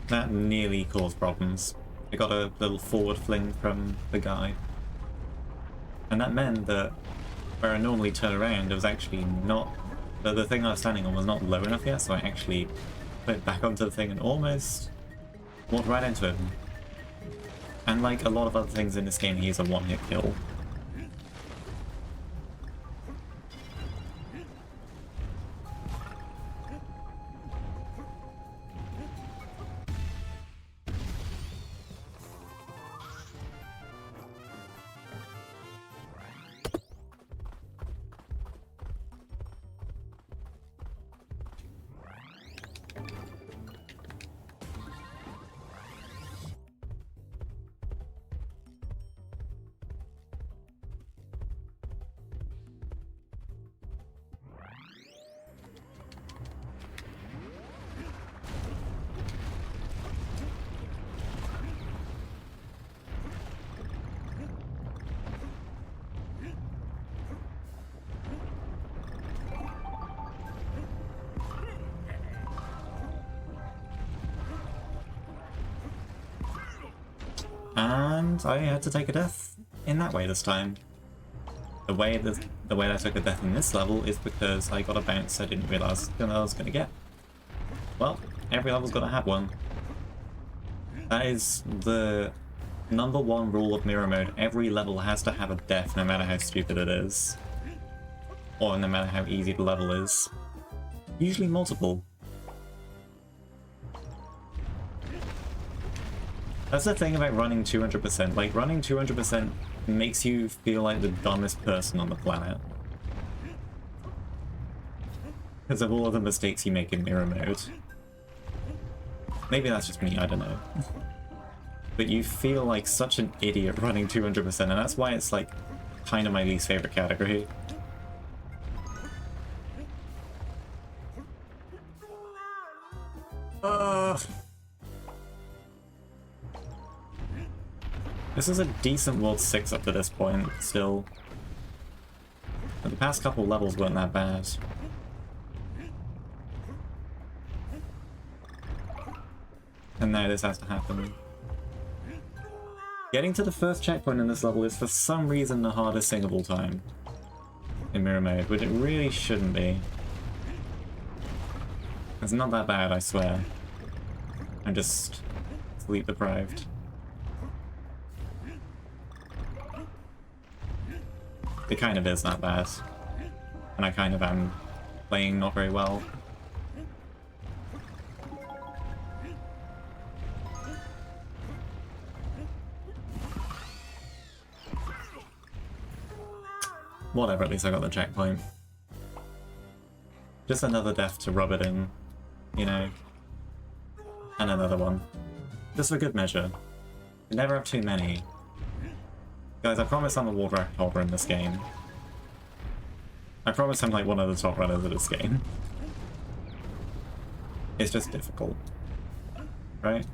That nearly caused problems. I got a little forward fling from the guy. And that meant that where I normally turn around, it was actually not... The thing I was standing on was not low enough yet, so I actually put it back onto the thing and almost walked right into him. And like a lot of other things in this game, he is a one-hit kill. And I had to take a death in that way this time. The way that I took a death in this level is because I got a bounce I didn't realise I was going to get. Well, every level's got to have one. That is the #1 rule of mirror mode. Every level has to have a death, no matter how stupid it is. Or no matter how easy the level is. Usually multiple. That's the thing about running 200%. Like, running 200% makes you feel like the dumbest person on the planet. Because of all of the mistakes you make in mirror mode. Maybe that's just me, I don't know. But you feel like such an idiot running 200%, and that's why it's like kind of my least favorite category. This is a decent World 6 up to this point, still. But the past couple levels weren't that bad. And now this has to happen. Getting to the first checkpoint in this level is for some reason the hardest thing of all time in mirror mode, which it really shouldn't be. It's not that bad, I swear. I'm just sleep deprived. It kind of is not bad. And I kind of am playing not very well. Whatever, at least I got the checkpoint. Just another death to rub it in. you know? And another one. Just for good measure. You never have too many. Guys, I promise I'm a world record holder in this game. I promise I'm like one of the top runners of this game. It's just difficult. Right?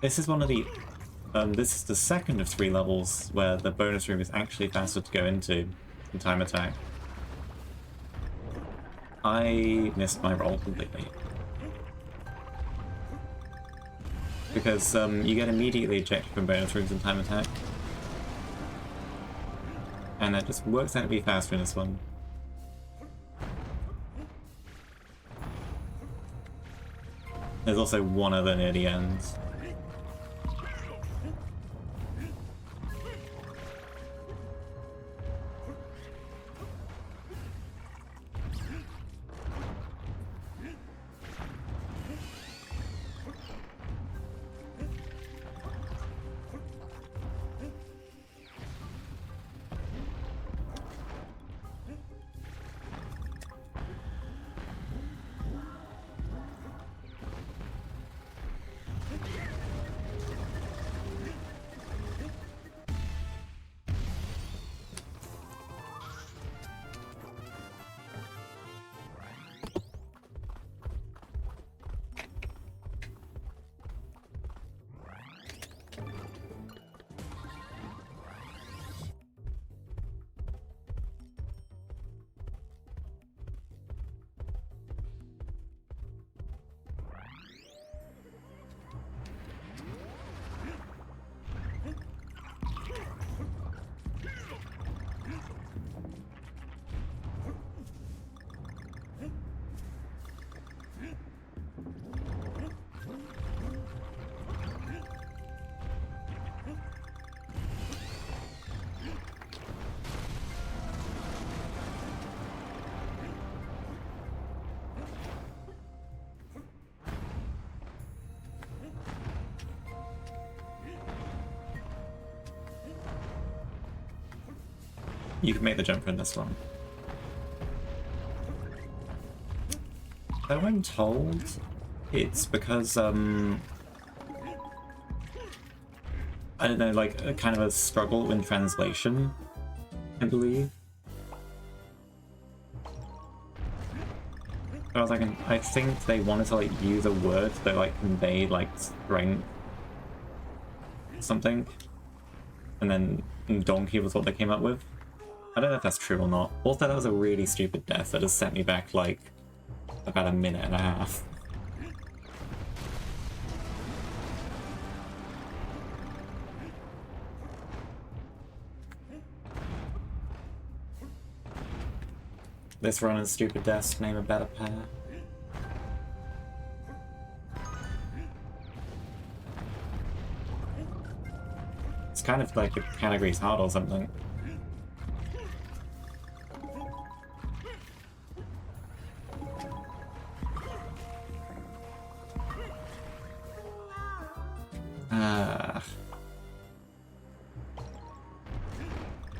This is one of the... this is the second of 3 levels where the bonus room is actually faster to go into than time attack. I missed my roll completely. Because you get immediately ejected from bonus rooms in time attack. And that just works out to be faster in this one. There's also one other near the end. You can make the jump in this one. Though I'm told it's because, I don't know, like a kind of a struggle in translation, I believe. But I was like, I think they wanted to like use a word that like conveyed like strength, something, and then donkey was what they came up with. I don't know if that's true or not. Also, that was a really stupid death that has sent me back, like, about a minute and a half. This run is stupid deaths, name a better pair. It's kind of like the category's hard or something.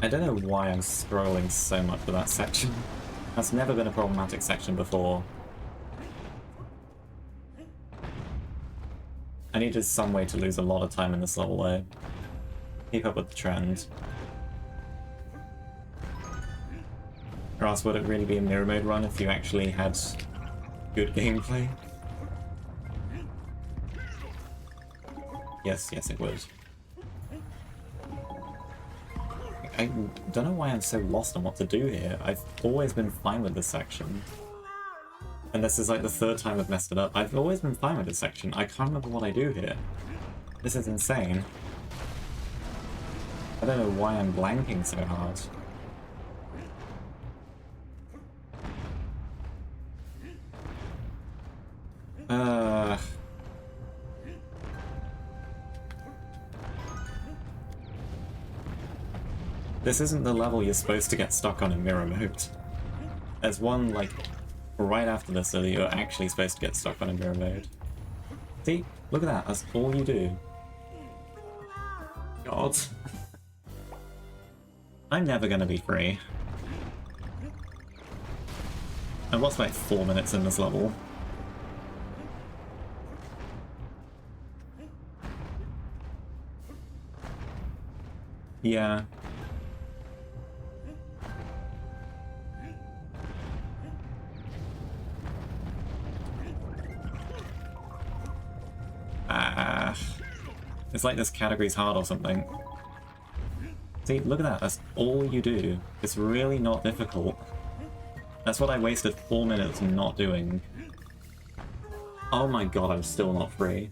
I don't know why I'm scrolling so much for that section. That's never been a problematic section before. I needed some way to lose a lot of time in this level though. Keep up with the trend. Or else would it really be a mirror mode run if you actually had good gameplay? Yes, yes it would. I don't know why I'm so lost on what to do here. I've always been fine with this section. And this is like the third time I've messed it up. I've always been fine with this section. I can't remember what I do here. This is insane. I don't know why I'm blanking so hard. This isn't the level you're supposed to get stuck on in mirror mode. There's one, like, right after this that you're actually supposed to get stuck on in mirror mode. See? Look at that, that's all you do. God. I'm never gonna be free. I've lost like 4 minutes in this level. Yeah. It's like this category's hard or something. See, look at that, that's all you do. It's really not difficult. That's what I wasted 4 minutes not doing. Oh my god, I'm still not free.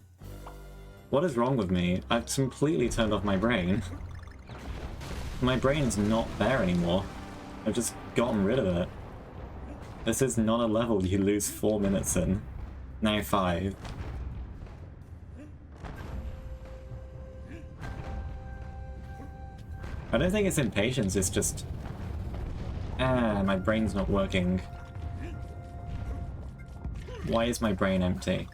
What is wrong with me? I've completely turned off my brain. My brain's not there anymore. I've just gotten rid of it. This is not a level you lose 4 minutes in. Now 5. I don't think it's impatience, it's just... my brain's not working. Why is my brain empty?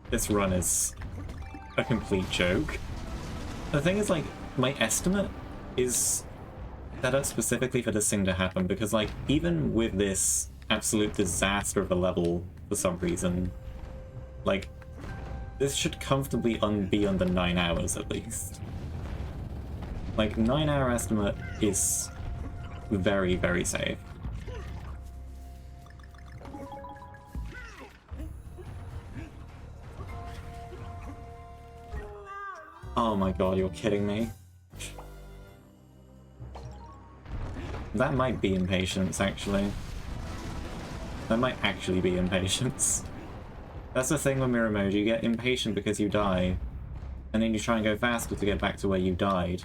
This run is a complete joke. The thing is, like, my estimate is set up specifically for this thing to happen, because, like, even with this absolute disaster of a level, for some reason, like, this should comfortably be under 9 hours, at least. Like, 9-hour estimate is very, very safe. Oh my god, you're kidding me. That might be impatience, actually. That might actually be impatience. That's the thing with mirror mode, you get impatient because you die, and then you try and go faster to get back to where you died,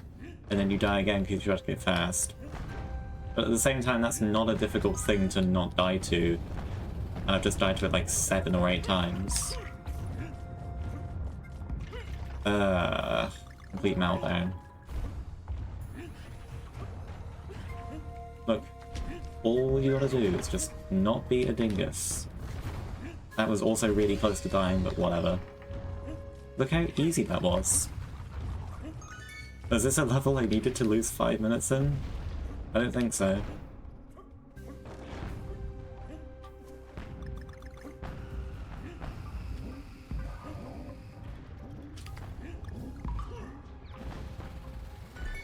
and then you die again because you try to get fast. But at the same time, that's not a difficult thing to not die to. I've just died to it like 7 or 8 times. Complete meltdown. Look, all you gotta do is just not be a dingus. That was also really close to dying, but whatever. Look how easy that was. Was this a level I needed to lose 5 minutes in? I don't think so.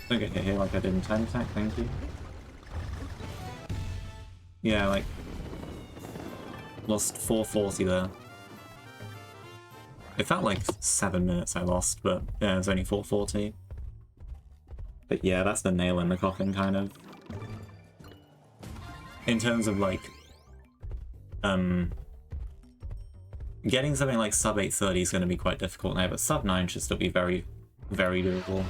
Don't get hit here like I did in Time Attack, thank you. Yeah, like... lost 440 there. It felt like 7 minutes I lost, but yeah, it was only 440. But yeah, that's the nail in the coffin, kind of. In terms of, like... getting something like sub 830 is going to be quite difficult now, but sub 9 should still be very, very doable.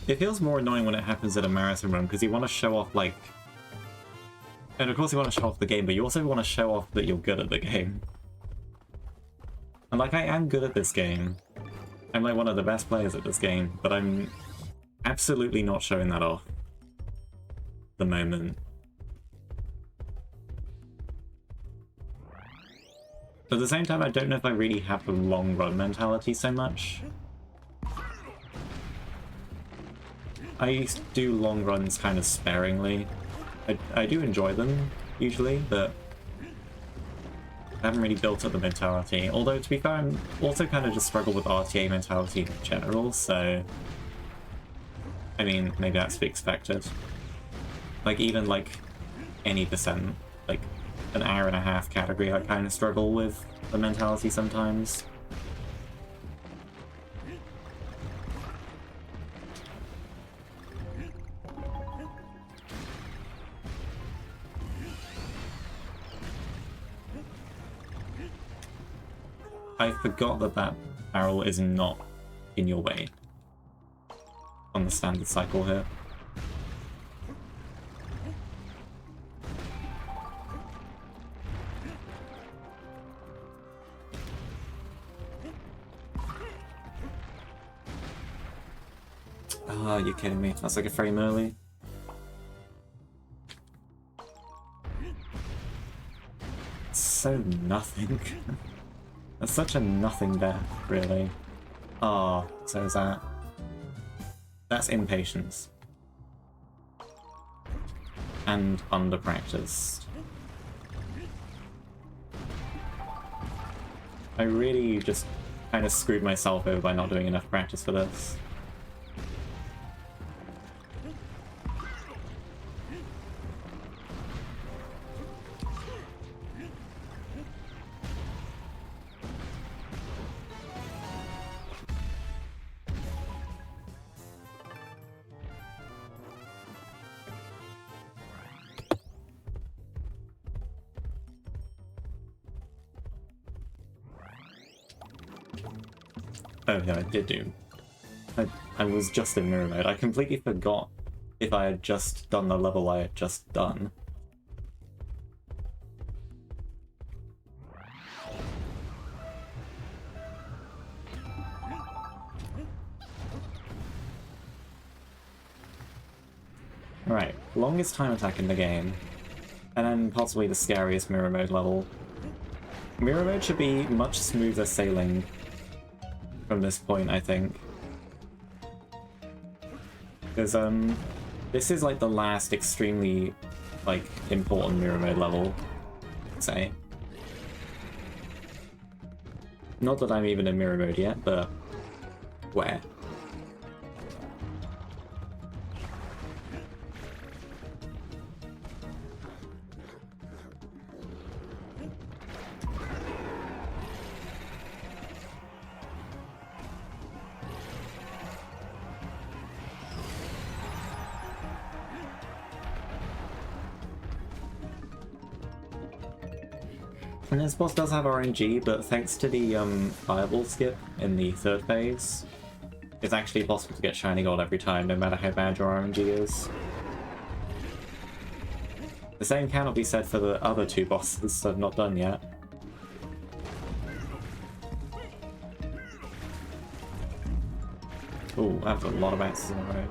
it feels more annoying when it happens in a marathon run, because you want to show off, like... And of course you want to show off the game, but you also want to show off that you're good at the game. And like, I am good at this game. I'm like one of the best players at this game, but I'm absolutely not showing that off. The moment. At the same time, I don't know if I really have the long run mentality so much. I used to do long runs kind of sparingly. I do enjoy them, usually, but I haven't really built up the mentality. Although, to be fair, I'm also kind of just struggle with RTA mentality in general, so... I mean, maybe that's to be expected. Like, even, like, any percent, like, an hour and a half category, I kind of struggle with the mentality sometimes. I forgot that that barrel is not in your way on the standard cycle here. Ah, you're kidding me. That's like a frame early. So nothing. That's such a nothing death, really. Ah, so is that. That's impatience. And under-practiced. I really just kind of screwed myself over by not doing enough practice for this. Oh yeah, I did do. I was just in mirror mode. I completely forgot if I had just done the level I had just done. Right, longest time attack in the game, and then possibly the scariest mirror mode level. Mirror mode should be much smoother sailing from this point, I think. Because, this is like the last extremely, like, important mirror mode level, I'd say. Not that I'm even in mirror mode yet, but where? And this boss does have RNG, but thanks to the fireball skip in the third phase, it's actually possible to get shiny gold every time, no matter how bad your RNG is. The same cannot be said for the other two bosses that I've not done yet. Ooh, I've got a lot of axes in a row.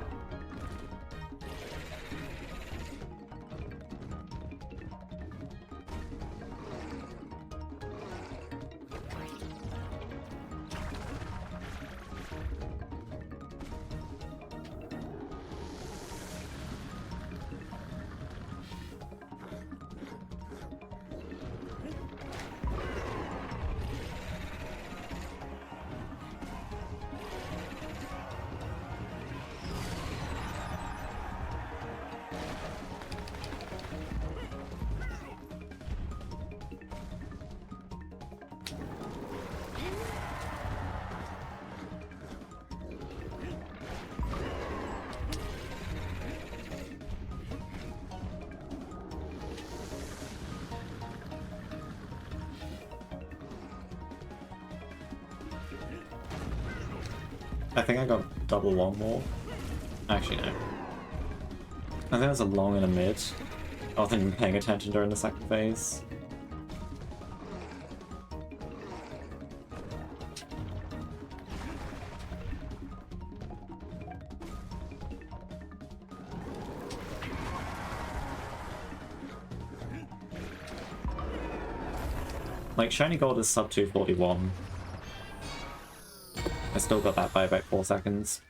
I think I got double one more. Actually, no. I think there's a long and a mid. I wasn't even paying attention during the second phase. Like, shiny gold is sub 241. I still got that by about 4 seconds.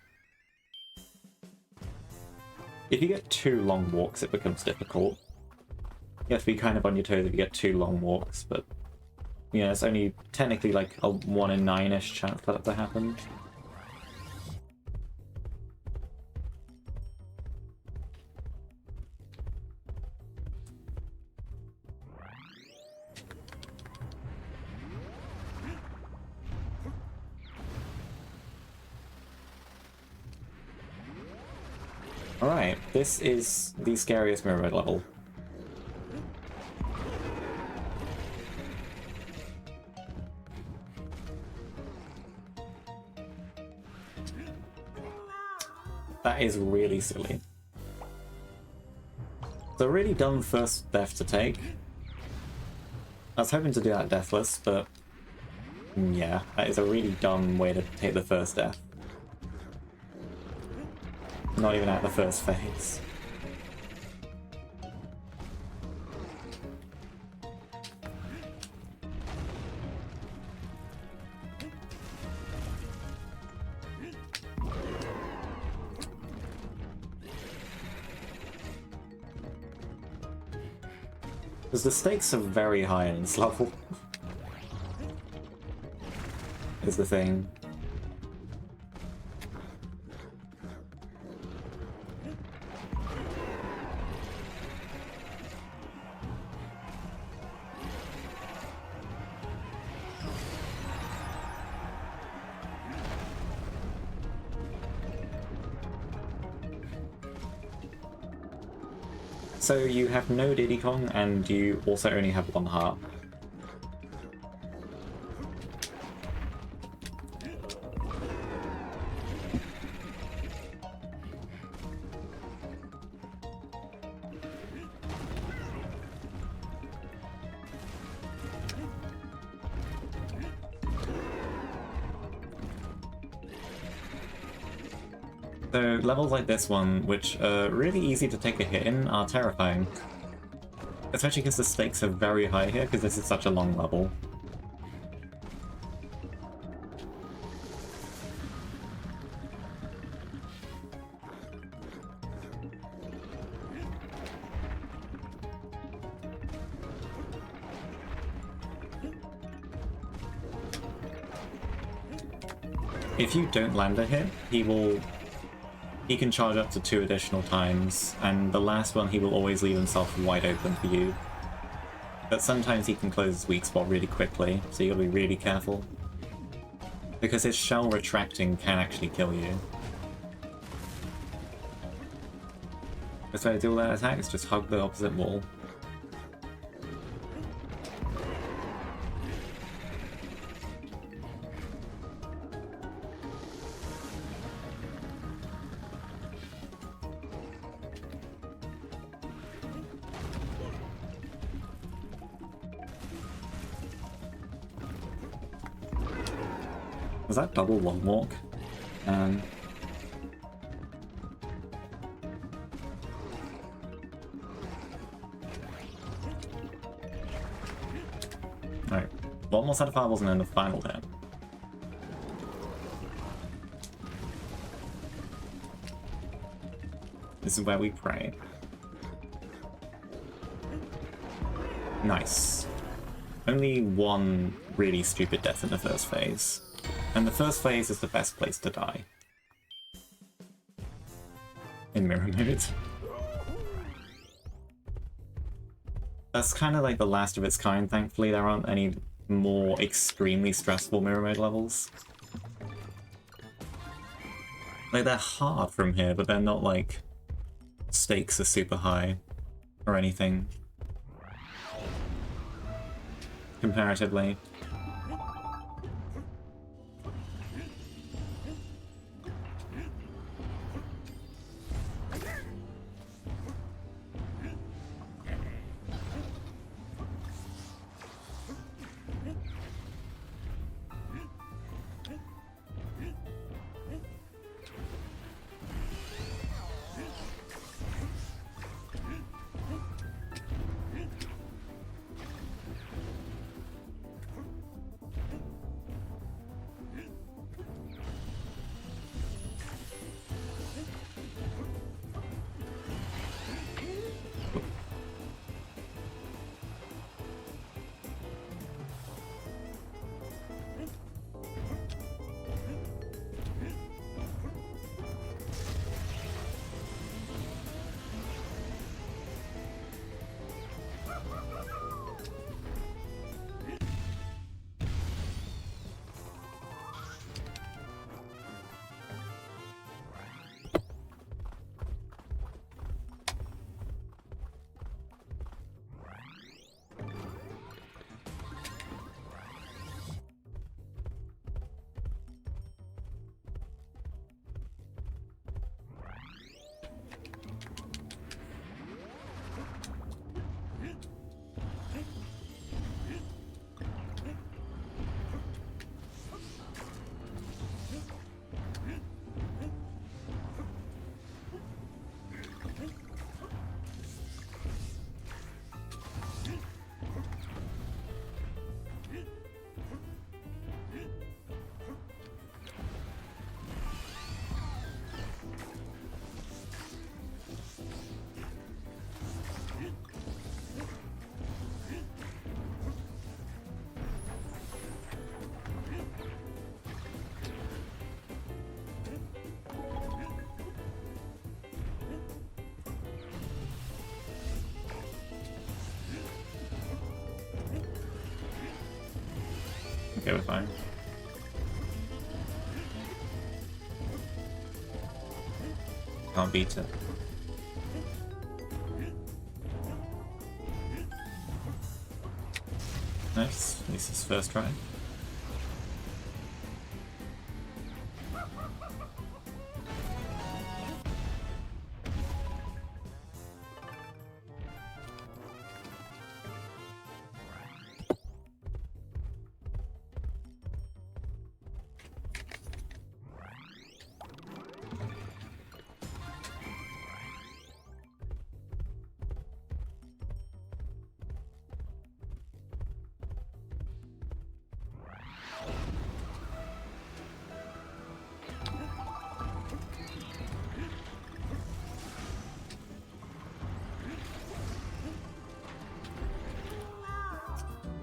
If you get 2 long walks, it becomes difficult. You have to be kind of on your toes if you get 2 long walks, but yeah, it's only technically like a 1 in 9-ish chance for that to happen. Alright, this is the scariest mirror mode level. That is really silly. It's a really dumb first death to take. I was hoping to do that deathless, but yeah, that is a really dumb way to take the first death. Not even at the first phase. Because the stakes are very high in this level. Is the thing. So you have no Diddy Kong, and you also only have 1 heart. So levels like this one, which are really easy to take a hit in, are terrifying. Especially because the stakes are very high here, because this is such a long level. If you don't land a hit, he can charge up to 2 additional times, and the last one he will always leave himself wide open for you. But sometimes he can close his weak spot really quickly, so you gotta be really careful. Because his shell retracting can actually kill you. Best way to deal with that attack is just hug the opposite wall. Was that double long walk? Alright, one more set of fireballs and then the final hit. This is where we pray. Nice. Only 1 really stupid death in the first phase. And the first phase is the best place to die. In mirror mode. That's kind of like the last of its kind, thankfully. There aren't any more extremely stressful mirror mode levels. Like, they're hard from here, but they're not like stakes are super high or anything. Comparatively. okay with fine. Can't beat it. Nice, at least it's first try.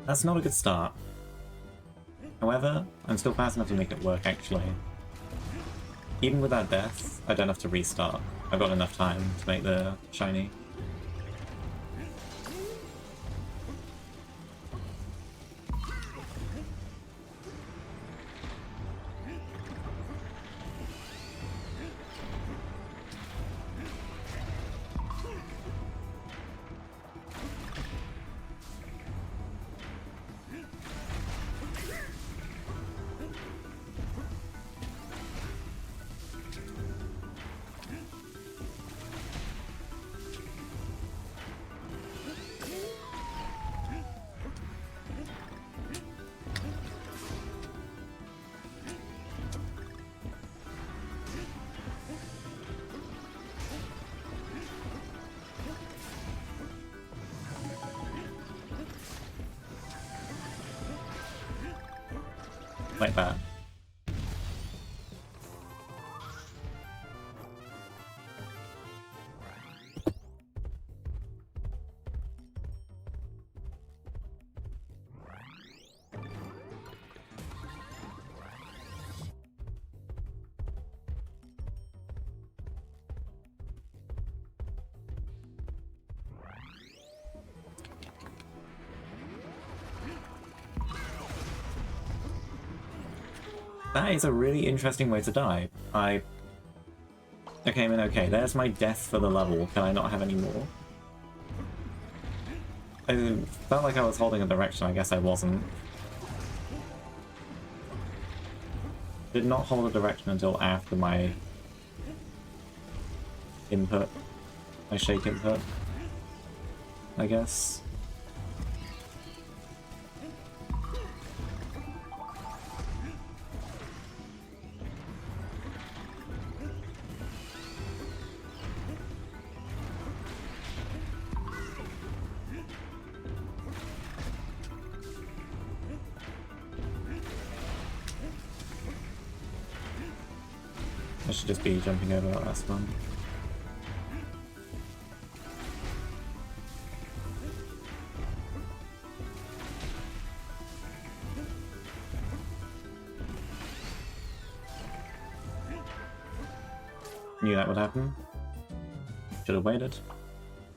That's not a good start. However, I'm still fast enough to make it work, actually. Even without death, I don't have to restart. I've got enough time to make the shiny. Like that. That is a really interesting way to die. I came in okay. There's my death for the level. Can I not have any more? I felt like I was holding a direction. I guess I wasn't. Did not hold a direction until after my input. My shake input, I guess. I should just be jumping over that last one. Knew that would happen. Should have waited.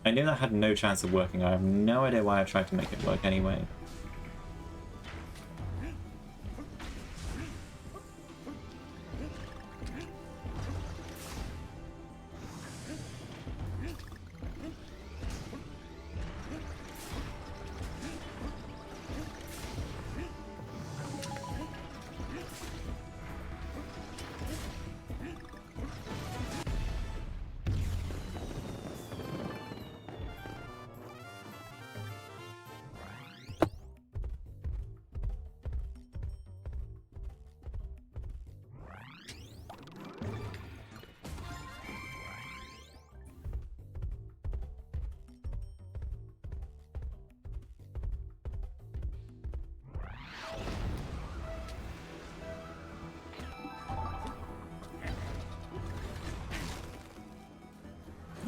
I knew that had no chance of working. I have no idea why I tried to make it work anyway.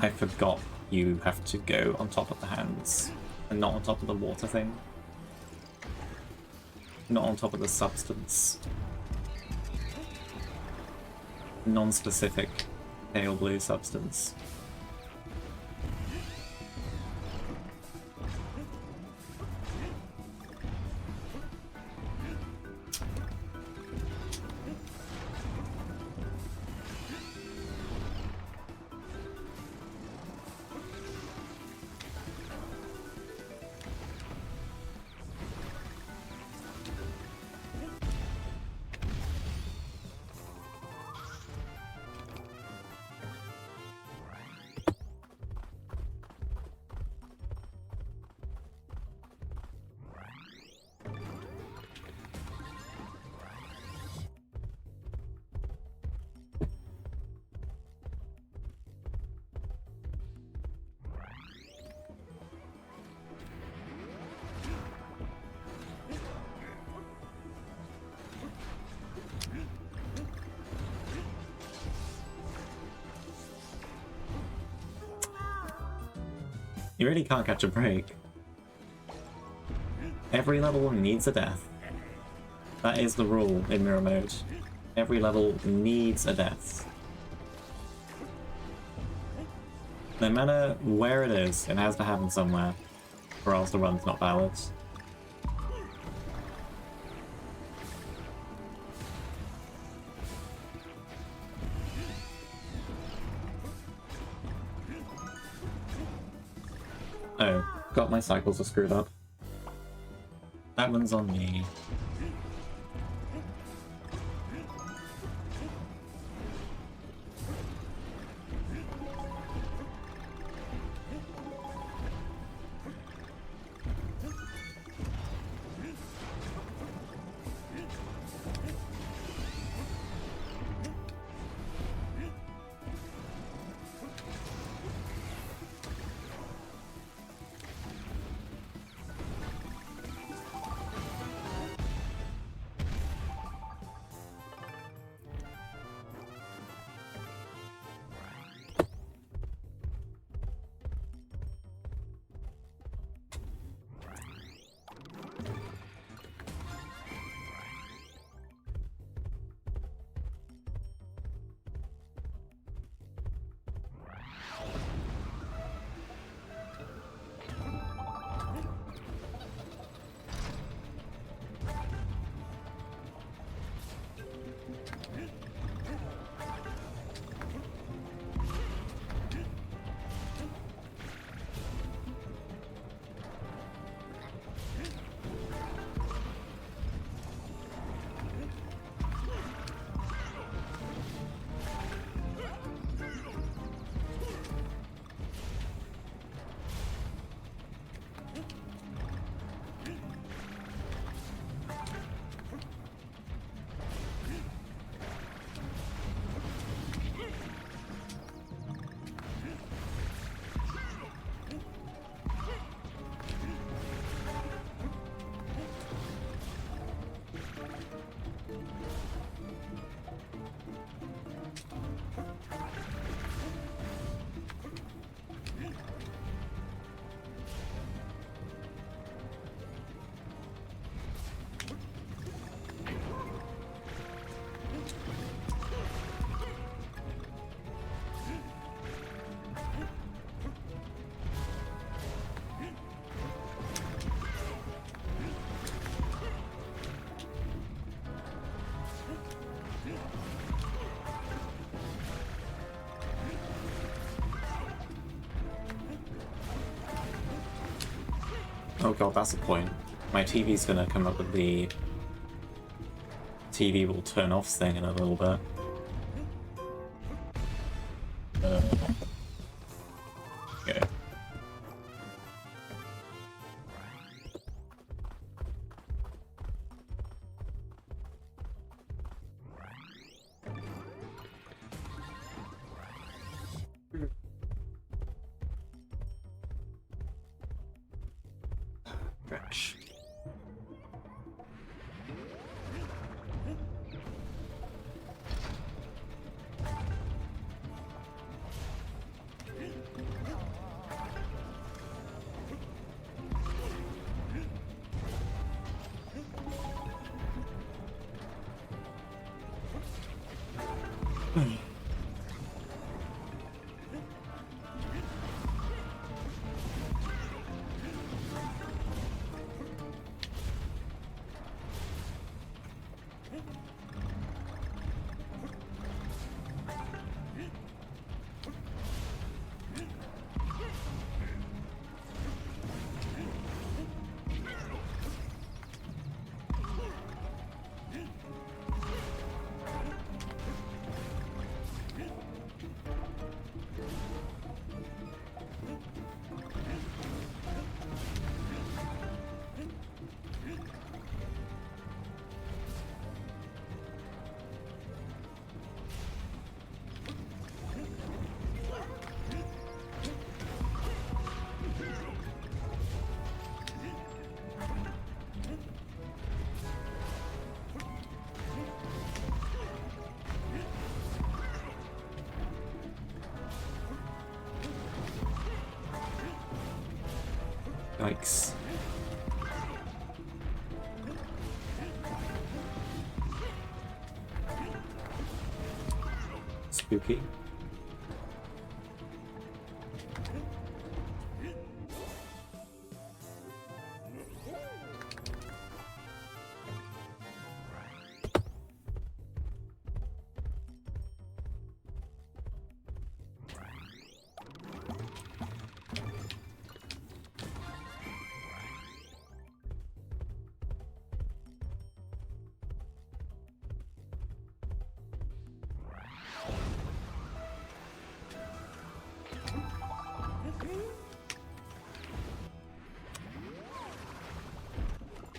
I forgot you have to go on top of the hands and not on top of the water thing. Not on top of the substance. Non-specific pale blue substance. You really can't catch a break. Every level needs a death. That is the rule in mirror mode. Every level needs a death. No matter where it is, it has to happen somewhere, or else the run's not valid. Oh, God, my cycles are screwed up. That one's on me. Oh God, that's the point. My TV's gonna come up with the TV will turn off thing in a little bit. Okay. Stretch. Yikes. Spooky.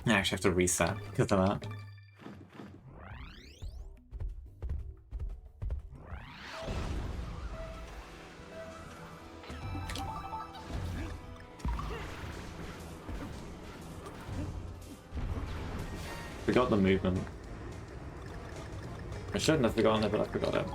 I actually have to reset because of that. Forgot the movement. I shouldn't have forgotten it, but I forgot it.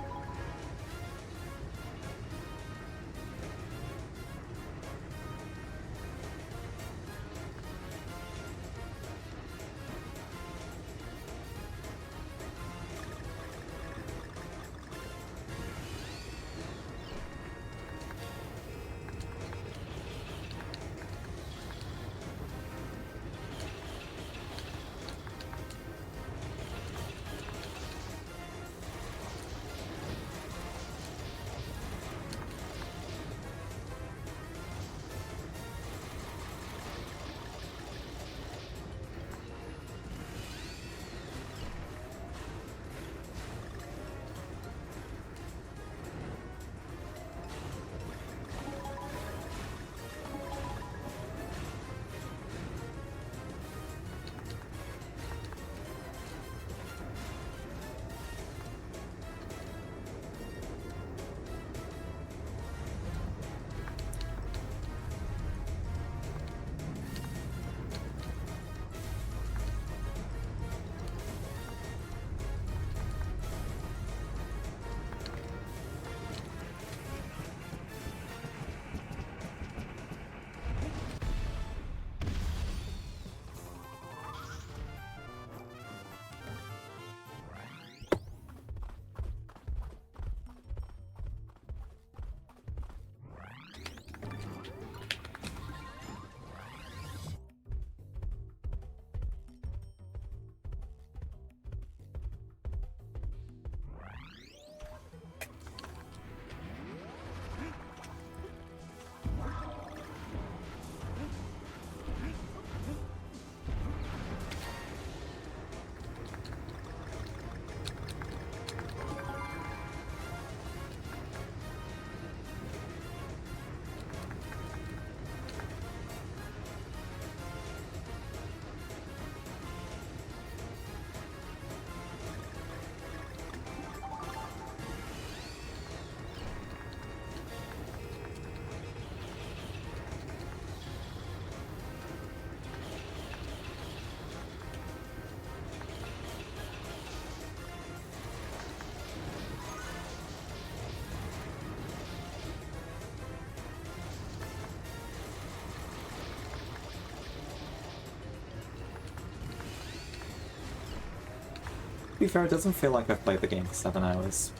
To be fair, it doesn't feel like I've played the game for 7 hours.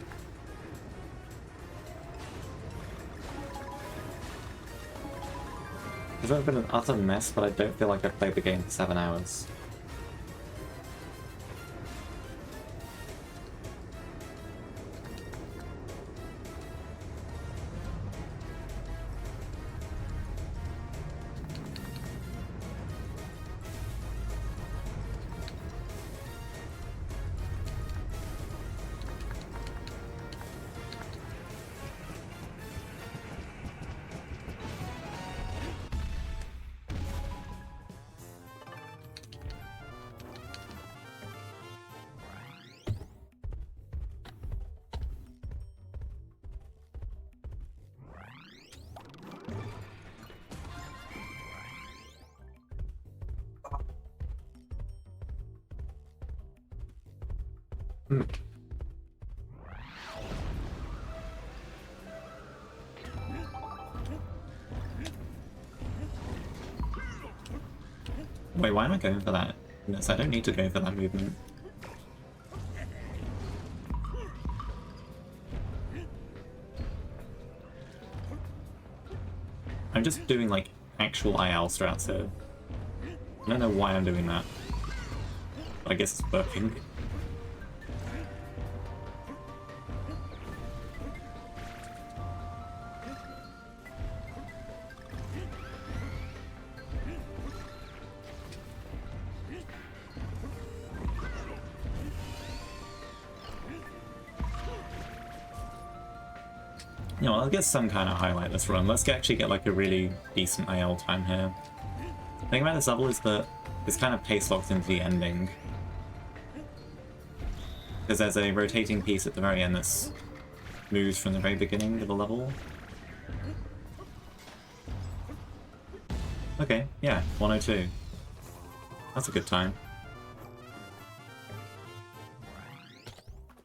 It's been an utter mess, but I don't feel like I've played the game for 7 hours. Wait, why am I going for that? Goodness, I don't need to go for that movement. I'm just doing, like, actual IL strats here. I don't know why I'm doing that. I guess it's working. You know, I'll get some kind of highlight this run. Let's actually get like a really decent IL time here. The thing about this level is that it's kind of pace locked into the ending. Because there's a rotating piece at the very end that's moves from the very beginning of the level. Okay, yeah, 102. That's a good time.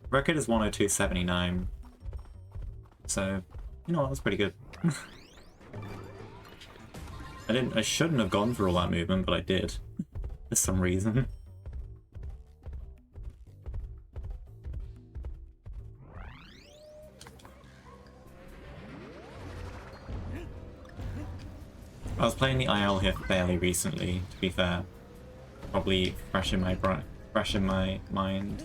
Record is 102.79. So, you know what, that's pretty good. I shouldn't have gone for all that movement, but I did. For some reason. I was playing the IL here fairly recently, to be fair. Probably fresh in my mind.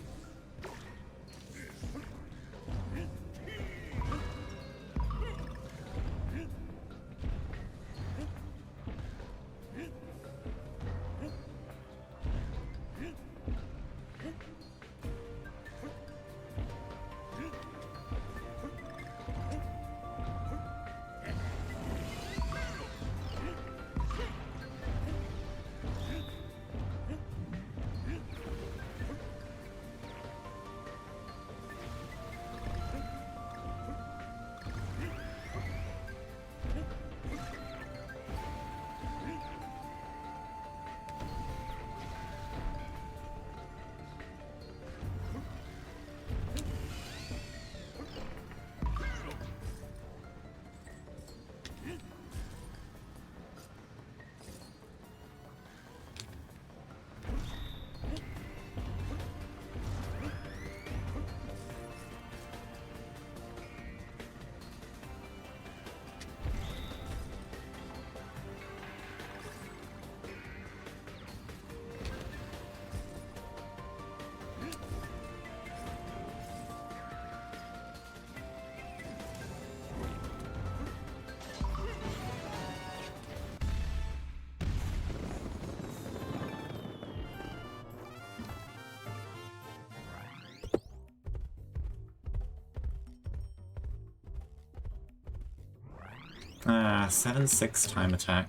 Ah, 7-6 time attack.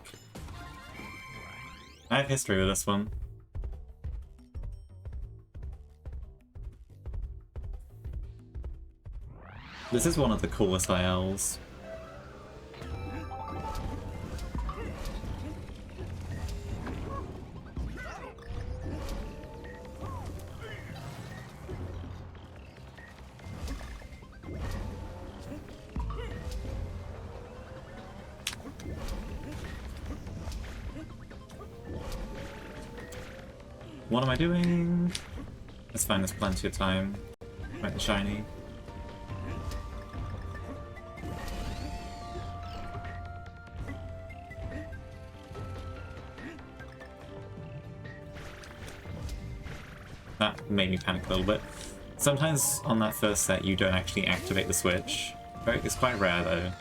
I have history with this one. This is one of the coolest ILs. What am I doing? It's fine, there's plenty of time. Right, the shiny. That made me panic a little bit. Sometimes on that first set you don't actually activate the switch. It's quite rare though.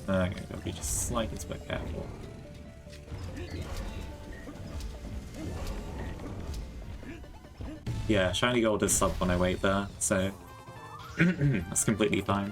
Okay, gotta be just slightly bit careful. Yeah, shiny gold is sub when I wait there, so that's completely fine.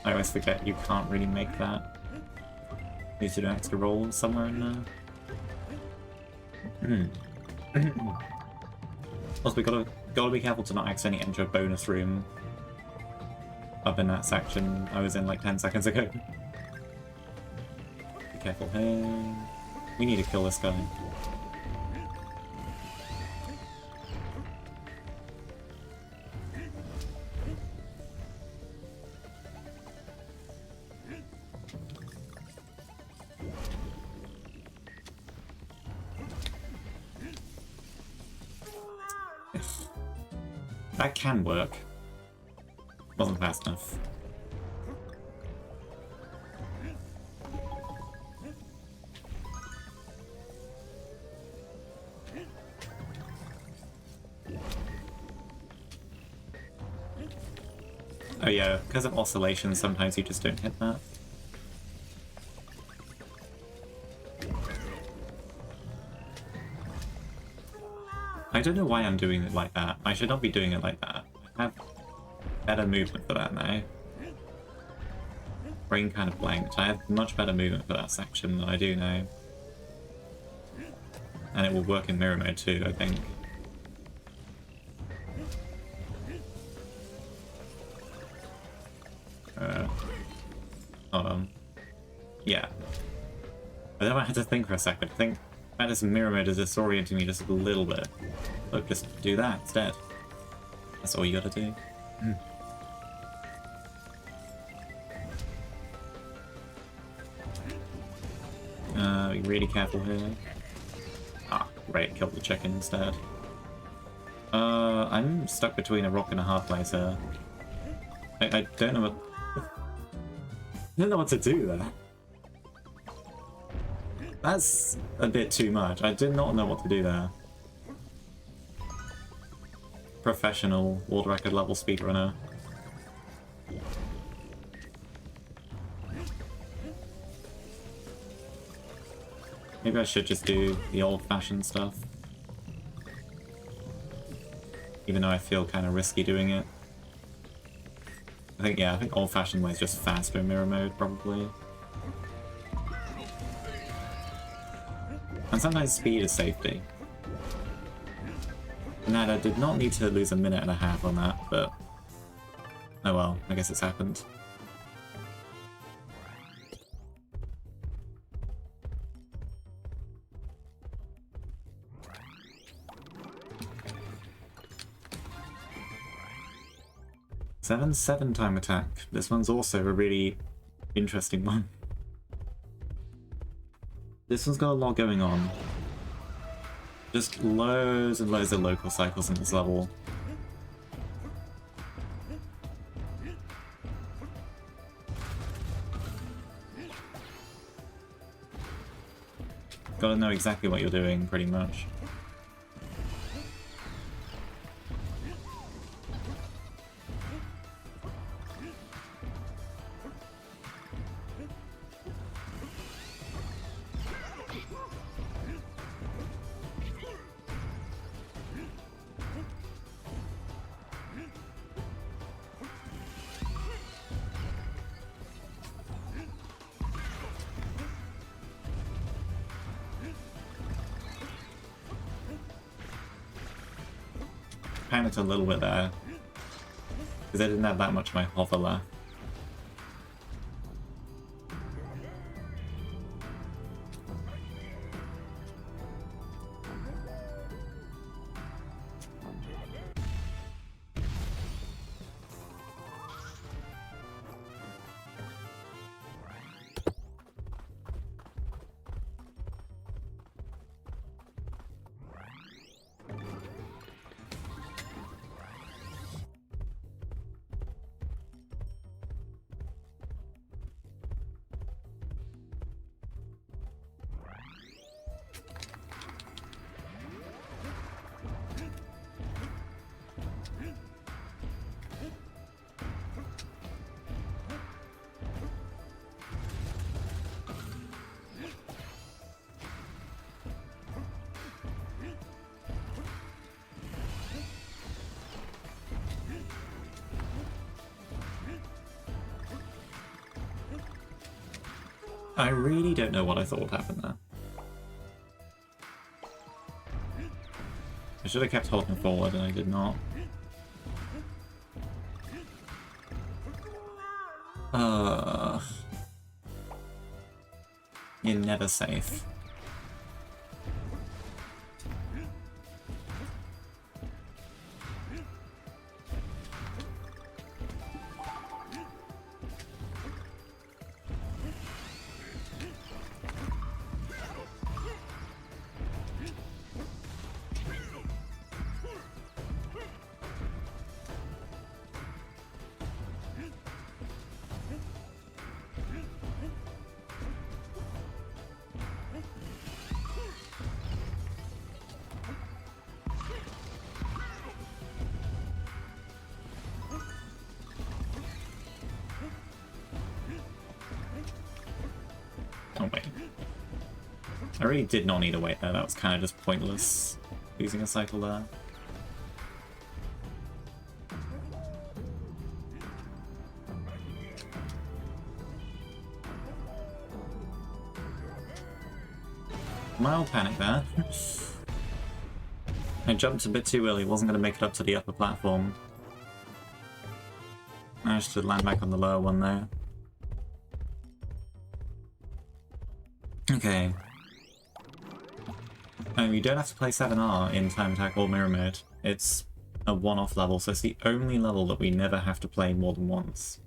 I always forget you can't really make that. Need to do an extra roll somewhere in there. Also, we gotta be careful to not accidentally enter a bonus room up in that section I was in like 10 seconds ago. Be careful here. We need to kill this guy. That can work. Wasn't fast enough. Oh yeah, because of oscillations, sometimes you just don't hit that. I don't know why I'm doing it like that. I should not be doing it like that. I have better movement for that now. Brain kind of blanked. I have much better movement for that section than I do now. And it will work in mirror mode too, I think. Hold on. Yeah. But then I had to think for a second. I think that is mirror mode is disorienting me just a little bit. Look, just do that instead. That's all you gotta do. Be really careful here. Ah, right, killed the chicken instead. I'm stuck between a rock and a hard place here. I don't know what... I don't know what to do there. That's a bit too much. I did not know what to do there. Professional world record level speedrunner. Maybe I should just do the old-fashioned stuff. Even though I feel kind of risky doing it. I think old-fashioned way is just faster in mirror mode, probably. And sometimes speed is safety. And I did not need to lose a minute and a half on that, but... oh well, I guess it's happened. Seven time attack. This one's also a really interesting one. This one's got a lot going on. Just loads and loads of local cycles in this level. Gotta know exactly what you're doing, pretty much. Panicked a little bit there, because I didn't have that much of my hover left. I really don't know what I thought would happen there. I should have kept holding forward and I did not. You're never safe. Oh wait. I really did not need to wait there, that was kind of just pointless losing a cycle there. Mild panic there. I jumped a bit too early, wasn't going to make it up to the upper platform. Managed to land back on the lower one there. Okay. You don't have to play 7R in Time Attack or Mirror Mode. It's a one-off level, so it's the only level that we never have to play more than once.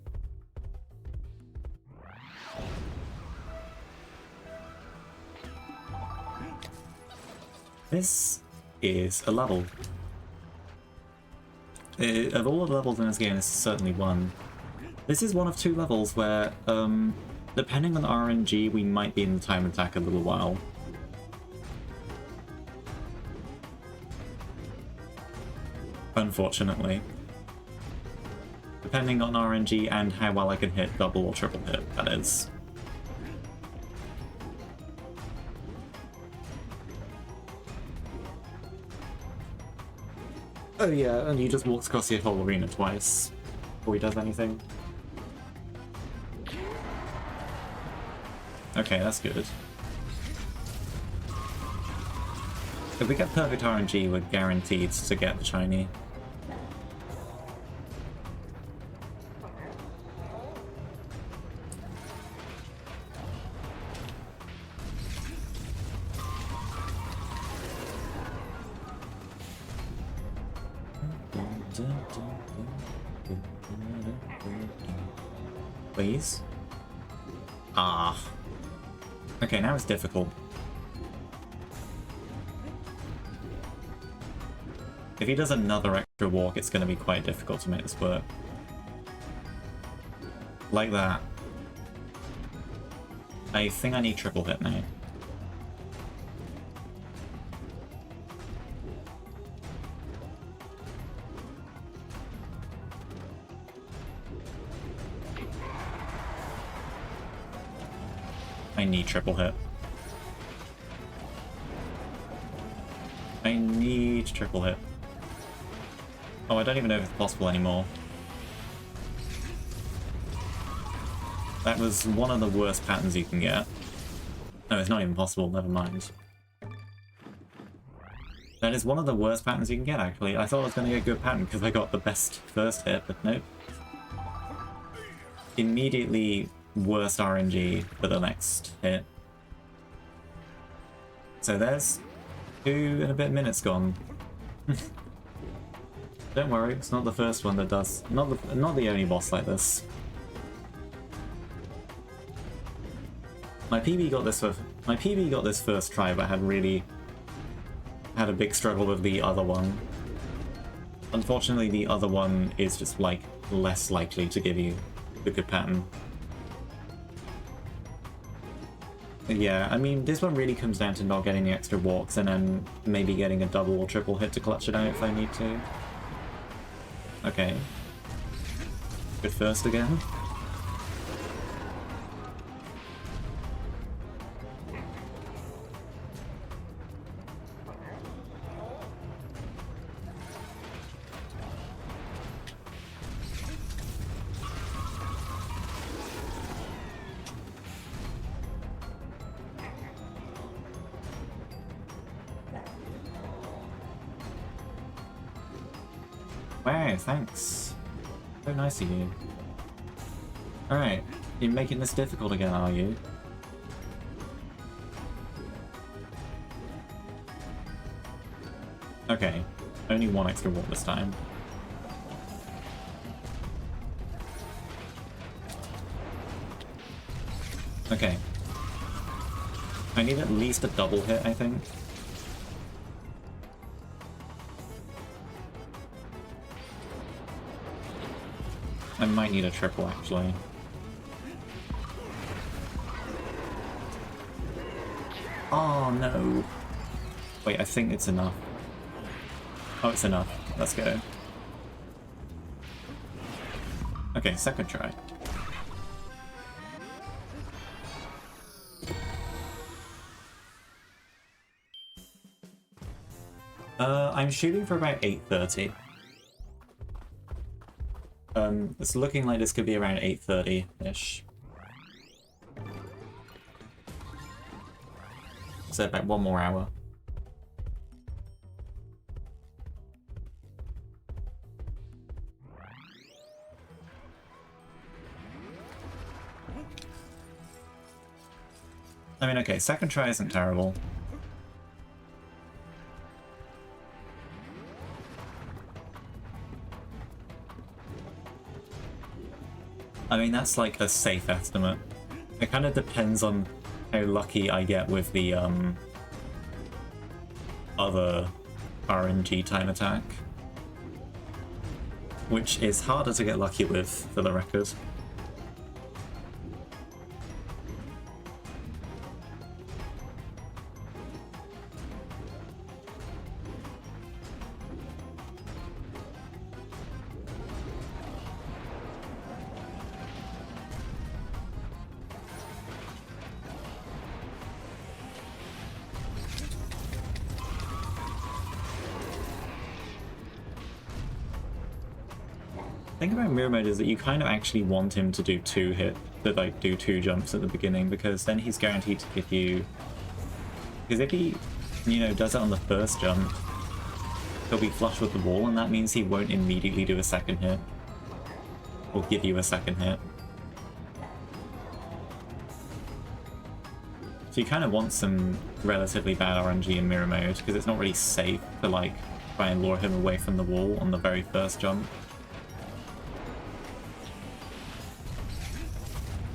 This is a level. Of all the levels in this game, this is certainly one. This is one of two levels where, depending on RNG, we might be in the Time Attack a little while. Unfortunately. Depending on RNG and how well I can hit double or triple hit, that is. Oh yeah, and he just walks across the whole arena twice before he does anything. Okay, that's good. If we get perfect RNG, we're guaranteed to get the shiny. Please? Ah. Okay, now it's difficult. If he does another extra walk, it's going to be quite difficult to make this work. Like that. I think I need triple hit now. I need triple hit. I need triple hit. Oh, I don't even know if it's possible anymore. That was one of the worst patterns you can get. No, it's not even possible, never mind. That is one of the worst patterns you can get, actually. I thought I was going to get a good pattern because I got the best first hit, but nope. Immediately worst RNG for the next hit. So there's 2 and a bit minutes gone. Don't worry, it's not the first one that does. Not the only boss like this. My PB got this first try, but had a big struggle with the other one. Unfortunately, the other one is just like less likely to give you a good pattern. Yeah, I mean, this one really comes down to not getting the extra walks and then maybe getting a double or triple hit to clutch it out if I need to. Okay. Good first again. Wow, thanks. So nice of you. Alright, you're making this difficult again, are you? Okay, only one extra wall this time. Okay. I need at least a double hit, I think. I might need a triple, actually. Oh, no. Wait, I think it's enough. Oh, it's enough. Let's go. Okay, second try. I'm shooting for about 8:30. It's looking like this could be around 8:30-ish. So about 1 more hour. I mean, okay, second try isn't terrible. I mean, that's like a safe estimate. It kind of depends on how lucky I get with the other RNG time attack. Which is harder to get lucky with, for the record. The thing about mirror mode is that you kind of actually want him to do do 2 jumps at the beginning, because then he's guaranteed to give you... Because if he, you know, does it on the first jump, he'll be flush with the wall, and that means he won't immediately do a second hit. Or give you a second hit. So you kind of want some relatively bad RNG in mirror mode, because it's not really safe to, like, try and lure him away from the wall on the very first jump.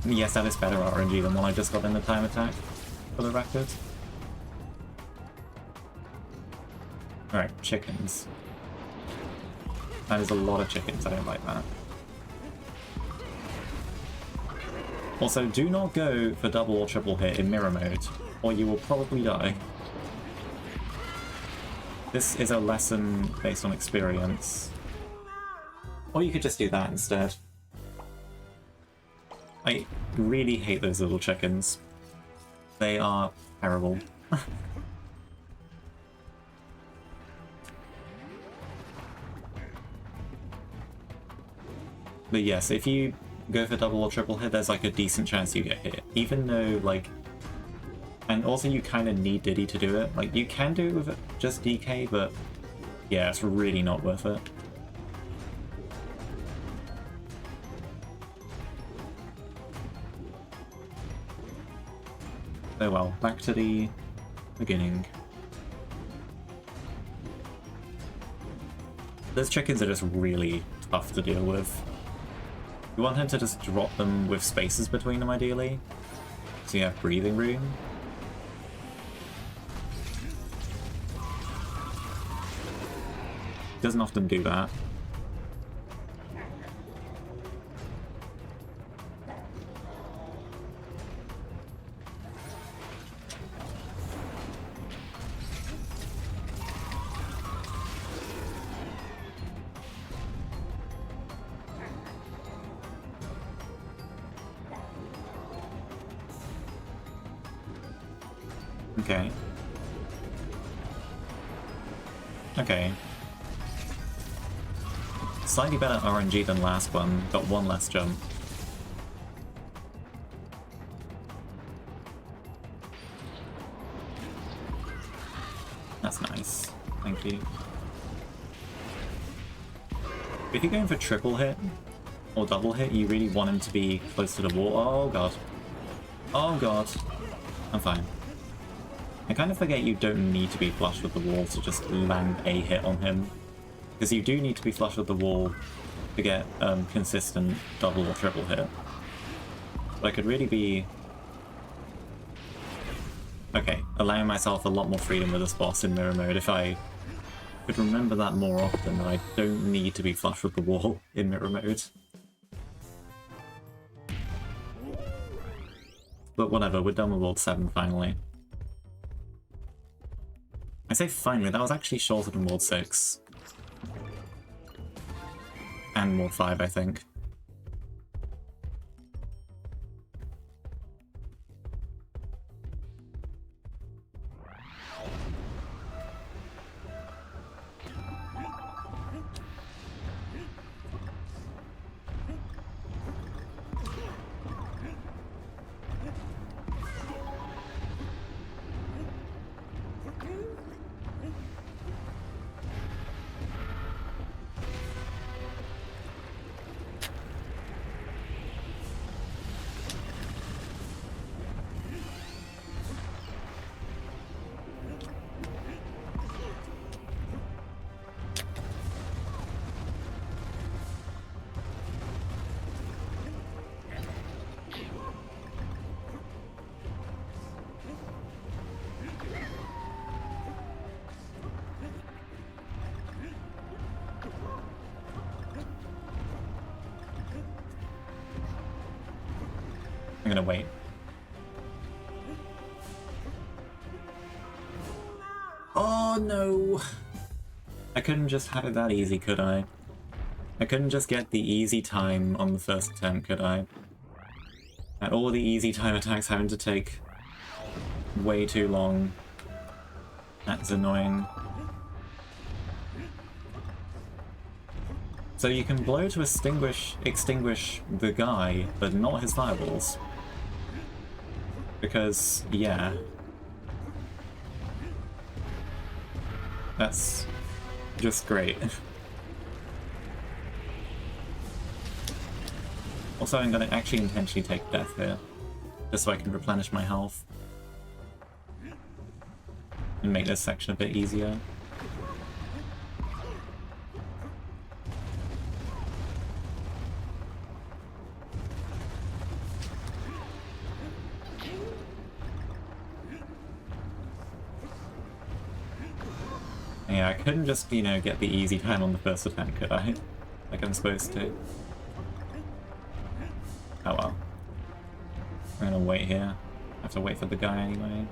Yes, that is better RNG than one I just got in the time attack, for the record. Alright, chickens. That is a lot of chickens, I don't like that. Also, do not go for double or triple hit in mirror mode, or you will probably die. This is a lesson based on experience. Or you could just do that instead. I really hate those little chickens. They are terrible. But yes, if you go for double or triple hit, there's like a decent chance you get hit. Even though, like... And also you kind of need Diddy to do it. Like, you can do it with just DK, but yeah, it's really not worth it. Oh well, back to the beginning. Those chickens are just really tough to deal with. You want him to just drop them with spaces between them, ideally, so you have breathing room. Doesn't often do that. Okay. Okay. Slightly better RNG than last one, got 1 less jump. That's nice. Thank you. If you're going for triple hit or double hit, you really want him to be close to the wall. Oh god. Oh god. I'm fine. I kind of forget you don't need to be flush with the wall to just land a hit on him. Because you do need to be flush with the wall to get consistent double or triple hit. But I could really be... Okay, allowing myself a lot more freedom with this boss in mirror mode if I could remember that more often, that I don't need to be flush with the wall in mirror mode. But whatever, we're done with World 7 finally. I say finally, that was actually shorter than World 6. And World 5, I think. I'm gonna wait. Oh no! I couldn't just have it that easy, could I? I couldn't just get the easy time on the first attempt, could I? And all the easy time attacks having to take way too long. That's annoying. So you can blow to extinguish the guy, but not his fireballs. Because, yeah. That's just great. Also, I'm gonna actually intentionally take death here, just so I can replenish my health. And make this section a bit easier. Yeah, I couldn't just, you know, get the easy time on the first attempt, could I? Like I'm supposed to. Oh well. I'm gonna wait here. I have to wait for the guy anyway.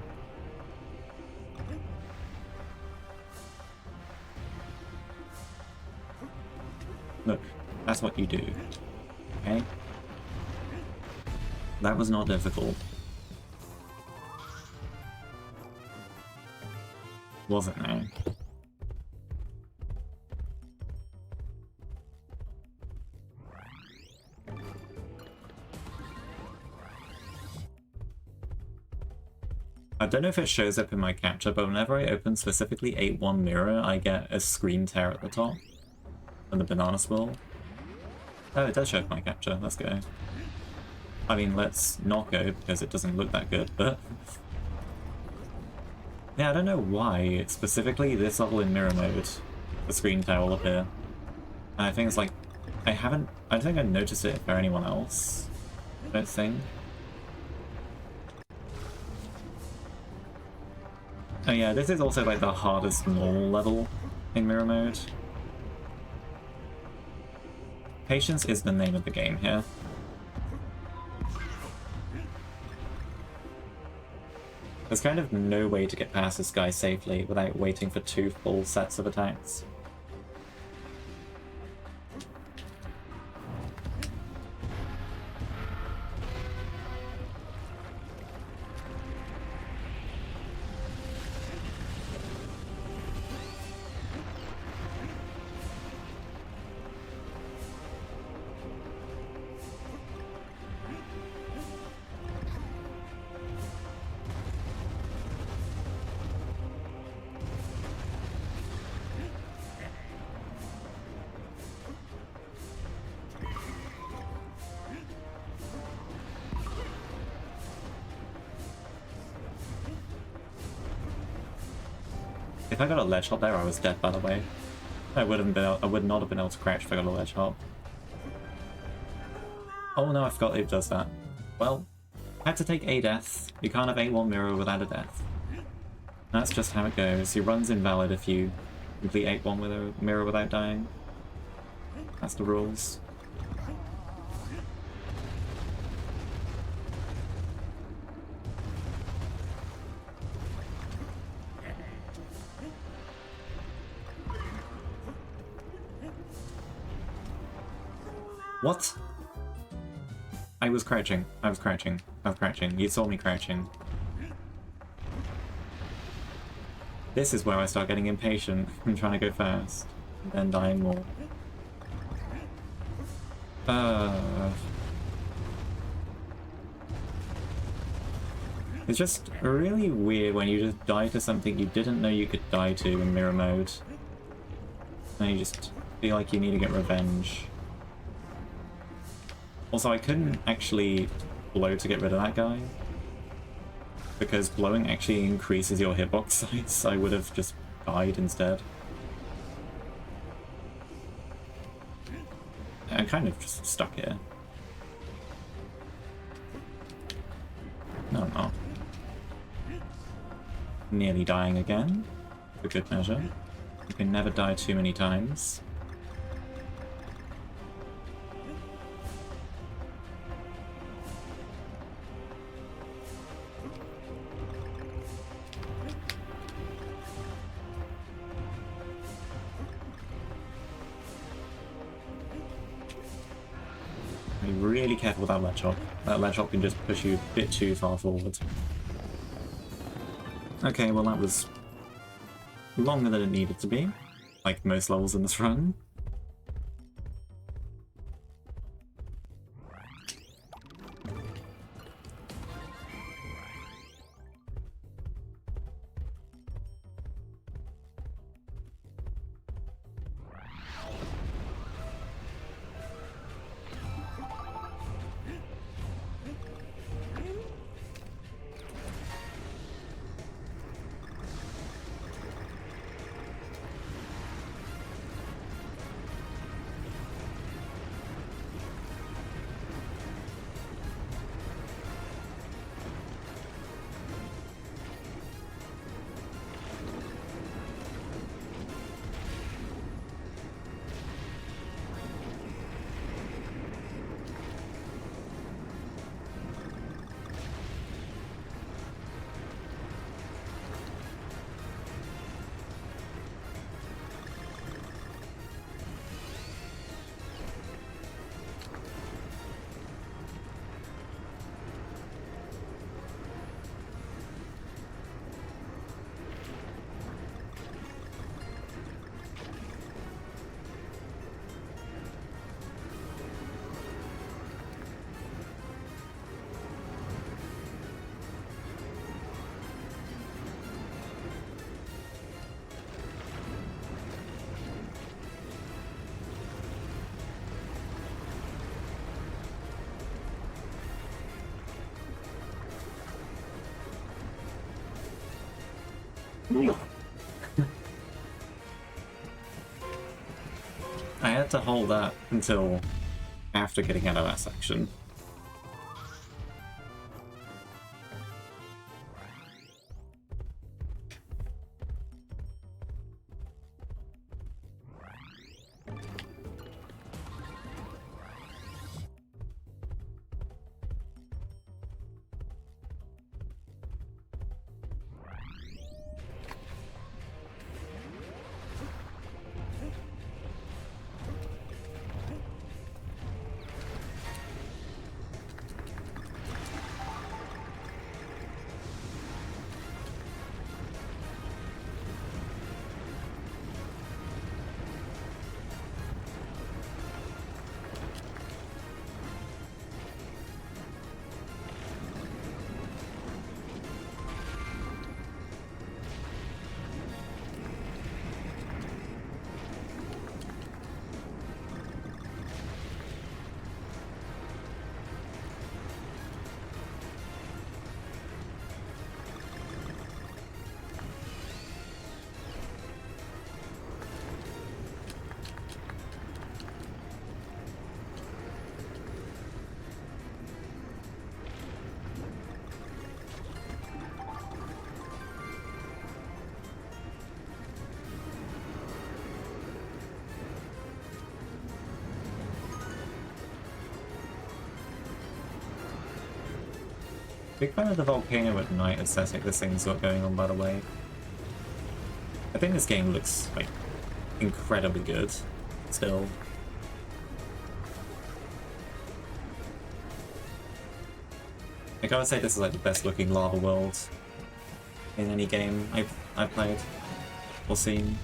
Look, that's what you do. Okay? That was not difficult. Wasn't there? I don't know if it shows up in my capture, but whenever I open specifically 8.1 mirror, I get a screen tear at the top. And the banana swirl. Oh, it does show up my capture. Let's go. I mean, let's not go, because it doesn't look that good, but... Yeah, I don't know why, specifically this level in mirror mode, the screen tear will appear. And I think it's like... I don't think I noticed it for anyone else. I don't think. Oh yeah, this is also like the hardest normal level in mirror mode. Patience is the name of the game here. There's kind of no way to get past this guy safely without waiting for 2 full sets of attacks. If I got a ledge hop there, I was dead, by the way. I would not have been able to crouch if I got a ledge hop. Oh no, I forgot it does that. Well, I had to take a death. You can't have A1 mirror without a death. That's just how it goes. Your run's invalid if you complete 8-1 with a mirror without dying. That's the rules. What? I was crouching. I was crouching. I was crouching. You saw me crouching. This is where I start getting impatient and trying to go fast, and then dying more. It's just really weird when you just die to something you didn't know you could die to in mirror mode. And you just feel like you need to get revenge. Also, I couldn't actually blow to get rid of that guy, because blowing actually increases your hitbox size. I would have just died instead. I'm kind of just stuck here. No, I'm not. Nearly dying again, for good measure. You can never die too many times. Be really careful with that ledge hop. That ledge hop can just push you a bit too far forward. Okay, well that was longer than it needed to be, like most levels in this run. I had to hold that until after getting out of that section. Big fan of the volcano at night aesthetic this thing's got going on, by the way. I think this game looks, like, incredibly good, still. Like, I would say this is, like, the best looking lava world in any game I've played or seen.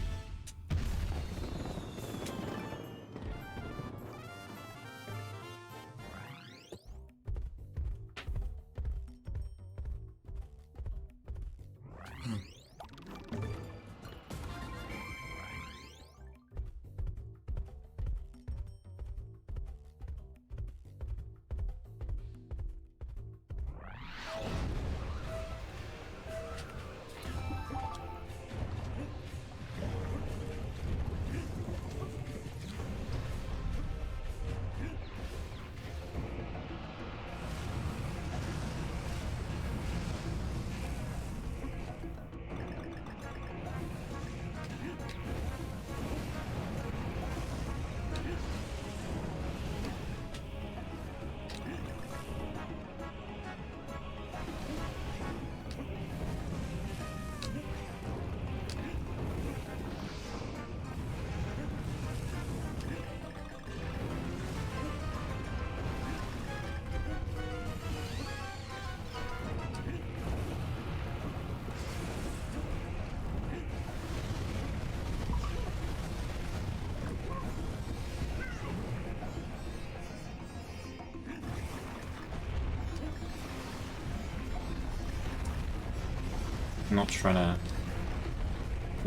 I'm not trying to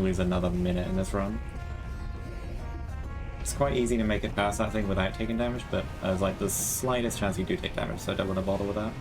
lose another minute in this run. It's quite easy to make it past that thing without taking damage, but there's like the slightest chance you do take damage, so I don't want to bother with that.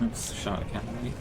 Oops, shot at Candy.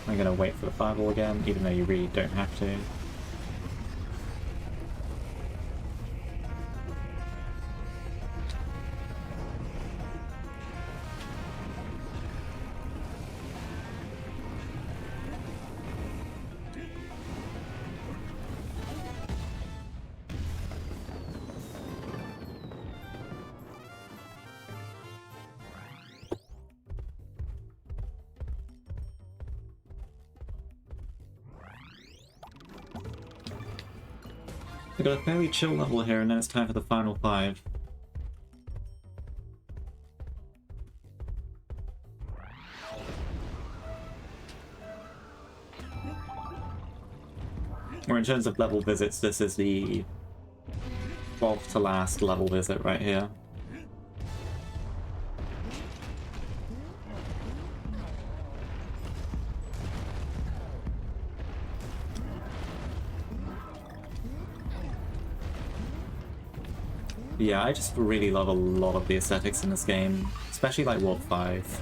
I'm gonna wait for the fireball again, even though you really don't have to. We've got a fairly chill level here, and then it's time for the final 5. Or in terms of level visits, this is the 12th to last level visit right here. Yeah, I just really love a lot of the aesthetics in this game, especially like World 5.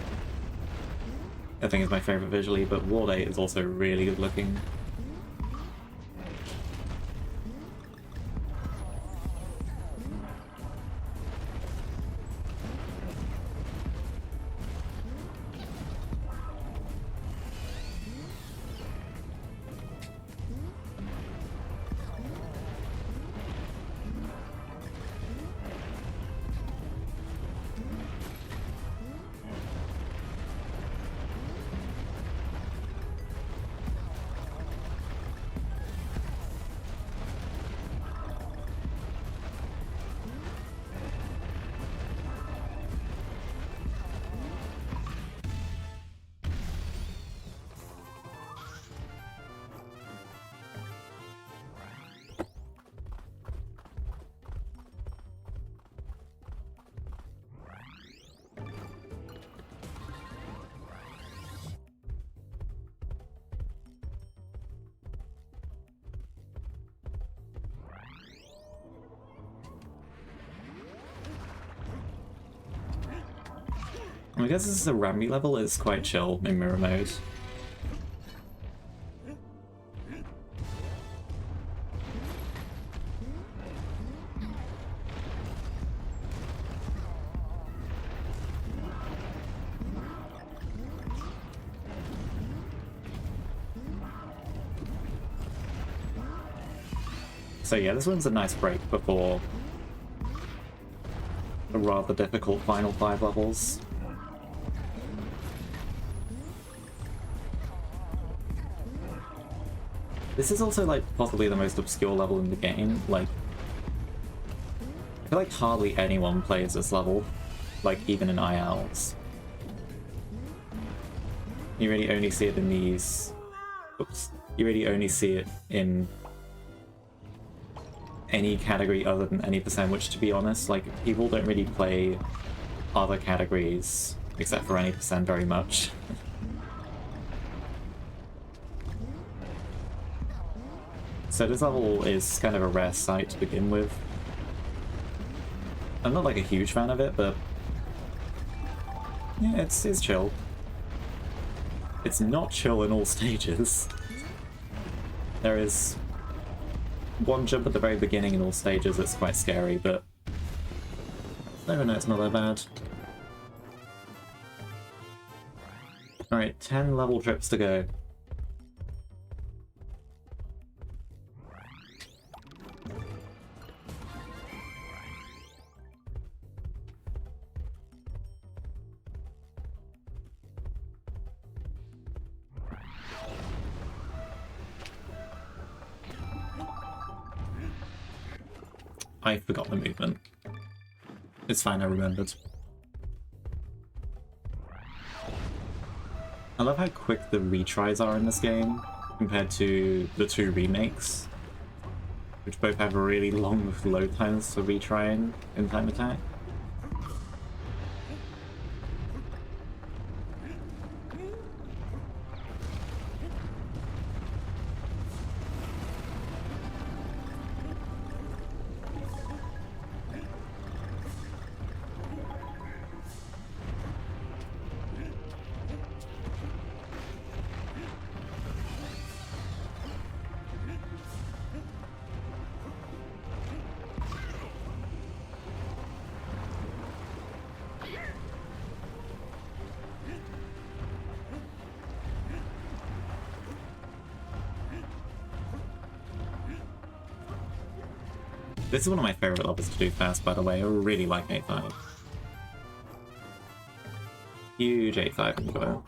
I think it's my favorite visually, but World 8 is also really good looking. Because this is a Rammy level, it's quite chill in mirror mode. So yeah, this one's a nice break before a rather difficult final 5 levels. This is also, like, possibly the most obscure level in the game. Like, I feel like hardly anyone plays this level, like, even in ILs. You really only see it in these... Oops. You really only see it in any category other than any percent, which, to be honest, like, people don't really play other categories except for any percent very much. So this level is kind of a rare sight to begin with. I'm not like a huge fan of it, but yeah, it's chill. It's not chill in all stages. There is one jump at the very beginning in all stages that's quite scary, but no, it's not that bad. Alright, 10 level trips to go. I forgot the movement. It's fine, I remembered. I love how quick the retries are in this game compared to the 2 remakes, which both have really long load times for retrying in time attack. This is one of my favourite levels to do fast, by the way. I really like 8-5. Huge 8-5 enjoyer.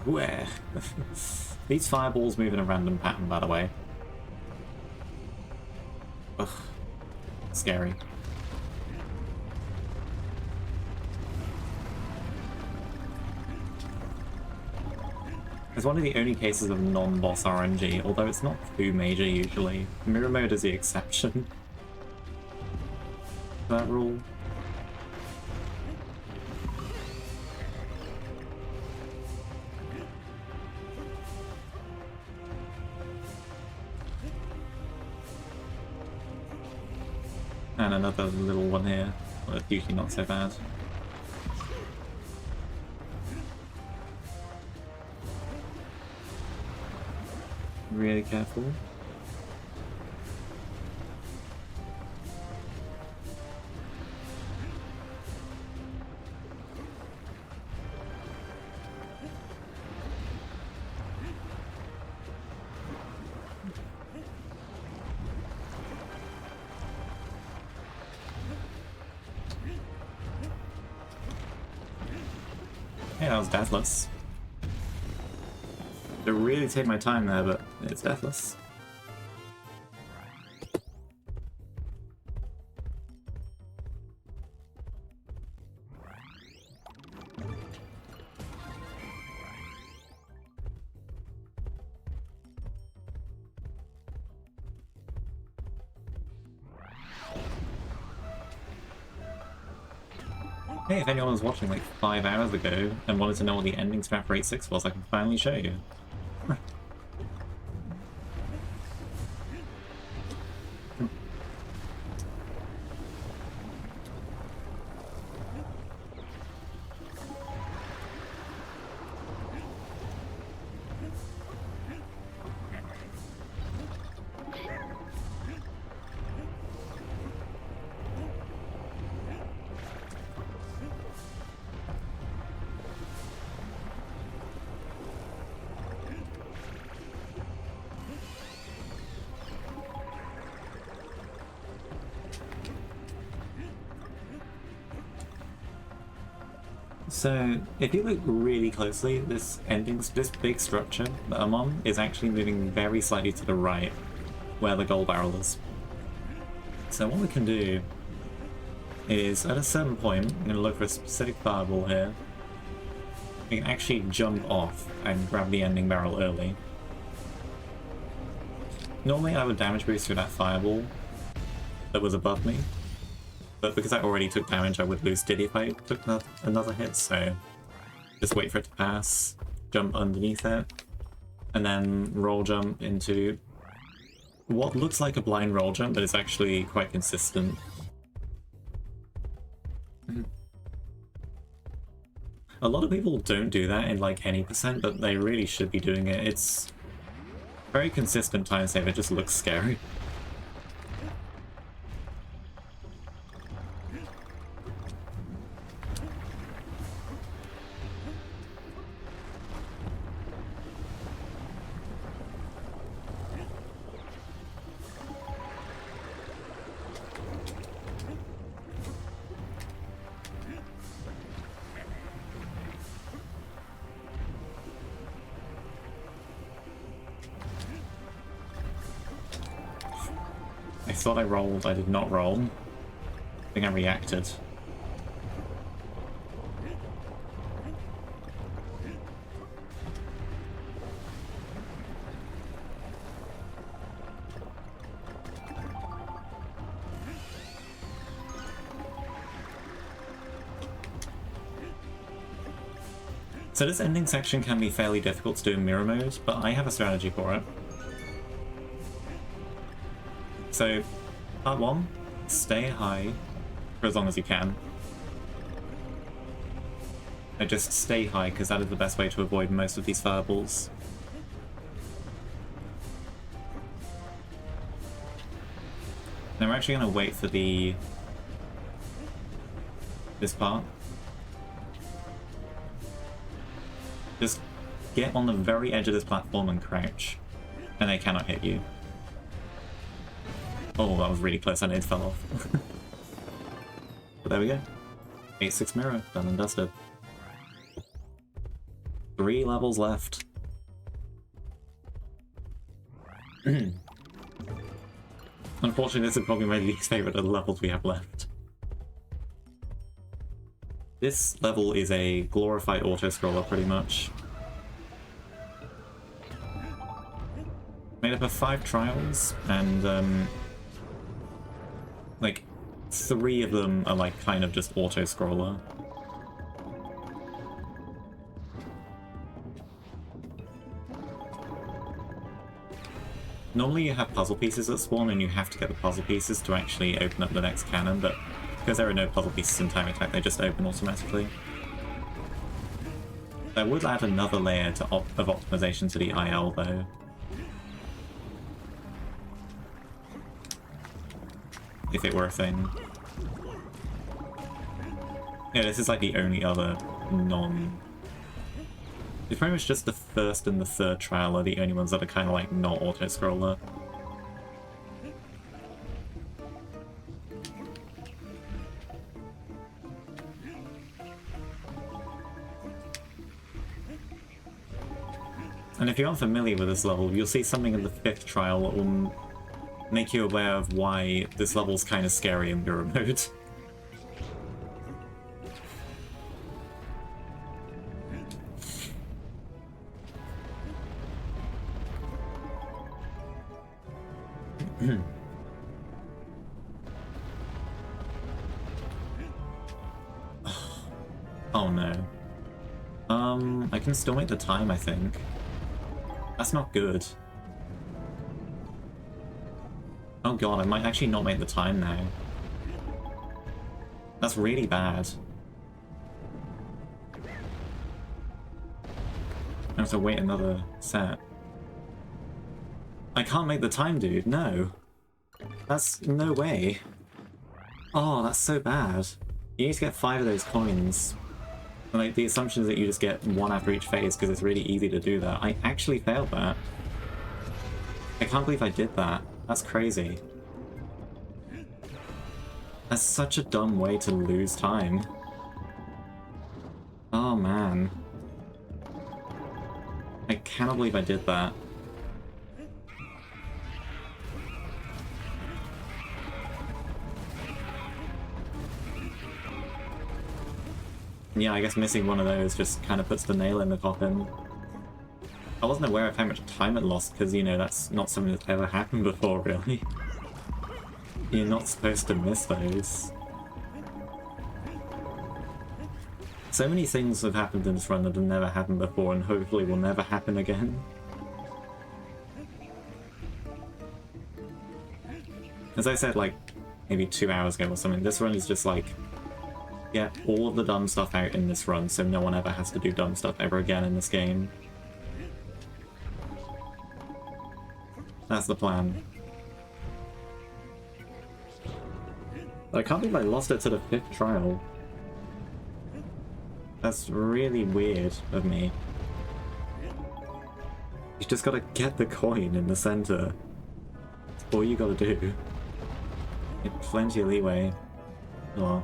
Where? These fireballs move in a random pattern, by the way. Ugh. Scary. It's one of the only cases of non-boss RNG, although it's not too major usually. Mirror mode is the exception to that rule. And another little one here, but it's usually not so bad. Really careful. was deathless. I really take my time there, but it's deathless. Hey, if anyone was watching like 5 hours ago and wanted to know what the ending strat for 8-6 was, I can finally show you. So, if you look really closely, this big structure that I'm on is actually moving very slightly to the right, where the gold barrel is. So what we can do is, at a certain point, I'm going to look for a specific fireball here. We can actually jump off and grab the ending barrel early. Normally I would damage boost through that fireball that was above me, but because I already took damage, I would lose Diddy if I took another hit, so just wait for it to pass, jump underneath it, and then roll jump into what looks like a blind roll jump, but it's actually quite consistent. A lot of people don't do that in like any percent, but they really should be doing it. It's very consistent time save, it just looks scary. I thought I rolled, I did not roll. I think I reacted. So this ending section can be fairly difficult to do in mirror mode, but I have a strategy for it. So, part 1, stay high for as long as you can. I just stay high because that is the best way to avoid most of these fireballs. Now we're actually going to wait for this part. Just get on the very edge of this platform and crouch, and they cannot hit you. Oh, that was really close, and it fell off. But there we go. 8-6 mirror, done and dusted. 3 levels left. Unfortunately, this is probably my least favourite of the levels we have left. This level is a glorified auto-scroller, pretty much. Made up of 5 trials, and like 3 of them are like kind of just auto-scroller. Normally you have puzzle pieces that spawn and you have to get the puzzle pieces to actually open up the next cannon, but because there are no puzzle pieces in Time Attack, they just open automatically. I would add another layer of optimization to the IL though. If it were a thing. Yeah, this is like the only other It's pretty much just the first and the third trial are the only ones that are kind of like not auto-scroller. And if you're unfamiliar with this level, you'll see something in the 5th trial that will make you aware of why this level's kind of scary in mirror mode. Oh no. I can still make the time, I think. That's not good. Oh god, I might actually not make the time now. That's really bad. I have to wait another set. I can't make the time, dude. No. That's no way. Oh, that's so bad. You need to get 5 of those coins. And, like, the assumption is that you just get 1 after each phase because it's really easy to do that. I actually failed that. I can't believe I did that. That's crazy. That's such a dumb way to lose time. Oh man. I cannot believe I did that. Yeah, I guess missing one of those just kind of puts the nail in the coffin. I wasn't aware of how much time it lost, because, you know, that's not something that's ever happened before, really. You're not supposed to miss those. So many things have happened in this run that have never happened before, and hopefully will never happen again. As I said, like, maybe 2 hours ago or something, this run is just like, get all of the dumb stuff out in this run so no one ever has to do dumb stuff ever again in this game. That's the plan. But I can't believe I lost it to the 5th trial. That's really weird of me. You just gotta get the coin in the center. That's all you gotta do. You have plenty of leeway. Oh.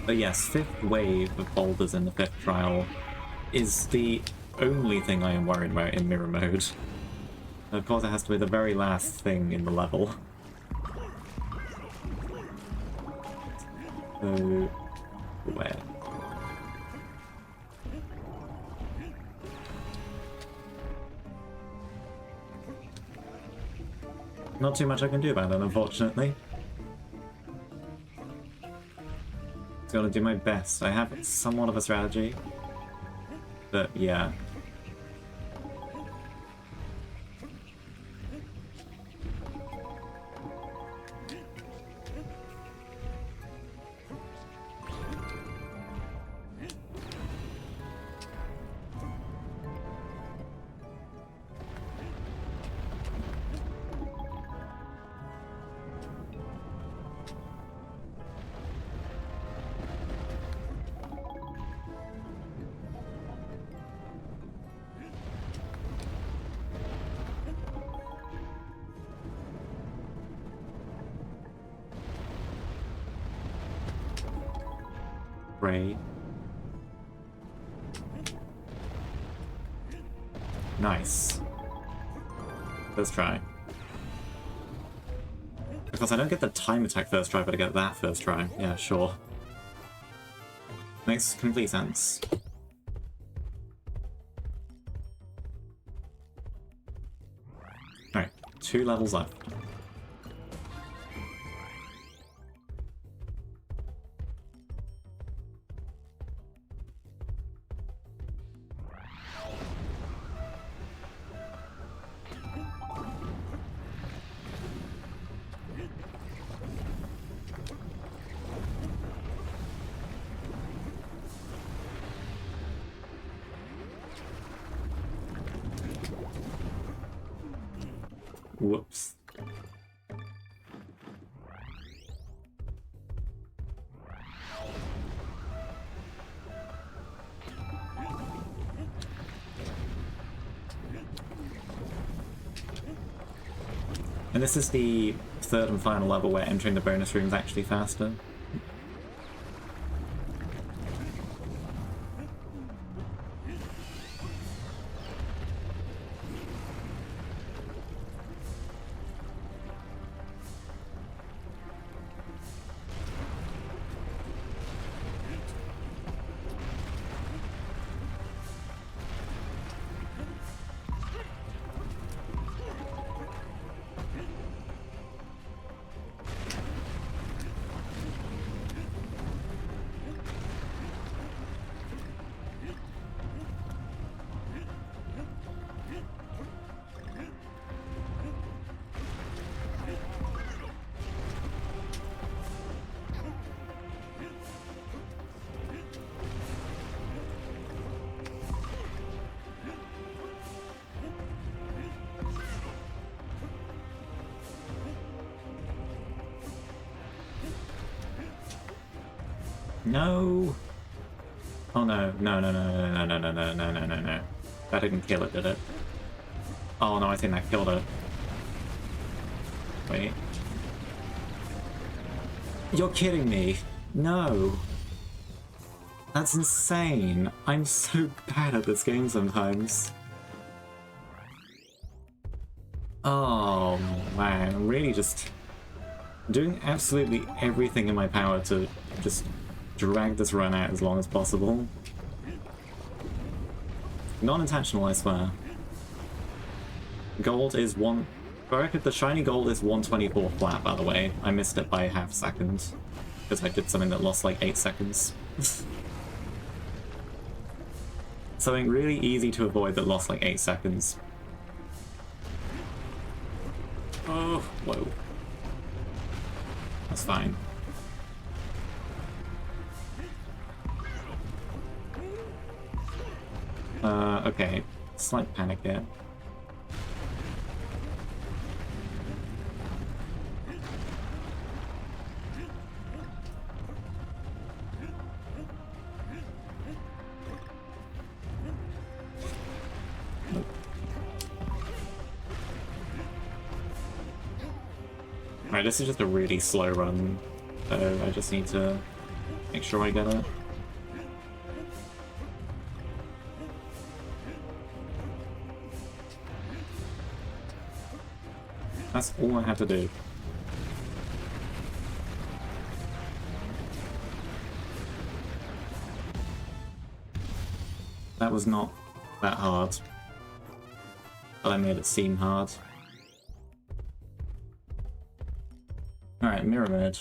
But yes, 5th wave of boulders in the 5th trial is the only thing I am worried about in mirror mode. And of course it has to be the very last thing in the level. So, where? Not too much I can do about it, unfortunately. Just gotta do my best. I have somewhat of a strategy, but yeah. Great. Nice. First try. Of course, I don't get the time attack first try, but I get that first try. Yeah, sure. Makes complete sense. Alright, 2 levels left. Whoops. And this is the 3rd and final level where entering the bonus room is actually faster. No! Oh no, no, no, no, no, no, no, no, no, no, no, no. That didn't kill it, did it? Oh no, I think that killed it. Wait. You're kidding me! No! That's insane! I'm so bad at this game sometimes. Oh man, I'm really just doing absolutely everything in my power to just drag this run out as long as possible. Non-intentional, I swear. Gold is one... I reckon the shiny gold is 124 flat, by the way. I missed it by a half second. Because I did something that lost like 8 seconds. Something really easy to avoid that lost like 8 seconds. Oh, whoa. That's fine. Okay. Slight panic here. Alright, this is just a really slow run, so I just need to make sure I get it. That's all I have to do. That was not that hard, but I made it seem hard. Alright, mirror mode.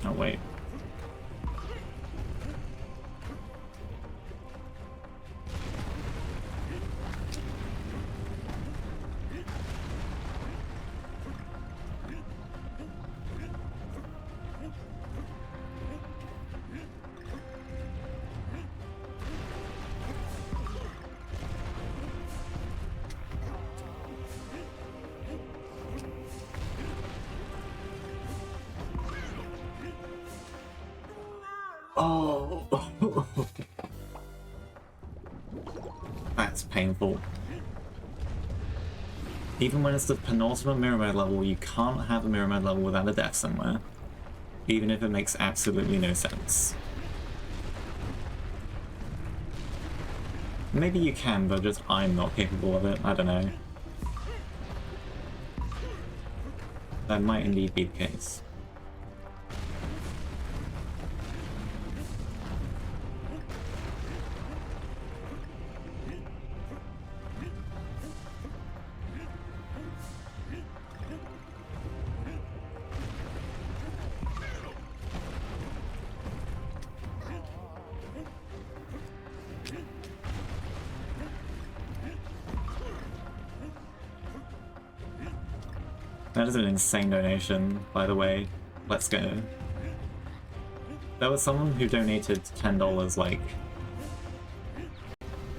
Oh, wait. Oh! That's painful. Even when it's the penultimate mirror mode level, you can't have a mirror mode level without a death somewhere. Even if it makes absolutely no sense. Maybe you can, but just I'm not capable of it. I don't know. That might indeed be the case. That is an insane donation, by the way. Let's go. There was someone who donated $10, like...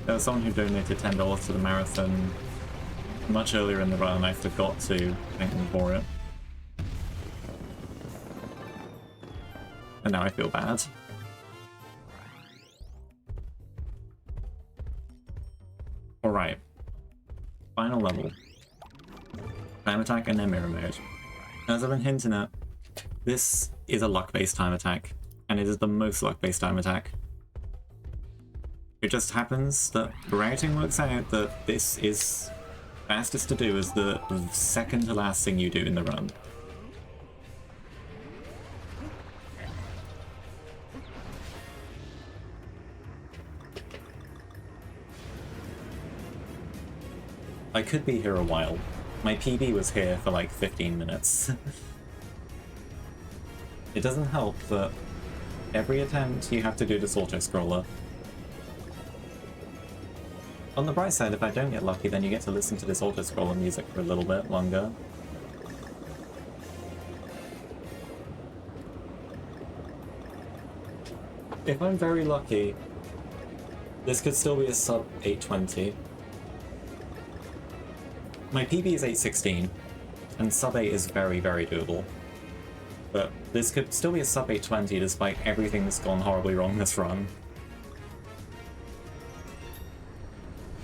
There was someone who donated $10 to the marathon much earlier in the run, and I forgot to thank them for it. And now I feel bad. Alright. Final level. Time attack and then mirror mode. As I've been hinting at, this is a luck-based time attack, and it is the most luck-based time attack. It just happens that the routing works out that this is fastest to do as the second to last thing you do in the run. I could be here a while. My PB was here for like 15 minutes. It doesn't help that every attempt you have to do this auto-scroller. On the bright side, if I don't get lucky, then you get to listen to this auto-scroller music for a little bit longer. If I'm very lucky, this could still be a sub 820. My PB is 816, and sub 8 is very, very doable. But this could still be a sub 820 despite everything that's gone horribly wrong this run.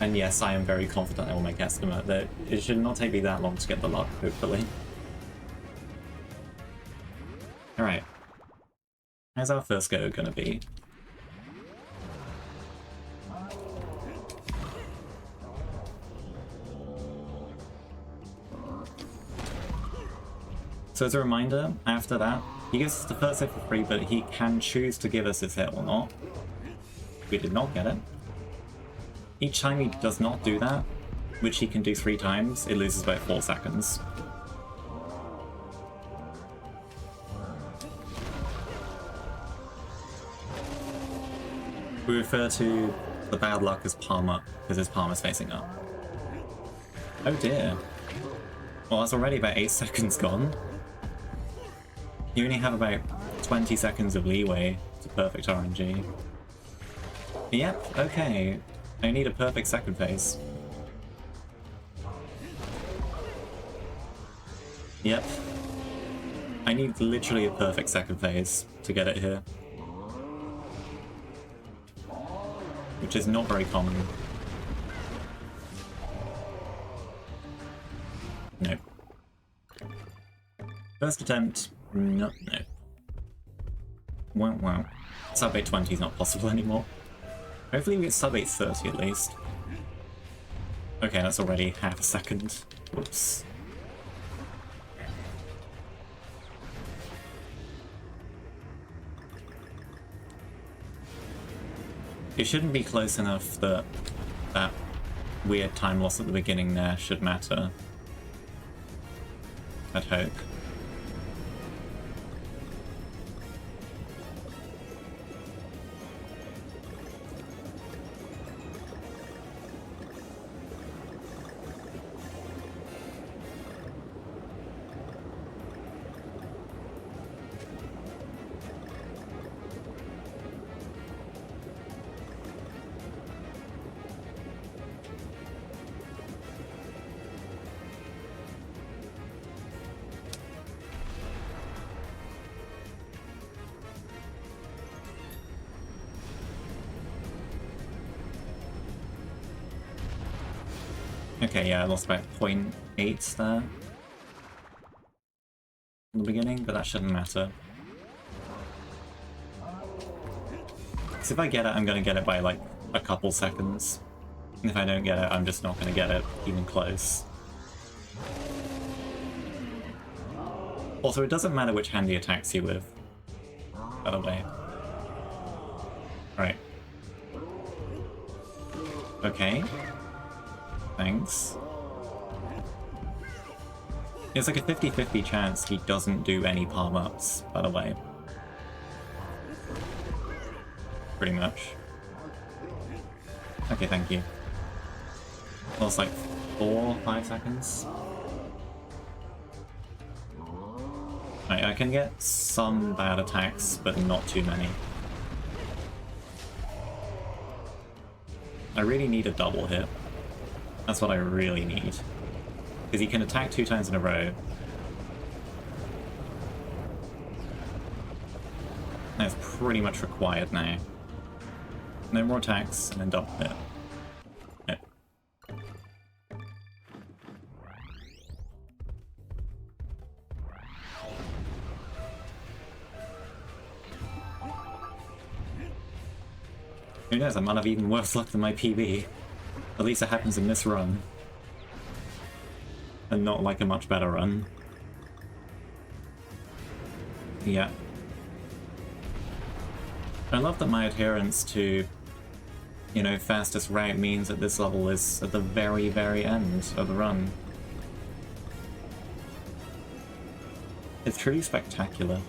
And yes, I am very confident I will make estimate that it should not take me that long to get the luck, hopefully. Alright. How's our first go gonna be? So as a reminder, after that, he gives us the first hit for free, but he can choose to give us his hit or not. We did not get it. Each time he does not do that, which he can do 3 times, it loses about 4 seconds. We refer to the bad luck as palm up, because his palm is facing up. Oh dear. Well, that's already about 8 seconds gone. You only have about 20 seconds of leeway to perfect RNG. Yep, okay. I need a perfect second phase. Yep. I need literally a perfect second phase to get it here. Which is not very common. No. First attempt, no. Wow. Sub 820 is not possible anymore. Hopefully we get sub 830 at least. Okay, that's already half a second. Whoops. It shouldn't be close enough that that weird time loss at the beginning there should matter. I'd hope. Okay, yeah, I lost about 0.8 there in the beginning, but that shouldn't matter. Because if I get it, I'm going to get it by like a couple seconds. And if I don't get it, I'm just not going to get it even close. Also, it doesn't matter which hand he attacks you with, by the way. Right. Okay. Thanks. It's like a 50-50 chance he doesn't do any palm-ups, by the way. Pretty much. Okay, thank you. Lost like 4 or 5 seconds. Right, I can get some bad attacks, but not too many. I really need a double hit. That's what I really need. Because he can attack 2 times in a row. That's pretty much required now. No more attacks, and then double hit. Yep. Who knows, I might have even worse luck than my PB. At least it happens in this run. And not like a much better run. Yeah. I love that my adherence to, you know, fastest route means that this level is at the very, very end of the run. It's truly spectacular.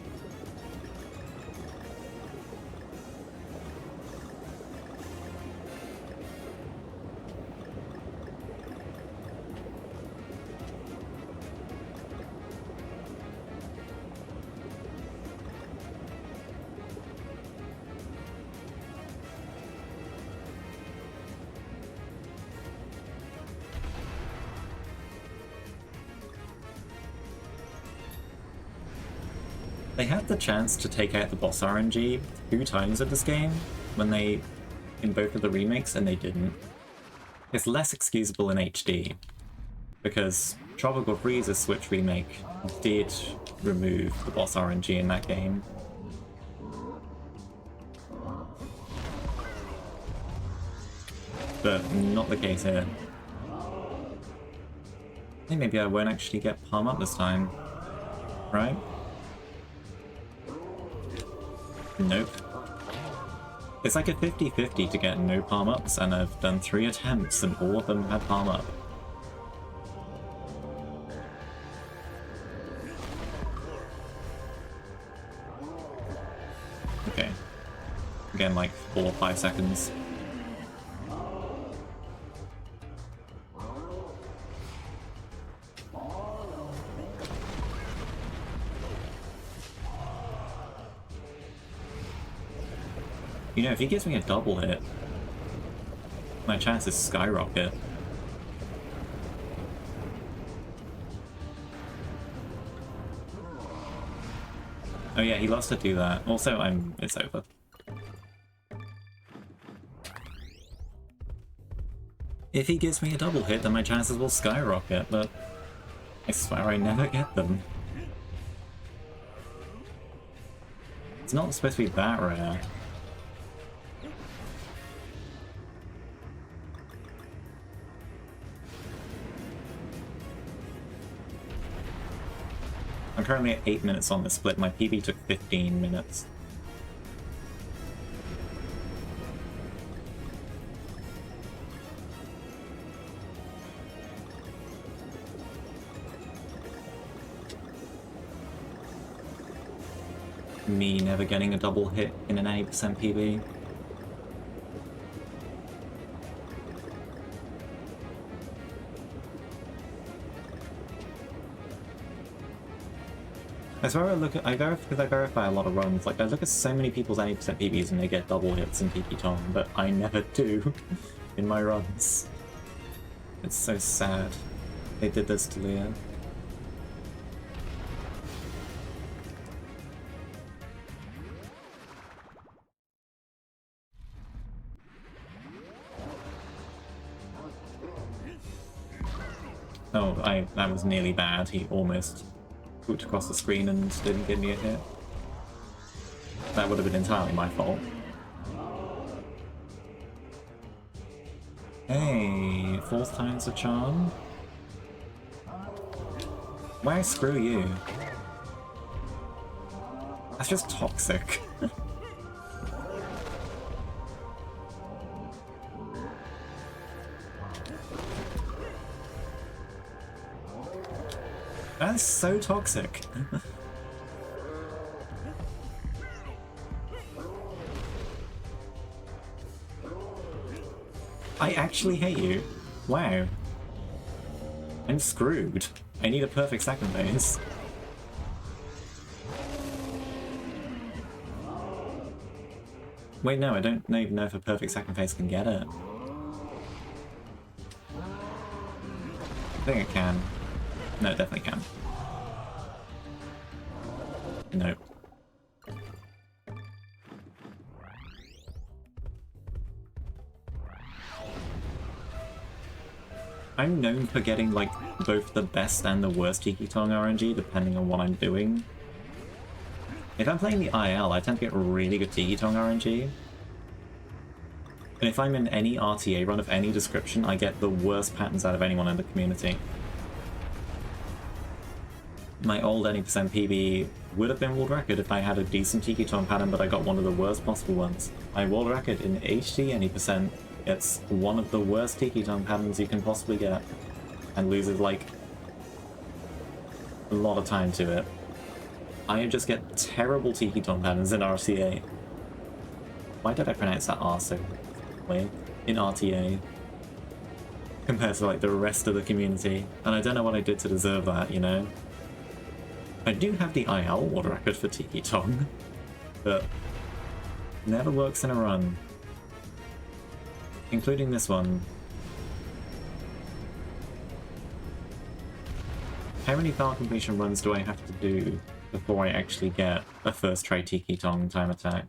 They had the chance to take out the boss RNG 2 times in this game, in both of the remakes, and they didn't. It's less excusable in HD, because Tropical Freeze's Switch remake did remove the boss RNG in that game. But not the case here. I think maybe I won't actually get palm up this time, right? Nope. It's like a 50-50 to get no palm-ups, and I've done 3 attempts and all of them had palm-up. Okay. Again, like 4 or 5 seconds. You know, if he gives me a double hit, my chances skyrocket. Oh yeah, he loves to do that. Also, it's over. If he gives me a double hit, then my chances will skyrocket, but I swear I never get them. It's not supposed to be that rare. I'm currently at 8 minutes on the split. My PB took 15 minutes. Me never getting a double hit in an 80% PB. I swear because I verify a lot of runs, like I look at so many people's 80% PBs and they get double hits in PP Tom, but I never do in my runs. It's so sad. They did this to Leah. Oh, that was nearly bad. He almost swooped across the screen and didn't give me a hit. That would have been entirely my fault. Hey, fourth time's a charm? Why screw you? That's just toxic. That's so toxic. I actually hate you. Wow. I'm screwed. I need a perfect second phase. Wait, no, I don't even know if a perfect second phase can get it. I think it can. No, it definitely can. Nope. I'm known for getting, like, both the best and the worst Tiki Tong RNG, depending on what I'm doing. If I'm playing the IL, I tend to get really good Tiki Tong RNG. And if I'm in any RTA run of any description, I get the worst patterns out of anyone in the community. My old any percent PB would have been world record if I had a decent Tiki Tong pattern, but I got one of the worst possible ones. My world record in HD any percent, it's one of the worst Tiki Tong patterns you can possibly get, and loses like a lot of time to it. I just get terrible Tiki Tong patterns in RTA. Why did I pronounce that R so way in RTA compared to like the rest of the community? And I don't know what I did to deserve that, you know? I do have the IL world record for Tiki Tong, but never works in a run. Including this one. How many file completion runs do I have to do before I actually get a first try Tiki Tong time attack?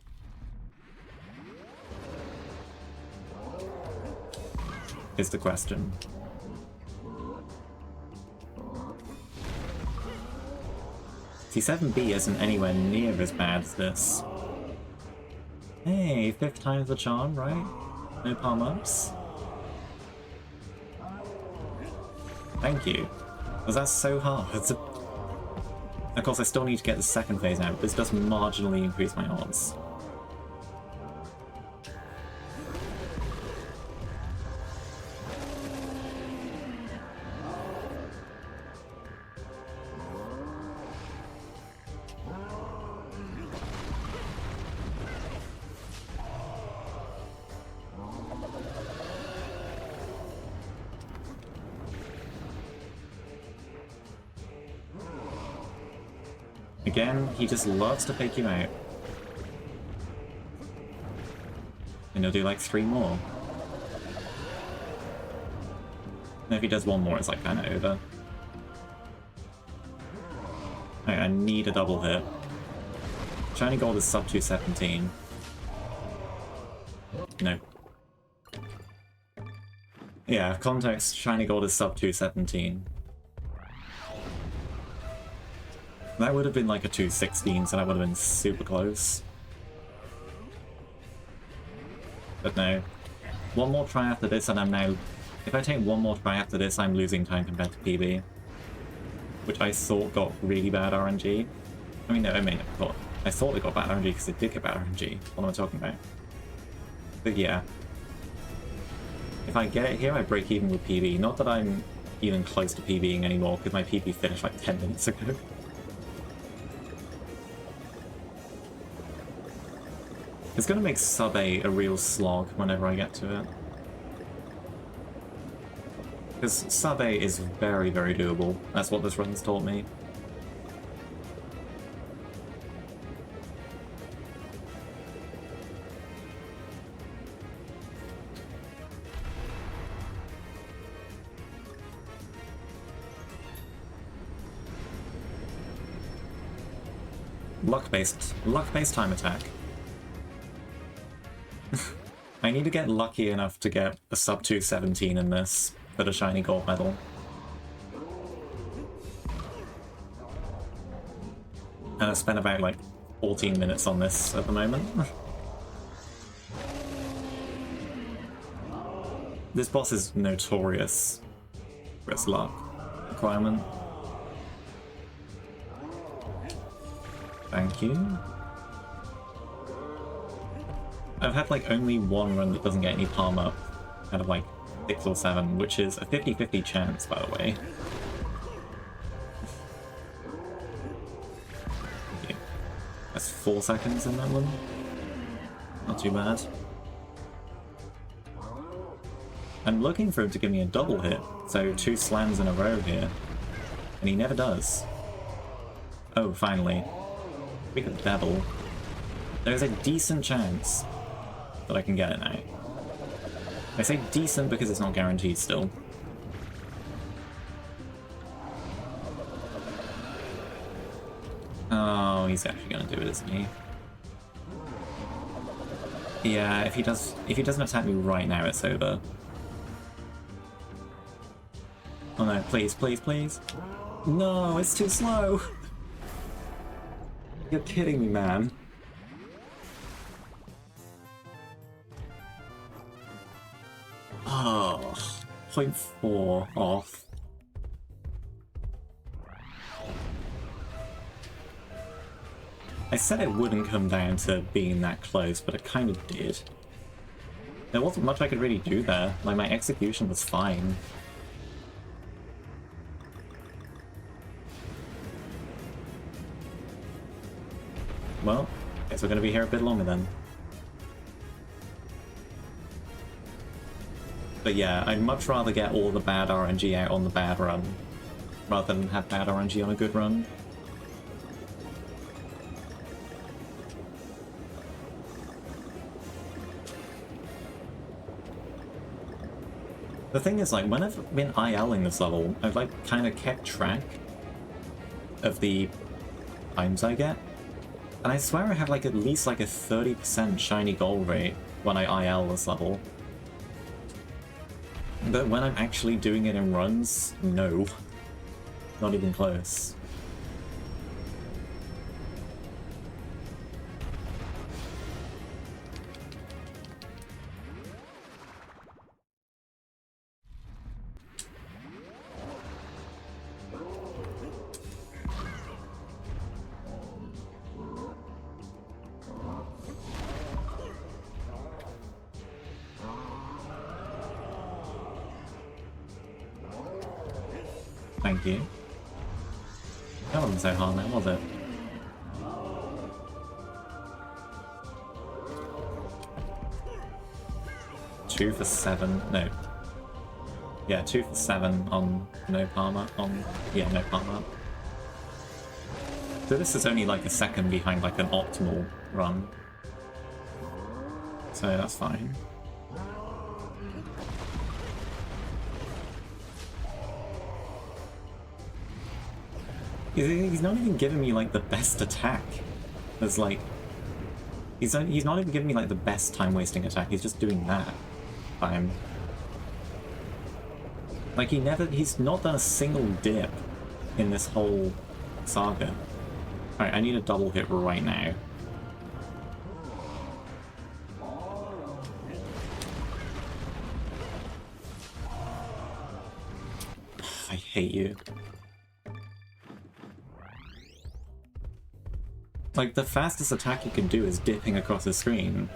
Is the question. C7B isn't anywhere near as bad as this. Hey, 5th time's the charm, right? No palm-ups? Thank you. Was that so hard? Of course, I still need to get the second phase out, but this does marginally increase my odds. Again, he just loves to fake you out. And he'll do like 3 more. And if he does 1 more, it's like kinda over. Alright, I need a double hit. Shiny Gold is sub 217. No. Yeah, context, Shiny Gold is sub 217. That would have been like a 216, so that would have been super close. But no. 1 more try after this and I'm now... If I take 1 more try after this, I'm losing time compared to PB. Which I thought got really bad RNG. I mean, no, I thought it got bad RNG because it did get bad RNG. What am I talking about? But yeah. If I get it here, I break even with PB. Not that I'm even close to PBing anymore, because my PB finished like 10 minutes ago. It's gonna make sub 8 a real slog whenever I get to it. Because sub 8 is very, very doable. That's what this run's taught me. Luck-based time attack. I need to get lucky enough to get a sub 217 in this for the shiny gold medal. And I spent about like 14 minutes on this at the moment. This boss is notorious for its luck requirement. Thank you. I've had like only one run that doesn't get any palm up out of like 6 or 7, which is a 50-50 chance, by the way. Okay. That's 4 seconds in that one. Not too bad. I'm looking for him to give me a double hit, so 2 slams in a row here. And he never does. Oh, finally. Speak of the devil. There's a decent chance that I can get it now. I say decent because it's not guaranteed still. Oh, he's actually gonna do it, isn't he? Yeah, if he doesn't attack me right now, it's over. Oh no, please, please, please. No, it's too slow. You're kidding me, man. Oh, 0.4 off. I said it wouldn't come down to being that close, but it kind of did. There wasn't much I could really do there. Like, my execution was fine. Well, guess we're gonna be here a bit longer then. But yeah, I'd much rather get all the bad RNG out on the bad run, rather than have bad RNG on a good run. The thing is, like, when I've been ILing this level, I've, like, kind of kept track of the times I get. And I swear I have, like, at least, like, a 30% shiny gold rate when I IL this level. But when I'm actually doing it in runs, no. Not even close. Thank you. That wasn't so hard now, was it? Two for 7, no. Yeah, 2 for 7 on no palm up, yeah, no palm up. So this is only like a second behind like an optimal run. So that's fine. He's not even giving me like the best attack. There's like he's not even giving me like the best time wasting attack. He's just doing that time. Like he's not done a single dip in this whole saga. Alright, I need a double hit right now. I hate you. Like, the fastest attack you can do is dipping across the screen.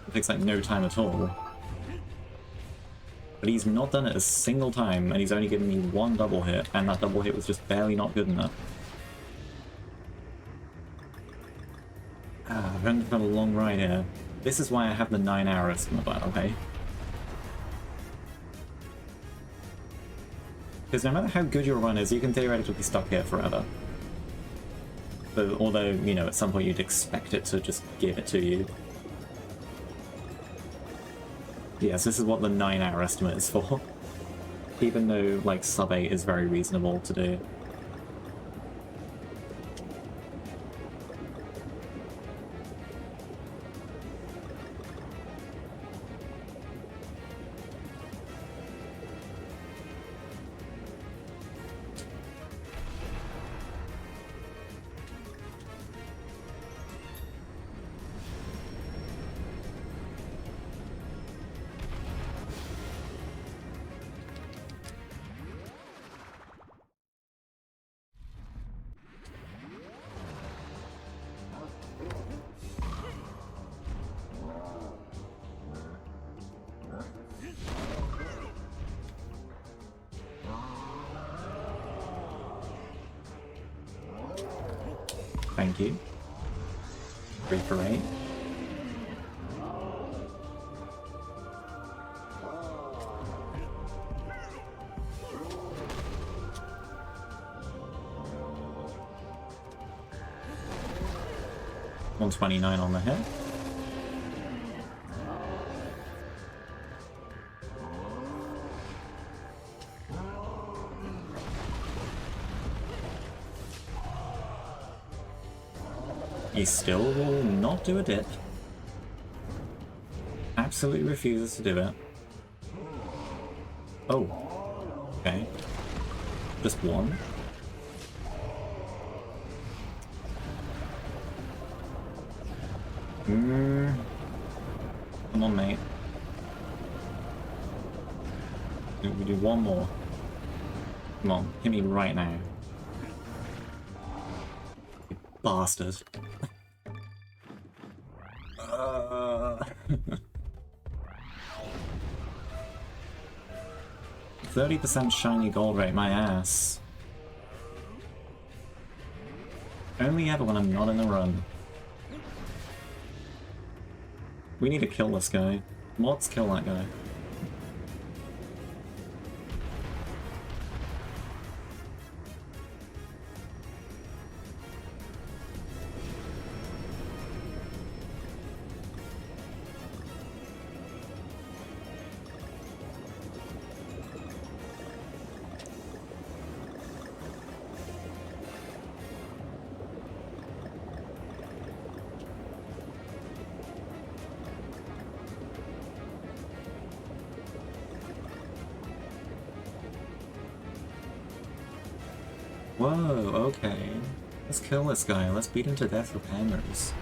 It takes, like, no time at all. But he's not done it a single time, and he's only given me 1 double hit, and that double hit was just barely not good enough. Ah, I've been for a long ride here. This is why I have the 9-hour estimate, by the way. Because no matter how good your run is, you can theoretically be stuck here forever. But although, you know, at some point you'd expect it to just give it to you. Yes, this is what the 9-hour estimate is for. Even though, like, sub 8 is very reasonable to do. Thank you. 3 for 8. $129 on the hit. He still will not do a dip. Absolutely refuses to do it. Oh. Okay. Just one. Come on, mate. We do one more. Come on, hit me right now. You bastard. 30% shiny gold rate, my ass. Only ever when I'm not in a run. We need to kill this guy. Mods, kill that guy. Whoa, okay. Let's kill this guy. Let's beat him to death with hammers.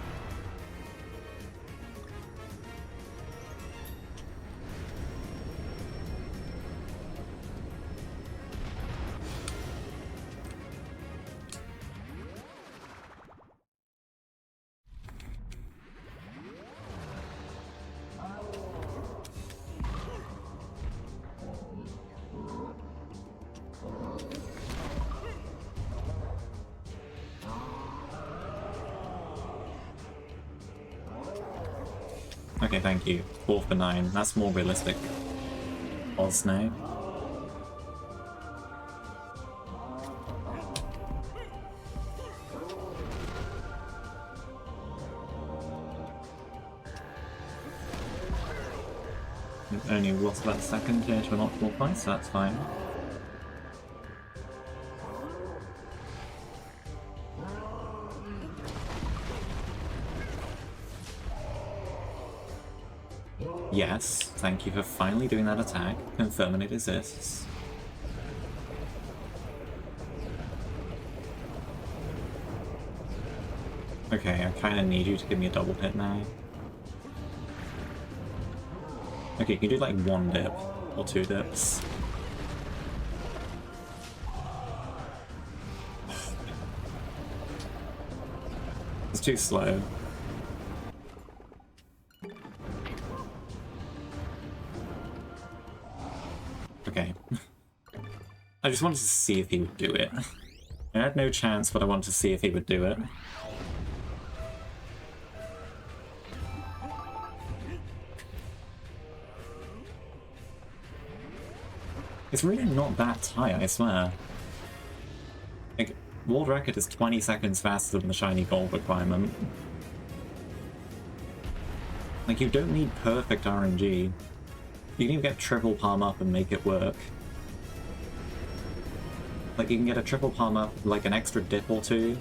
Okay, thank you. 4 for 9. That's more realistic. Oz now. Only lost about a second here to an optimal point, so that's fine. Yes, thank you for finally doing that attack, confirming it exists. Okay, I kinda need you to give me a double hit now. Okay, you can do like 1 dip, or 2 dips. It's too slow. Okay. I just wanted to see if he would do it. I had no chance, but I wanted to see if he would do it. It's really not that tight, I swear. Like, world record is 20 seconds faster than the shiny gold requirement. Like, you don't need perfect RNG. You can even get triple palm up and make it work. Like, you can get a triple palm up, like an extra dip or 2,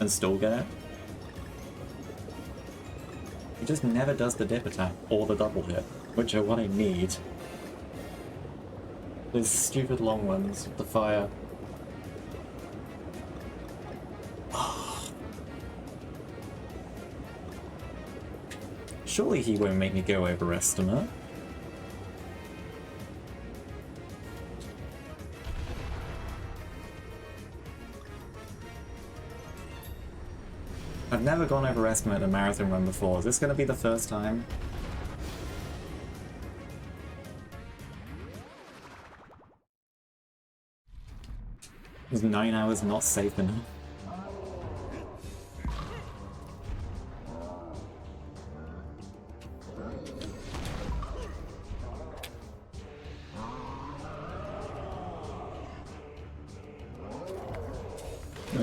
and still get it. He just never does the dip attack or the double hit, which are what I need. Those stupid long ones with the fire. Surely he won't make me go overestimate. I've never gone overestimate a marathon run before. Is this going to be the first time? Is 9 hours not safe enough?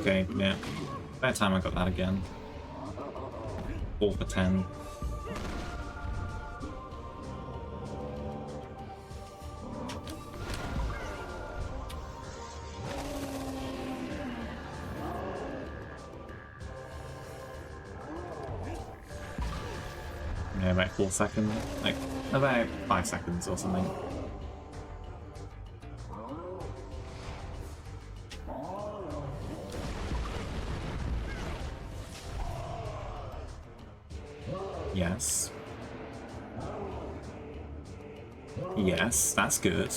Okay, yeah. That time I got that again. 4 for 10. Yeah, about 4 seconds. Like, about 5 seconds or something. Yes. Yes, that's good.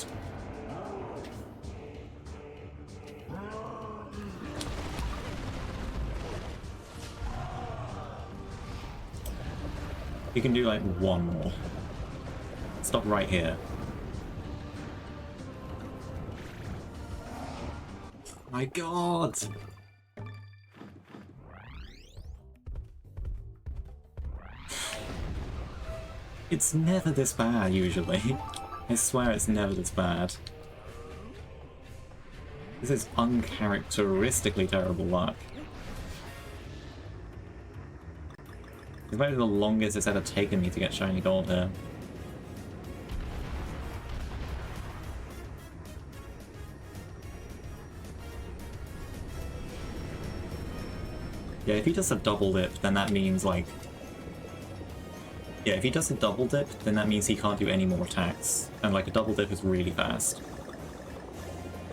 You can do like one more. Stop right here. My god! It's never this bad, usually. I swear it's never this bad. This is uncharacteristically terrible luck. It's about the longest it's ever taken me to get shiny gold here. Yeah, if he does a double dip, then that means like... Yeah, if he does a double dip, then that means he can't do any more attacks. And like a double dip is really fast.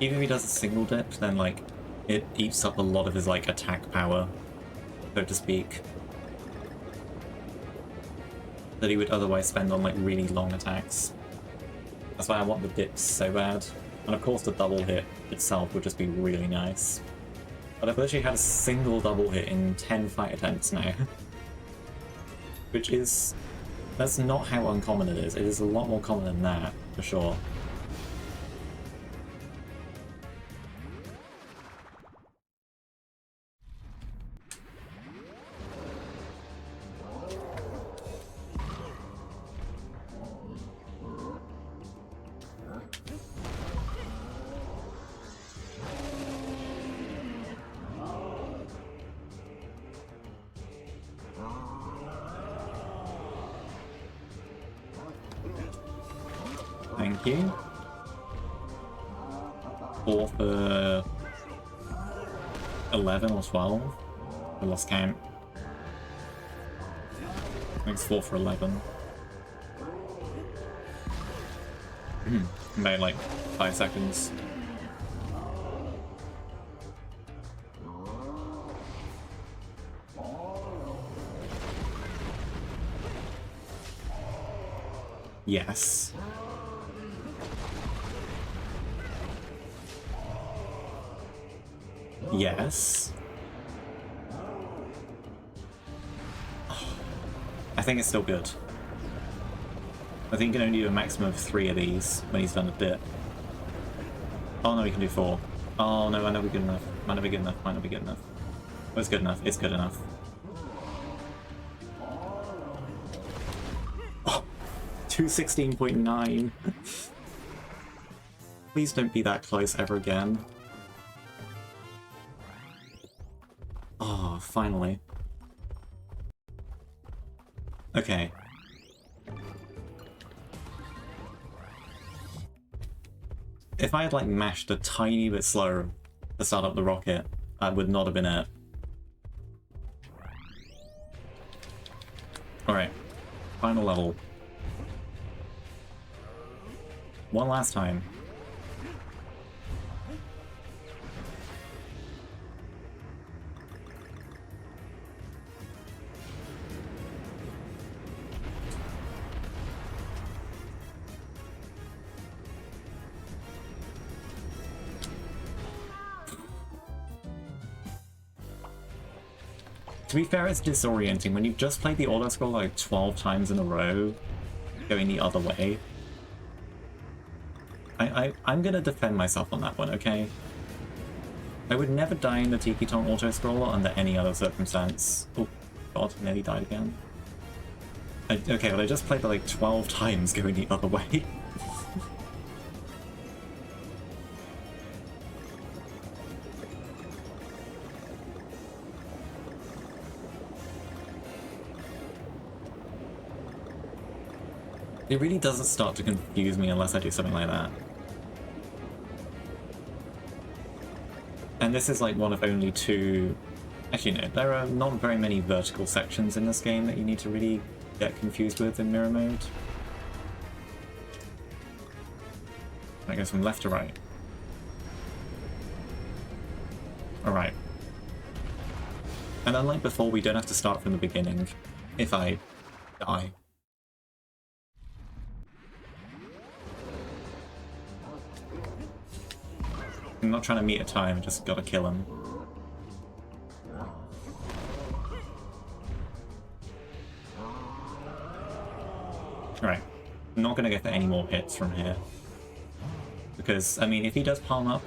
Even if he does a single dip, then like it eats up a lot of his like attack power, so to speak, that he would otherwise spend on like really long attacks. That's why I want the dips so bad. And of course the double hit itself would just be really nice. But I've literally had a single double hit in 10 fight attempts now. Which is... that's not how uncommon it is. It is a lot more common than that, for sure. Thank you. 4 for 11 or 12. I lost count. I think it's 4 for 11. About like 5 seconds. Yes. Yes. I think it's still good. I think you can only do a maximum of 3 of these when he's done a bit. Oh no, we can do 4. Oh no, might not be good enough. Might not be good enough. Might not be good enough. Oh, it's good enough. It's good enough. Oh, 216.9. Please don't be that close ever again. Oh, finally. Okay. If I had, like, mashed a tiny bit slower to start up the rocket, that would not have been it. Alright. Final level. One last time. To be fair, it's disorienting when you've just played the auto-scroll like 12 times in a row, going the other way. I'm gonna defend myself on that one, okay? I would never die in the Tiki Tong auto-scroller under any other circumstance. Oh god, nearly died again. Okay, but I just played it like 12 times going the other way. It really doesn't start to confuse me unless I do something like that. And this is like one of only two... Actually no, there are not very many vertical sections in this game that you need to really get confused with in mirror mode. That goes from left to right. Alright. And unlike before, we don't have to start from the beginning if I die. I'm not trying to meet a time, I just gotta kill him. Right. I'm not gonna go for any more hits from here. Because, I mean, if he does palm up,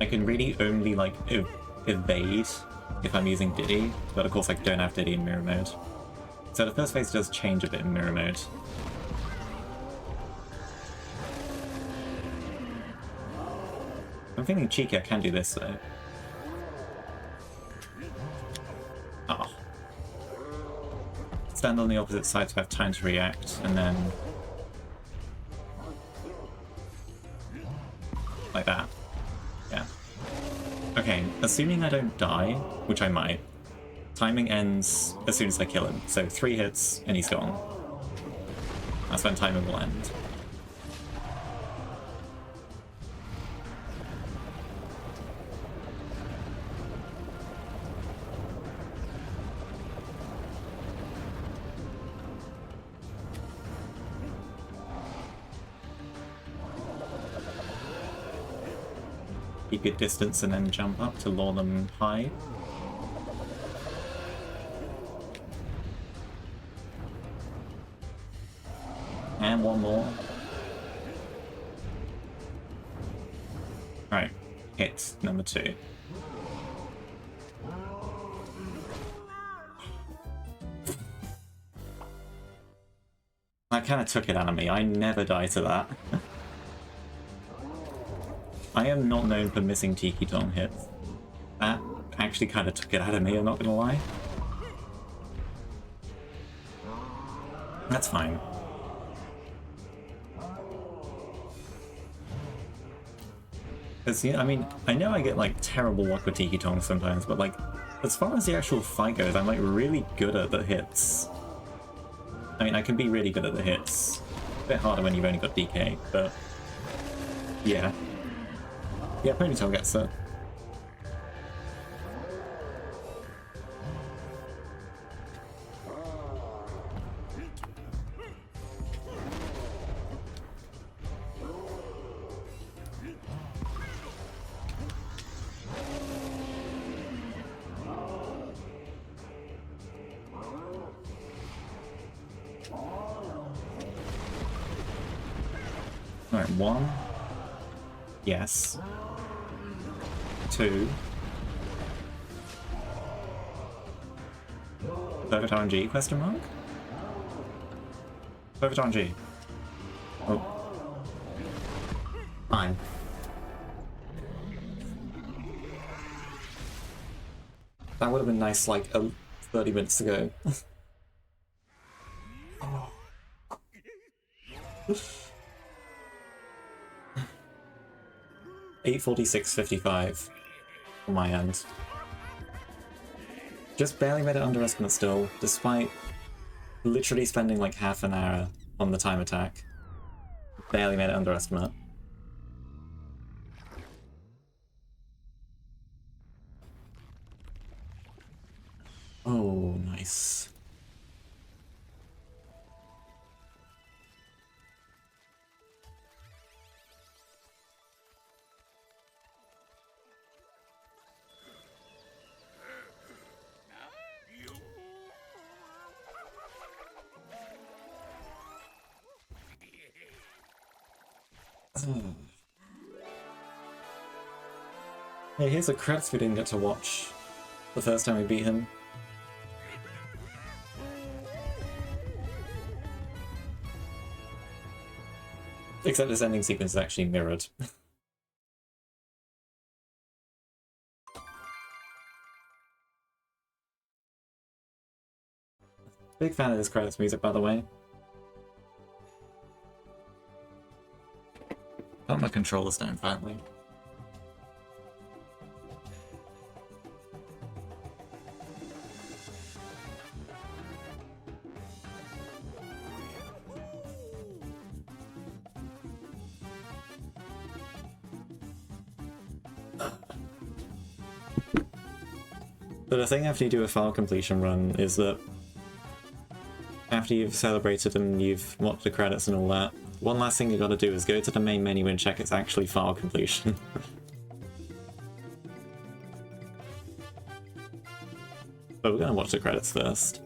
I can really only, like, evade if I'm using Diddy, but of course I don't have Diddy in mirror mode. So the first phase does change a bit in mirror mode. I'm feeling cheeky, I can do this though. Oh. Stand on the opposite side to have time to react, and then... like that. Yeah. Okay, assuming I don't die, which I might, timing ends as soon as I kill him. So 3 hits and he's gone. That's when timing will end. Keep your distance and then jump up to lure them high. And one more. Right, hit number 2. That kind of took it out of me. I never die to that. I am not known for missing Tiki Tom hits. That actually kind of took it out of me, I'm not gonna lie. That's fine. Because, yeah, I mean, I know I get, like, terrible luck with Tiki Tongs sometimes, but, like, as far as the actual fight goes, I'm, like, really good at the hits. I mean, I can be really good at the hits. A bit harder when you've only got DK, but... yeah. Yeah, Ponytail gets it. Alright, 1. Yes. 2. Perfect RNG, question mark? Perfect RNG. Oh. Fine. That would have been nice, like, 30 minutes ago. 8:46:55 on my end. Just barely made it underestimate still, despite literally spending like half an hour on the time attack. Barely made it underestimate. Oh, nice. Hey, here's the credits we didn't get to watch the first time we beat him. Except this ending sequence is actually mirrored. Big fan of this credits music, by the way. Got my controllers down finally. But the thing after you do a file completion run is that after you've celebrated and you've watched the credits and all that, one last thing you gotta do is go to the main menu and check it's actually file completion. But we're gonna watch the credits first.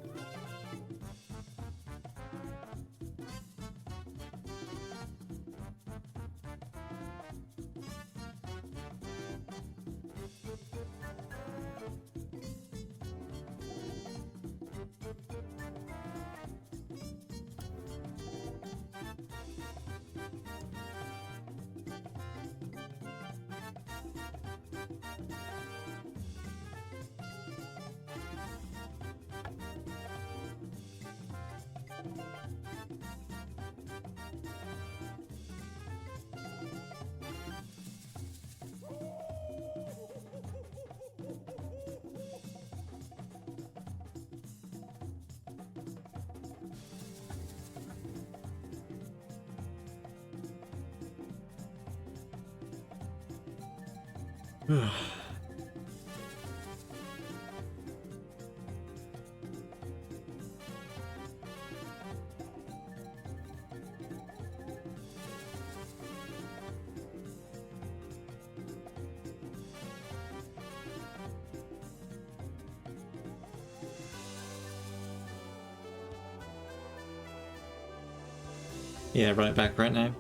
Yeah, right back right now.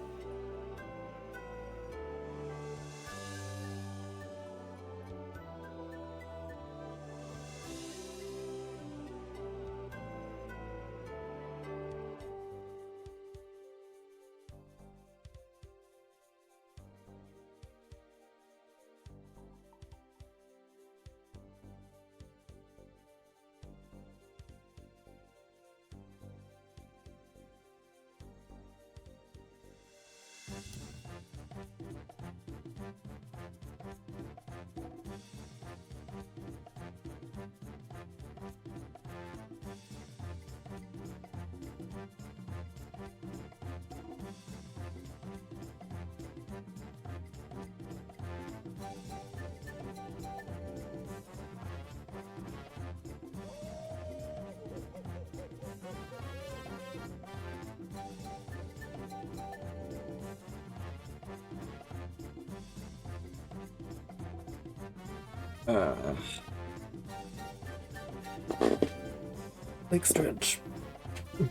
Leg stretch.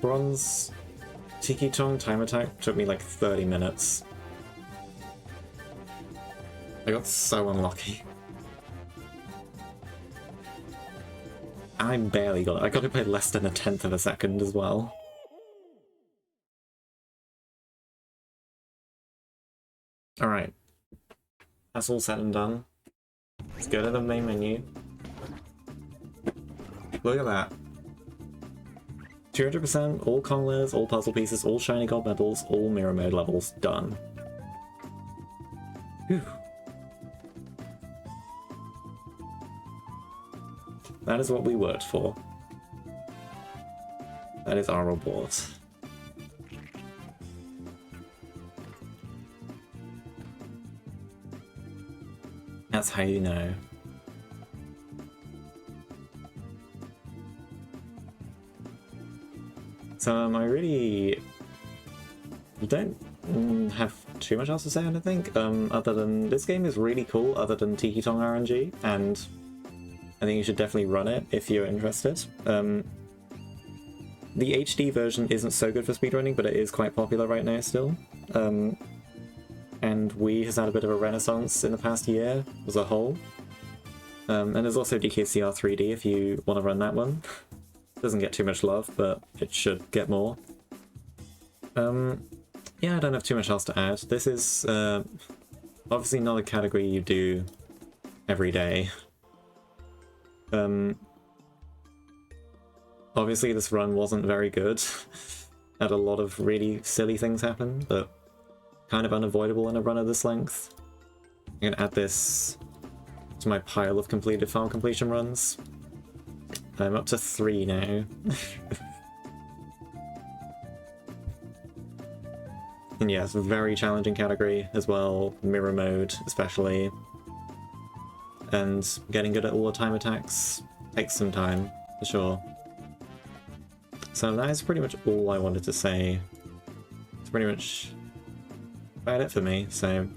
Bronze Tiki Tong time attack took me like 30 minutes. I got so unlucky. I barely got it. I got it by less than 1/10 of a second as well. Alright. That's all said and done. Let's go to the main menu. Look at that. 200%, all collars, all puzzle pieces, all shiny gold medals, all mirror mode levels, done. Whew. That is what we worked for. That is our reward. That's how you know. So I really don't have too much else to say, I don't think, other than this game is really cool, other than Tiki Tong RNG, and I think you should definitely run it if you're interested. The HD version isn't so good for speedrunning, but it is quite popular right now still. And Wii has had a bit of a renaissance in the past year as a whole. And there's also DKCR 3D if you want to run that one. Doesn't get too much love, but it should get more. Yeah, I don't have too much else to add. This is obviously not a category you do every day. Obviously this run wasn't very good. Had a lot of really silly things happen that kind of unavoidable in a run of this length. I'm gonna add this to my pile of completed farm completion runs. I'm up to 3 now. And yeah, it's a very challenging category as well, mirror mode especially. And getting good at all the time attacks takes some time, for sure. So that is pretty much all I wanted to say. It's pretty much about it for me, so